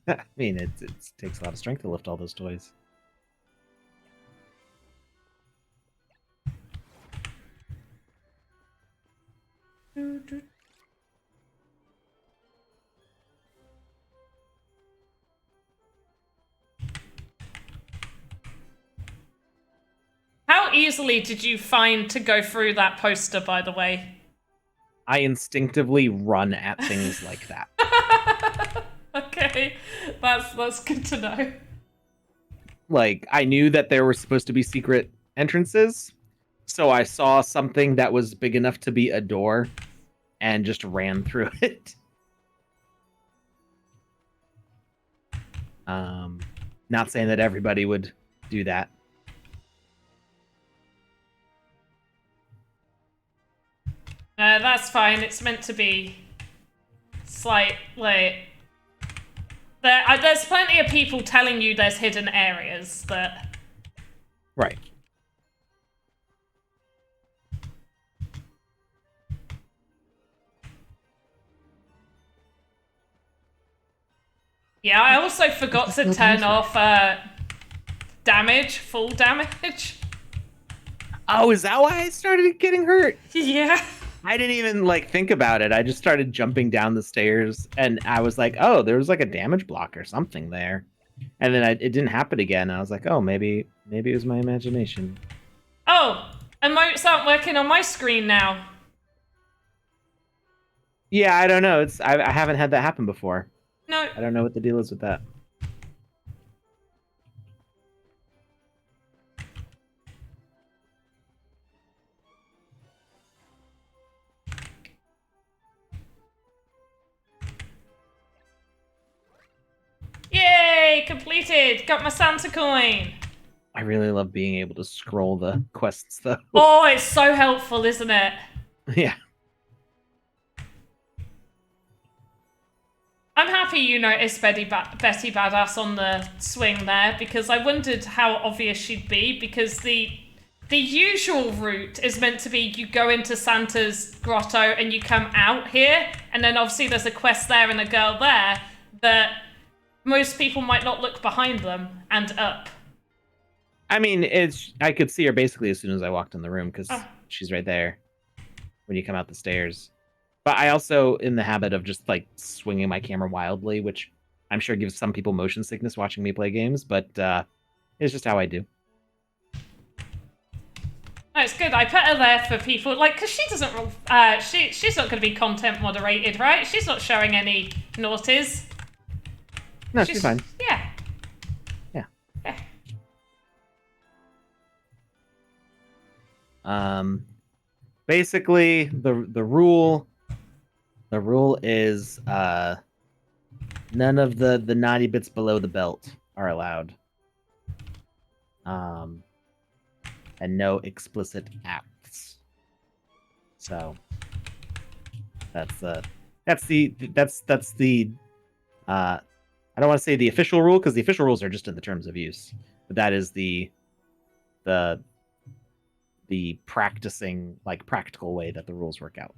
I mean, it takes a lot of strength to lift all those toys. How easily did you find to go through that poster, by the way? I instinctively run at things like that. Okay, that's good to know. Like, I knew that there were supposed to be secret entrances, so I saw something that was big enough to be a door and just ran through it. Not saying that everybody would do that. That's fine. It's meant to be slightly. There's plenty of people telling you there's hidden areas that. Right. Yeah, I also forgot to turn off damage, full damage. Oh, is that why I started getting hurt? Yeah. I didn't even like think about it. I just started jumping down the stairs, and I was like, "Oh, there was like a damage block or something there," and then it didn't happen again. I was like, "Oh, maybe it was my imagination." Oh, emotes aren't working on my screen now. Yeah, I don't know. I haven't had that happen before. No. I don't know what the deal is with that. Yay! Completed. Got my Santa coin. I really love being able to scroll the quests, though. Oh, it's so helpful, isn't it? Yeah. I'm happy you noticed Betty Badass on the swing there, because I wondered how obvious she'd be, because the usual route is meant to be you go into Santa's grotto and you come out here, and then obviously there's a quest there and a girl there that most people might not look behind them and up. I mean, I could see her basically as soon as I walked in the room, because she's right there when you come out the stairs. But I also in the habit of just like swinging my camera wildly, which I'm sure gives some people motion sickness watching me play games, but it's just how I do. No, it's good. I put her there for people, like, because she doesn't, she's not going to be content moderated, right? She's not showing any naughties. No, she's fine. Yeah. Yeah. Yeah. Basically, the rule is none of the naughty bits below the belt are allowed. And no explicit acts. So that's the I don't want to say the official rule, because the official rules are just in the terms of use, but that is the practicing, like, practical way that the rules work out.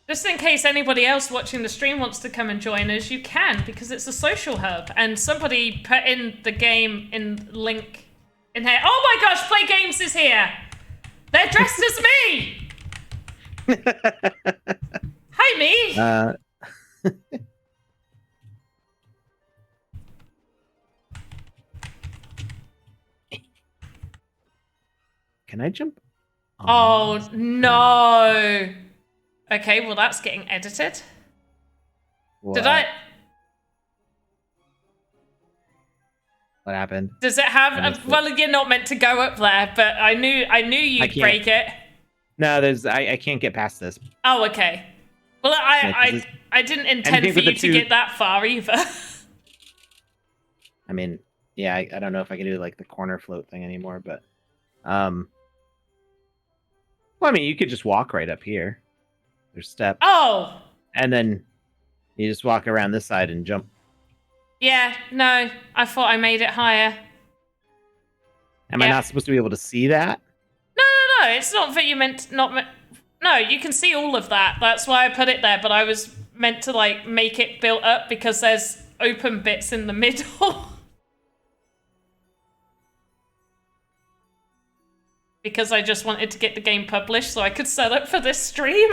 Just in case anybody else watching the stream wants to come and join us, you can, because it's a social hub. And somebody put in the game in link in here. Oh my gosh, Play Games is here! They're dressed as me! Hi, me! Can I jump? Oh, no! Okay, well that's getting edited. What? Did I? What happened? Does it have? Well, you're not meant to go up there, but I knew you'd break it. No, I can't get past this. Oh, okay. Well, I didn't intend for you to get that far either. I mean, yeah, I don't know if I can do like the corner float thing anymore, but well, I mean, you could just walk right up here. There's steps. Oh. And then you just walk around this side and jump. Yeah, no, I thought I made it higher. Am I not supposed to be able to see that? No, it's not that you meant no, you can see all of that. That's why I put it there, but I was meant to like make it built up because there's open bits in the middle. Because I just wanted to get the game published so I could set up for this stream.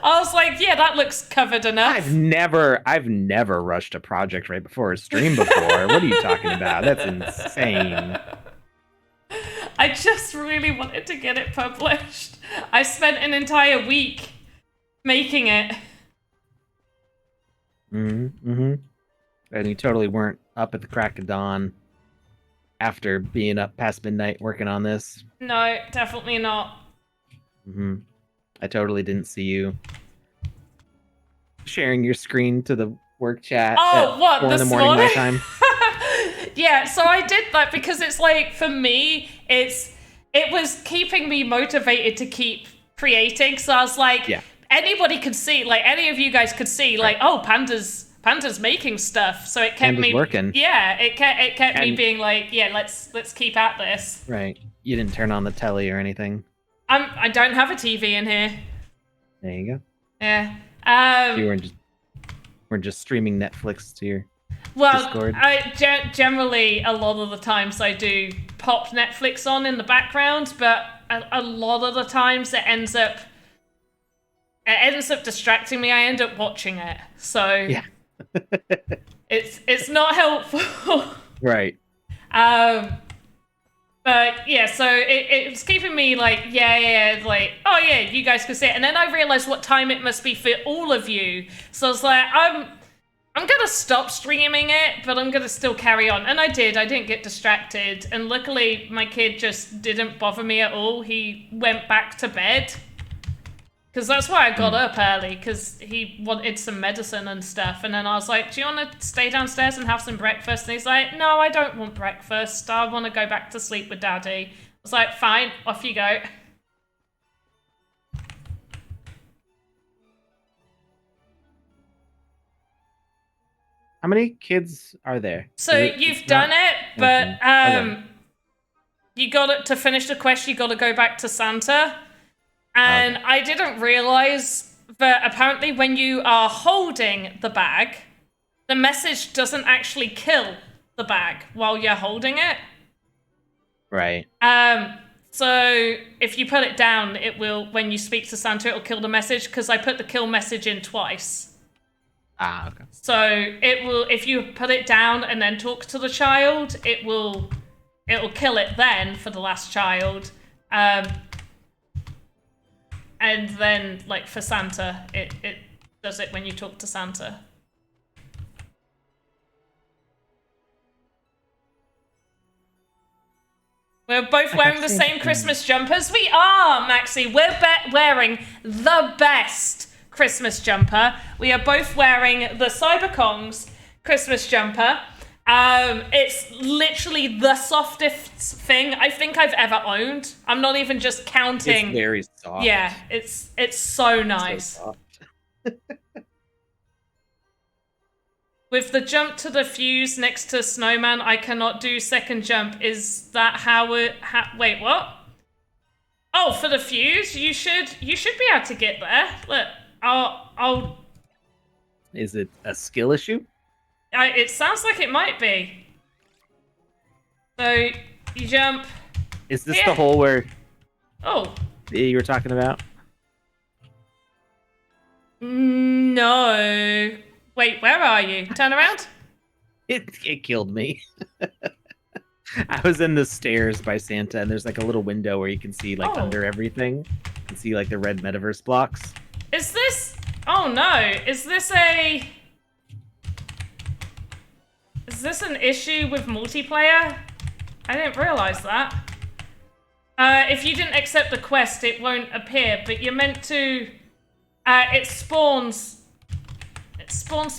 I was like, yeah, that looks covered enough. I've never rushed a project right before a stream before. What are you talking about? That's insane. I just really wanted to get it published. I spent an entire week making it. And you totally weren't up at the crack of dawn after being up past midnight working on this. No, definitely not. I totally didn't see you sharing your screen to the work chat at 4 in the morning my time. Yeah, so I did that because it's like, for me, it was keeping me motivated to keep creating. So I was like, anybody could see, like any of you guys could see, like, oh, Panda's making stuff. So it kept me working. Yeah, it kept me being like, yeah, let's keep at this. Right. You didn't turn on the telly or anything. I don't have a TV in here. There you go. Yeah. You weren't just streaming Netflix to your Discord. I generally a lot of the times I do pop Netflix on in the background, but a lot of the times it ends up distracting me. I end up watching it, so yeah, it's not helpful. Right. But yeah, so it's keeping me like, like, oh yeah, you guys can see it. And then I realized what time it must be for all of you. So I was like, I'm gonna stop streaming it, but I'm gonna still carry on. And I didn't get distracted. And luckily my kid just didn't bother me at all. He went back to bed. Because that's why I got up early, because he wanted some medicine and stuff. And then I was like, do you want to stay downstairs and have some breakfast? And he's like, no, I don't want breakfast. I want to go back to sleep with Daddy. I was like, fine, off you go. How many kids are there? So you've done it, but you got it to finish the quest, you got to go back to Santa. And I didn't realize that apparently when you are holding the bag, the message doesn't actually kill the bag while you're holding it. Right. So if you put it down, it will, when you speak to Santa, it'll kill the message, because I put the kill message in twice. Okay. So it will, if you put it down and then talk to the child, it'll kill it then for the last child. And then, like, for Santa, it does it when you talk to Santa. We're both wearing the same Christmas jumpers. We are, Maxie. We're wearing the best Christmas jumper. We are both wearing the Cyberkongs Christmas jumper. It's literally the softest thing I think I've ever owned. I'm not even just counting. It's very soft. Yeah, it's so nice. So With the jump to the fuse next to Snowman, I cannot do second jump. Is that how it... wait, what? Oh, for the fuse? You should be able to get there. Look, I'll... Is it a skill issue? It sounds like it might be. So, you jump... Is this the hole where... Oh. You were talking about? No. Wait, where are you? Turn around. It killed me. I was in the stairs by Santa, and there's like a little window where you can see like under everything. You can see like the red metaverse blocks. Is this... Oh no. Is this Is this an issue with multiplayer? I didn't realize that. If you didn't accept the quest, it won't appear, but you're meant to... it spawns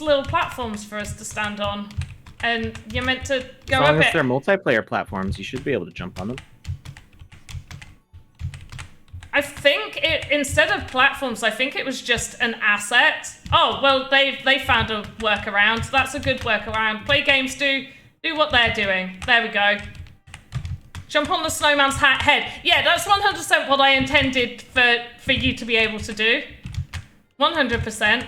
little platforms for us to stand on. And you're meant to go As long up as it. they're multiplayer platforms, you should be able to jump on them. I think instead of platforms, I think it was just an asset. Oh, well, they found a workaround. That's a good workaround. Play games, do what they're doing. There we go. Jump on the snowman's head. Yeah, that's 100% what I intended for you to be able to do. 100%.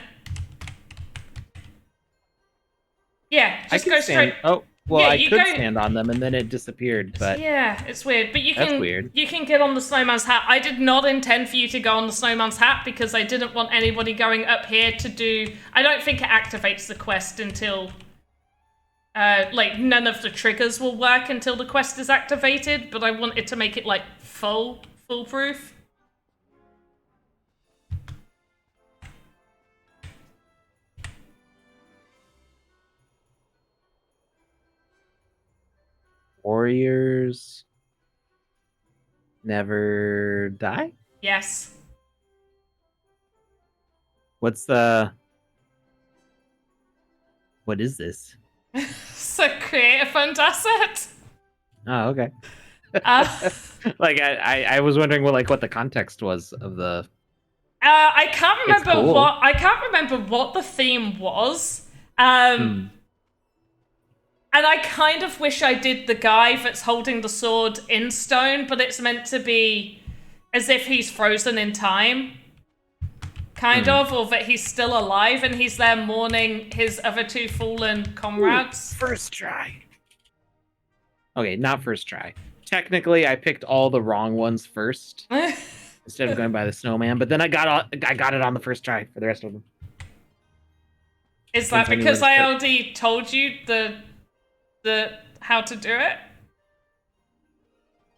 Yeah, just go straight. Oh, well, Yeah, I you could go- stand on them and then it disappeared, but Yeah, it's weird, but That's weird. You can get on the snowman's hat. I did not intend for you to go on the snowman's hat because I didn't want anybody going up here to do. I don't think it activates the quest until, like none of the triggers will work until the quest is activated. But I wanted to make it like foolproof. warriors never die? Yes. What is this? So create a fund asset. Oh, okay. Uh, Like I was wondering what the context was of the. I can't remember cool. what the theme was. And I kind of wish I did the guy that's holding the sword in stone, but it's meant to be as if he's frozen in time. Kind of, or that he's still alive and he's there mourning his other two fallen comrades. First try. Okay, not first try. Technically, I picked all the wrong ones first instead of going by the snowman, but then I got it on the first try for the rest of them. Is that Depends on because who I was already told you the how to do it?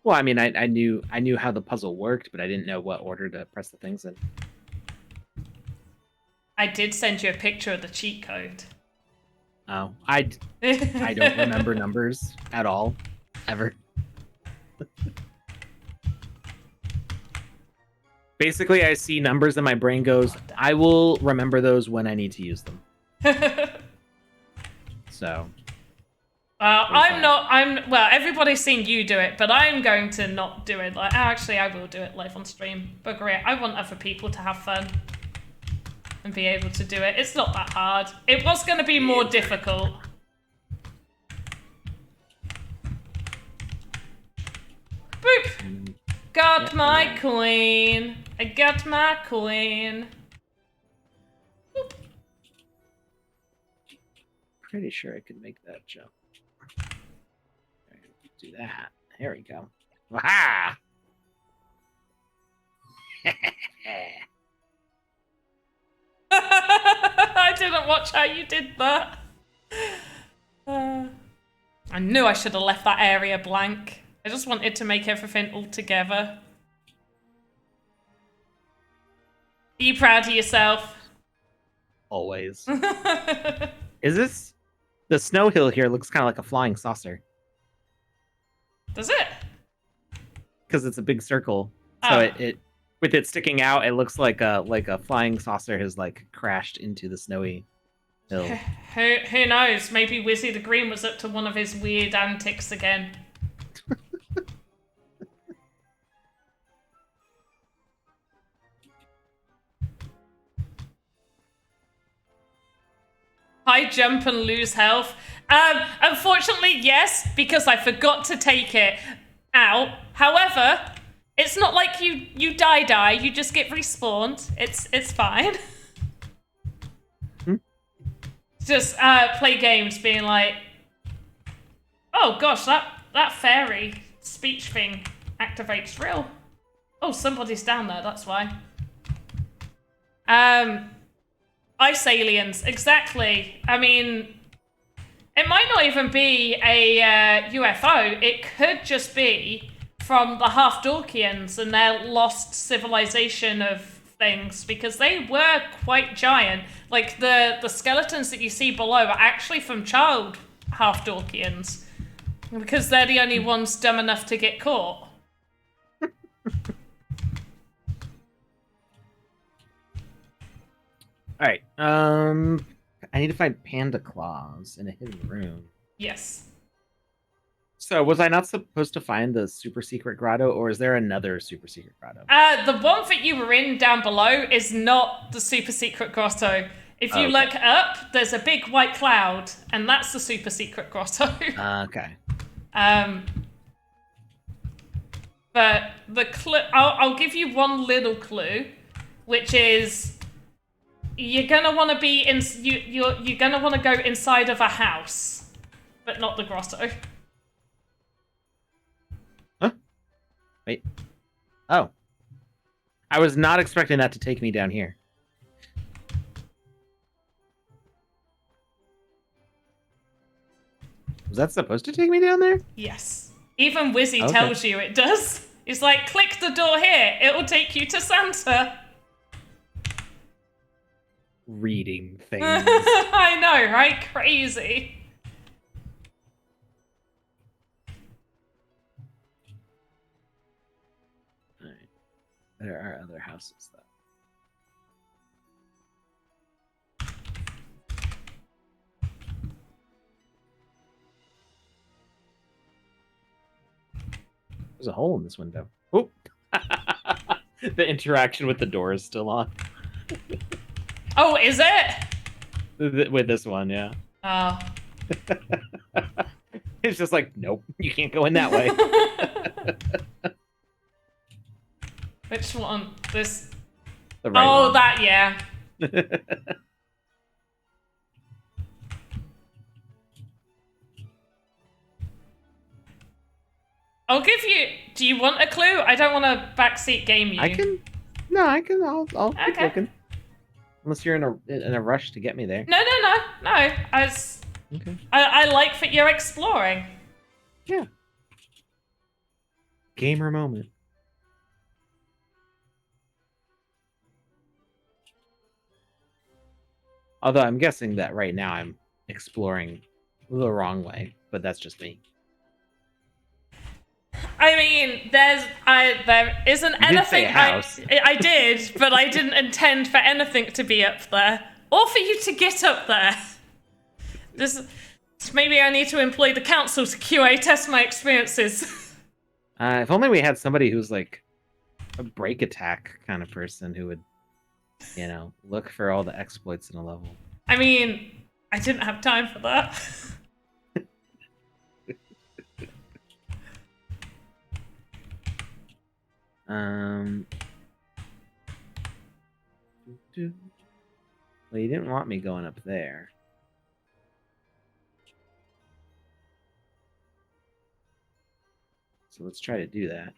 Well, I mean, I knew how the puzzle worked, but I didn't know what order to press the things in. I did send you a picture of the cheat code. Oh, I don't remember numbers at all, ever. Basically, I see numbers and my brain goes, I will remember those when I need to use them. So. Well, everybody's seen you do it, but I'm going to not do it. Like, actually, I will do it live on stream. But great, I want other people to have fun and be able to do it. It's not that hard. It was going to be more difficult. Boop! Got my coin. I got my coin. Boop. Pretty sure I could make that jump. Do that. There we go. Aha! I didn't watch how you did that. I knew I should have left that area blank. I just wanted to make everything all together. Are you proud of yourself? Always. Is this... The snow hill here looks kind of like a flying saucer. Does it? Because it's a big circle. So it with it sticking out, it looks like a flying saucer has like crashed into the snowy hill. Who knows? Maybe Wizzy the Green was up to one of his weird antics again. High jump and lose health. Unfortunately, yes, because I forgot to take it out. However, it's not like you die. You just get respawned. It's fine. Just play games being like, oh gosh, that fairy speech thing activates real. Oh, somebody's down there. That's why. Ice aliens, exactly. I mean, it might not even be a UFO. It could just be from the Half-Dorkians and their lost civilization of things, because they were quite giant. Like, the skeletons that you see below are actually from child half Dorkians. Because they're the only ones dumb enough to get caught. All right. I need to find panda claws in a hidden room. Yes. So was I not supposed to find the super secret grotto, or is there another super secret grotto? The one that you were in down below is not the super secret grotto. If you look up, there's a big white cloud, and that's the super secret grotto. Okay. But the clue, I'll give you one little clue, which is you're gonna want to be in. You're gonna want to go inside of a house, but not the grotto. Huh? Wait. Oh. I was not expecting that to take me down here. Was that supposed to take me down there? Yes. Even Wizzy tells you it does. It's like, click the door here. It will take you to Santa. Reading things. I know, right? Crazy. All right. There are other houses, though. There's a hole in this window. Oh, the interaction with the door is still on. Oh, is it? With this one, yeah. Oh. It's just like, nope, you can't go in that way. Which one? This? The right oh, one. that, yeah. I'll give you... Do you want a clue? I don't want to backseat game you. I can. No, I can. I'll keep Okay. looking. Unless you're in a rush to get me there. No. Okay. I like that you're exploring. Yeah. Gamer moment. Although I'm guessing that right now I'm exploring the wrong way, but that's just me. I mean, there isn't You did say anything. house. I did, but I didn't intend for anything to be up there, or for you to get up there. Maybe I need to employ the council to QA test my experiences. If only we had somebody who's like a break attack kind of person who would, look for all the exploits in a level. I mean, I didn't have time for that. Well, you didn't want me going up there. So let's try to do that.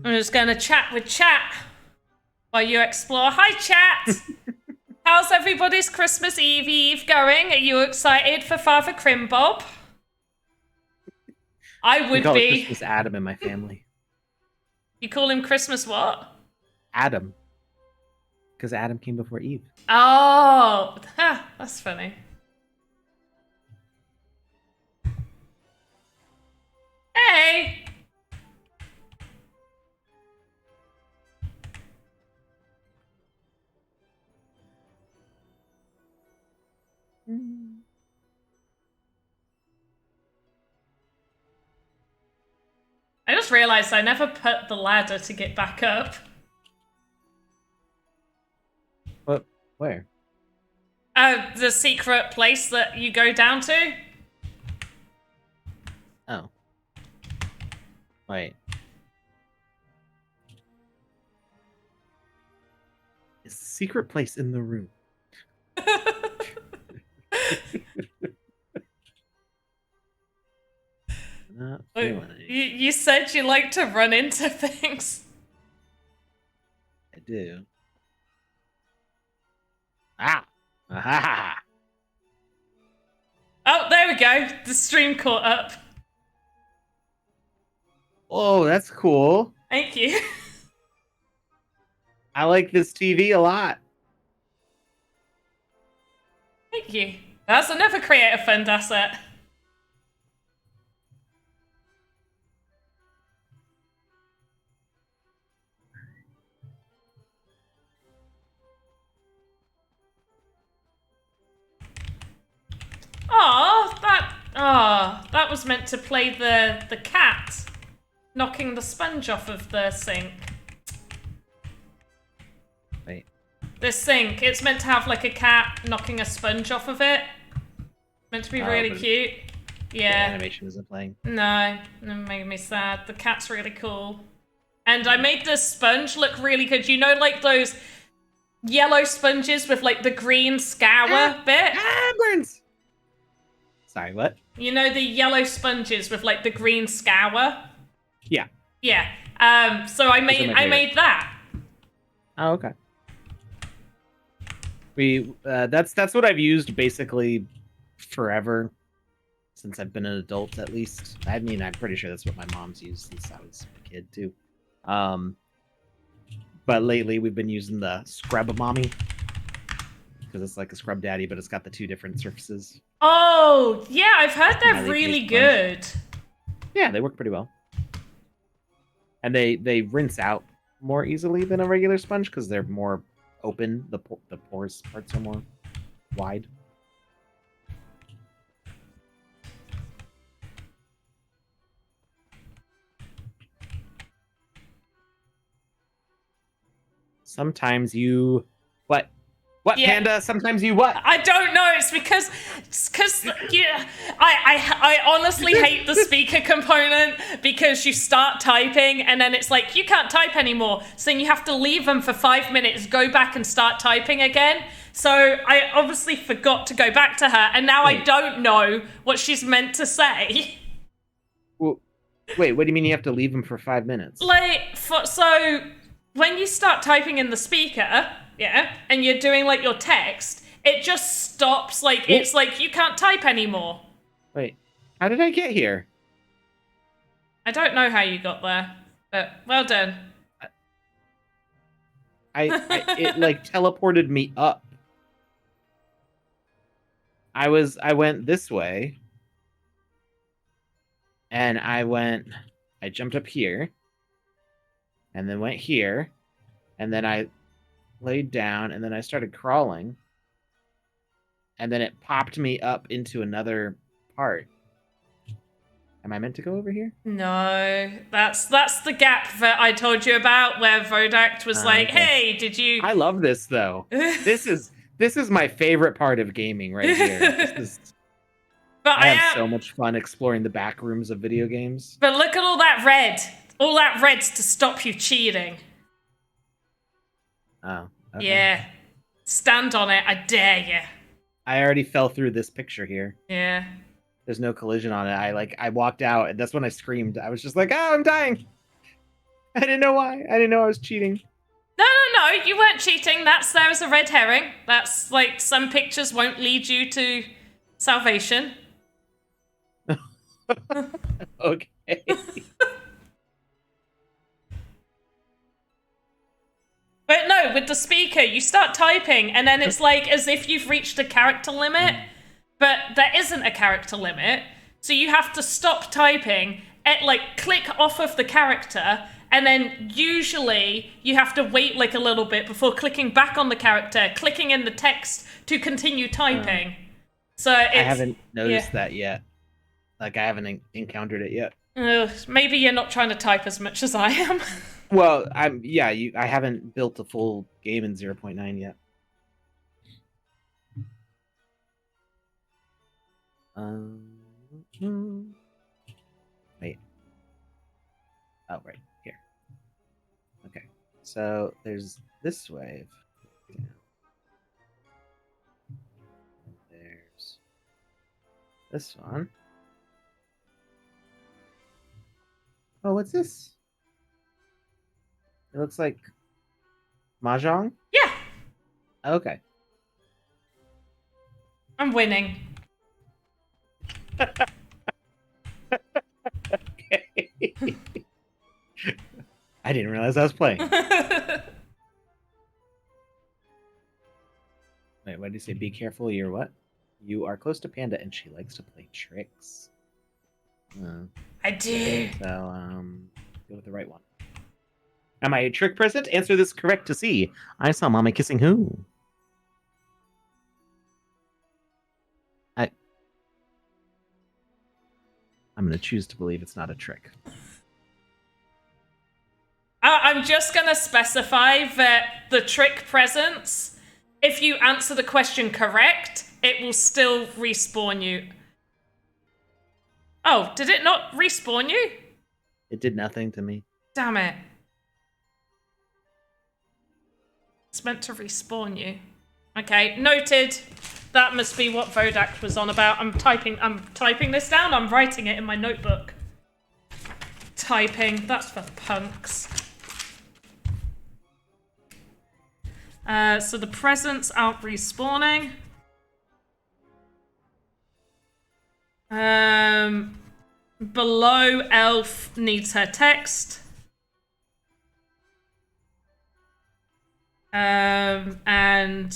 I'm just gonna chat with chat while you explore. Hi, chat! How's everybody's Christmas Eve going? Are you excited for Father Crimbob? I We would call it be. Christmas Adam in my family. You call him Christmas what? Adam. Because Adam came before Eve. Oh, that's funny. Hey! I just realized I never put the ladder to get back up. What? Where? The secret place that you go down to? Oh. Wait. Is the secret place in the room? Not feeling it. You said you like to run into things. I do. Ah! we go. The stream caught up. Oh, that's cool. Thank you. I like this TV a lot. Thank you. That's another creative fund asset. That was meant to play the cat knocking the sponge off of the sink. Wait. This sink, it's meant to have like a cat knocking a sponge off of it. Meant to be really cute. Yeah. The animation isn't playing. No, it made me sad. The cat's really cool. And I made the sponge look really good. You know, like those yellow sponges with like the green scour bit? Burns! Sorry, what? You know the yellow sponges with like the green scour? Yeah. Yeah. So I made that. Oh, okay. That's what I've used basically forever since I've been an adult, at least. I mean, I'm pretty sure that's what my mom's used since I was a kid too. But lately we've been using the Scrub Mommy because it's like a Scrub Daddy, but it's got the two different surfaces. Oh, yeah, I've heard they're really good. Yeah, they work pretty well. And they rinse out more easily than a regular sponge because they're more open. The porous parts are more wide. Sometimes you what? What, Yeah. Panda? Sometimes you what? I don't know. It's because yeah, I honestly hate the speaker component because you start typing and then it's like you can't type anymore. So then you have to leave them for 5 minutes, go back and start typing again. So I obviously forgot to go back to her, and now I don't know what she's meant to say. Well, wait, what do you mean you have to leave them for 5 minutes? So when you start typing in the speaker, yeah, and you're doing like your text, it just stops. Like it's like you can't type anymore. Wait, how did I get here? I don't know how you got there, but well done. It like teleported me up. I went this way, and I jumped up here, and then went here, and then I laid down, and then I started crawling, and then it popped me up into another part. Am I meant to go over here? No, that's the gap that I told you about, where Vodact was like, okay. "Hey, did you?" I love this though. This is my favorite part of gaming right here. I have so much fun exploring the back rooms of video games. But look at all that red. All that red's to stop you cheating. Oh, okay. Yeah. Stand on it, I dare you. I already fell through this picture here. Yeah. There's no collision on it. I walked out, and that's when I screamed. I was just like, "Oh, I'm dying!" I didn't know why. I didn't know I was cheating. No, you weren't cheating. There was a red herring. That's like some pictures won't lead you to salvation. Okay. But no, with the speaker, you start typing, and then it's like as if you've reached a character limit, but there isn't a character limit. So you have to stop typing, click off of the character, and then usually you have to wait like a little bit before clicking back on the character, clicking in the text to continue typing. So I haven't noticed that yet. Like, I haven't encountered it yet. Maybe you're not trying to type as much as I am. Well, I haven't built a full game in 0.9 yet. Wait. Oh, right here. Okay, so there's this wave. There's this one. Oh, what's this? It looks like Mahjong? Yeah. Okay. I'm winning. Okay. I didn't realize I was playing. Wait, what did you say? Be careful, you're what? You are close to Panda and she likes to play tricks. I do. So, go with the right one. Am I a trick present? Answer this correct to see. I saw Mommy kissing who? I'm going to choose to believe it's not a trick. I'm just going to specify that the trick presents, if you answer the question correct, it will still respawn you. Oh, did it not respawn you? It did nothing to me. Damn it. It's meant to respawn you. Okay, noted. That must be what Vodak was on about. I'm typing this down. I'm writing it in my notebook. Typing. That's for punks. So the presents aren't respawning. Below elf needs her text. And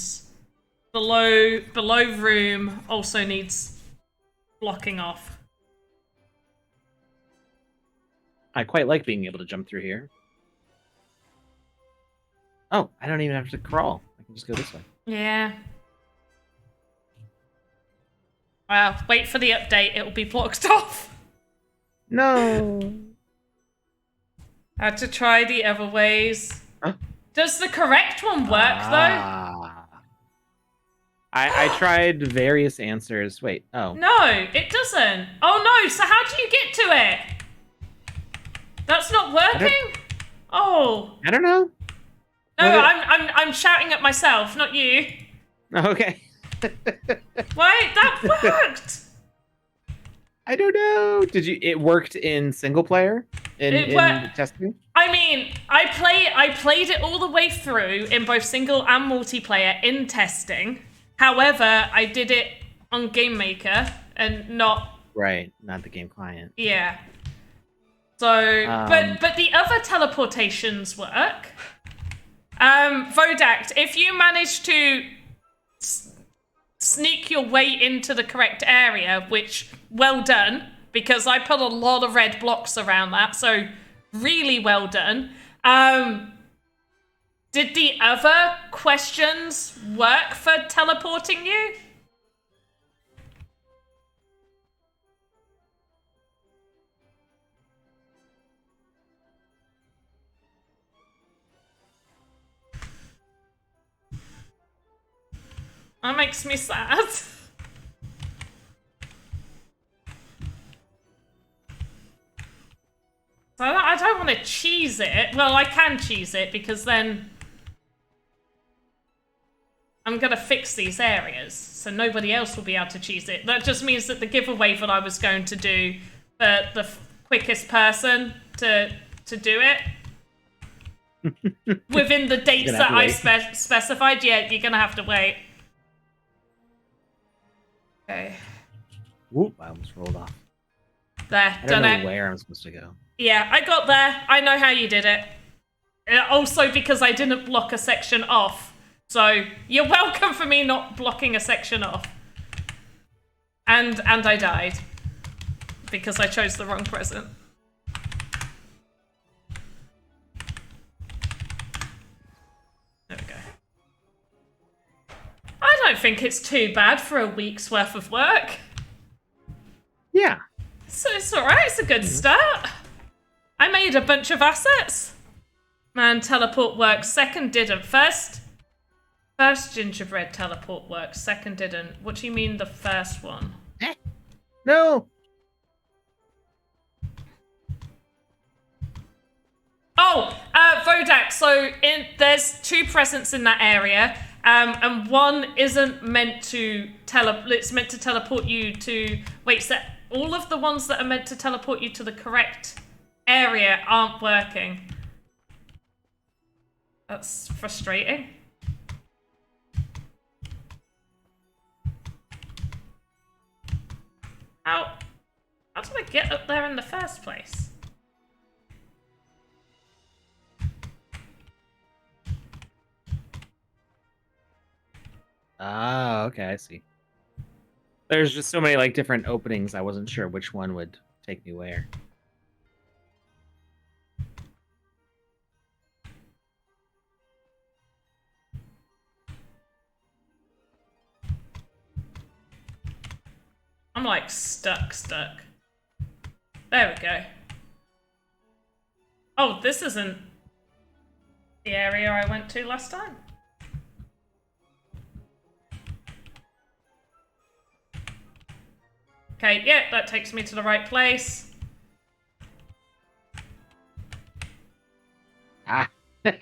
below room also needs blocking off. I quite like being able to jump through here. Oh, I don't even have to crawl. I can just go this way. Yeah. Well, wait for the update. It will be blocked off. No. Had to try the other ways. Huh? Does the correct one work, though? I tried various answers. Wait, oh. No, it doesn't. Oh, no. So how do you get to it? That's not working? Oh. I don't know. No, I'm shouting at myself, not you. Okay. Wait, that worked. I don't know. It worked in single player? In testing? I mean, I played it all the way through in both single and multiplayer in testing. However, I did it on Game Maker and not... Right, not the game client. Yeah. So, but the other teleportations work. Vodact, if you manage to sneak your way into the correct area, which, well done, because I put a lot of red blocks around that, so really well done. Did the other questions work for teleporting you? That makes me sad. So I don't want to cheese it. Well, I can cheese it because then I'm going to fix these areas so nobody else will be able to cheese it. That just means that the giveaway that I was going to do for the quickest person to do it within the dates that I specified, yeah, you're going to have to wait. Okay. Whoop, I almost rolled off. There, I don't know where I'm supposed to go. Yeah, I got there. I know how you did it. Also because I didn't block a section off. So, you're welcome for me not blocking a section off. And I died. Because I chose the wrong present. There we go. I don't think it's too bad for a week's worth of work. Yeah. So it's alright, it's a good start. I made a bunch of assets. Man, teleport works. Second didn't. First gingerbread teleport works. Second didn't. What do you mean the first one? No. Oh, Vodak. So there's two presents in that area, and one isn't meant to it's meant to teleport you to. Wait, so all of the ones that are meant to teleport you to the correct area aren't working. That's frustrating. How did I get up there in the first place? Ah, okay, I see. There's just so many like different openings. I wasn't sure which one would take me where. I'm like stuck. There we go. Oh, this isn't the area I went to last time. Okay, yeah, that takes me to the right place. Ah. Oh, you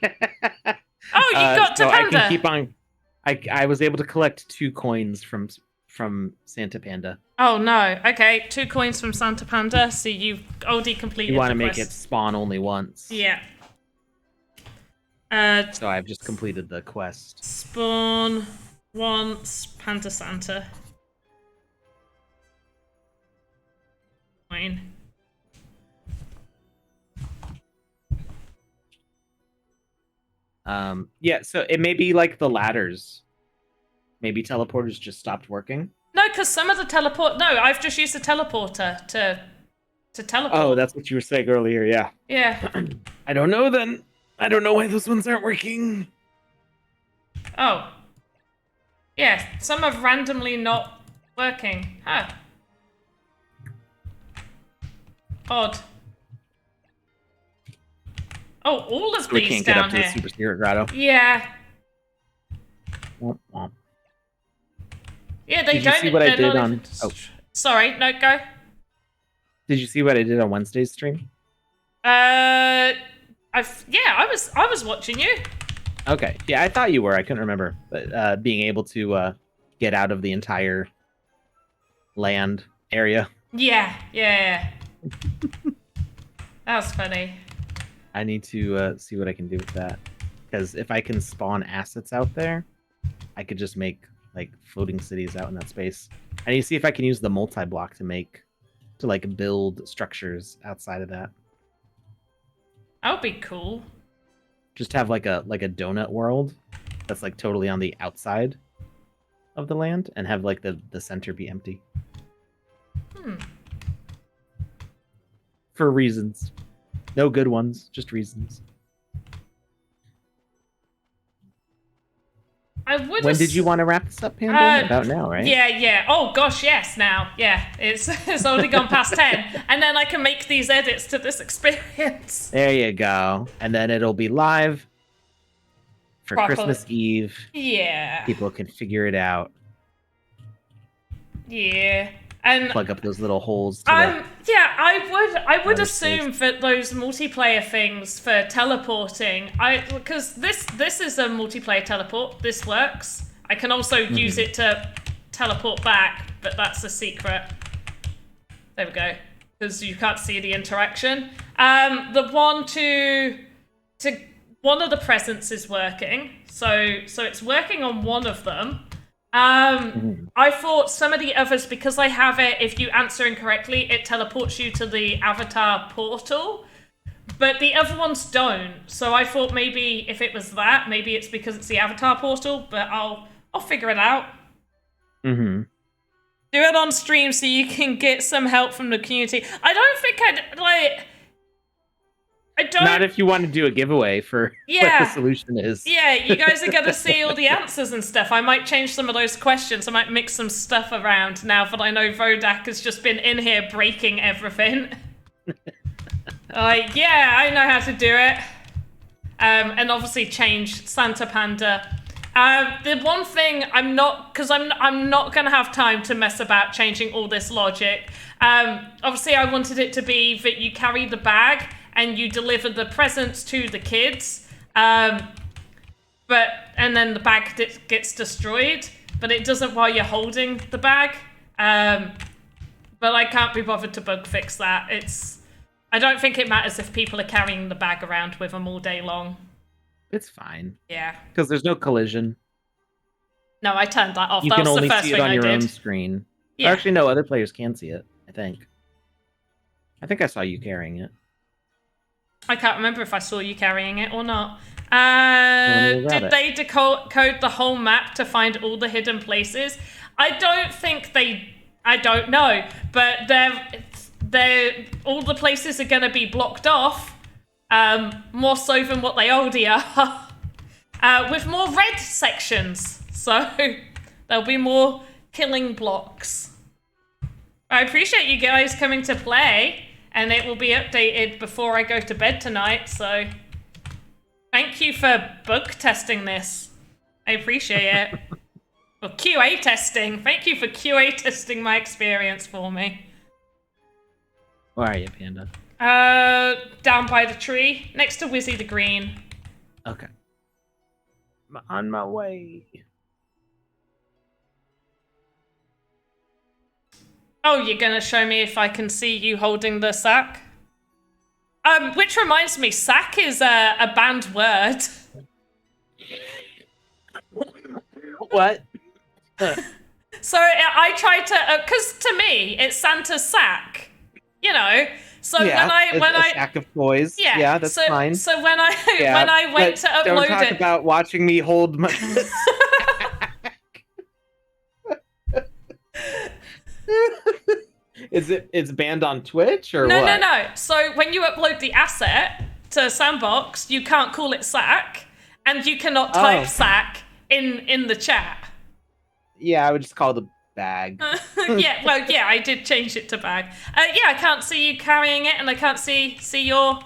got to so Panda. I can keep on. I was able to collect 2 coins from Santa Panda. Oh no. Okay, 2 coins from Santa Panda. So you've already completed. You want the to make quest. it spawn only once. Yeah. So I've just completed the quest. Spawn once Panda Santa. Fine. Yeah, so it may be like the ladders. Maybe teleporters just stopped working. No, because some of the teleport. No, I've just used the teleporter to teleport. Oh, that's what you were saying earlier, yeah. Yeah. I don't know then. I don't know why those ones aren't working. Oh. Yeah, some are randomly not working. Huh. Odd. Oh, all of We these can't get down up to here. the Super Spirit Grotto. Yeah. Womp womp. Yeah, they Did you don't. see what I they're did not on- even- oh. Sorry, no, go. Did you see what I did on Wednesday's stream? I was watching you. Okay. Yeah, I thought you were. I couldn't remember. But being able to get out of the entire land area. Yeah. That was funny. I need to see what I can do with that. Because if I can spawn assets out there, I could just make like floating cities out in that space. I need to see if I can use the multi-block to like build structures outside of that. That would be cool. Just have like a donut world that's like totally on the outside of the land and have like the center be empty. For reasons. No good ones, just reasons. I would. When did you want to wrap this up, Panda? About now, right? Yeah. Oh gosh, yes. Now, yeah. It's already gone past 10, and then I can make these edits to this experience. There you go. And then it'll be live for Properly. Christmas Eve. Yeah. People can figure it out. Yeah. And Plug up those little holes. To yeah, I would Other assume that those multiplayer things for teleporting, because this is a multiplayer teleport. This works. I can also use it to teleport back, but that's a secret. There we go, because you can't see the interaction. The one to one of the presents is working, so it's working on one of them. I thought some of the others, because I have it, if you answer incorrectly, it teleports you to the avatar portal. But the other ones don't. So I thought maybe if it was that, maybe it's because it's the avatar portal, but I'll figure it out. Mm-hmm. Do it on stream so you can get some help from the community. I don't think I don't. Not if you want to do a giveaway for what the solution is. Yeah, you guys are going to see all the answers and stuff. I might change some of those questions. I might mix some stuff around now that I know Vodak has just been in here breaking everything. Yeah, I know how to do it. And obviously change Santa Panda. The one thing I'm not going to have time to mess about changing all this logic. Obviously, I wanted it to be that you carry the bag and you deliver the presents to the kids, and then the bag gets destroyed, but it doesn't while you're holding the bag. But I can't be bothered to bug fix that. I don't think it matters if people are carrying the bag around with them all day long. It's fine. Yeah. Because there's no collision. No, I turned that off. You That can was only the first see it thing on I your did. own screen. Yeah. Actually, no, other players can see it. think. I think I saw you carrying it. I can't remember if I saw you carrying it or not. me grab Did it. they decode the whole map to find all the hidden places? I don't think they. I don't know, but they're all the places are going to be blocked off, more so than what they already are, with more red sections. So there'll be more killing blocks. I appreciate you guys coming to play, and it will be updated before I go to bed tonight, so thank you for bug testing this. I appreciate it. Or QA testing. Thank you for QA testing my experience for me. Where are you, Panda? Down by the tree, next to Wizzy the Green. Okay. I'm on my way. Oh, you're gonna show me if I can see you holding the sack? Which reminds me, sack is a banned word. What? So I tried to, because to me, it's Santa's sack. You know? So Yeah, when a I sack of toys. yeah, Yeah, that's so, fine. So when I Yeah, when I went to but don't upload talk it, about watching me hold my. It's banned on Twitch or no, what? no. So when you upload the asset to Sandbox, you can't call it sack, and you cannot type sack in the chat. Yeah, I would just call it a bag. Yeah, well, yeah, I did change it to bag. Yeah, I can't see you carrying it, and I can't see your.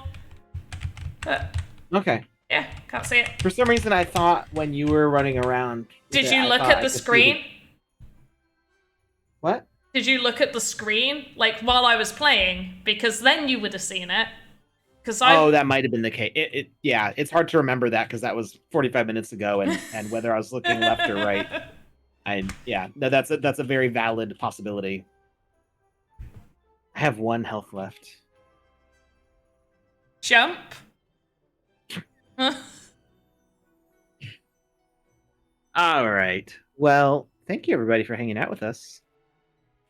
Okay. Yeah, can't see it. For some reason, I thought when you were running around. Did that you I look thought at I the could see screen? What? Did you look at the screen, like, while I was playing? Because then you would have seen it. Because Oh, that might have been the case. Yeah, it's hard to remember that because that was 45 minutes ago, and whether I was looking left or right. No, that's a very valid possibility. I have 1 health left. Jump. All right. Well, thank you everybody for hanging out with us.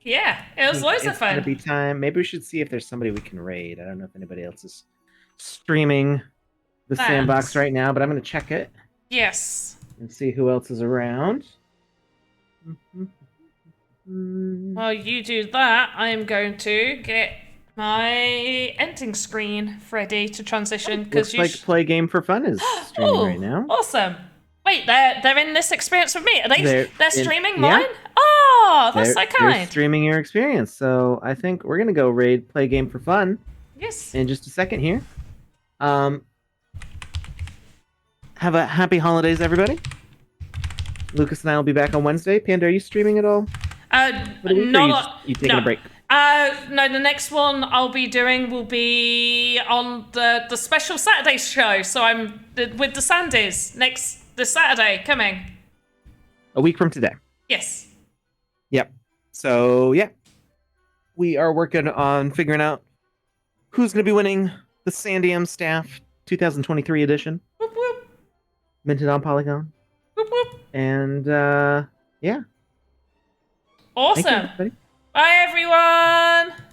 Yeah, it was loads of It's gonna fun. be time. Maybe we should see if there's somebody we can raid. I don't know if anybody else is streaming the Thanks. Sandbox right now, but I'm gonna check it Yes. and see who else is around. While you do that, I am going to get my ending screen ready to transition because Looks like Play Game for Fun is streaming right now. Awesome. Wait, they're in this experience with me. Are they're streaming yeah. mine? Oh, that's so They're kind. streaming your experience, so I think we're gonna go raid Play Game for Fun Yes. in just a second here. Have a happy holidays, everybody. Lucas and I will be back on Wednesday. Panda, are you streaming at all? You taking a break? No, the next one I'll be doing will be on the special Saturday show. So I'm with the Sandies this Saturday coming. A week from today. Yes. Yep. So yeah, we are working on figuring out who's going to be winning the Sandium Staff 2023 edition, Whoop whoop. minted on Polygon, Whoop whoop. and yeah. Awesome. Thank you, everybody. Bye everyone.